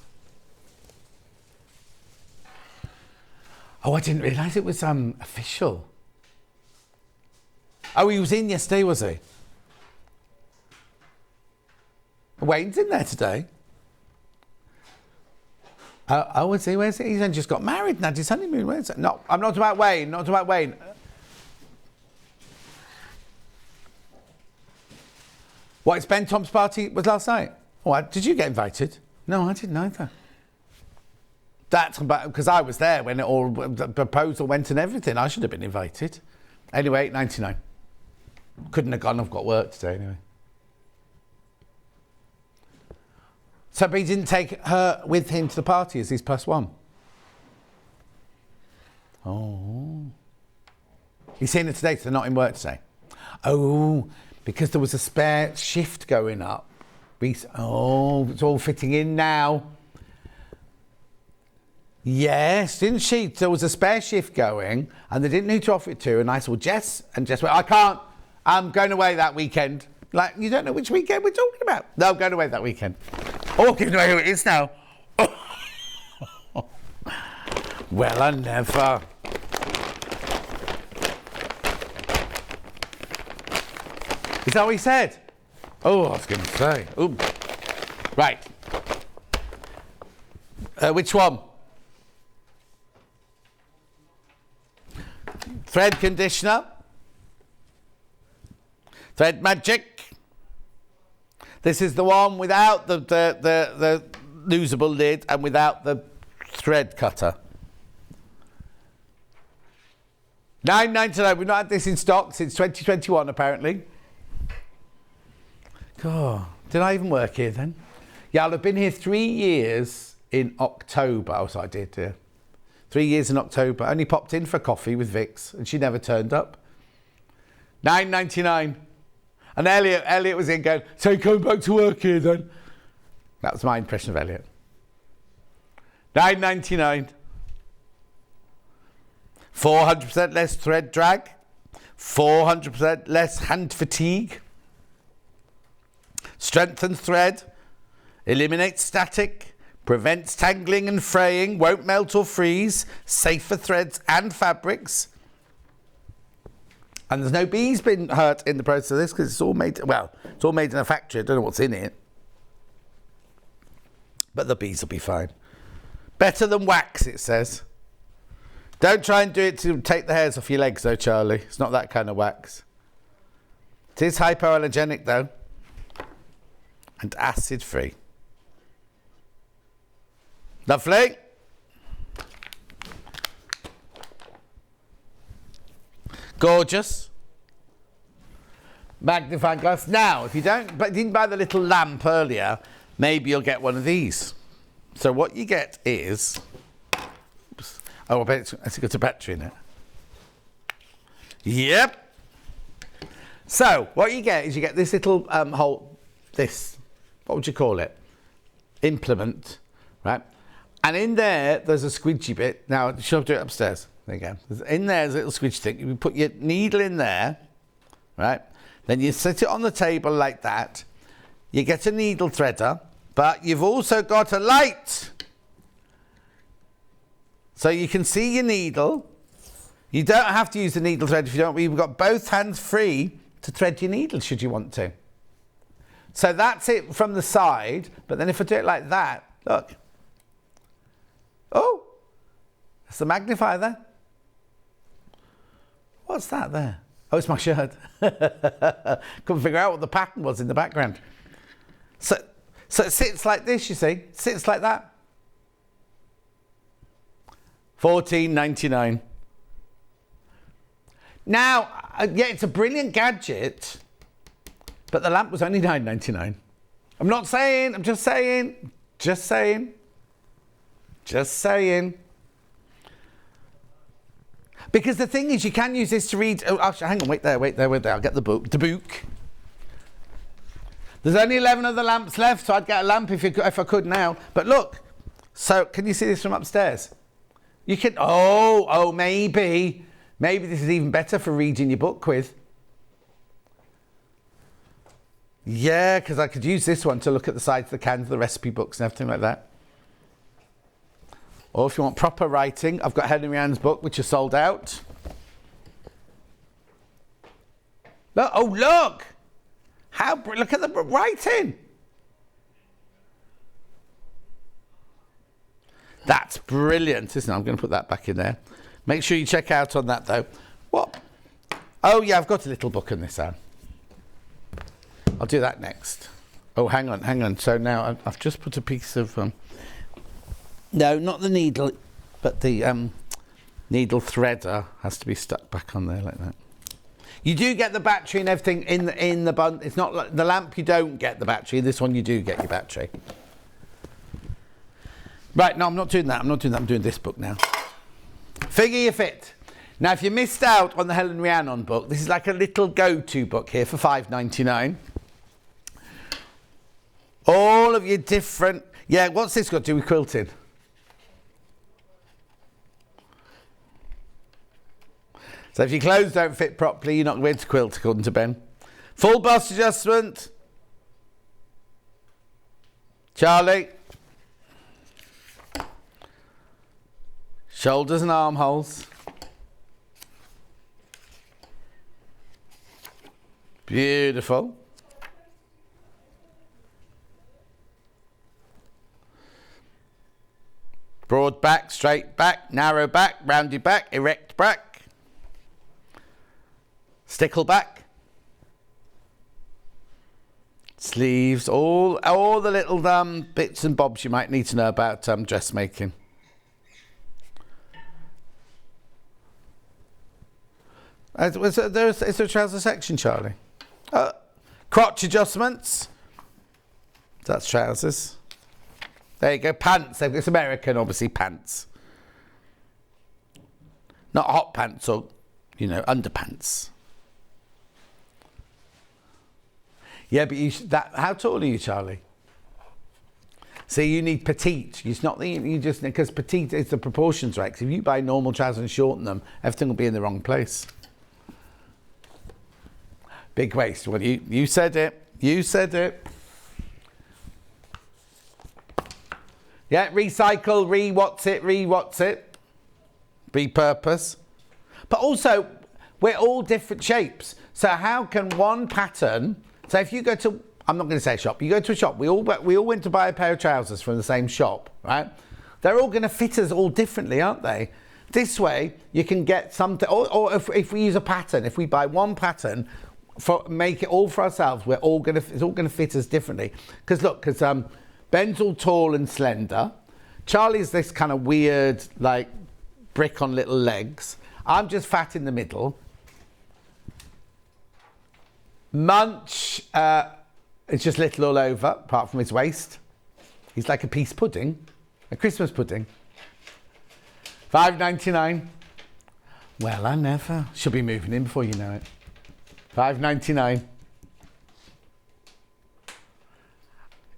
Oh, I didn't realise it was official. Oh, he was in yesterday, was he? Wayne's in there today. Oh, was he? Where's he? He's only just got married and had his honeymoon. Where's it? No, I'm not about Wayne. Not about Wayne. What, it's Ben Tom's party was last night? Oh, did you get invited? No, I didn't either. That's because I was there when the proposal went and everything. I should have been invited. Anyway, $8.99. Couldn't have gone. I've got work today anyway. So, but he didn't take her with him to the party as his +1. Oh. He's seeing her today, so they're not in work today. Oh, because there was a spare shift going up. Oh, it's all fitting in now. Yes, didn't she? There was a spare shift going and they didn't know who to offer it to. And I said, well, Jess, and Jess went, I can't. I'm going away that weekend. Like, you don't know which weekend we're talking about. No, I'm going away that weekend. Oh, giving away who it is now. Well, I never. Is that what he said? Oh, I was going to say. Ooh. Right. Which one? Thread conditioner. Thread Magic. This is the one without the losable lid and without the thread cutter. $9.99. We've not had this in stock since 2021, apparently. God, did I even work here then? Yeah, I'll have been here 3 years in October. Oh, so I did, yeah. 3 years in October. Only popped in for a coffee with Vix, and she never turned up. $9.99. And Elliot was in going, so you're coming back to work here then? That was my impression of Elliot. $9.99. 400% less thread drag. 400% less hand fatigue. Strengthens thread. Eliminates static. Prevents tangling and fraying. Won't melt or freeze. Safe for threads and fabrics. And there's no bees been hurt in the process of this because it's all made, well, it's all made in a factory. I don't know what's in it. But the bees will be fine. Better than wax, it says. Don't try and do it to take the hairs off your legs, though, Charlie. It's not that kind of wax. It is hypoallergenic, though. And acid-free. Lovely. Gorgeous. Magnifying glass. Now, if you didn't buy the little lamp earlier, maybe you'll get one of these. So what you get is... Oh, I bet it's got a battery in it. Yep. So, what you get is you get this little what would you call it? Implement, right? And in there's a squidgy bit. Now, should I do it upstairs? There you go. In there's a little squidgy thing. You put your needle in there, right? Then you set it on the table like that. You get a needle threader, but you've also got a light. So you can see your needle. You don't have to use the needle thread if you don't. You've got both hands free to thread your needle should you want to. So that's it from the side. But then if I do it like that, look. Oh, that's the magnifier there. What's that there? Oh, it's my shirt. Couldn't figure out what the pattern was in the background. So it sits like this, you see. It sits like that. $14.99. Now, yeah, it's a brilliant gadget, but the lamp was only $9.99. I'm not saying, I'm just saying. Just saying. Just saying. Because the thing is, you can use this to read... Oh, hang on, wait there. I'll get the book. The book. There's only 11 of the lamps left, so I'd get a lamp if I could now. But look, so can you see this from upstairs? You can... Oh, maybe. Maybe this is even better for reading your book with. Yeah, because I could use this one to look at the sides of the cans, the recipe books and everything like that. Or if you want proper writing, I've got Helen Rhiann's book, which is sold out. Look, oh, look! Look at the writing! That's brilliant, isn't it? I'm going to put that back in there. Make sure you check out on that, though. What? Oh, yeah, I've got a little book on this, Anne. I'll do that next. Oh, hang on. So now I've just put a piece of... no, not the needle, but the needle threader has to be stuck back on there like that. You do get the battery and everything in the bun. It's not like the lamp, you don't get the battery. This one, you do get your battery. Right, no, I'm not doing that. I'm doing this book now. Figure Your Fit. Now, if you missed out on the Helen Rhiannon book, this is like a little go-to book here for $5.99. All of your different... Yeah, what's this got to do with quilting? So if your clothes don't fit properly, you're not going to be able to quilt, according to Ben. Full bust adjustment. Charlie. Shoulders and armholes. Beautiful. Broad back, straight back, narrow back, rounded back, erect back. Stickle back. Sleeves, all the little bits and bobs you might need to know about dressmaking. Is there a trouser section, Charlie? Crotch adjustments. That's trousers. There you go. Pants. It's American, obviously, pants. Not hot pants or, underpants. Yeah, but how tall are you, Charlie? See, you need petite. It's not because petite is the proportions right. 'Cause if you buy normal trousers and shorten them, everything will be in the wrong place. Big waist. Well, you said it. You said it. Yeah, recycle, re-what's it, repurpose. But also, we're all different shapes. So how can one pattern... So if you go to, I'm not going to say a shop, you go to a shop, we all went to buy a pair of trousers from the same shop, right? They're all going to fit us all differently, aren't they? This way, you can get something, or if we use a pattern, if we buy one pattern, make it all for ourselves, it's all going to fit us differently. Because Ben's all tall and slender. Charlie's this kind of weird, like, brick on little legs. I'm just fat in the middle. Munch is just little all over, apart from his waist. He's like a peace pudding, a Christmas pudding. $5.99. Well, I never. Should be moving in before you know it. $5.99.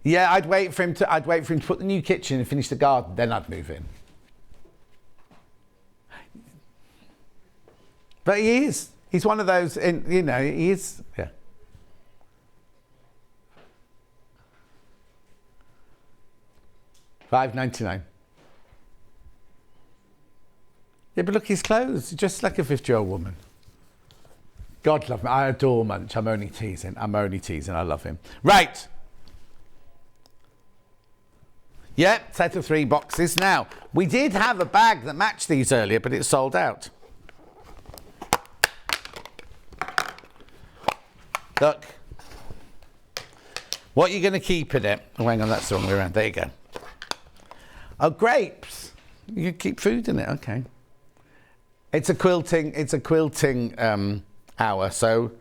Yeah, I'd wait for him to put the new kitchen and finish the garden, then I'd move in. But he is. He's one of those, he is, yeah. $5.99. Yeah, but look, his clothes, just like a 50-year-old woman. God love me. I adore Munch. I'm only teasing. I love him. Right. Yep, set of 3 boxes. Now, we did have a bag that matched these earlier, but it's sold out. Look. What are you going to keep in it? Oh, hang on, that's the wrong way around. There you go. Oh, grapes. You can keep food in it. Okay. It's a quilting hour, so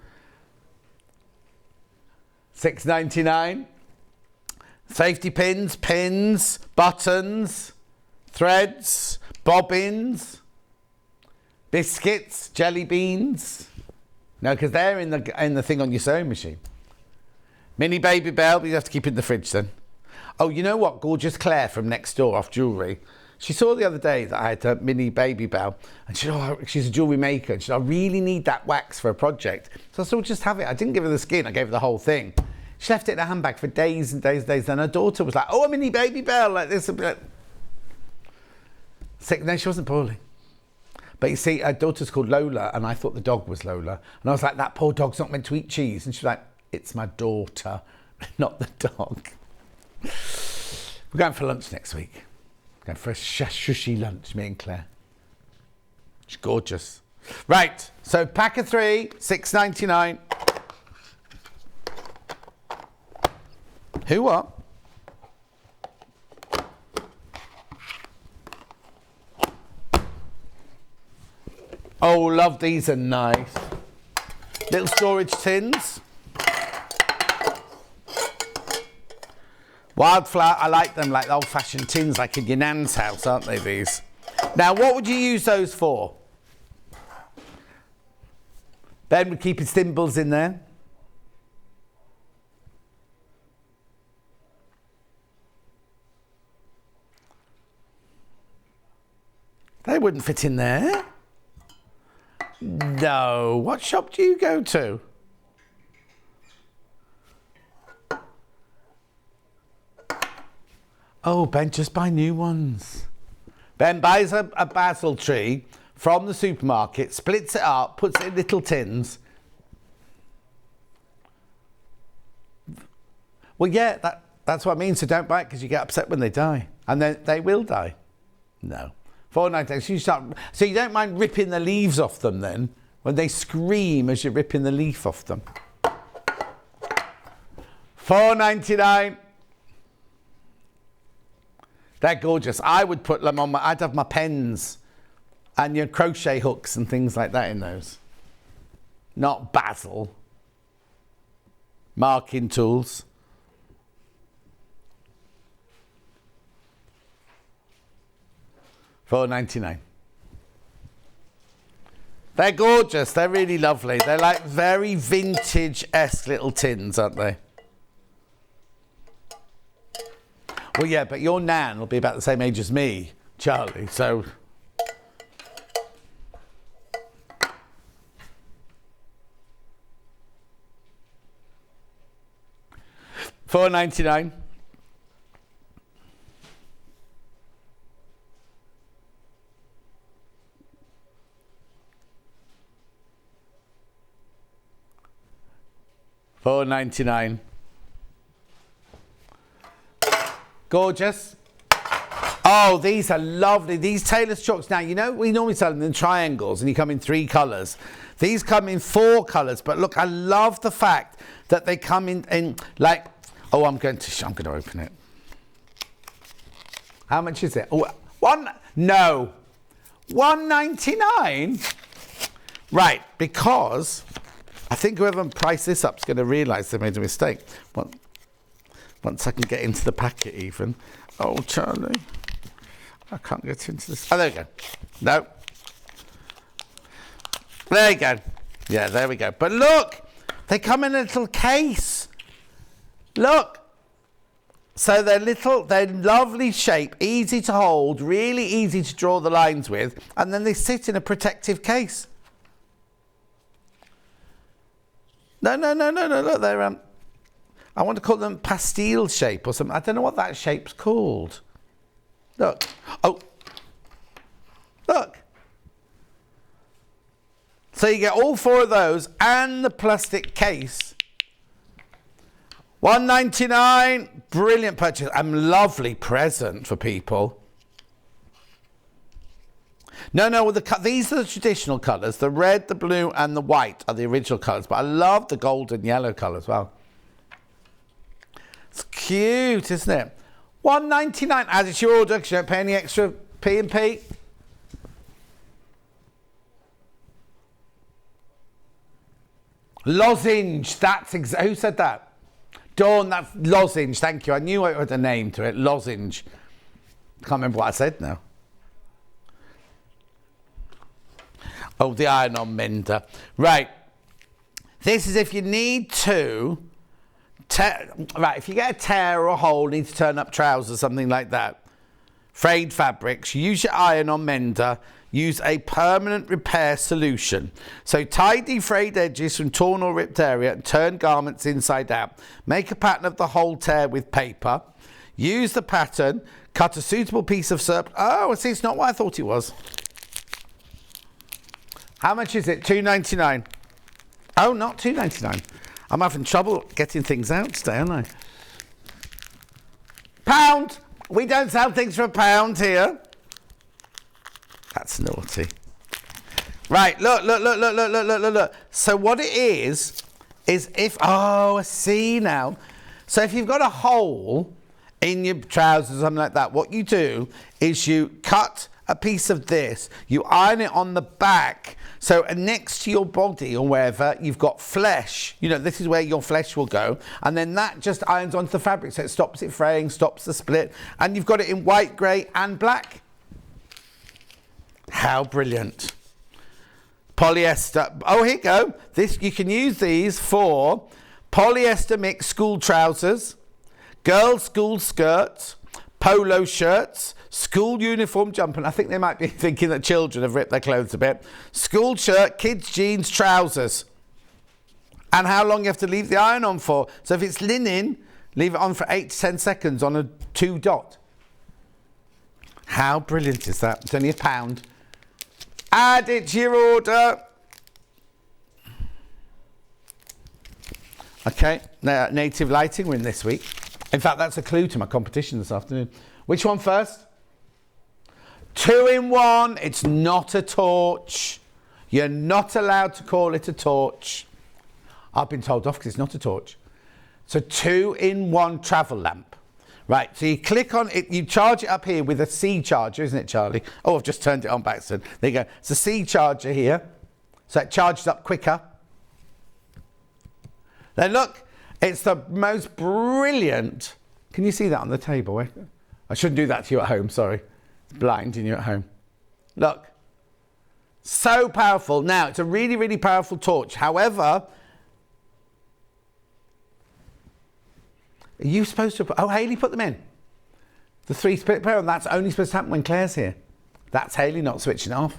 $6.99. Safety pins, buttons, threads, bobbins, biscuits, jelly beans. No, because they're in the thing on your sewing machine. Mini baby bell, but you have to keep it in the fridge then. Oh, you know what? Gorgeous Claire from next door off jewellery. She saw the other day that I had a mini baby bell, and she said, she's a jewellery maker, and she said, I really need that wax for a project. So I said, well, just have it. I didn't give her the skin, I gave her the whole thing. She left it in her handbag for days and days and days. Then her daughter was like, oh, a mini baby bell, like this. Sick. No, she wasn't poorly. But you see, her daughter's called Lola, and I thought the dog was Lola. And I was like, that poor dog's not meant to eat cheese. And she was like, it's my daughter, not the dog. We're going for lunch next week. We're going for a shushy lunch, me and Claire. She's gorgeous. Right, so pack of 3, $6.99. Who what? Oh, love, these are nice. Little storage tins. Wildflower, I like them like the old-fashioned tins, like in your nan's house, aren't they, these? Now, what would you use those for? Ben would keep his thimbles in there. They wouldn't fit in there. No. What shop do you go to? Oh, Ben, just buy new ones. Ben buys a basil tree from the supermarket, splits it up, puts it in little tins. Well, yeah, that's what I mean. So don't buy it because you get upset when they die. And then they will die. No. $4.99. So you don't mind ripping the leaves off them then, when they scream as you're ripping the leaf off them. $4.99. They're gorgeous. I would put them on I'd have my pens and your crochet hooks and things like that in those. Not basil. Marking tools. $4.99. They're gorgeous. They're really lovely. They're like very vintage-esque little tins, aren't they? Well, yeah, but your nan will be about the same age as me, Charlie, so... $4.99. $4.99. Gorgeous. Oh, these are lovely. These tailor's chalks. Now, you know, we normally sell them in triangles and you come in 3 colours. These come in 4 colours. But look, I love the fact that they come in like... Oh, I'm going to open it. How much is it? Oh, no. $1.99? Right, because I think whoever priced this up is going to realise they made a mistake. Once I can get into the packet even. Oh, Charlie. I can't get into this. Oh, there we go. No. There you go. Yeah, there we go. But look, they come in a little case. Look. So they're lovely shape, easy to hold, really easy to draw the lines with, and then they sit in a protective case. No, look, they're, I want to call them pastille shape or something. I don't know what that shape's called. Look. Oh. Look. So you get all 4 of those and the plastic case. $1.99. Brilliant purchase. And lovely present for people. No, well, these are the traditional colours. The red, the blue and the white are the original colours. But I love the gold and yellow colour as well. It's cute, isn't it? $1.99. Add it to your order because you don't pay any extra P&P. Lozenge. Who said that? Dawn, that's lozenge. Thank you. I knew it had a name to it. Lozenge. Can't remember what I said now. Oh, the iron-on mender. Right. This is if you need to... Right, if you get a tear or a hole, need to turn up trousers, something like that. Frayed fabrics, use your iron-on mender. Use a permanent repair solution. So tidy frayed edges from torn or ripped area and turn garments inside out. Make a pattern of the whole tear with paper. Use the pattern. Cut a suitable piece of surplus. Oh, see, it's not what I thought it was. How much is it? $2.99. Oh, not $2.99. I'm having trouble getting things out today, aren't I? £1. We don't sell things for £1 here. That's naughty. Right, look. So what it is if... Oh, I see now. So if you've got a hole in your trousers or something like that, what you do is you cut a piece of this, you iron it on the back, so next to your body or wherever, you've got flesh. You know, this is where your flesh will go. And then that just irons onto the fabric, so it stops it fraying, stops the split. And you've got it in white, grey and black. How brilliant. Polyester. Oh, here you go. You can use these for polyester mixed school trousers, girls' school skirts, polo shirts, school uniform jumper. And I think they might be thinking that children have ripped their clothes a bit. School shirt, kids' jeans, trousers. And how long you have to leave the iron on for. So if it's linen, leave it on for 8 to 10 seconds on a 2 dot. How brilliant is that? It's only £1. Add it to your order. Okay, native lighting we're in this week. In fact, that's a clue to my competition this afternoon. Which one first? 2-in-1. It's not a torch. You're not allowed to call it a torch. I've been told off because it's not a torch. It's a 2-in-1 travel lamp. Right, so you click on it, you charge it up here with a C charger, isn't it, Charlie? Oh, I've just turned it on by accident. There you go. It's a C charger here, so it charges up quicker. Then look, it's the most brilliant. Can you see that on the table? Eh? I shouldn't do that to you at home, sorry. It's blinding you at home. Look, so powerful. Now, it's a really, really powerful torch. However, are you supposed to put, oh, Hayley put them in. The 3 split pair, and that's only supposed to happen when Claire's here. That's Hayley not switching off.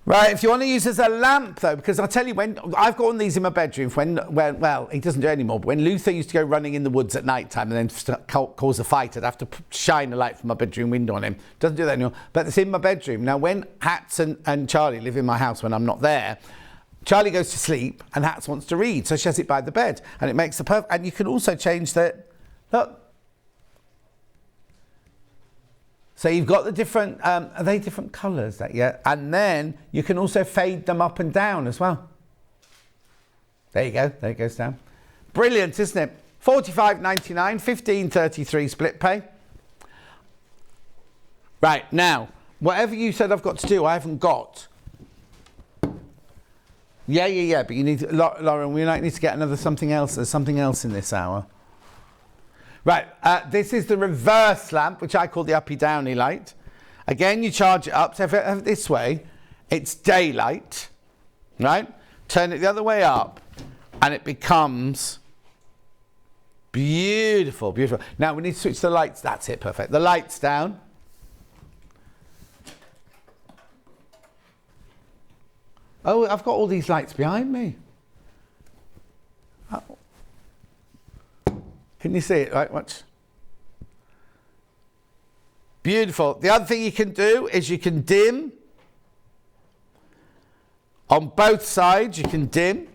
Right, if you want to use it as a lamp, though, because I'll tell you, when I've got one of these in my bedroom, well, he doesn't do it anymore, but when Luther used to go running in the woods at night time and then cause a fight, I'd have to shine a light from my bedroom window on him. Doesn't do that anymore, but it's in my bedroom. Now, when Hats and Charlie live in my house when I'm not there, Charlie goes to sleep and Hats wants to read, so she has it by the bed, and it makes the perfect, and you can also change the, look. So you've got the different, are they different colours? Yeah, and then you can also fade them up and down as well. There you go, there it goes down. Brilliant, isn't it? $45.99, $15.33 split pay. Right, now, whatever you said I've got to do, I haven't got. Yeah, but you need, Lauren, we might need to get another something else. There's something else in this hour. Right, this is the reverse lamp, which I call the uppy-downy light. Again, you charge it up. So if I have it this way, it's daylight, right? Turn it the other way up, and it becomes beautiful, beautiful. Now, we need to switch the lights. That's it, perfect. The lights down. Oh, I've got all these lights behind me. Oh. Can you see it? Right, watch. Beautiful. The other thing you can do is you can dim. On both sides, you can dim.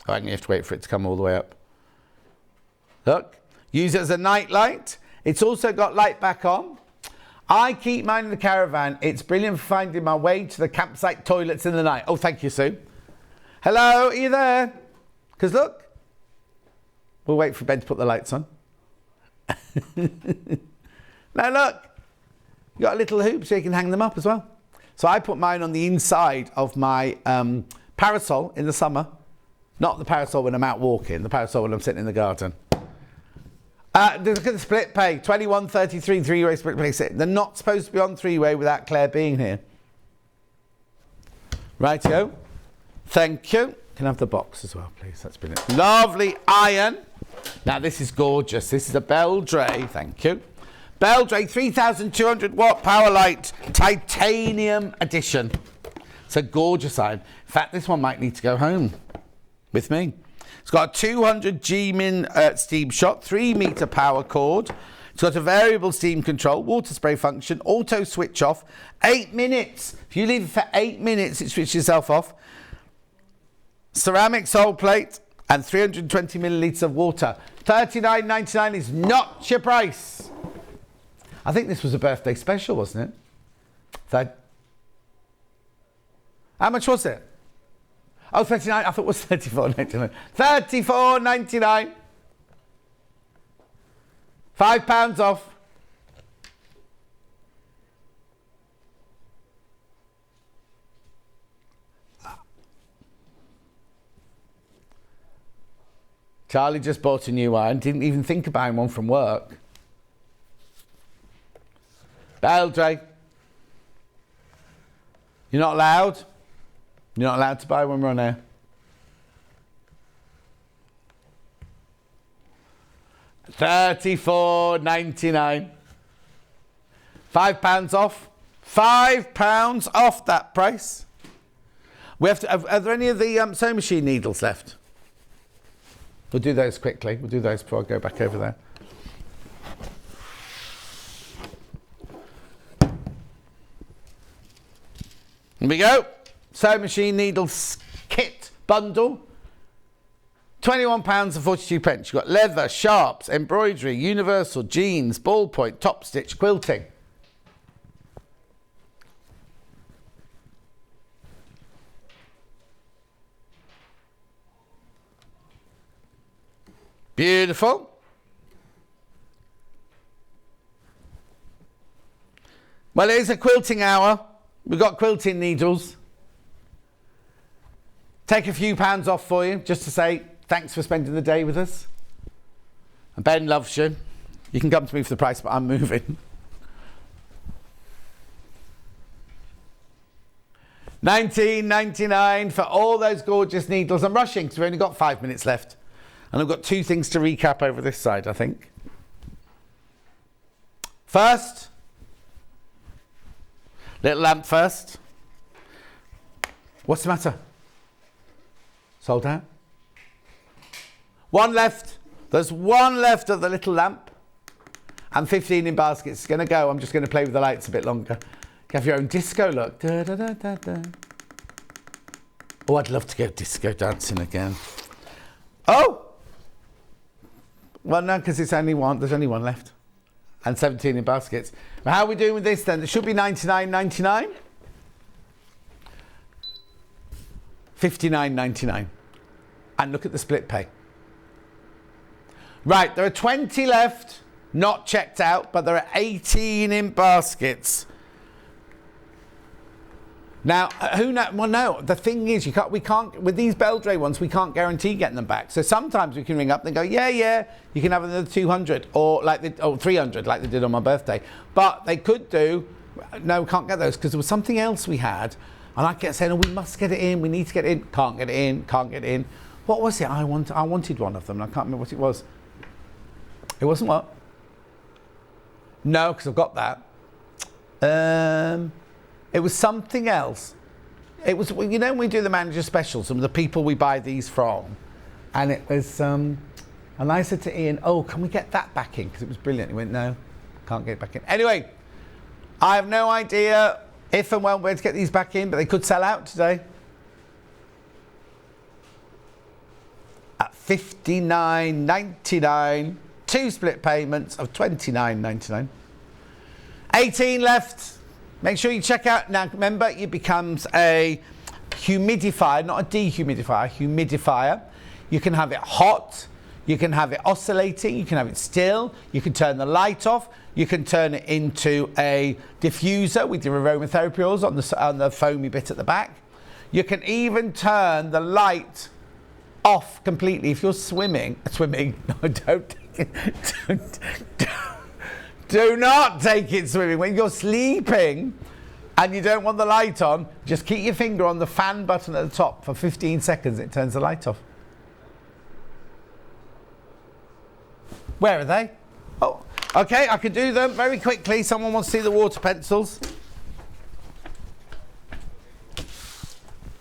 Oh, and you have to wait for it to come all the way up. Look. Use it as a night light. It's also got light back on. I keep mine in the caravan. It's brilliant for finding my way to the campsite toilets in the night. Oh, thank you, Sue. Hello, are you there? Because look. We'll wait for Ben to put the lights on. Now look, you got a little hoop so you can hang them up as well. So I put mine on the inside of my parasol in the summer. Not the parasol when I'm out walking, the parasol when I'm sitting in the garden. Look at the split pay, $21.33 3-way split pay. They're not supposed to be on 3-way without Claire being here. Rightio. Thank you. Can I have the box as well, please? That's brilliant. Lovely iron. Now, this is gorgeous. This is a Beldray. Thank you. Beldray 3,200 watt power light titanium edition. It's a gorgeous iron. In fact, this one might need to go home with me. It's got a 200 G-min steam shot, 3-meter power cord. It's got a variable steam control, water spray function, auto switch off, 8 minutes. If you leave it for 8 minutes, it switches itself off. Ceramic sole plate and 320 millilitres of water. $39.99 is not your price. I think this was a birthday special, wasn't it? So, how much was it? Oh, $39. I thought it was $34.99. $34.99. £5 off. Charlie just bought a new iron. Didn't even think of buying one from work. Beldray. You're not allowed? You're not allowed to buy when we're on air. $34.99. £5 off. £5 off that price. We have to. Are there any of the sewing machine needles left? We'll do those quickly. We'll do those before I go back over there. Here we go. Sewing machine needles kit bundle. £21.42. You've got leather, sharps, embroidery, universal, jeans, ballpoint, top stitch, quilting. Beautiful. Well, it is a quilting hour. We've got quilting needles. Take a few pounds off for you, just to say thanks for spending the day with us. And Ben loves you. You can come to me for the price, but I'm moving. £19.99 for all those gorgeous needles. I'm rushing because we've only got 5 minutes left. And I've got 2 things to recap over this side, I think. First, little lamp first. What's the matter? Sold out? One left. There's one left of the little lamp. And 15 in baskets. It's going to go. I'm just going to play with the lights a bit longer. You have your own disco look. Da, da, da, da, da. Oh, I'd love to go disco dancing again. Oh! Well, no, because it's only one. There's only one left. And 17 in baskets. But how are we doing with this then? It should be $99.99. $59.99. And look at the split pay. Right, there are 20 left, not checked out, but there are 18 in baskets. Now, who knows? Well, no, the thing is, we can't, with these Beldray ones, we can't guarantee getting them back. So sometimes we can ring up and go, yeah, you can have another 200 or 300 like they did on my birthday. But they could do, no, we can't get those because there was something else we had. And I kept saying, oh, we must get it in, we need to get it in. Can't get it in, can't get it in. What was it? I wanted one of them. I can't remember what it was. It wasn't what? No, because I've got that. It was something else. It was, you know, when we do the manager specials, some of the people we buy these from, and it was, and I said to Ian, oh, can we get that back in? Because it was brilliant. He went, no, can't get it back in. Anyway, I have no idea if and when we're going to get these back in, but they could sell out today. At $59.99, 2 split payments of $29.99. 18 left. Make sure you check out. Now, remember, it becomes a humidifier, not a dehumidifier, humidifier. You can have it hot. You can have it oscillating. You can have it still. You can turn the light off. You can turn it into a diffuser with your aromatherapy oils on the foamy bit at the back. You can even turn the light off completely if you're swimming. No, don't take it. Do not take it swimming. When you're sleeping and you don't want the light on, just keep your finger on the fan button at the top for 15 seconds. It turns the light off. Where are they? Oh, okay, I can do them very quickly. Someone wants to see the water pencils.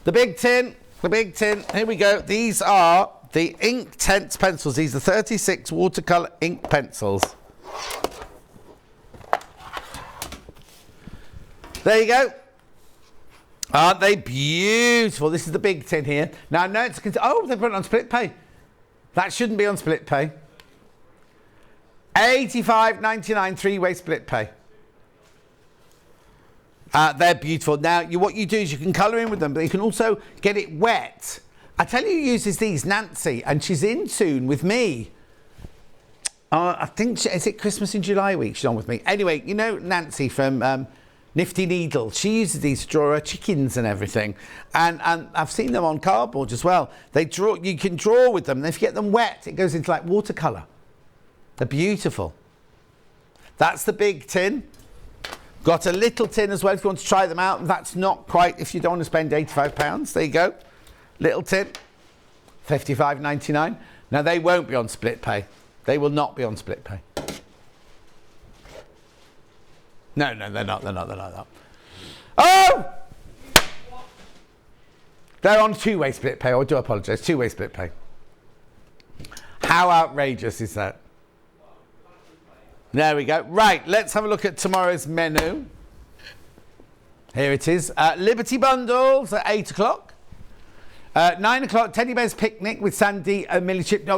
The big tin. Here we go. These are the Inktense pencils. These are 36 watercolour ink pencils. There you go. Aren't they beautiful? This is the big tin here. Now, no, it's... Oh, they put it on split pay. That shouldn't be on split pay. $85.99 3-way split pay. They're beautiful. Now, what you do is you can colour in with them, but you can also get it wet. I tell you who uses these, Nancy, and she's in soon with me. I think, is it Christmas in July week she's on with me? Anyway, you know Nancy from Nifty Needles. She uses these to draw her chickens and everything. And I've seen them on cardboard as well. You can draw with them, and if you get them wet, it goes into like watercolour. They're beautiful. That's the big tin. Got a little tin as well if you want to try them out. That's not quite, if you don't want to spend £85. There you go. Little tin. $55.99. Now, they won't be on split pay. They will not be on split pay. No, they're not. Oh! They're on 2-way split pay. I do apologise. 2-way split pay. How outrageous is that? There we go. Right, let's have a look at tomorrow's menu. Here it is. Liberty Bundles at 8 o'clock. 9 o'clock, Teddy Bear's Picnic with Sandy, a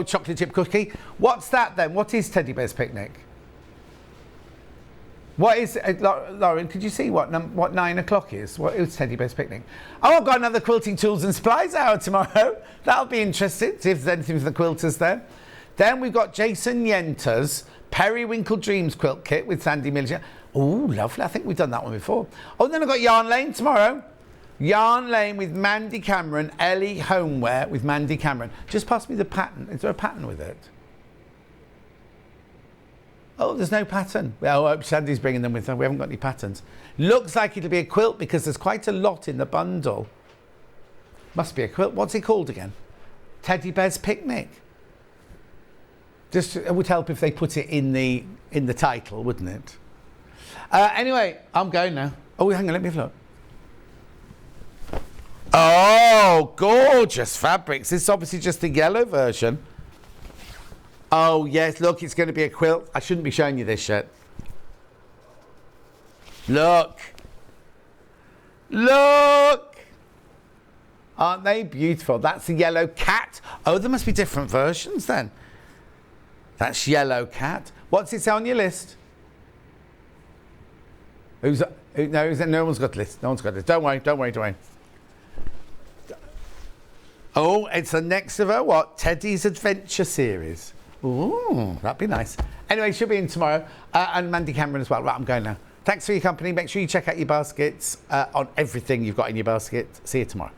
chocolate chip cookie. What's that then? What is Teddy Bear's Picnic? What is, Lauren, could you see what 9 o'clock is? What is Teddy Bear's Picnic? Oh, I've got another Quilting Tools and Supplies hour tomorrow. That'll be interesting, see if there's anything for the quilters there. Then we've got Jason Yenter's Periwinkle Dreams quilt kit with Sandy Miller. Oh, lovely. I think we've done that one before. Oh, then I've got Yarn Lane tomorrow. Yarn Lane with Mandy Cameron, Ellie Homeware with Mandy Cameron. Just pass me the pattern. Is there a pattern with it? Oh, there's no pattern. Well, I hope Sandy's bringing them with her. We haven't got any patterns. Looks like it'll be a quilt because there's quite a lot in the bundle. Must be a quilt. What's it called again? Teddy Bear's Picnic. Just, it would help if they put it in the title, wouldn't it? Anyway, I'm going now. Oh, hang on, let me have a look. Oh, gorgeous fabrics. This is obviously just the yellow version. Oh, yes, look, it's going to be a quilt. I shouldn't be showing you this yet. Look. Look. Aren't they beautiful? That's the yellow cat. Oh, there must be different versions then. That's yellow cat. What's it say on your list? No one's got a list. No one's got a list. Don't worry. Oh, it's the next of her, what? Teddy's Adventure series. Ooh, that'd be nice. Anyway, she'll be in tomorrow. And Mandy Cameron as well. Right, I'm going now. Thanks for your company. Make sure you check out your baskets on everything you've got in your basket. See you tomorrow.